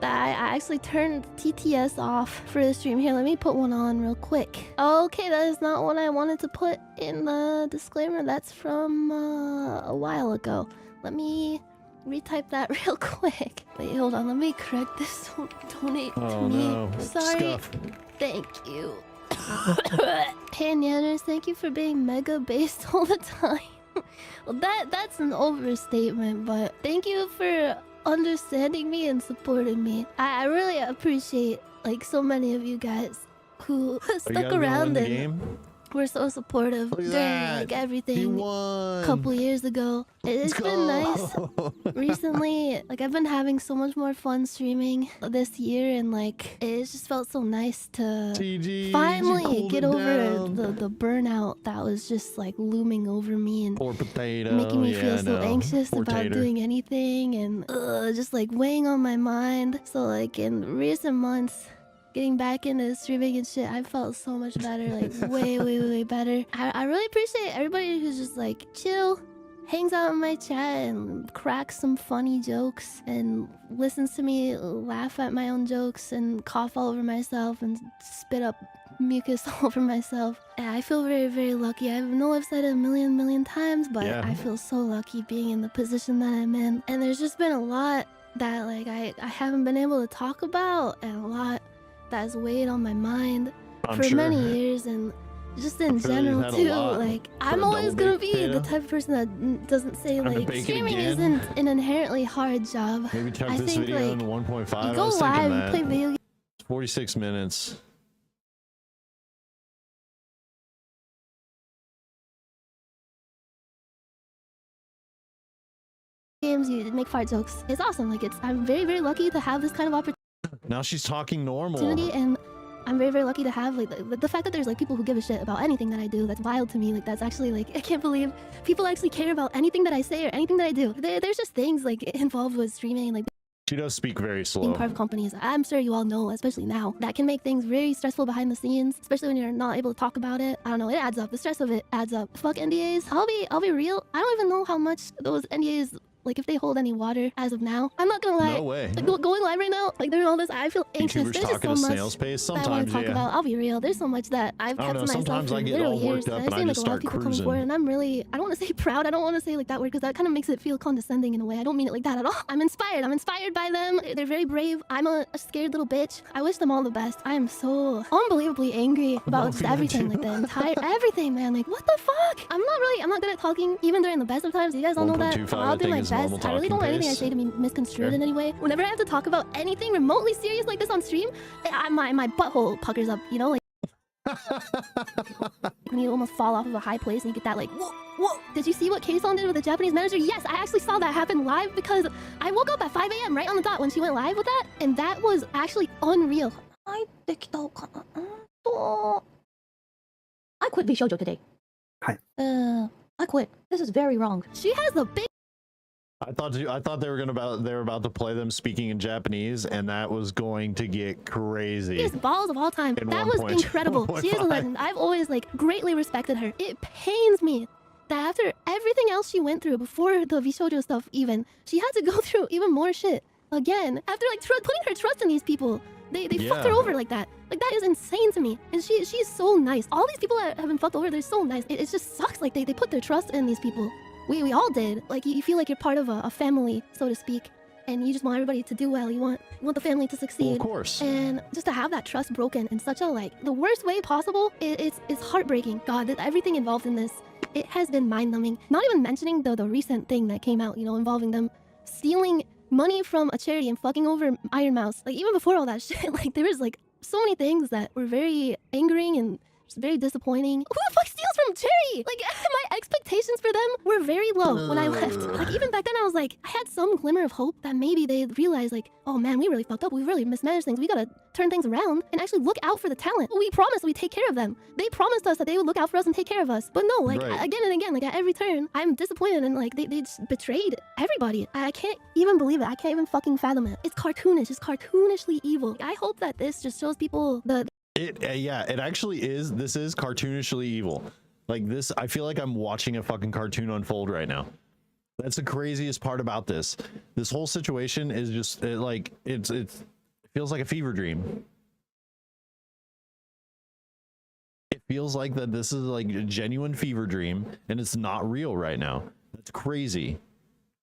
that I actually turned TTS off for the stream. Here, let me put one on real quick. Okay, that is not what I wanted to put in the disclaimer. That's from a while ago. Let me retype that real quick. Wait, hold on. Let me correct this. Donate to me. No. Sorry. Scuff. Thank you. Hey, Nanners, thank you for being mega based all the time. Well, that's an overstatement, but thank you for understanding me and supporting me. I really appreciate like so many of you guys who stuck around and were so supportive during like everything a couple years ago. It's been nice recently. Like I've been having so much more fun streaming this year, and like it's just felt so nice to finally get over the burnout that was just like looming over me and making me feel so anxious about doing anything, and just like weighing on my mind. So like in recent months, getting back into streaming and shit, I felt so much better, like way better. I really appreciate everybody who's just like chill, hangs out in my chat and cracks some funny jokes and listens to me laugh at my own jokes and cough all over myself and spit up mucus all over myself. And I feel very lucky. I know I've said it a million times, but I feel so lucky being in the position that I'm in. And there's just been a lot that like I haven't been able to talk about, and a lot that's weighed on my mind for many years, and just in Really, general had a too. lot Like for I'm a always double gonna baked be the potato. type of person that doesn't say Time to like bake it streaming again. isn't an inherently hard job. Maybe chuck I this think video like in 1.5. you I go was thinking live, you that. play video 46 minutes. games, you make fart jokes. It's awesome. Like I'm very, very lucky to have this kind of opportunity. Now she's talking normal. And I'm very, very lucky to have like the fact that there's like people who give a shit about anything that I do. That's wild to me. Like that's actually like I can't believe people actually care about anything that I say or anything that I do. There's just things like involved with streaming, like She does speak very being slow. part of companies. I'm sure you all know, especially now, that can make things very stressful behind the scenes, especially when you're not able to talk about it. I don't know, it adds up. The stress of it adds up. Fuck NDAs. I'll be real. I don't even know how much those NDAs, like if they hold any water as of now. I'm not gonna lie. No way. Like going live right now, like during all this, I feel anxious. YouTubers There's just talking so at much snail's pace. that I want to Sometimes, talk yeah. about. I'll be real. There's so much that I've I kept don't know, to myself sometimes for I get literally all years. worked up I've and I seen like just a lot of start people come cruising. forward, and I'm really, I don't want to say proud. I don't want to say like that word because that kind of makes it feel condescending in a way. I don't mean it like that at all. I'm inspired. I'm inspired by them. They're very brave. I'm a scared little bitch. I wish them all the best. I am so unbelievably angry about just everything, like the entire everything, man. Like what the fuck? I'm not good at talking even during the best of times. You guys all know that. 1.25 I'll do I my think is best. normal I really don't want talking anything I pace. say to be misconstrued Fair. in any way. Whenever I have to talk about anything remotely serious like this on stream, my butthole puckers up, you know, like when you almost fall off of a high place and you get that like whoa. Did you see what K-Son did with the Japanese manager? Yes, I actually saw that happen live because I woke up at 5 a.m. right on the dot when she went live with that, and that was actually unreal. I quit Vshojo today. I quit. This is very wrong. She has the big I thought they were about to play them speaking in Japanese, and that was going to get crazy. biggest balls of all time. In That was 1.5. incredible. She is a legend. I've always like greatly respected her. It pains me that after everything else she went through before the Vshojo stuff even, she had to go through even more shit again. After like putting her trust in these people. They fucked her over like that. Like that is insane to me. And she's so nice. All these people that have been fucked over, they're so nice. It just sucks. Like they put their trust in these people. We all did. Like you feel like you're part of a family, so to speak, and you just want everybody to do well. You want the family to succeed. Well, of course. And just to have that trust broken in such a like the worst way possible, it's heartbreaking. God, everything involved in this, it has been mind-numbing. Not even mentioning the recent thing that came out, you know, involving them stealing money from a charity and fucking over Iron Mouse. Like even before all that shit, like there was like so many things that were very angering and just very disappointing. Who the fuck steals from charity? Like my expectations for them were very low when I left. Like even back then I was like, I had some glimmer of hope that maybe they'd realize like, oh man, we really fucked up. We really mismanaged things. We gotta turn things around and actually look out for the talent. We promised we'd take care of them. They promised us that they would look out for us and take care of us. But no, like again and again, like at every turn, I'm disappointed and like they just betrayed everybody. I can't even believe it. I can't even fucking fathom it. It's cartoonish. It's cartoonishly evil. I hope that this just shows people It actually is. This is cartoonishly evil. Like this, I feel like I'm watching a fucking cartoon unfold right now. That's the craziest part about this. This whole situation is just it feels like a fever dream. It feels like that this is like a genuine fever dream, and it's not real right now. That's crazy.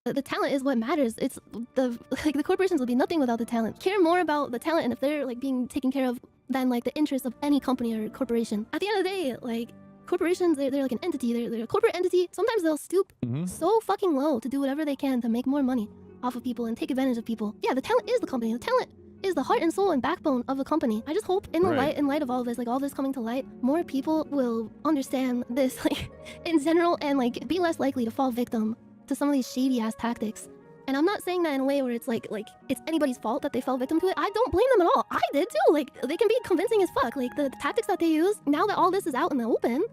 The talent is what matters. It's the corporations would be nothing without the talent. Care more about the talent and if they're like being taken care of than like the interests of any company or corporation. At the end of the day, like corporations, they're like an entity. They're a corporate entity. Sometimes they'll stoop so fucking low to do whatever they can to make more money off of people and take advantage of people. Yeah, the talent is the company. The talent is the heart and soul and backbone of the company. I just hope in light of all of this, like all this coming to light, more people will understand this like in general and like be less likely to fall victim to some of these shady ass tactics. And I'm not saying that in a way where it's like it's anybody's fault that they fell victim to it. I don't blame them at all. I did too. Like they can be convincing as fuck. Like the tactics that they use now that all this is out in the open.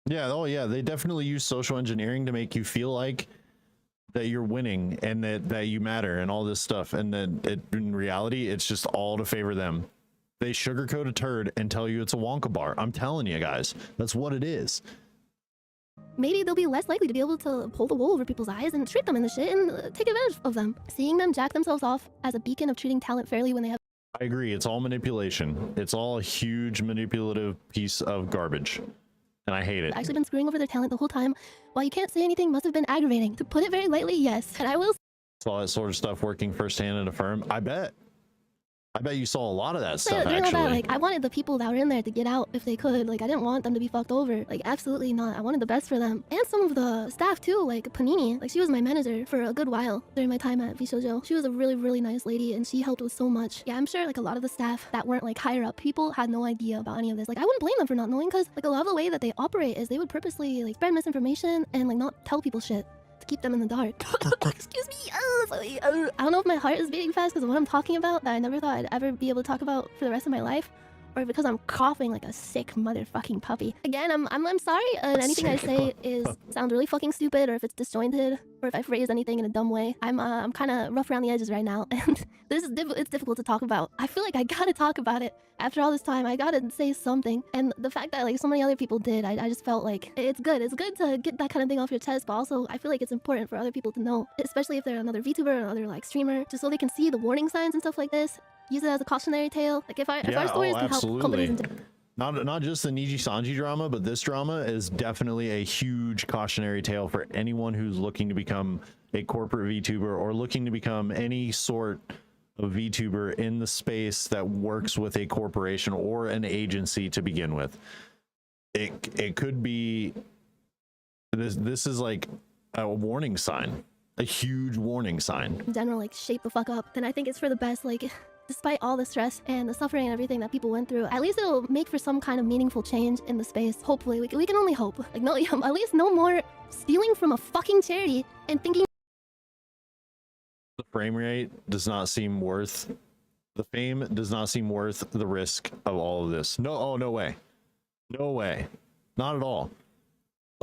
Yeah, oh yeah, they definitely use social engineering to make you feel like that you're winning and that you matter and all this stuff, and then in reality it's just all to favor them. They sugarcoat a turd and tell you it's a Wonka bar. I'm telling you guys, that's what it is. Maybe they'll be less likely to be able to pull the wool over people's eyes and trick them in the shit and take advantage of them. Seeing them jack themselves off as a beacon of treating talent fairly when they have. I agree. It's all manipulation. It's all a huge manipulative piece of garbage. And I hate it. Actually been screwing over their talent the whole time. While you can't say anything, must have been aggravating. To put it very lightly, yes. And I will. It's all that sort of stuff working firsthand in a firm. I bet I bet you saw a lot of that stuff, During all actually. that, like, I wanted the people that were in there to get out if they could. Like, I didn't want them to be fucked over. Like, absolutely not. I wanted the best for them. And some of the staff, too, like Panini. Like, she was my manager for a good while during my time at Vshojo. She was a really, really nice lady, and she helped with so much. Yeah, I'm sure, like, a lot of the staff that weren't, like, higher up people had no idea about any of this. Like, I wouldn't blame them for not knowing, because, like, a lot of the way that they operate is they would purposely, like, spread misinformation and, like, not tell people shit to keep them in the dark. Excuse me. Sorry. I don't know if my heart is beating fast because of what I'm talking about that I never thought I'd ever be able to talk about for the rest of my life, or because I'm coughing like a sick motherfucking puppy. Again, I'm sorry, and anything I say sounds really fucking stupid, or if it's disjointed, or if I phrase anything in a dumb way. I'm kind of rough around the edges right now, and it's difficult to talk about. I feel like I gotta talk about it. After all this time, I gotta say something. And the fact that like so many other people did, I just felt like it's good. It's good to get that kind of thing off your chest, but also I feel like it's important for other people to know, especially if they're another VTuber or another like streamer, just so they can see the warning signs and stuff like this. Use it as a cautionary tale. Like if our stories can help companies and not just the Niji Sanji drama, but this drama is definitely a huge cautionary tale for anyone who's looking to become a corporate VTuber or looking to become any sort of VTuber in the space that works with a corporation or an agency to begin with. It could be this is like a warning sign, a huge warning sign. in general, like shape the fuck up. Then I think it's for the best. Like despite all the stress and the suffering and everything that people went through, at least it'll make for some kind of meaningful change in the space. Hopefully, we can only hope. Like no, at least no more stealing from a fucking charity and thinking The frame rate does not seem worth the fame, does not seem worth the risk of all of this. No, no way. No way. Not at all.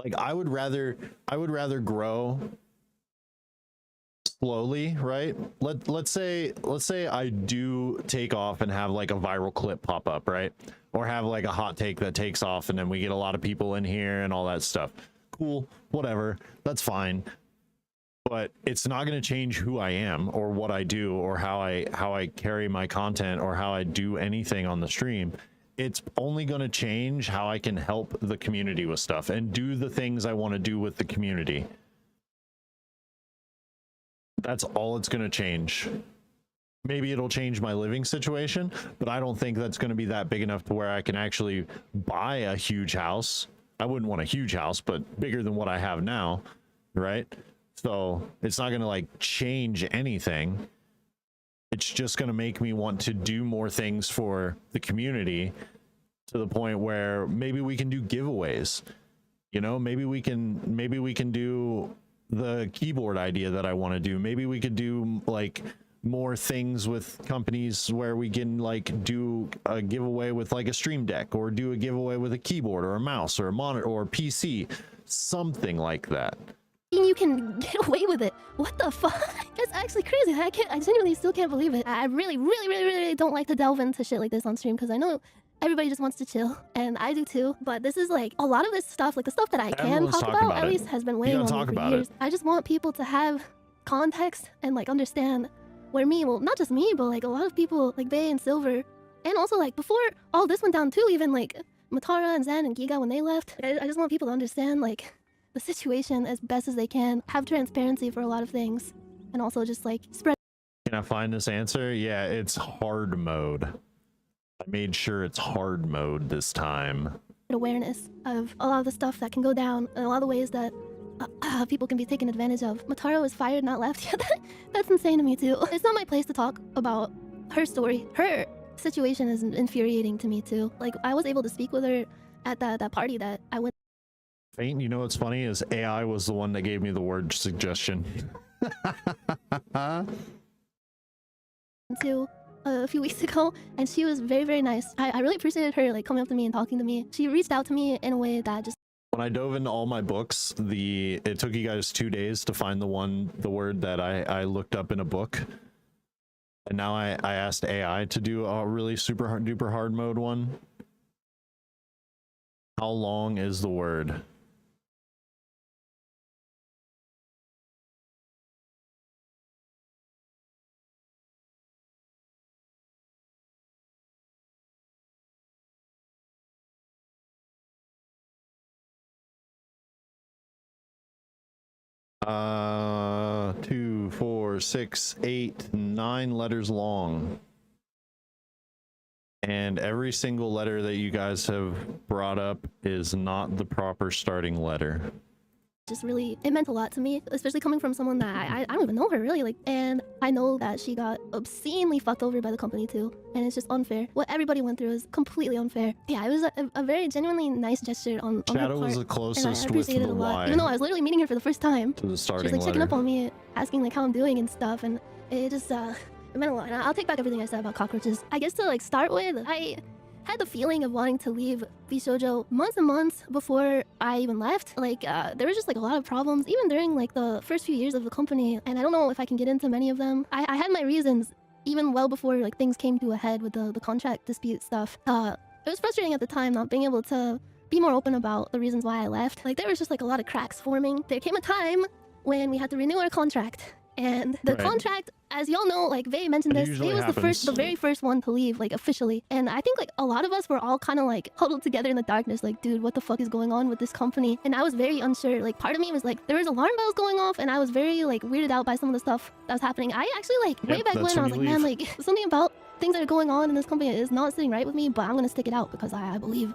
Like I would rather grow slowly, right? Let's say I do take off and have like a viral clip pop up, right? Or have like a hot take that takes off and then we get a lot of people in here and all that stuff. Cool, whatever. That's fine. But it's not going to change who I am or what I do or how I carry my content or how I do anything on the stream. It's only going to change how I can help the community with stuff and do the things I want to do with the community. That's all it's going to change. Maybe it'll change my living situation, but I don't think that's going to be that big enough to where I can actually buy a huge house. I wouldn't want a huge house, but bigger than what I have now, right? So it's not going to like change anything. It's just going to make me want to do more things for the community to the point where maybe we can do giveaways. You know, maybe we can do the keyboard idea that I want to do. Maybe we could do like more things with companies where we can like do a giveaway with like a stream deck or do a giveaway with a keyboard or a mouse or a monitor or a PC, something like that. you can get away with it. What the fuck? That's actually crazy. I genuinely still can't believe it. I really don't like to delve into shit like this on stream because I know everybody just wants to chill, and I do too. But this is like a lot of this stuff, like the stuff that I can talk about, at least has been weighing on me for years. I just want people to have context and like understand where well, not just me, but like a lot of people like Bay and Silver, and also like before all this went down too, even like Matara and Zan and Giga when they left. I just want people to understand like the situation as best as they can, have transparency for a lot of things, and also just like spread. Can I find this answer? Yeah, it's hard mode. I made sure it's hard mode this time. Awareness of a lot of the stuff that can go down and a lot of the ways that people can be taken advantage of. Mataro is fired, not left. Yeah, that's insane to me too. It's not my place to talk about her story. Her situation is infuriating to me too. Like I was able to speak with her at that party that I went. Faint, you know what's funny is AI was the one that gave me the word suggestion. To a few weeks ago, and she was very nice. I really appreciated her like coming up to me and talking to me. She reached out to me in a way that just. When I dove into all my books, it took you guys 2 days to find the word that I looked up in a book, and now I asked AI to do a really super duper hard mode one. How long is the word? Uh, 2, 4, 6, 8, 9 letters long. And every single letter that you guys have brought up is not the proper starting letter. Just really, it meant a lot to me, especially coming from someone that I don't even know her really, like, and I know that she got obscenely fucked over by the company too, and it's just unfair. What everybody went through is completely unfair. Yeah, it was a very genuinely nice gesture on her part. Shadow was the closest and I appreciated with it the a lot, Y even though I was literally meeting her for the first time. to the starting She was like checking letter. up on me, asking like how I'm doing and stuff, and it just it meant a lot. And I'll take back everything I said about cockroaches. I guess to like start with, I had the feeling of wanting to leave Vshojo months and months before I even left. Like, there was just like a lot of problems, even during like the first few years of the company, and I don't know if I can get into many of them. I had my reasons even well before like things came to a head with the contract dispute stuff. It was frustrating at the time not being able to be more open about the reasons why I left. Like, there was just like a lot of cracks forming. There came a time when we had to renew our contract. And the contract, as y'all know, like Vay mentioned this, Vay was the very first one to leave, like officially. And I think like a lot of us were all kind of like huddled together in the darkness, like, dude, what the fuck is going on with this company? And I was very unsure. Like, part of me was like, there was alarm bells going off, and I was very like weirded out by some of the stuff that was happening. I actually like way back when I was like, man, like something about things that are going on in this company is not sitting right with me, but I'm gonna stick it out because I believe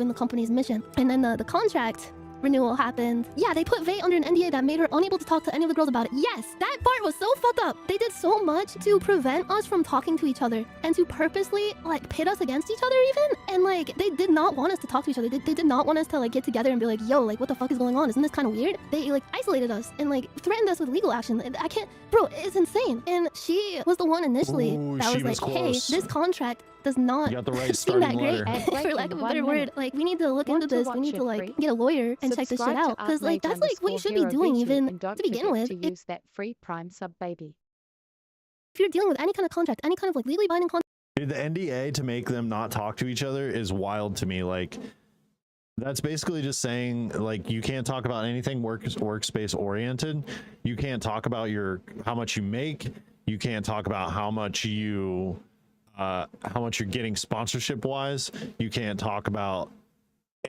in the company's mission. And then the contract renewal happened. Yeah, they put Vay under an NDA that made her unable to talk to any of the girls about it. Yes, that part was so fucked up. They did so much to prevent us from talking to each other and to purposely like pit us against each other even. And like they did not want us to talk to each other. They did not want us to like get together and be like, yo, like what the fuck is going on? Isn't this kind of weird? They like isolated us and like threatened us with legal action. I can't, bro, it's insane. And she was the one initially that was like, hey, this contract does not seem that great, for lack of a better word. Like, we need to look into this. We need to like get a lawyer and check this shit out, because like that's like what you should be doing even to begin with. To use that free Prime sub, baby. If you're dealing with any kind of contract, any kind of like legally binding contract. Dude, the NDA to make them not talk to each other is wild to me. Like, that's basically just saying like you can't talk about anything workspace oriented. You can't talk about how much you make. You can't talk about how much you're getting sponsorship wise. You can't talk about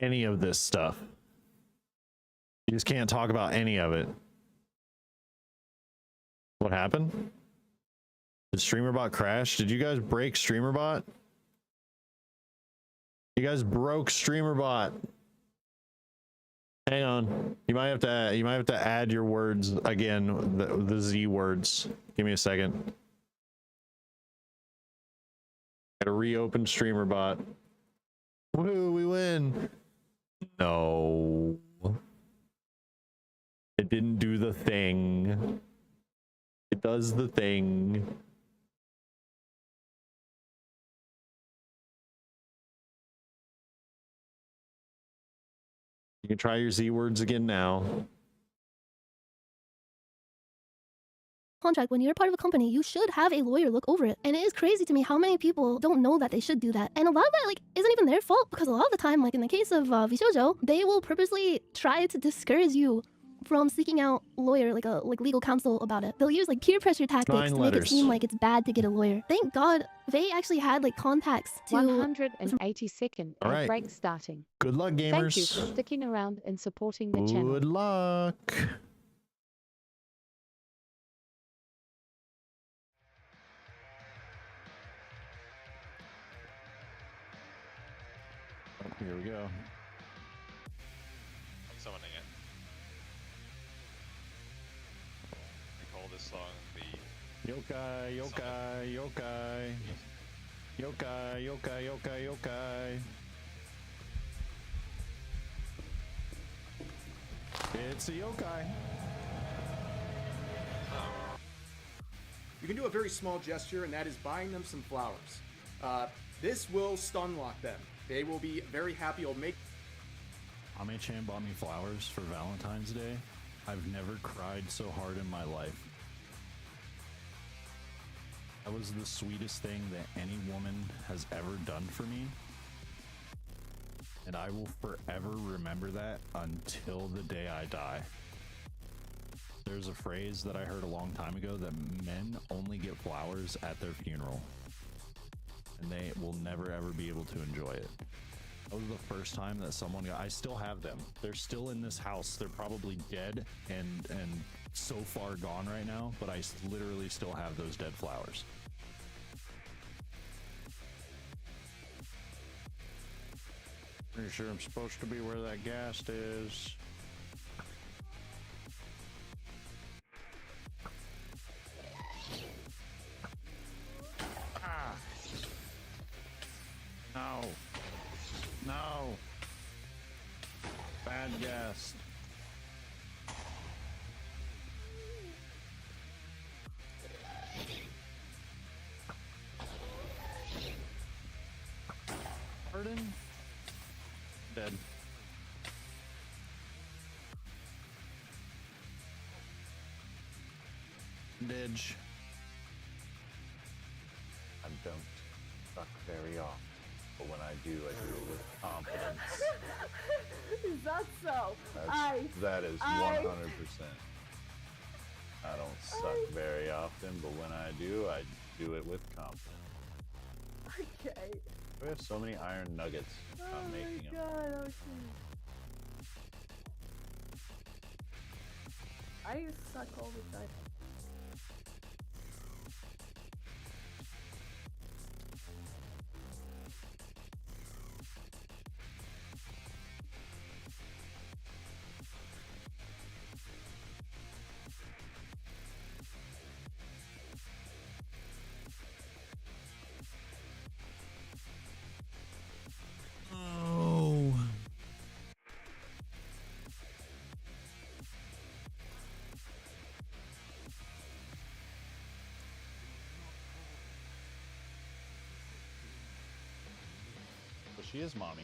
any of this stuff. You just can't talk about any of it. What happened? Did StreamerBot crash? Did you guys break StreamerBot? You guys broke StreamerBot. Hang on. You might have to add your words again, the Z words. Give me a second. Gotta reopen StreamerBot. Woohoo, we win. No. It didn't do the thing. It does the thing. You can try your Z words again now. Contract, when you're part of a company, you should have a lawyer look over it. And it is crazy to me how many people don't know that they should do that. And a lot of that like isn't even their fault, because a lot of the time, like in the case of Vshojo, they will purposely try to discourage you from seeking out lawyer, like legal counsel about it. They'll use like peer pressure tactics to make it seem like it's bad to get a lawyer. Thank God they actually had like contacts to 182nd All break starting. Good luck, gamers. Thank you for sticking around and supporting the channel. Good luck. Here we go. I'm summoning it. I call this song the Yokai, yokai, yokai. Yokai, yokai, yokai, yokai. It's a yokai. You can do a very small gesture, and that is buying them some flowers. This will stun lock them. They will be very happy. It'll make... Ame-chan bought me flowers for Valentine's Day. I've never cried so hard in my life. That was the sweetest thing that any woman has ever done for me. And I will forever remember that until the day I die. There's a phrase that I heard a long time ago that men only get flowers at their funeral. And they will never ever be able to enjoy it. That was the first time that someone got... I still have them. They're still in this house. They're probably dead and so far gone right now, but I literally still have those dead flowers. Pretty sure I'm supposed to be where that ghast is. Ah! No. No. Bad ghast. Pardon? Dead. Didge. I don't suck very often, but when I do it with confidence. Is that so? That is 100%. I don't suck very often, but when I do it with confidence. Okay. We have so many iron nuggets. I'm making them. God, okay. I suck all the time. Oh. But she is mommy.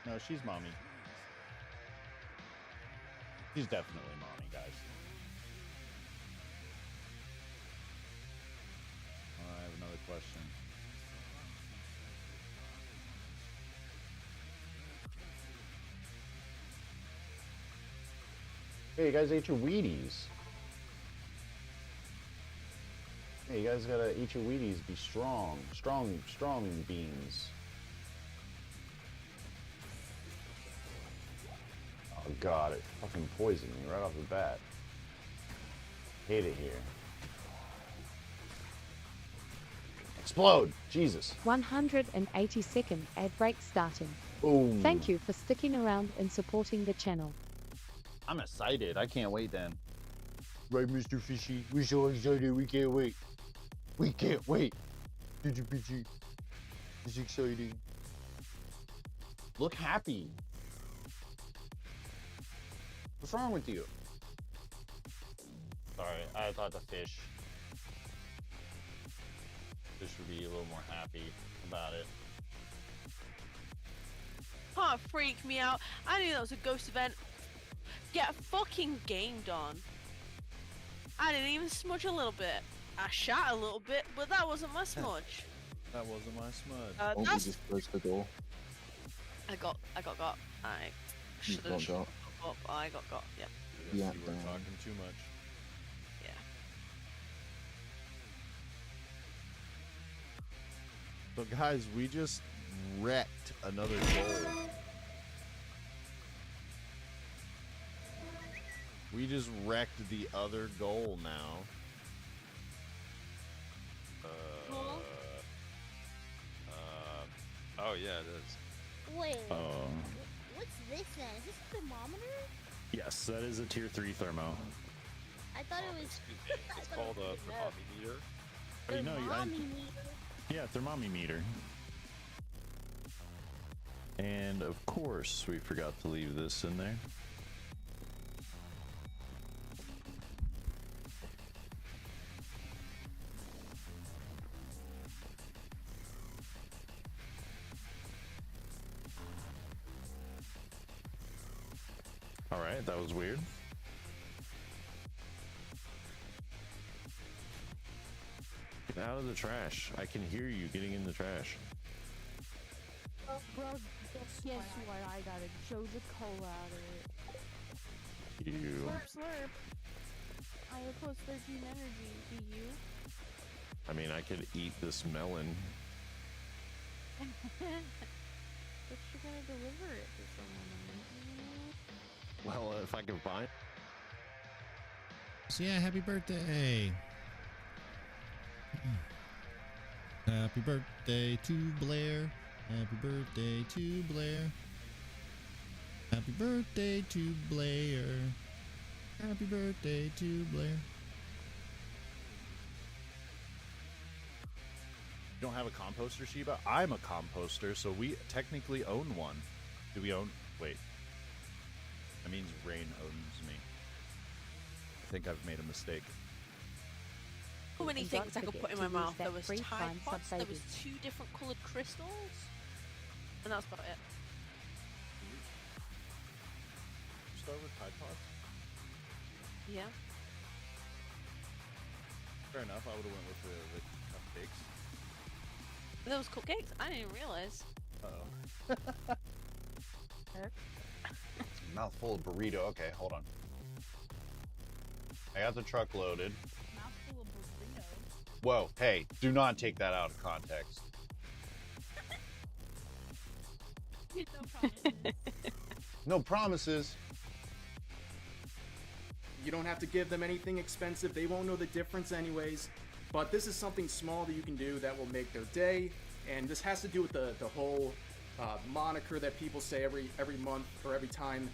No, she's mommy. She's definitely mommy, guys. I have another question. Hey, you guys ate your Wheaties. Hey, you guys gotta eat your Wheaties. Be strong. Strong beans. Oh god, it fucking poisoned me right off the bat. Hate it here. Explode! Jesus. 182nd ad break starting. Boom. Thank you for sticking around and supporting the channel. I'm excited. I can't wait then. Right, Mr. Fishy? We're so excited. We can't wait. We can't wait. Did you, Fishy? It's exciting. Look happy. What's wrong with you? Sorry, I thought the fish would be a little more happy about it. Can't freak me out. I knew that was a ghost event. Get fucking gamed on. I didn't even smudge a little bit. I shot a little bit, but that wasn't my smudge. That wasn't my smudge. That's... just close the door. I got. I should have got. Up. I got. Yep. Yeah, you were talking too much. Yeah. So guys, we just wrecked another goal. We just wrecked the other goal now. Oh yeah, it is. Wait. What's this then? Is this a thermometer? Yes, that is a tier 3 thermo. I thought it was. It's called a thermometer. Oh, you know, Thermometer. yeah, thermometer. And of course, we forgot to leave this in there. All right, that was weird. Get out of the trash. I can hear you getting in the trash. Oh, bro, guess what? I gotta show the cola out of it. You. Slurp, slurp. I have plus 13 energy. Do you? I mean, I could eat this melon. But you're gonna deliver it to someone. Well, if I can find. So yeah, happy birthday. Happy birthday to Blair. Happy birthday to Blair. Happy birthday to Blair. Happy birthday to Blair. You don't have a composter, Sheba? I'm a composter, so we technically own one. Do we own? Wait. That means Rain owns me. I think I've made a mistake. How many And things don't I could forget put in to my use mouth? that There was free Tide Prime Pods, there sub-baby. was 2 different coloured crystals, and that's about it. Start with Tide Pods? Yeah. Fair enough, I would have went with the cupcakes. There was cupcakes? I didn't realise. Uh-oh. Mouthful of burrito. Okay, hold on. I got the truck loaded. Mouthful of burrito. Whoa, hey, do not take that out of context. No promises. You don't have to give them anything expensive. They won't know the difference anyways. But this is something small that you can do that will make their day. And this has to do with the whole moniker that people say every month or every time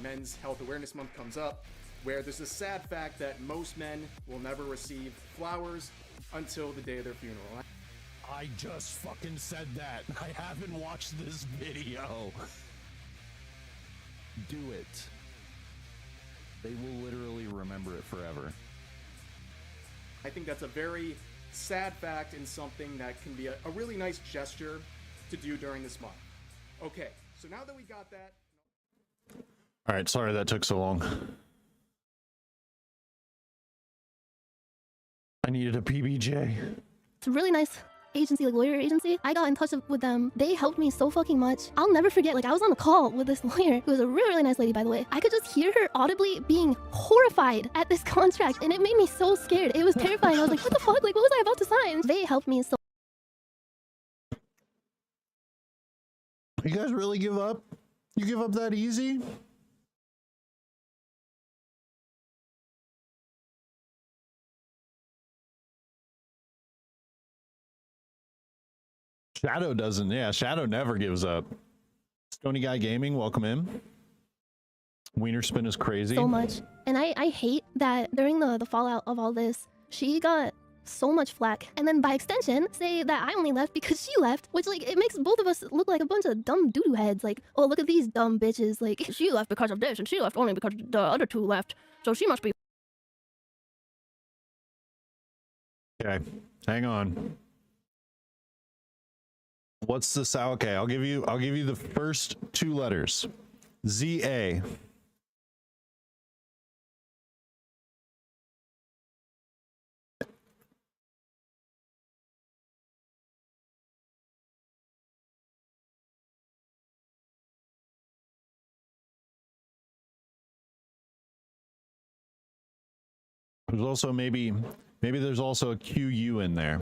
Men's Health Awareness Month comes up, where there's a sad fact that most men will never receive flowers until the day of their funeral. I just fucking said that. I haven't watched this video. Do it. They will literally remember it forever. I think that's a very sad fact and something that can be a really nice gesture to do during this month. Okay, so now that we got that... All right, sorry that took so long. I needed a PBJ. It's a really nice agency, like lawyer agency. I got in touch with them. They helped me so fucking much. I'll never forget, like I was on a call with this lawyer who was a really, really nice lady, by the way. I could just hear her audibly being horrified at this contract, and it made me so scared. It was terrifying. I was like, what the fuck? Like, what was I about to sign? They helped me so. You guys really give up? You give up that easy? Shadow doesn't. Yeah, Shadow never gives up. Stony Guy Gaming, welcome in. Wiener Spin is crazy. So much. And I hate that during the fallout of all this, she got so much flack. And then by extension, say that I only left because she left, which like, it makes both of us look like a bunch of dumb doo-doo heads. Like, oh, look at these dumb bitches. Like, she left because of this and she left only because the other two left. So she must be... Okay, hang on. What's the sound? Okay, I'll give you the first 2 letters. ZA. There's also maybe there's also a QU in there.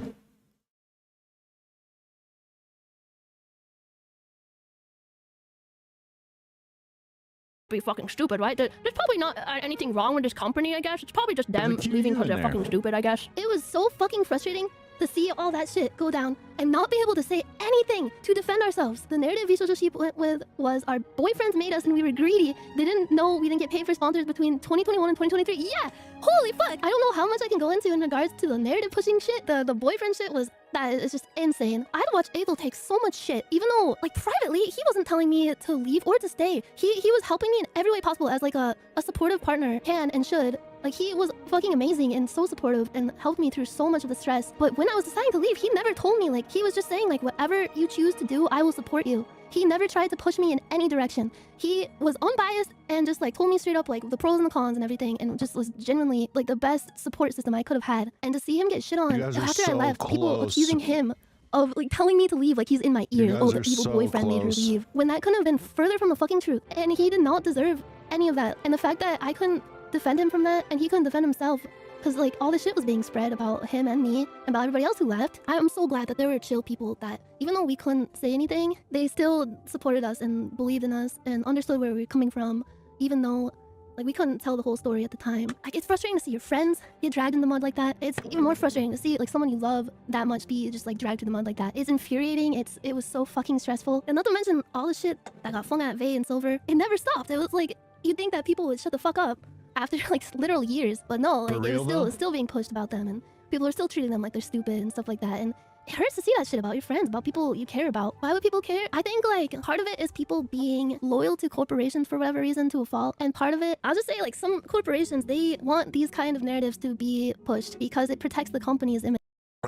Be fucking stupid, right? There's probably not anything wrong with this company, I guess. It's probably just them leaving because they're fucking stupid, I guess. It was so fucking frustrating to see all that shit go down and not be able to say anything to defend ourselves. The narrative Vshojo Sheep went with was our boyfriends made us and we were greedy. They didn't know we didn't get paid for sponsors between 2021 and 2023. Yeah! Holy fuck! I don't know how much I can go into in regards to the narrative pushing shit. The boyfriend shit was... that is just insane. I had to watch Abel take so much shit, even though, like, privately, he wasn't telling me to leave or to stay. He was helping me in every way possible as, like, a supportive partner can and should. Like, he was fucking amazing and so supportive and helped me through so much of the stress. But when I was deciding to leave, he never told me. Like, he was just saying, like, whatever you choose to do, I will support you. He never tried to push me in any direction. He was unbiased and just, like, told me straight up, like, the pros and the cons and everything, and just was genuinely, like, the best support system I could have had. And to see him get shit on after I left, people accusing him of, like, telling me to leave, like he's in my ear. Oh, the evil boyfriend made her leave. When that couldn't have been further from the fucking truth. And he did not deserve any of that. And the fact that I couldn't defend him from that, and he couldn't defend himself, because, like, all this shit was being spread about him and me, and about everybody else who left. I'm so glad that there were chill people that, even though we couldn't say anything, they still supported us and believed in us and understood where we were coming from, even though Like we couldn't tell the whole story at the time. Like it's frustrating to see your friends get dragged in the mud like that. It's even more frustrating to see like someone you love that much be just like dragged through the mud like that. It's infuriating. It was so fucking stressful. And not to mention all the shit that got flung at Vay and Silver. It never stopped. It was like you'd think that people would shut the fuck up after like literal years, but no, like it was still being pushed about them, and people are still treating them like they're stupid and stuff like that. And it hurts to see that shit about your friends, about people you care about. Why would people care? I think like part of it is people being loyal to corporations for whatever reason to a fault. And part of it, I'll just say like some corporations, they want these kind of narratives to be pushed because it protects the company's image.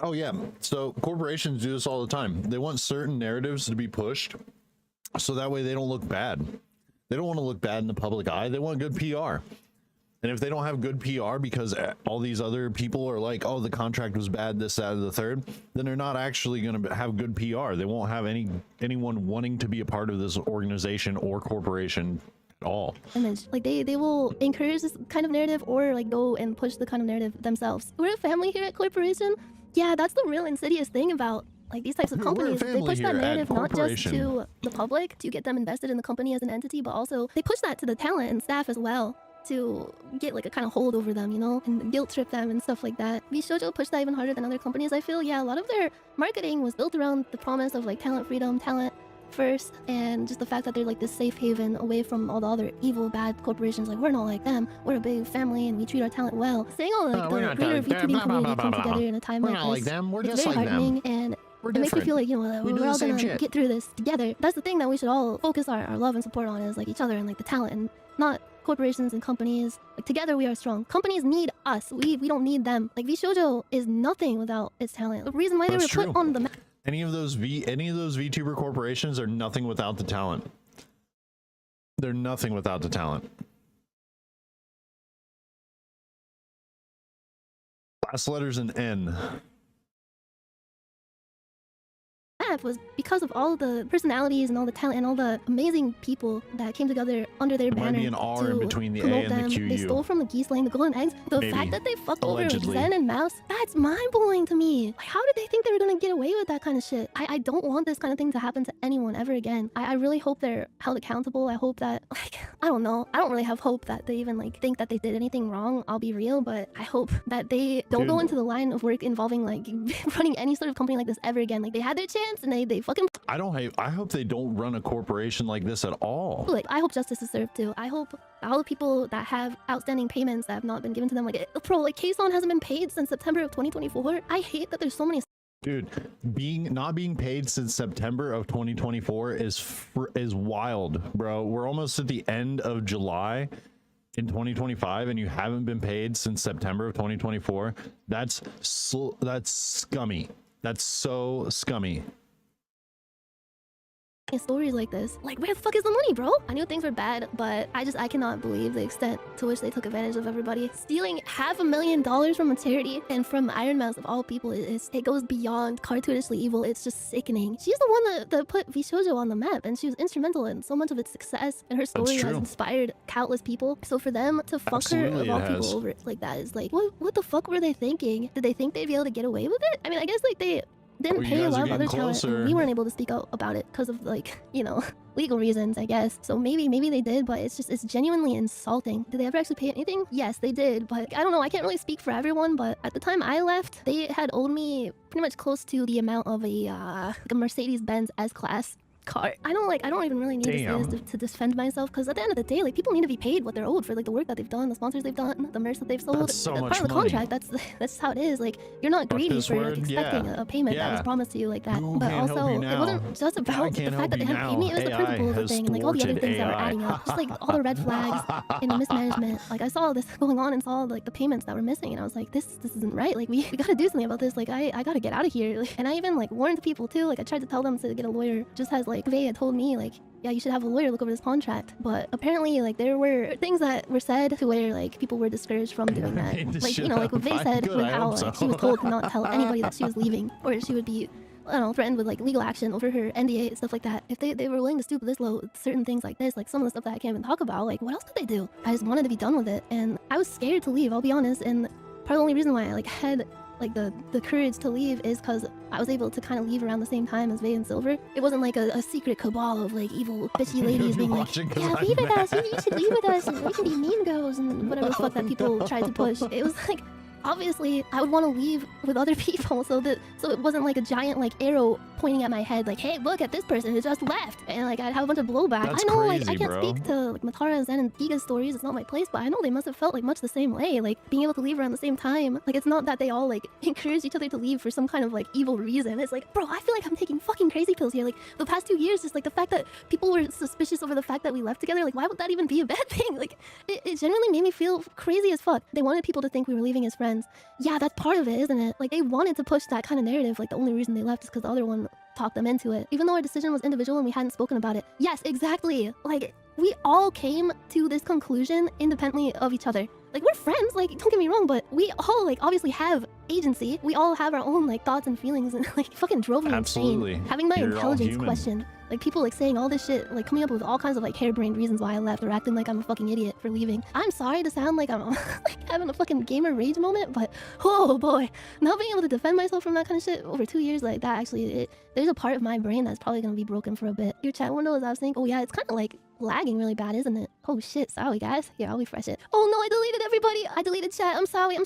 Oh yeah, so corporations do this all the time. They want certain narratives to be pushed so that way they don't look bad. They don't want to look bad in the public eye. They want good PR. And if they don't have good PR because all these other people are like, oh, the contract was bad, this, that, or the third, then they're not actually going to have good PR. They won't have anyone wanting to be a part of this organization or corporation at all. Image. Like they will encourage this kind of narrative or like go and push the kind of narrative themselves. We're a family here at Corporation. Yeah, that's the real insidious thing about like these types of companies. They push that narrative not just to the public to get them invested in the company as an entity, but also they push that to the talent and staff as well, to get like a kind of hold over them, you know, and guilt trip them and stuff like that. Vshojo pushed that even harder than other companies. I feel, yeah, a lot of their marketing was built around the promise of like talent freedom, talent first, and just the fact that they're like this safe haven away from all the other evil, bad corporations. Like, we're not like them. We're a big family and we treat our talent well. Saying all like the greater VTuber community came together in a time like this. We're not like them. We're just like them. And it makes me feel like, you know, we're all gonna get through this together. That's the thing that we should all focus our love and support on, is like each other and like the talent, and not corporations and companies. Like together we are strong. Companies need us. We don't need them. Like Vshojo is nothing without its talent. The reason why they were put on the map. Any of those VTuber corporations are nothing without the talent. They're nothing without the talent. Last letter's an N. Was because of all the personalities and all the talent and all the amazing people that came together under their banner. Might be an R in between the A and the QU. They stole from the geese laying the golden eggs. The fact that they fucked Allegedly. over Zen and Mouse, that's mind-blowing to me. Like, how did they think they were gonna get away with that kind of shit? I don't want this kind of thing to happen to anyone ever again. I really hope they're held accountable. I hope that, like, I don't know. I don't really have hope that they even like think that they did anything wrong. I'll be real, but I hope that they don't go into the line of work involving like running any sort of company like this ever again. Like, they had their chance and they fucking. I hope they don't run a corporation like this at all. Like, I hope justice is served too. I hope all the people that have outstanding payments that have not been given to them, like K-Son hasn't been paid since September of 2024. I hate that there's so many. Dude, not being paid since September of 2024 is wild, bro. We're almost at the end of July in 2025 and you haven't been paid since September of 2024. That's scummy. That's so scummy. Stories like this, like, where the fuck is the money, bro? I knew things were bad, but I cannot believe the extent to which they took advantage of everybody. Stealing $500,000 from a charity and from Iron Mouse of all people, it goes beyond cartoonishly evil. It's just sickening. She's the one that put Vshojo on the map, and she was instrumental in so much of its success, and her story has inspired countless people. So for them to fuck her of all people over like that is like, what the fuck were they thinking? Did they think they'd be able to get away with it? I mean, I guess like they didn't pay a lot of other talent, and we weren't able to speak out about it because of, like, you know, legal reasons, I guess. So maybe they did, but it's genuinely insulting. Did they ever actually pay anything? Yes, they did, but I don't know. I can't really speak for everyone, but at the time I left, they had owed me pretty much close to the amount of a Mercedes-Benz S-Class car. I don't even really need to say this to defend myself, because at the end of the day, like, people need to be paid what they're owed for like the work that they've done, the sponsors they've done, the merch that they've sold. That's so much part of the money. contract. That's how it is. Like, you're not greedy for like expecting a payment that was promised to you like that. But also, it wasn't just about the fact that they hadn't paid me. It was the principle of the thing and like all the other things that were adding up. Just like all the red flags and the mismanagement. Like, I saw this going on and saw like the payments that were missing, and I was like, this isn't right. Like, we gotta do something about this. Like, I gotta get out of here. Like, and I even like warned the people too. Like, I tried to tell them to get a lawyer, just as like Vay had told me, like, yeah, you should have a lawyer look over this contract. But apparently, like, there were things that were said to where like people were discouraged from doing that. Like, you know, like what Vay said with how like she was told to not tell anybody that she was leaving, or she would be, I don't know, threatened with like legal action over her NDA and stuff like that. If they were willing to stoop this low, certain things like this, like some of the stuff that I can't even talk about, like, what else could they do? I just wanted to be done with it, and I was scared to leave, I'll be honest. And part of the only reason why I like had like the courage to leave is because I was able to kind of leave around the same time as Vay and Silver. It wasn't like a secret cabal of like evil bitchy ladies being like, yeah, leave with us, you should leave with us, and we can be mean girls and whatever the fuck that people tried to push. It was like, obviously I would want to leave with other people so it wasn't like a giant like arrow pointing at my head like, hey, look at this person who just left, and like I'd have a bunch of blowback. That's I know, crazy, like I can't speak to like Matara, Zen, and Giga's stories. It's not my place, but I know they must have felt like much the same way. Like being able to leave around the same time. Like it's not that they all like encouraged each other to leave for some kind of like evil reason. It's like, bro, I feel like I'm taking fucking crazy pills here. Like the past 2 years, just like the fact that people were suspicious over the fact that we left together. Like why would that even be a bad thing? Like it genuinely made me feel crazy as fuck. They wanted people to think we were leaving as friends. Yeah, that's part of it, isn't it? Like they wanted to push that kind of narrative. Like the only reason they left is because the other one talked them into it, even though our decision was individual and we hadn't spoken about it. Yes, exactly. Like we all came to this conclusion independently of each other. Like we're friends, like don't get me wrong, but we all like obviously have agency. We all have our own like thoughts and feelings, and like fucking drove me insane. Having my intelligence questioned. Like people like saying all this shit, like coming up with all kinds of like harebrained reasons why I left, or acting like I'm a fucking idiot for leaving. I'm sorry to sound like I'm like having a fucking gamer rage moment, but oh boy, not being able to defend myself from that kind of shit over 2 years like that, actually, there's a part of my brain that's probably gonna be broken for a bit. Your chat window, as I was saying, oh yeah, it's kind of like lagging really bad, isn't it? Oh shit, sorry guys. Yeah, I'll refresh it. Oh no, I deleted everybody. I deleted chat. I'm sorry.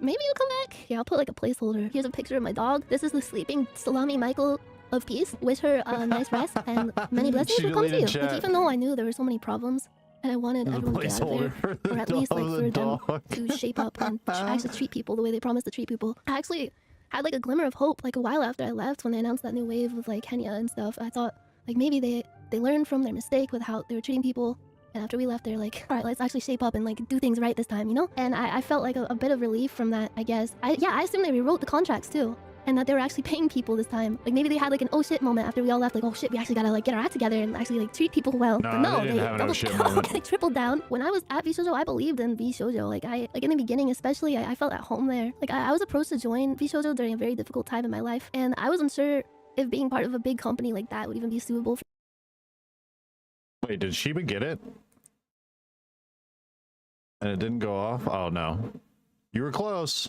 Maybe you'll come back. Yeah, I'll put like a placeholder. Here's a picture of my dog. This is the sleeping Salami Michael of peace. Wish her a nice rest and many blessings will come to you. Like, even though I knew there were so many problems and I wanted everyone to get out of there, or at least like for them to shape up and actually treat people the way they promised to treat people, I actually had like a glimmer of hope like a while after I left when they announced that new wave of like Kenya and stuff. I thought like maybe they learned from their mistake with how they were treating people. And after we left, they're like, all right, let's actually shape up and like do things right this time, you know? And I felt like a bit of relief from that, I guess. I assume they rewrote the contracts too. And that they were actually paying people this time. Like maybe they had like an oh shit moment after we all left, like oh shit, we actually gotta like get our act together and actually like treat people well. No, But no, they didn't have an oh shit moment. they tripled down. When I was at Vshojo, I believed in Vshojo. Like in the beginning especially, I felt at home there. Like I was approached to join Vshojo during a very difficult time in my life, and I wasn't sure if being part of a big company like that would even be suitable for. Wait, did Sheba get it? And it didn't go off? Oh no. You were close.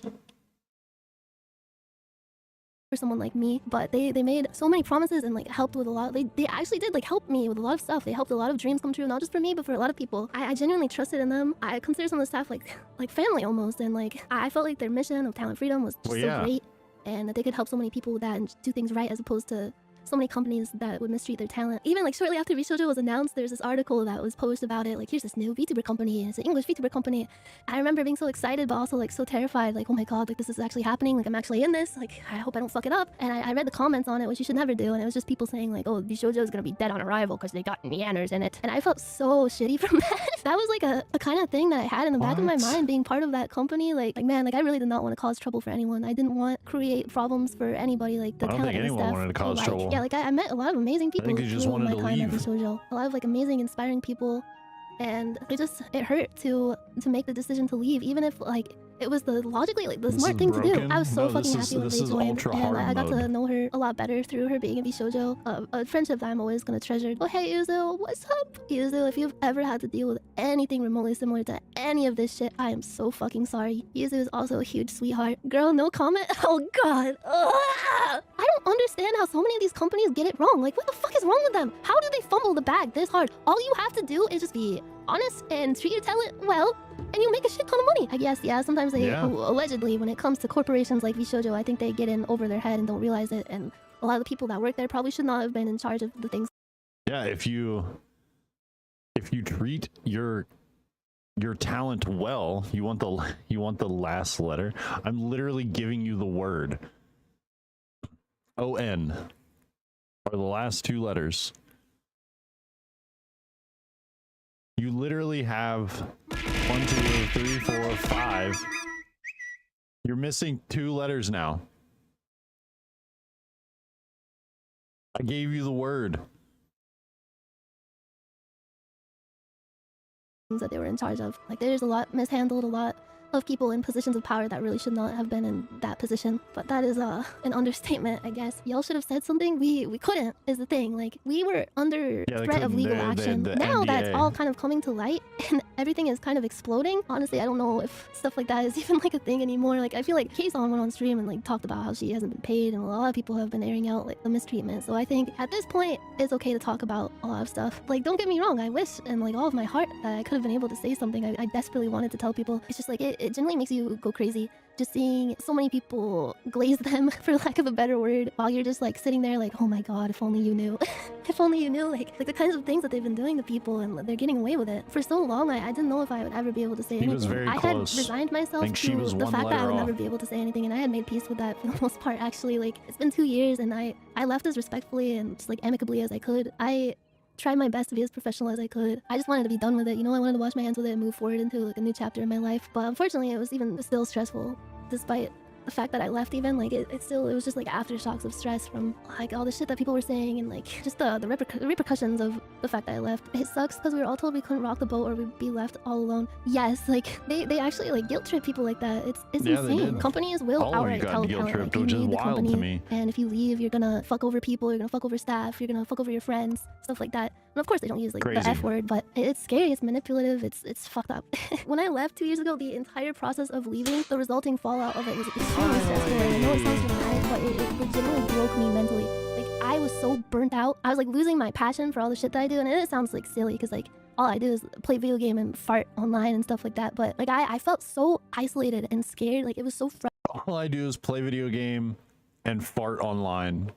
For someone like me, but they made so many promises and like helped with a lot. They actually did like help me with a lot of stuff. They helped a lot of dreams come true, not just for me, but for a lot of people. I genuinely trusted in them. I consider some of the staff like family almost, and like I felt like their mission of talent freedom was just so great, and that they could help so many people with that and do things right as opposed to so many companies that would mistreat their talent. Even like shortly after Vshojo was announced, there's this article that was posted about it. Like, here's this new VTuber company. It's an English VTuber company. I remember being so excited, but also like so terrified. Like, oh my god, like this is actually happening. Like I'm actually in this. Like I hope I don't fuck it up. And I read the comments on it, which you should never do. And it was just people saying like, oh, Vshojo is gonna be dead on arrival because they got Neanners in it. And I felt so shitty from that. That was like a kind of thing that I had in the back of my mind, being part of that company. Like man, like I really did not want to cause trouble for anyone. I didn't want to create problems for anybody. Like the I don't talent think anyone staff. wanted to cause trouble. Yeah, like I met a lot of amazing people. I think you just wanted to leave. Vshojo. A lot of like amazing, inspiring people, and it hurt to make the decision to leave, even if like it was logically like the smart thing to do. I was so fucking happy when they joined, and I got to know her a lot better through her being in Vshojo. A friendship that I'm always gonna treasure. Oh hey Yuzu, what's up? Yuzu, if you've ever had to deal with anything remotely similar to any of this shit, I am so fucking sorry. Yuzu is also a huge sweetheart. Girl, no comment. Oh god. Ugh. I don't understand how so many of these companies get it wrong. Like what the fuck is wrong with them? How do they fumble the bag this hard? All you have to do is just be honest and treat your talent well, and you make a shit ton of money. I guess, yeah, sometimes they, allegedly, when it comes to corporations like Vshojo, I think they get in over their head and don't realize it, and a lot of the people that work there probably should not have been in charge of the things. Yeah, if you treat your talent well, you want the last letter. I'm literally giving you the word. O-N are the last two letters. You literally have 1, 2, 3, 4, 5. You're missing 2 letters now. I gave you the word. That they were in charge of. Like there's a lot mishandled, a lot of people in positions of power that really should not have been in that position. But that is an understatement, I guess. Y'all should have said something. We couldn't, is the thing. Like, we were under threat of legal action. Now that's all kind of coming to light and everything is kind of exploding. Honestly, I don't know if stuff like that is even like a thing anymore. Like, I feel like Kazon went on stream and like talked about how she hasn't been paid, and a lot of people have been airing out like the mistreatment. So I think at this point it's okay to talk about a lot of stuff. Like, don't get me wrong, I wish and like all of my heart that I could have been able to say something. I desperately wanted to tell people. It's just like it generally makes you go crazy just seeing so many people glaze them, for lack of a better word, while you're just like sitting there like, oh my god, if only you knew. If only you knew, like the kinds of things that they've been doing to people, and they're getting away with it. For so long, I didn't know if I would ever be able to say anything. I had resigned myself to the fact that I would never be able to say anything, and I had made peace with that for the most part, actually. Like, it's been 2 years, and I left as respectfully and just like amicably as I could. I tried my best to be as professional as I could. I just wanted to be done with it, you know. I wanted to wash my hands with it and move forward into like a new chapter in my life. But unfortunately, it was even still stressful, despite the fact that I left. Even like it was just like aftershocks of stress from like all the shit that people were saying, and like just the repercussions of the fact that I left. It sucks because we were all told we couldn't rock the boat or we'd be left all alone. Yes, like they actually like guilt trip people like that. It's insane. Companies will outright tell talent like, you need the company, and if you leave, you're gonna fuck over people, you're gonna fuck over staff, you're gonna fuck over your friends, stuff like that. And of course they don't use like the F word, but it's scary, it's manipulative, it's fucked up. When I left 2 years ago, the entire process of leaving, the resulting fallout of it was extremely stressful. And I know it sounds dramatic, but it legitimately broke me mentally. Like, I was so burnt out. I was like losing my passion for all the shit that I do, and it sounds like silly because like all I do is play video game and fart online and stuff like that. But like I felt so isolated and scared. Like, it was so all I do is play video game and fart online.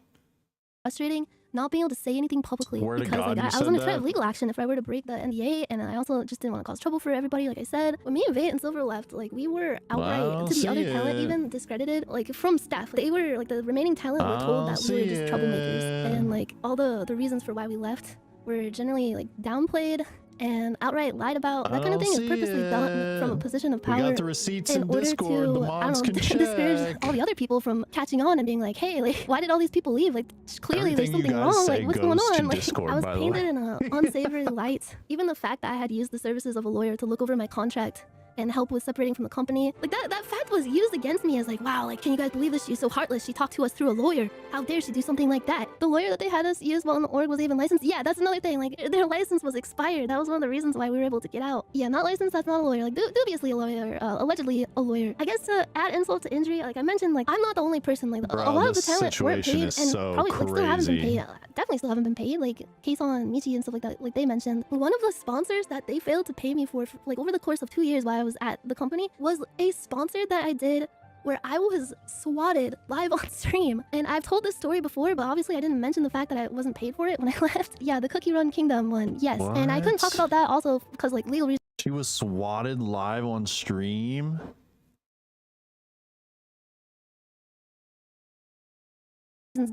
Frustrating not being able to say anything publicly because like I was under threat of legal action if I were to break the NDA, and I also just didn't want to cause trouble for everybody. Like I said, when me and Vate and Silver left, like we were outright to the other talent even discredited, like from staff. They were like, the remaining talent were told that we were just troublemakers, and like all the reasons for why we left were generally like downplayed and outright lied about. That kind of thing is purposely done from a position of power. We got the receipts in order Discord. to, the mods can discourage all the other people from catching on and being like, hey, like, why did all these people leave? Like, clearly there's something wrong. Like, what's going on? Like, Discord, I was painted in an unsavory light. Even the fact that I had used the services of a lawyer to look over my contract and help with separating from the company, like that fact was used against me as like, wow, like, can you guys believe this? She's so heartless. She talked to us through a lawyer. How dare she do something like that? The lawyer that they had us use while in the org was even licensed. Yeah, that's another thing. Like, their license was expired. That was one of the reasons why we were able to get out. Yeah, not licensed, that's not a lawyer. Like, dubiously a lawyer, allegedly a lawyer. I guess to add insult to injury, like I mentioned, like, I'm not the only person. Like, a lot of the talent weren't paid, and probably like, still haven't been paid. Definitely still haven't been paid. Like, Kazon and Michi and stuff like that, like they mentioned. One of the sponsors that they failed to pay me for like over the course of 2 years while I was at the company was a sponsor that I did where I was swatted live on stream. And I've told this story before, but obviously I didn't mention the fact that I wasn't paid for it when I left. Yeah, the Cookie Run Kingdom one. Yes. What? And I couldn't talk about that also because like legal reasons. She was swatted live on stream?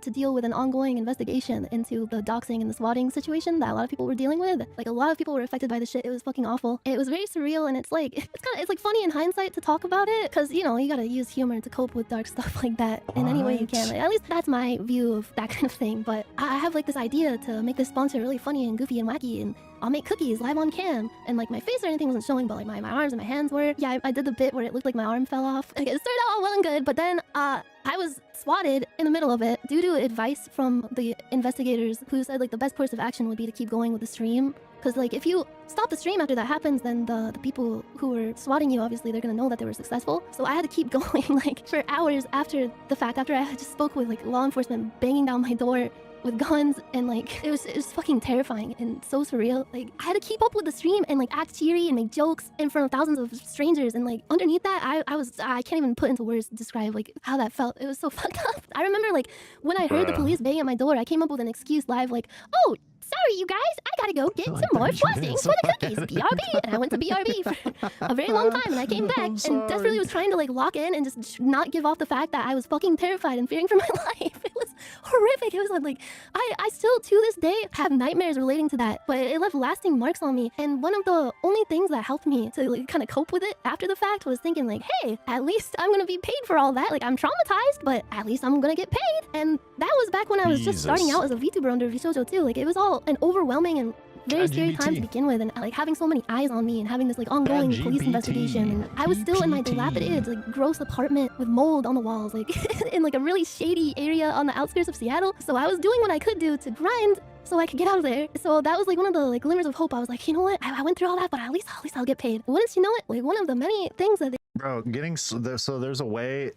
To deal with an ongoing investigation into the doxing and the swatting situation that a lot of people were dealing with. Like, a lot of people were affected by the shit. It was fucking awful. It was very surreal, and it's like, it's like funny in hindsight to talk about it, because, you know, you gotta use humor to cope with dark stuff like that in any way you can. Like, at least that's my view of that kind of thing. But I have like this idea to make this sponsor really funny and goofy and wacky, and I'll make cookies live on cam, and like my face or anything wasn't showing, but like my arms and my hands were. Yeah, I did the bit where it looked like my arm fell off. Like, it started out all well and good, but then I was swatted in the middle of it due to advice from the investigators, who said like the best course of action would be to keep going with the stream. Because like if you stop the stream after that happens, then the people who were swatting you, obviously they're gonna know that they were successful. So I had to keep going like for hours after the fact, after I just spoke with like law enforcement banging down my door with guns, and like it was fucking terrifying and so surreal. Like, I had to keep up with the stream and like act cheery and make jokes in front of thousands of strangers, and like underneath that I can't even put into words to describe like how that felt. It was so fucked up. I remember like when I heard the police banging at my door, I came up with an excuse live like, oh, sorry, you guys, I gotta go get some more frostings for the cookies. BRB. And I went to BRB for a very long time, and I came back and desperately was trying to like lock in and just not give off the fact that I was fucking terrified and fearing for my life. It was horrific. It was like I still to this day have nightmares relating to that, but it left lasting marks on me. And one of the only things that helped me to like kind of cope with it after the fact was thinking like, hey, at least I'm gonna be paid for all that. Like, I'm traumatized, but at least I'm gonna get paid. And that was back when I was just starting out as a VTuber under Vshojo too. Like, it was all an overwhelming and very scary time to begin with, and like having so many eyes on me and having this like ongoing police investigation. And I was still in my dilapidated, like gross apartment with mold on the walls, like in like a really shady area on the outskirts of Seattle. So I was doing what I could do to grind so I could get out of there. So that was like one of the like glimmers of hope. I was like, you know what? I went through all that, but at least I'll get paid. Wouldn't you know it? Like one of the many things that Bro, so there's a way.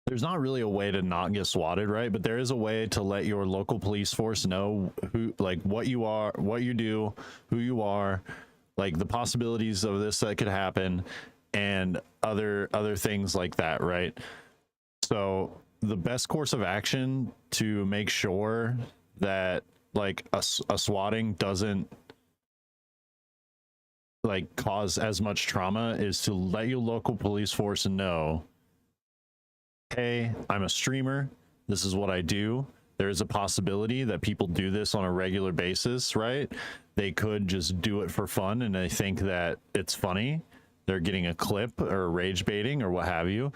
There's not really a way to not get swatted, right? But there is a way to let your local police force know who, like, what you are, what you do, who you are, like the possibilities of this that could happen, and other things like that, right? So the best course of action to make sure that like a swatting doesn't like cause as much trauma is to let your local police force know, hey, I'm a streamer, this is what I do. There is a possibility that people do this on a regular basis, right? They could just do it for fun and they think that it's funny. They're getting a clip or rage baiting or what have you,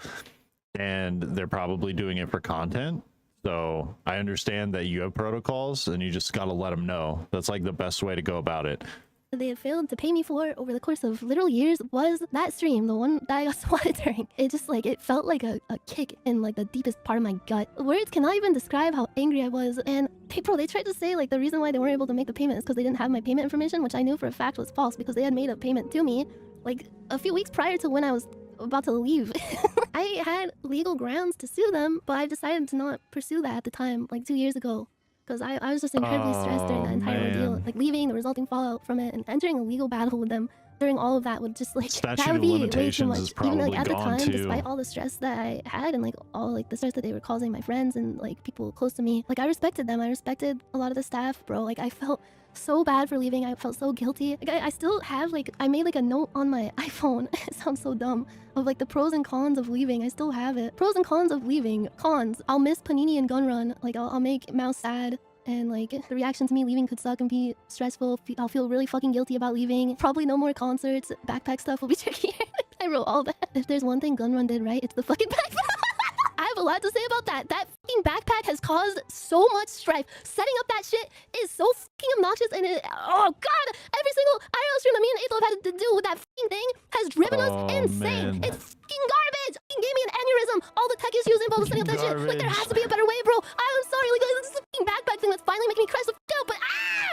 and they're probably doing it for content. So I understand that you have protocols and you just got to let them know. That's like the best way to go about it. they had failed to pay me for over the course of literal years was that stream, the one that I got swatted during. It just like, it felt like a kick in like the deepest part of my gut. Words cannot even describe how angry I was. And bro, they tried to say like the reason why they weren't able to make the payment is because they didn't have my payment information, which I knew for a fact was false because they had made a payment to me like a few weeks prior to when I was about to leave. I had legal grounds to sue them, but I decided to not pursue that at the time, like 2 years ago. Because I was just incredibly stressed during that entire ordeal. Like leaving, the resulting fallout from it, and entering a legal battle with them during all of that would just like, that would be way too much. Even like at the time, despite all the stress that I had and like all like the stress that they were causing my friends and like people close to me, like I respected them. I respected a lot of the staff, bro. Like I felt so bad for leaving. I felt so guilty. Like I still have like, I made like a note on my iPhone. It sounds so dumb. Of like the pros and cons of leaving. I still have it. Pros and cons of leaving. Cons. I'll miss Panini and Gun Run. Like I'll make Mouse sad. And like the reaction to me leaving could suck and be stressful. I'll feel really fucking guilty about leaving. Probably no more concerts. Backpack stuff will be trickier. I wrote all that. If there's one thing Gun Run did right, it's the fucking backpack. I have a lot to say about that. That fucking backpack has caused so much strife. Setting up that shit is so fucking obnoxious, and oh god, every single IRL stream that me and Aethelf had to do with that fucking thing has driven us insane. Man. It's fucking garbage. It gave me an aneurysm. All the tech issues involved with setting up that shit. Like there has to be a better way, bro. I'm sorry, like this is the fucking backpack thing that's finally making me crash the fuck out. But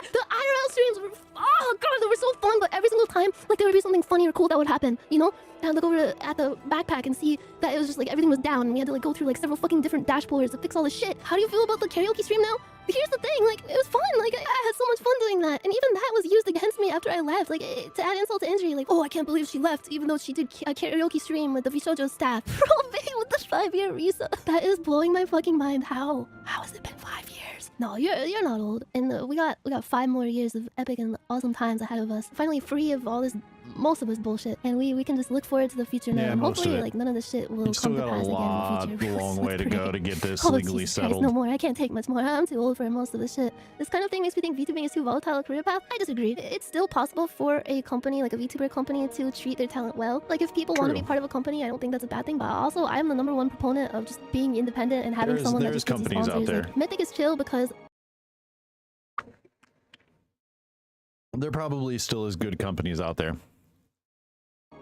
the IRL streams were, oh god, they were so fun. But every single time, like there would be something funny or cool that would happen, you know? I'd look over at the backpack and see that it was just like everything was down and we had to like go through like several fucking different dashboards to fix all this shit. How do you feel about the karaoke stream now? Here's the thing, like it was fun, like I had so much fun doing that, and even that was used against me after I left, like to add insult to injury, like oh I can't believe she left even though she did a karaoke stream with the Vshojo staff. Bro, babe, with the 5-year visa. That is blowing my fucking mind. How has it been 5 years? No, you're not old, and we got 5 more years of epic and awesome times ahead of us. Finally free of all this, most of this bullshit, and we can just look forward to the future now. And hopefully like none of this shit will come to pass again in the future. A long way to go to get this legally settled. No more. I can't take much more. I'm too old for most of this shit. This kind of thing makes me think VTubing is too volatile a career path. I disagree. It's still possible for a company like a VTuber company to treat their talent well. Like if people want to be part of a company, I don't think that's a bad thing. But also, I'm the #1 proponent of just being independent and having someone that just gives you sponsors. Like, Mythic is chill because there probably still is good companies out there.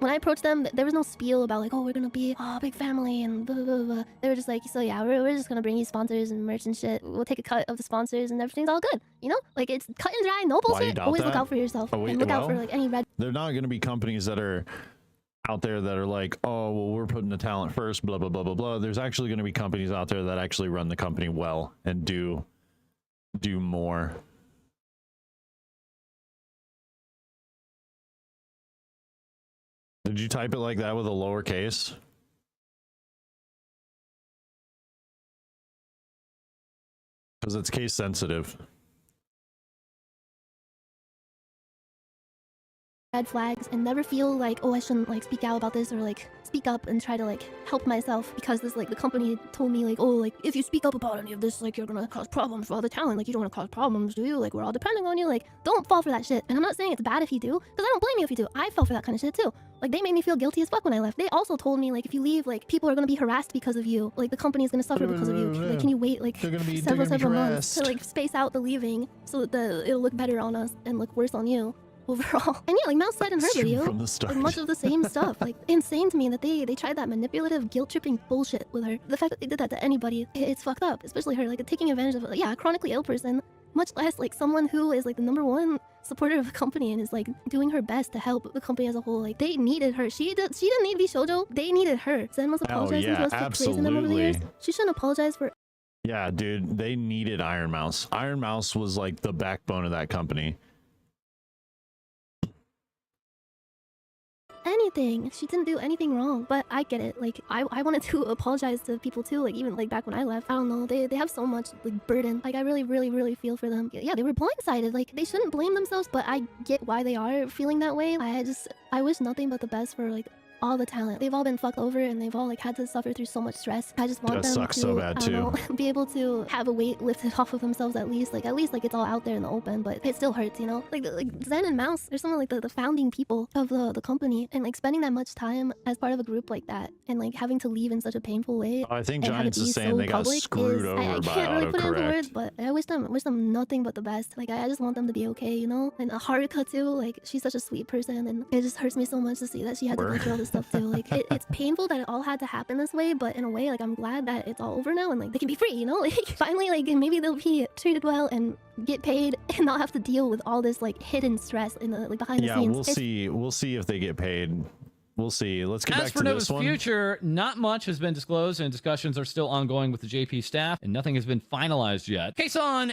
when I approached them, there was no spiel about like, oh, we're gonna be a big family and blah, blah, blah, blah. They were just like, so yeah, we're just gonna bring you sponsors and merch and shit. We'll take a cut of the sponsors and everything's all good. You know? Like, it's cut and dry, no bullshit. Always look out for yourself and look out for like any red... They're not gonna be companies that are out there that are like, oh, well, we're putting the talent first, blah, blah, blah, blah, blah. There's actually gonna be companies out there that actually run the company well and do more. Did you type it like that with a lowercase? Because it's case sensitive. red flags and never feel like, oh, I shouldn't like speak out about this or like speak up and try to like help myself because this like the company told me like, oh, like if you speak up about any of this, like you're gonna cause problems for all the talent. Like you don't want to cause problems, do you? Like we're all depending on you. Like don't fall for that shit. And I'm not saying it's bad if you do, because I don't blame you if you do. I fell for that kind of shit too. Like they made me feel guilty as fuck when I left. They also told me like if you leave, like people are gonna be harassed because of you. Like the company is gonna suffer because of you. Like can you wait like several months to like space out the leaving so that it'll look better on us and look worse on you overall. And yeah, like Mouse said in her video, like much of the same stuff. Like insane to me that they tried that manipulative, guilt-tripping bullshit with her. The fact that they did that to anybody, it's fucked up. Especially her, like taking advantage of a chronically ill person, much less like someone who is like the #1 supporter of the company and is like doing her best to help the company as a whole. Like they needed her. She didn't need Vshojo. They needed her. Zen was apologizing to us for praising them over the years. She shouldn't apologize for. Yeah, dude, they needed Iron Mouse. Iron Mouse was like the backbone of that company. Anything. She didn't do anything wrong, but I get it. Like I wanted to apologize to people too, like even like back when I left. I don't know, they have so much like burden. Like I really feel for them. Yeah, they were blindsided. Like they shouldn't blame themselves, but I get why they are feeling that way. I wish nothing but the best for like all the talent. They've all been fucked over and they've all like had to suffer through so much stress. I just want them to so bad too. Be able to have a weight lifted off of themselves at least like it's all out there in the open, but it still hurts, you know? Like Zen and Mouse, they're some of like the founding people of the company, and like spending that much time as part of a group like that and like having to leave in such a painful way. I think Giants is saying they got screwed over I by can't really put it into autocorrect. words, but I wish them nothing but the best. Like I just want them to be okay, you know? And Haruka too, like she's such a sweet person and it just hurts me so much to see that she had to go through all this stuff too. Like it's painful that it all had to happen this way, but in a way, like I'm glad that it's all over now and like they can be free, you know? Like finally, like maybe they'll be treated well and get paid and not have to deal with all this like hidden stress in the like behind the scenes. We'll see if they get paid. We'll see. Let's get back to this one. As for Nova's future, not much has been disclosed and discussions are still ongoing with the JP staff and nothing has been finalized yet. Case on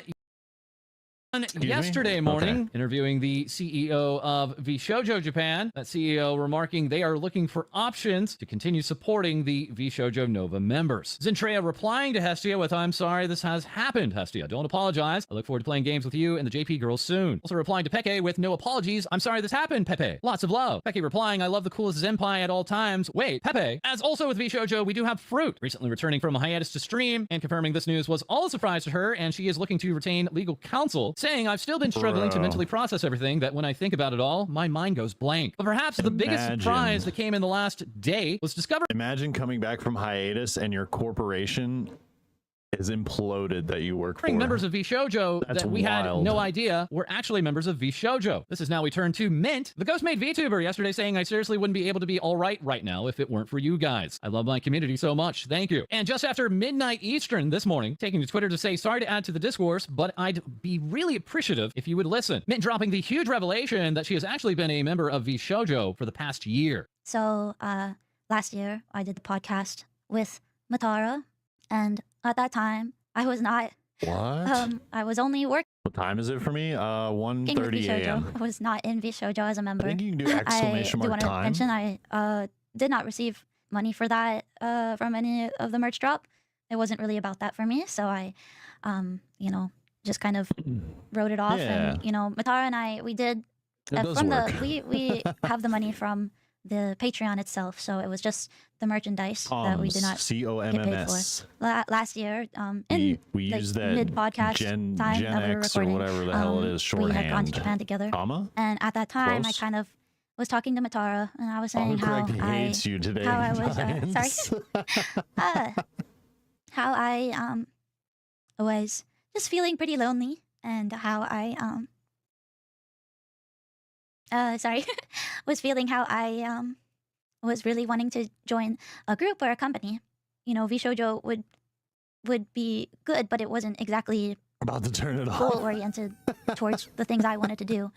yesterday morning, interviewing the CEO of Vshojo Japan, that CEO remarking they are looking for options to continue supporting the Vshojo Nova members. Zentreya replying to Hestia with, I'm sorry this has happened, Hestia. Don't apologize. I look forward to playing games with you and the JP girls soon. Also replying to Peke with, no apologies. I'm sorry this happened, Pepe. Lots of love. Peke replying, I love the coolest Zenpai at all times. Wait, Pepe. As also with Vshojo, we do have Fruit, recently returning from a hiatus to stream and confirming this news was all a surprise to her and she is looking to retain legal counsel, saying I've still been struggling to mentally process everything that when I think about it all, my mind goes blank. But perhaps the biggest surprise that came in the last day was discovered. Imagine coming back from hiatus and your corporation is imploded that you work for. Members of Vshojo that we had no idea were actually members of Vshojo. This is now we turn to Mint, the ghost-made VTuber, yesterday saying I seriously wouldn't be able to be all right now if it weren't for you guys. I love my community so much. Thank you. And just after midnight Eastern this morning, taking to Twitter to say sorry to add to the discourse, but I'd be really appreciative if you would listen. Mint dropping the huge revelation that she has actually been a member of Vshojo for the past year. So last year I did the podcast with Matara, and at that time, I was not. What? I was only working. What time is it for me? 1:30 a.m. I was not in Vshojo as a member. I think you can do exclamation mark time. I do want to mention I did not receive money for that from any of the merch drop. It wasn't really about that for me, so I, you know, just kind of wrote it off. Yeah. And you know, Matara and I, we did we have the money from the Patreon itself, so it was just the merchandise that we did not get paid for. Last year, in we used that mid-podcast Gen time that we were X or recording, whatever the hell it is, shorthand. we had gone to Japan together. And at that time, Close. I kind of was talking to Matara, and I was saying how hates you today, how I was sorry, how I was just feeling pretty lonely, and how I was feeling how I was really wanting to join a group or a company. You know, Vshojo would be good, but it wasn't exactly about to turn it off. Goal oriented towards the things I wanted to do.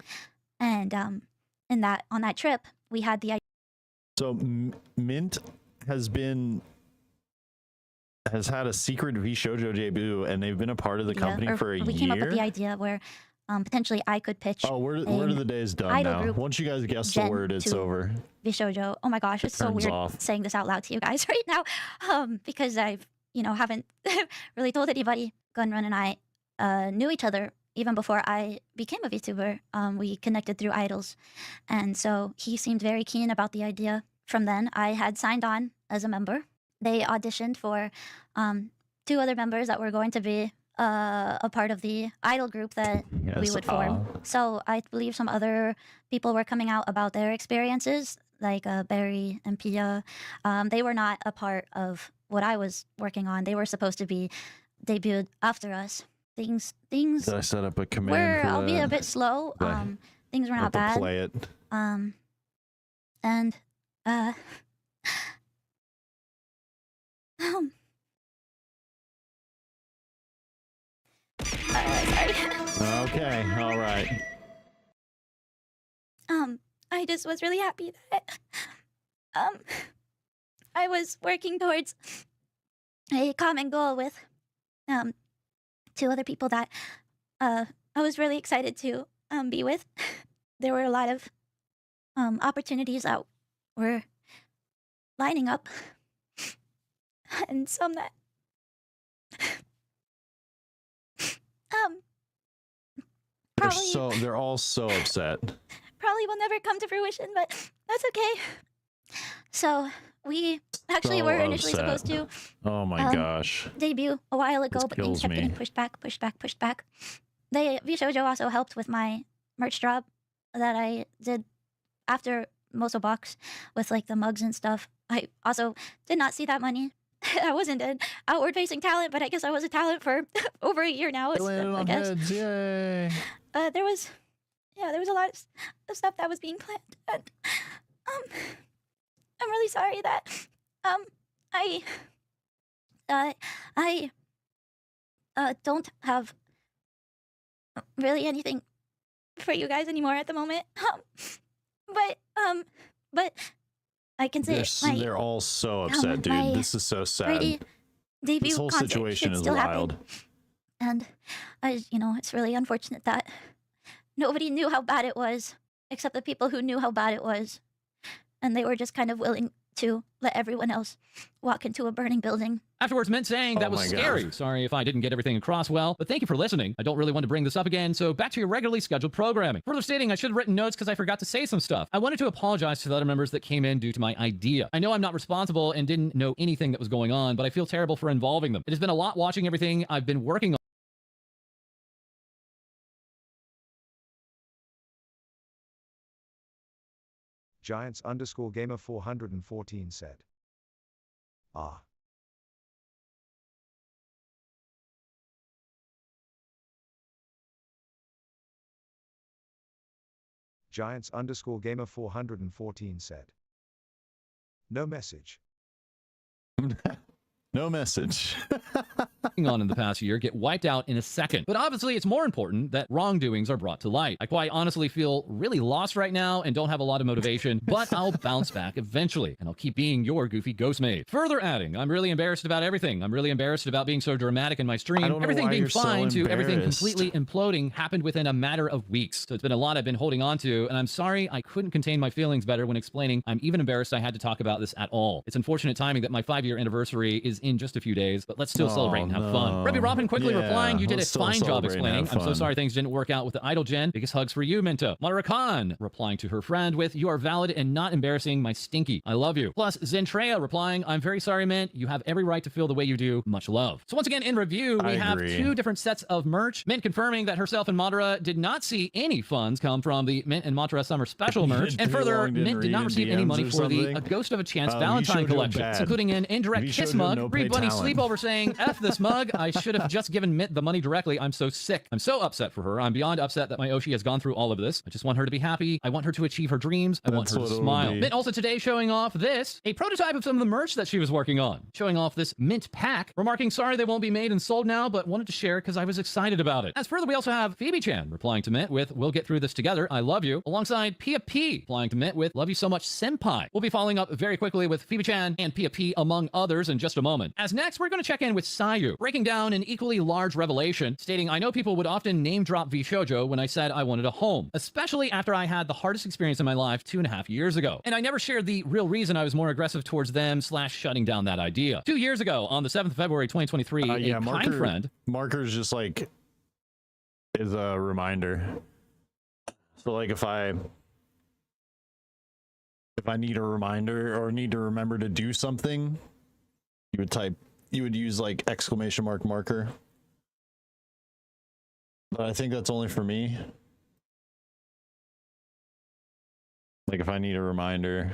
And on that trip, we had the idea. So Mint has had a secret Vshojo debut, and they've been a part of the company for a year. We came up with the idea where potentially I could pitch. Oh, where are the days done now? Once you guys guess the word, it's over. Vshojo. Oh my gosh, it's so weird saying this out loud to you guys right now, because I've haven't really told anybody. Gunrun and I knew each other even before I became a VTuber, we connected through idols. And so he seemed very keen about the idea. From then, I had signed on as a member. They auditioned for 2 other members that were going to be a part of the idol group that we would form. So I believe some other people were coming out about their experiences, like Barry and Pia. They were not a part of what I was working on. They were supposed to be debuted after us. Things Did I set up a command were, for albeit that? a bit slow. Things were not bad. Play it. And sorry. Okay, all right. I just was really happy that I was working towards a common goal with 2 other people that I was really excited to be with. There were a lot of opportunities that were lining up, and some that probably They're all so upset. probably will never come to fruition, but that's okay. So we actually were initially supposed to Oh my gosh. debut a while ago, This but things kills kept me. getting pushed back. Vshojo also helped with my merch drop that I did after Moso Box with like the mugs and stuff. I also did not see that money. I wasn't an outward-facing talent, but I guess I was a talent for over a year now. I guess. Heads, yay. There was a lot of stuff that was being planned, and I'm really sorry that I don't have really anything for you guys anymore at the moment. But I can say They're all so upset, dude. This is so sad. Debut This whole concert situation should is still wild. happen. And it's really unfortunate that nobody knew how bad it was, except the people who knew how bad it was, and they were just kind of willing to let everyone else walk into a burning building. Afterwards, Mint saying that was scary. Sorry if I didn't get everything across well, but thank you for listening. I don't really want to bring this up again, so back to your regularly scheduled programming. Further stating, I should have written notes because I forgot to say some stuff. I wanted to apologize to the other members that came in due to my idea. I know I'm not responsible and didn't know anything that was going on, but I feel terrible for involving them. It has been a lot watching everything I've been working on. Giants_gamer414 said. Ah. Giants_gamer414 said. No message. No message. On in the past year get wiped out in a second. But obviously, it's more important that wrongdoings are brought to light. I quite honestly feel really lost right now and don't have a lot of motivation, but I'll bounce back eventually, and I'll keep being your goofy ghost maid. Further adding, I'm really embarrassed about everything. I'm really embarrassed about being so dramatic in my stream. Everything being fine to everything completely imploding happened within a matter of weeks. So it's been a lot I've been holding on to, and I'm sorry I couldn't contain my feelings better when explaining. I'm even embarrassed I had to talk about this at all. It's unfortunate timing that my 5-year anniversary is in just a few days, but let's still celebrate and have fun. Rebby Robin quickly replying, you did a fine job explaining. I'm so sorry things didn't work out with the idol gen. Biggest hugs for you, Minto. Mara Khan replying to her friend with, you are valid and not embarrassing, my stinky. I love you. Plus, Zentrea replying, I'm very sorry, Mint. You have every right to feel the way you do. Much love. So once again, in review, we have 2 different sets of merch. Mint confirming that herself and Madara did not see any funds come from the Mint and Matra Summer Special merch. And further, Mint did not receive any money for the A Ghost of a Chance Valentine collection, including an indirect kiss mug. Reed Bunny Sleepover saying, F this mug. I should have just given Mint the money directly. I'm so sick. I'm so upset for her. I'm beyond upset that my Oshi has gone through all of this. I just want her to be happy. I want her to achieve her dreams. I want her to smile. Mint also today showing off this, a prototype of some of the merch that she was working on. Showing off this Mint pack, remarking, sorry they won't be made and sold now, but wanted to share because I was excited about it. As further, we also have Phoebe-chan replying to Mint with, we'll get through this together. I love you. Alongside Pia P replying to Mint with, love you so much, senpai. We'll be following up very quickly with Phoebe-chan and Pia P among others in just a moment. As next, we're going to check in with Sayu, breaking down an equally large revelation, stating, I know people would often name drop Vshojo when I said I wanted a home, especially after I had the hardest experience in my life 2.5 years ago. And I never shared the real reason I was more aggressive towards them / shutting down that idea. 2 years ago, on the 7th of February, 2023, a kind friend. Marker's just like, is a reminder. So like if I need a reminder or need to remember to do something, you would use like exclamation marker. But I think that's only for me. Like if I need a reminder.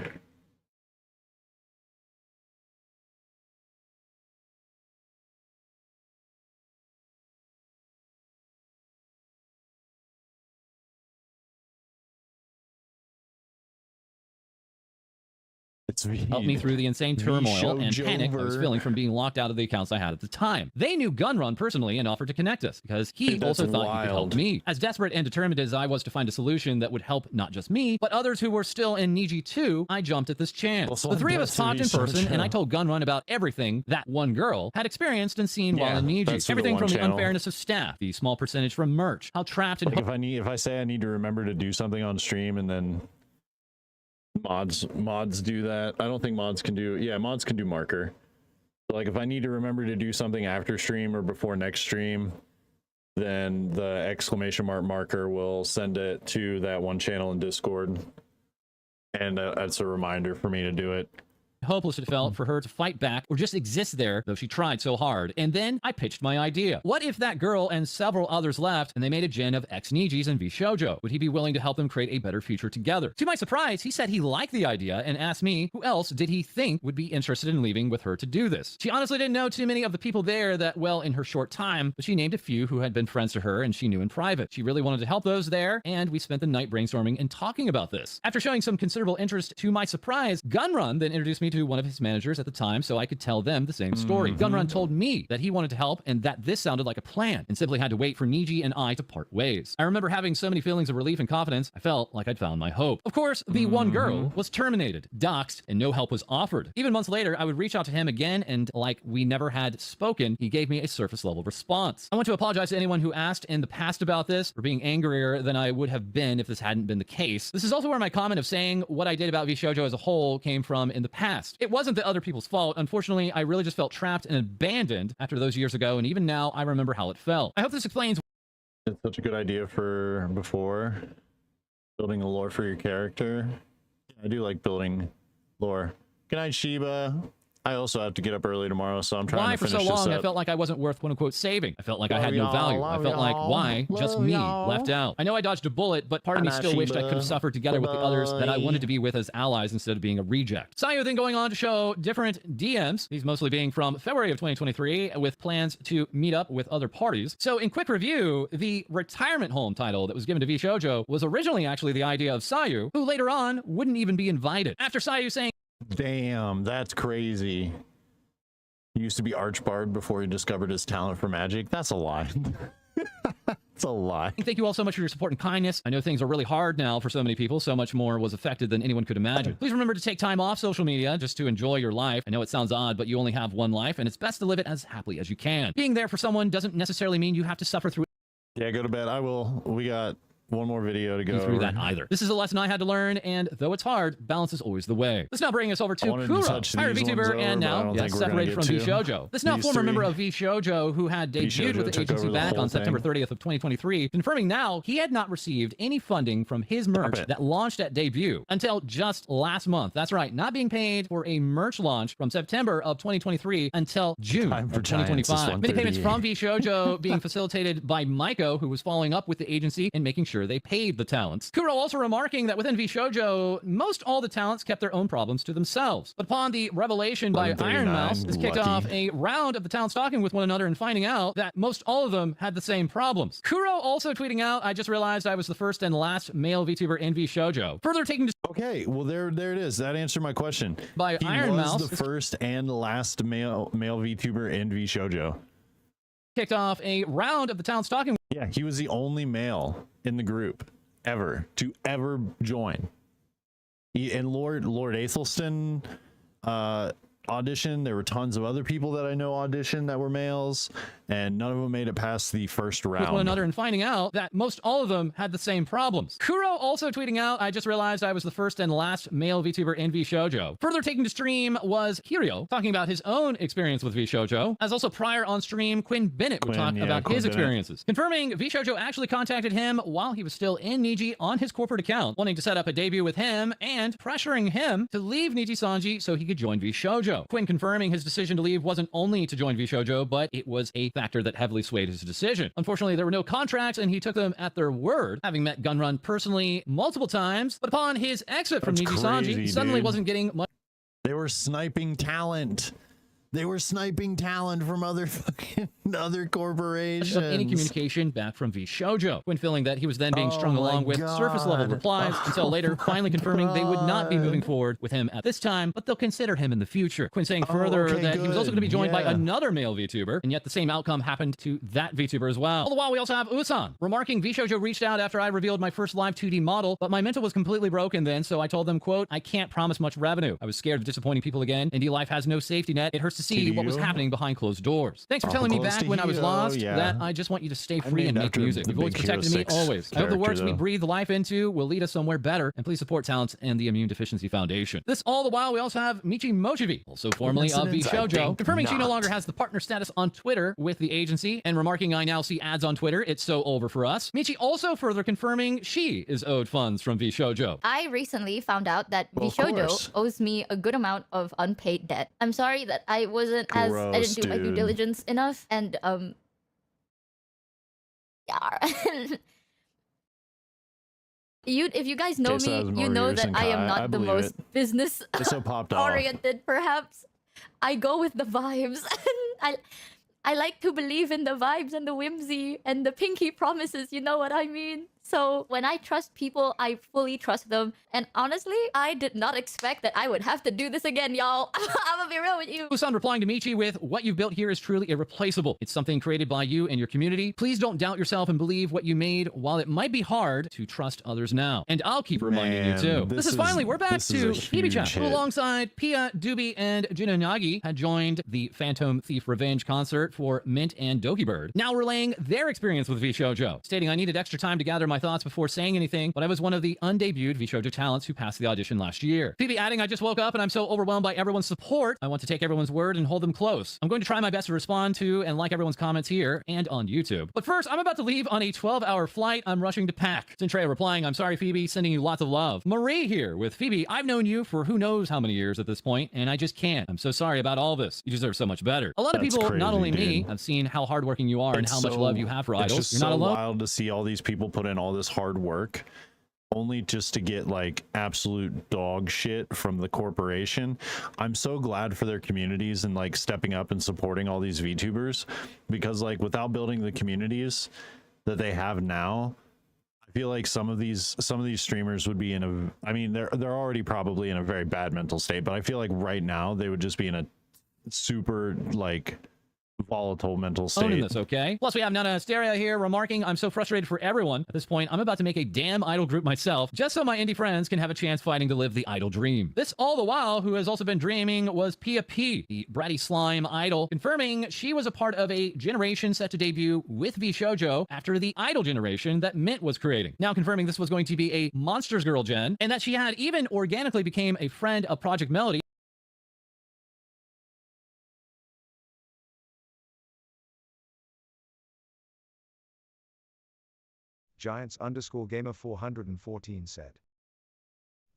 Helped me through the insane turmoil and panic I was feeling from being locked out of the accounts I had at the time. They knew Gunrun personally and offered to connect us because he also thought he could help me. As desperate and determined as I was to find a solution that would help not just me, but others who were still in Niji too, I jumped at this chance. The three of us talked in person, and I told Gunrun about everything that one girl had experienced and seen while in Niji. Everything from the unfairness of staff, the small percentage from merch, how trapped and if I say I need to remember to do something on stream and then mods do that. I don't think mods can do, yeah, mods can do marker. So like if I need to remember to do something after stream or before next stream, then the exclamation marker will send it to that one channel in Discord, and that's a reminder for me to do it. Hopeless it felt for her to fight back or just exist there, though she tried so hard. And then I pitched my idea. What if that girl and several others left and they made a gen of ex-Nijis and Vshojo? Would he be willing to help them create a better future together? To my surprise, he said he liked the idea and asked me who else did he think would be interested in leaving with her to do this. She honestly didn't know too many of the people there that well in her short time, but she named a few who had been friends to her and she knew in private. She really wanted to help those there, and we spent the night brainstorming and talking about this. After showing some considerable interest, to my surprise, Gunrun then introduced me to one of his managers at the time so I could tell them the same story. Gunrun told me that he wanted to help and that this sounded like a plan and simply had to wait for Niji and I to part ways. I remember having so many feelings of relief and confidence, I felt like I'd found my hope. Of course, the one girl was terminated, doxxed, and no help was offered. Even months later, I would reach out to him again and like we never had spoken, he gave me a surface level response. I want to apologize to anyone who asked in the past about this for being angrier than I would have been if this hadn't been the case. This is also where my comment of saying what I did about Vshojo as a whole came from in the past. It wasn't the other people's fault. Unfortunately, I really just felt trapped and abandoned after those years ago, and even now I remember how it felt. I hope this explains. It's such a good idea for before building a lore for your character. I do like building lore. Good night, Shiba. I also have to get up early tomorrow, so I'm trying to finish this up. Why for so long I felt like I wasn't worth quote-unquote saving. I felt like I had no value. I felt like, why just me left out? I know I dodged a bullet, but part of me still wished I could have suffered together with the others that I wanted to be with as allies instead of being a reject. Sayu then going on to show different DMs, these mostly being from February of 2023, with plans to meet up with other parties. So in quick review, the retirement home title that was given to Vshojo was originally actually the idea of Sayu, who later on wouldn't even be invited. After Sayu saying, damn, that's crazy. He used to be Archbard before he discovered his talent for magic. That's a lie. It's a lie. Thank you all so much for your support and kindness. I know things are really hard now for so many people. So much more was affected than anyone could imagine. Please remember to take time off social media just to enjoy your life. I know it sounds odd, but you only have one life, and it's best to live it as happily as you can. Being there for someone doesn't necessarily mean you have to suffer through it. Yeah, go to bed. I will. We got one more video to go through that either. This is a lesson I had to learn, and though it's hard, balance is always the way. Let's now bring us over to Kuro, pirate VTuber, and now separated from Vshojo. This now former member of Vshojo who had debuted with the agency back on September 30th of 2023, confirming now he had not received any funding from his merch that launched at debut until just last month. That's right, not being paid for a merch launch from September of 2023 until June of 2025. Many payments from Vshojo being facilitated by Maiko, who was following up with the agency and making sure they paid the talents. Kuro also remarking that within Vshojo, most all the talents kept their own problems to themselves. But upon the revelation by Iron Mouse, this kicked off a round of the talents talking with one another and finding out that most all of them had the same problems. Kuro also tweeting out, I just realized I was the first and last male VTuber in Vshojo. Further taking to okay, well there it is. That answered my question. By Iron Mouse, the first and last male VTuber in Vshojo. Kicked off a round of the talents talking. Yeah, he was the only male in the group ever to ever join. And Lord Aethelston auditioned. There were tons of other people that I know auditioned that were males, and none of them made it past the first round. With one another and finding out that most all of them had the same problems. Kuro also tweeting out, I just realized I was the first and last male VTuber in Vshojo. Further taking to stream was Kirio, talking about his own experience with Vshojo, as also prior on stream, Quinn Bennett would talk about his experiences. Confirming Vshojo actually contacted him while he was still in Niji on his corporate account, wanting to set up a debut with him and pressuring him to leave Niji Sanji so he could join Vshojo. Quinn confirming his decision to leave wasn't only to join Vshojo, but it was a factor that heavily swayed his decision. Unfortunately, there were no contracts and he took them at their word, having met Gunrun personally multiple times, but upon his exit from Niji Sanji, suddenly wasn't getting much. They were sniping talent. They were sniping talent from other corporations. Of any communication back from Vshojo. Quinn feeling that he was then being strung along with surface level replies until later finally confirming they would not be moving forward with him at this time, but they'll consider him in the future. Quinn saying further that he was also going to be joined by another male VTuber, and yet the same outcome happened to that VTuber as well. All the while, we also have Usan remarking Vshojo reached out after I revealed my first live 2D model, but my mental was completely broken then, so I told them, quote, I can't promise much revenue. I was scared of disappointing people again. Indie life has no safety net. It hurts to see what was happening behind closed doors. Thanks for telling me back when I was lost that I just want you to stay free and make music. You've always protected me, always. I hope the works we breathe life into will lead us somewhere better, and please support talents and the Immune Deficiency Foundation. This all the while, we also have Michi Mochivi, also formerly of Vshojo, confirming she no longer has the partner status on Twitter with the agency, and remarking I now see ads on Twitter. It's so over for us. Michi also further confirming she is owed funds from Vshojo. I recently found out that Vshojo owes me a good amount of unpaid debt. I'm sorry that I wasn't I didn't do my due diligence enough, and yeah. If you guys know me, you know that I am not the most business oriented, perhaps. I go with the vibes. I like to believe in the vibes and the whimsy and the pinky promises, you know what I mean? So when I trust people, I fully trust them. And honestly, I did not expect that I would have to do this again, y'all. I'm gonna be real with you. Usan replying to Michi with, what you've built here is truly irreplaceable. It's something created by you and your community. Please don't doubt yourself and believe what you made, while it might be hard to trust others now. And I'll keep reminding you too. This is finally, we're back to Phoebe Chat, who alongside Pia, Doobie, and Jinonagi had joined the Phantom Thief Revenge concert for Mint and Doki Bird, now relaying their experience with Vshojo, stating I needed extra time to gather my thoughts before saying anything, but I was one of the undebuted Vshojo talents who passed the audition last year. Phoebe adding, I just woke up and I'm so overwhelmed by everyone's support. I want to take everyone's word and hold them close. I'm going to try my best to respond to and like everyone's comments here and on YouTube. But first, I'm about to leave on a 12-hour flight. I'm rushing to pack. Centrea replying, I'm sorry, Phoebe, sending you lots of love. Marie here with Phoebe, I've known you for who knows how many years at this point, and I just can't. I'm so sorry about all this. You deserve so much better. A lot of people, not only me, have seen how hardworking you are and how much love you have for idols. You're not alone. It's so wild to see all these people put in all this hard work only just to get like absolute dog shit from the corporation. I'm so glad for their communities and like stepping up and supporting all these VTubers, because like without building the communities that they have now, I feel like some of these streamers would be in a, I mean, they're already probably in a very bad mental state, but I feel like right now they would just be in a super like volatile mental state. Owning this, okay? Plus, we have Nana Asteria here remarking, I'm so frustrated for everyone. At this point, I'm about to make a damn idol group myself, just so my indie friends can have a chance fighting to live the idol dream. This all the while, who has also been dreaming, was Pia P, the bratty slime idol, confirming she was a part of a generation set to debut with Vshojo after the idol generation that Mint was creating. Now confirming this was going to be a Monsters Girl gen, and that she had even organically became a friend of Project Melody. Giants_gamer 414 said.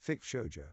Vshojo.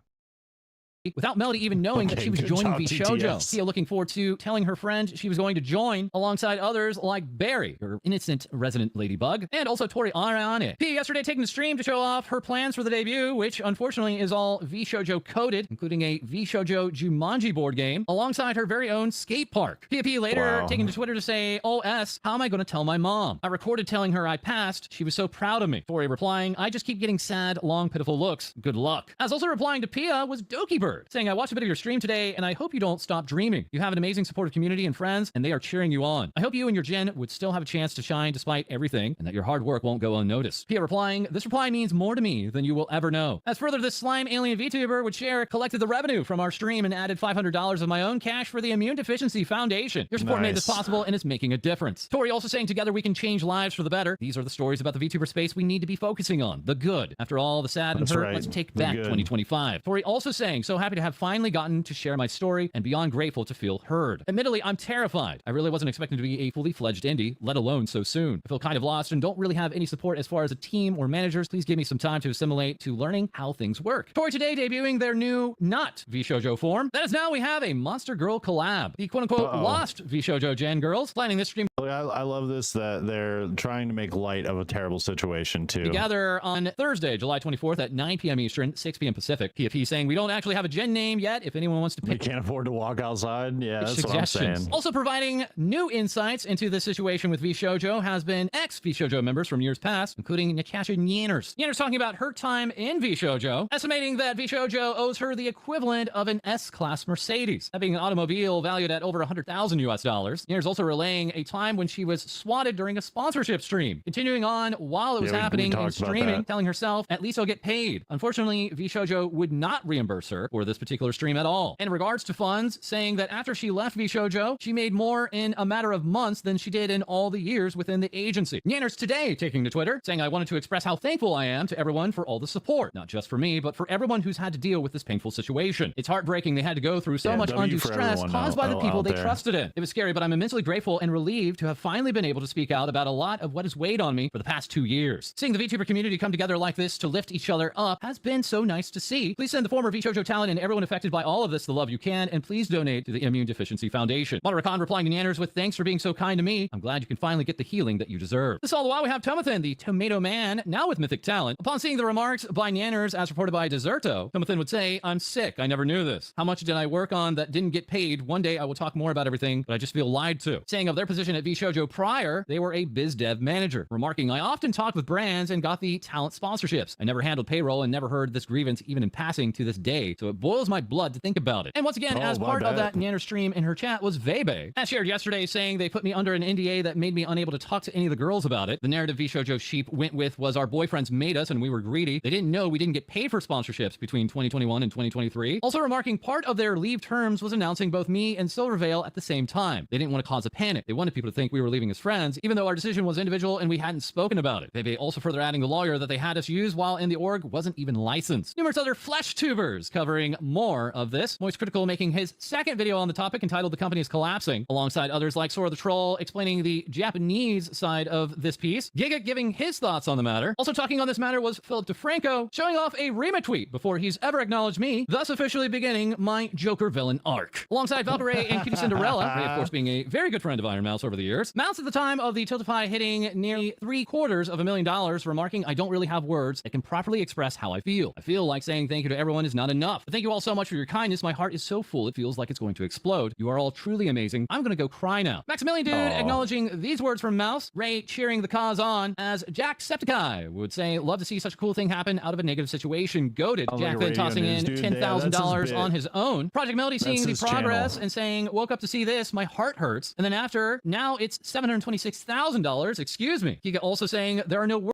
Without Melody even knowing that she was joining Vshojo. Tia looking forward to telling her friend she was going to join alongside others like Barry, her innocent resident ladybug, and also Tori Arane. Tia yesterday taking the stream to show off her plans for the debut, which unfortunately is all Vshojo coded, including a Vshojo Jumanji board game, alongside her very own skate park. Pia later taking to Twitter to say, OS, how am I going to tell my mom? I recorded telling her I passed. She was so proud of me. Tori replying, I just keep getting sad, long, pitiful looks. Good luck. As also replying to Pia was Doki Bird, Censored, saying, I watched a bit of your stream today, and I hope you don't stop dreaming. You have an amazing supportive community and friends, and they are cheering you on. I hope you and your gen would still have a chance to shine despite everything, and that your hard work won't go unnoticed. Pia replying, this reply means more to me than you will ever know. As further, this slime alien VTuber would share collected the revenue from our stream and added $500 of my own cash for the Immune Deficiency Foundation. Your support made this possible, and it's making a difference. Tori also saying, together we can change lives for the better. These are the stories about the VTuber space we need to be focusing on. The good. After all the sad and hurt, let's take back 2025. Tori also saying, so happy to have finally gotten to share my story and beyond grateful to feel heard. Admittedly, I'm terrified. I really wasn't expecting to be a fully fledged indie, let alone so soon. I feel kind of lost and don't really have any support as far as a team or managers. Please give me some time to assimilate to learning how things work. Tori today debuting their new not Vshojo form. That is now we have a Monster Girl collab. The quote-unquote lost Vshojo Gen girls planning this stream. I love this that they're trying to make light of a terrible situation too. Together on Thursday, July 24th at 9 p.m. Eastern, 6 p.m. Pacific. PFP saying we don't actually have a gen name yet. If anyone wants to pick, we can't afford to walk outside. Yeah, that's what I'm saying. Also providing new insights into the situation with Vshojo has been ex-Vshojo members from years past, including Natasha Nyanners. Nyanners talking about her time in Vshojo, estimating that Vshojo owes her the equivalent of an S-Class Mercedes, that being an automobile valued at over $100,000 US. Nyanners also relaying a time when she was swatted during a sponsorship stream, continuing on while it was happening and streaming, telling herself, at least I'll get paid. Unfortunately, Vshojo would not reimburse her for this particular stream at all. In regards to funds, saying that after she left Vshojo, she made more in a matter of months than she did in all the years within the agency. Nyanners today taking to Twitter, saying, I wanted to express how thankful I am to everyone for all the support, not just for me, but for everyone who's had to deal with this painful situation. It's heartbreaking they had to go through so much undue stress caused by the people they trusted in. It was scary, but I'm immensely grateful and relieved to have finally been able to speak out about a lot of what has weighed on me for the past 2 years. Seeing the VTuber community come together like this to lift each other up has been so nice to see. Please send the former Vshojo talent and everyone affected by all of this the love you can, and please donate to the Immune Deficiency Foundation. Moderakan replying to Nyanners with, thanks for being so kind to me. I'm glad you can finally get the healing that you deserve. This all the while we have Tomathan, the Tomato Man, now with Mythic Talent. Upon seeing the remarks by Nyanners as reported by Deserto, Tomathan would say, I'm sick. I never knew this. How much did I work on that didn't get paid? One day I will talk more about everything, but I just feel lied to. Saying of their position at Vshojo prior, they were a biz dev manager. Remarking, I often talked with brands and got the talent sponsorships. I never handled payroll and never heard this grievance even in passing to this day, so it boils my blood to think about it. And once again, as part of that Nyanners stream in her chat was Vebe, as shared yesterday, saying they put me under an NDA that made me unable to talk to any of the girls about it. The narrative Vshojo sheep went with was our boyfriends made us and we were greedy. They didn't know we didn't get paid for sponsorships between 2021 and 2023. Also remarking part of their leave terms was announcing both me and Silvervale at the same time. They didn't want to cause a panic. They wanted people to think we were leaving as friends, even though our decision was individual and we hadn't spoken about it. Vebe also further adding the lawyer that they had us use while in the org wasn't even licensed. Numerous other flesh tubers covering more of this. Moist Critical making his second video on the topic entitled The Company is Collapsing, alongside others like Sora the Troll explaining the Japanese side of this piece. Giga giving his thoughts on the matter. Also talking on this matter was Philip DeFranco, showing off a retweet before he's ever acknowledged me, thus officially beginning my Joker villain arc. Alongside Valkyrie and Kitty Cinderella, Ray of course being a very good friend of Iron Mouse over the years. Mouse at the time of the Tiltify hitting nearly $750,000, remarking, I don't really have words that can properly express how I feel. I feel like saying thank you to everyone is not enough. But thank you all so much for your kindness. My heart is so full it feels like it's going to explode. You are all truly amazing. I'm gonna go cry now. Maximilian Dude acknowledging these words from Mouse. Ray cheering the cause on as Jacksepticeye would say, love to see such a cool thing happen out of a negative situation. Goated. Jack then tossing in $10,000 on his own. Project Melody seeing the progress and saying, woke up to see this, my heart hurts. And then after, now it's $726,000. Excuse me. Giga also saying there are no words.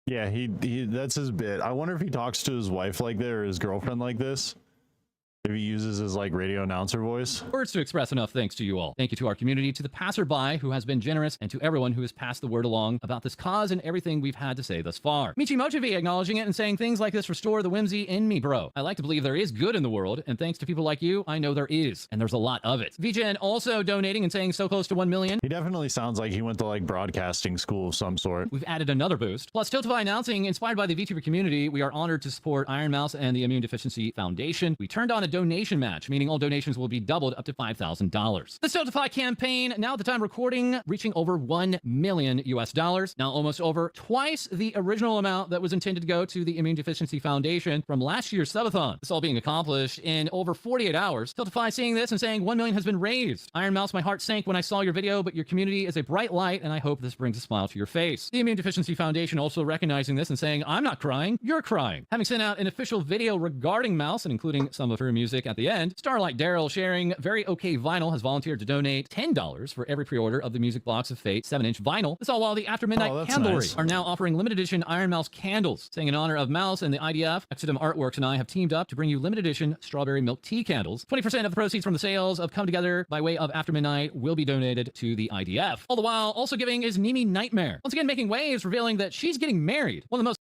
Yeah, he that's his bit. I wonder if he talks to his wife like that or his girlfriend like this. If he uses his like radio announcer voice. Words to express enough thanks to you all. Thank you to our community, to the passerby who has been generous, and to everyone who has passed the word along about this cause and everything we've had to say thus far. Michi Mochivi acknowledging it and saying things like this restore the whimsy in me, bro. I like to believe there is good in the world, and thanks to people like you, I know there is, and there's a lot of it. VGen also donating and saying so close to 1 million. He definitely sounds like he went to like broadcasting school of some sort. We've added another boost. Plus Tiltify announcing, inspired by the VTuber community, we are honored to support Iron Mouse and the Immune Deficiency Foundation. We turned on a donation match, meaning all donations will be doubled up to $5,000. The Tiltify campaign, now at the time recording, reaching over $1 million US, now almost over twice the original amount that was intended to go to the Immune Deficiency Foundation from last year's subathon. This all being accomplished in over 48 hours. Tiltify seeing this and saying 1 million has been raised. Iron Mouse, my heart sank when I saw your video, but your community is a bright light, and I hope this brings a smile to your face. The Immune Deficiency Foundation also recognizing this and saying, I'm not crying, you're crying. Having sent out an official video regarding Mouse and including some of her music music at the end. Starlight Daryl sharing very okay vinyl has volunteered to donate $10 for every pre-order of the Music Box of Fate 7-inch vinyl. This all while the After Midnight Candlery are now offering limited edition Iron Mouse candles. Saying in honor of Mouse and the IDF, Exodum Artworks and I have teamed up to bring you limited edition strawberry milk tea candles. 20% of the proceeds from the sales of Come Together by way of After Midnight will be donated to the IDF. All the while, also giving is Nimi Nightmare. Once again, making waves, revealing that she's getting married. One of the most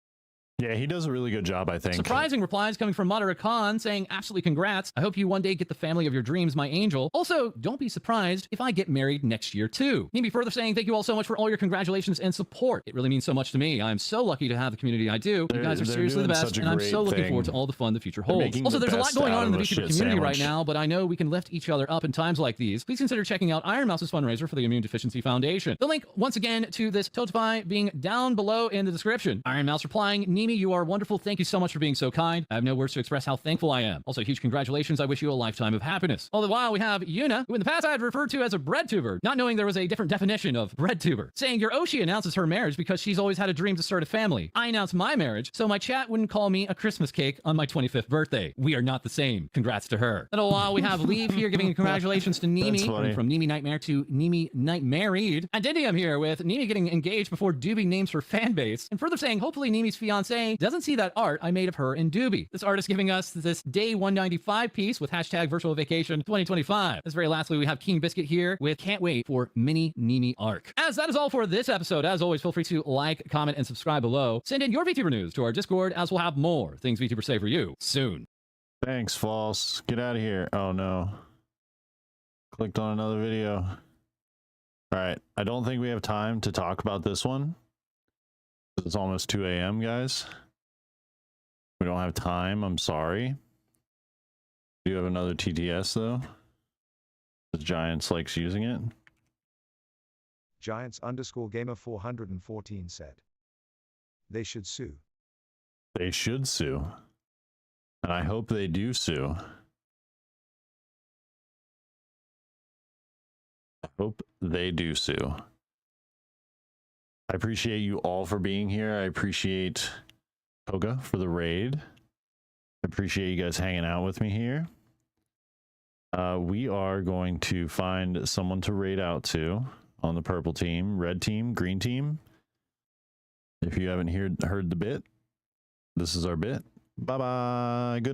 Yeah, he does a really good job, I think. surprising replies coming from Madara Khan saying, absolutely congrats. I hope you one day get the family of your dreams, my angel. Also, don't be surprised if I get married next year too. Nimi further saying, thank you all so much for all your congratulations and support. It really means so much to me. I'm so lucky to have the community I do. You guys are seriously the best, and I'm so looking forward to all the fun the future holds. Also, there's a lot going on in the VTuber community right now, but I know we can lift each other up in times like these. Please consider checking out Iron Mouse's fundraiser for the Immune Deficiency Foundation. The link, once again, to this Totify being down below in the description. Iron Mouse replying, Nimi, you are wonderful. Thank you so much for being so kind. I have no words to express how thankful I am. Also, huge congratulations. I wish you a lifetime of happiness. All the while, we have Yuna, who in the past I had referred to as a breadtuber, not knowing there was a different definition of breadtuber, saying your Oshi announces her marriage because she's always had a dream to start a family. I announced my marriage, so my chat wouldn't call me a Christmas cake on my 25th birthday. We are not the same. Congrats to her. And all the while, we have Leave here giving congratulations to Nimi, coming from Nimi Nightmare to Nimi Nightmarried. And Dindium here with Nimi getting engaged before Doobie names her fan base, and further saying, hopefully Nimi's fiance doesn't see that art I made of her in Doobie. This artist giving us this day 195 piece with hashtag virtual vacation 2025. As very lastly, we have King Biscuit here with can't wait for mini Nimi arc. As that is all for this episode, as always, feel free to like, comment, and subscribe below. Send in your VTuber news to our Discord, as we'll have more things VTubers say for you soon. Thanks, False. Get out of here. Oh no. Clicked on another video. All right. I don't think we have time to talk about this one. It's almost 2 a.m., guys. We don't have time. I'm sorry. Do you have another TTS, though? The Giants likes using it. Giants_gamer 414 said. They should sue. They should sue. And I hope they do sue. I hope they do sue. I appreciate you all for being here. I appreciate Koga for the raid. I appreciate you guys hanging out with me here. We are going to find someone to raid out to on the purple team, red team, green team. If you haven't heard the bit, this is our bit. Bye-bye. Good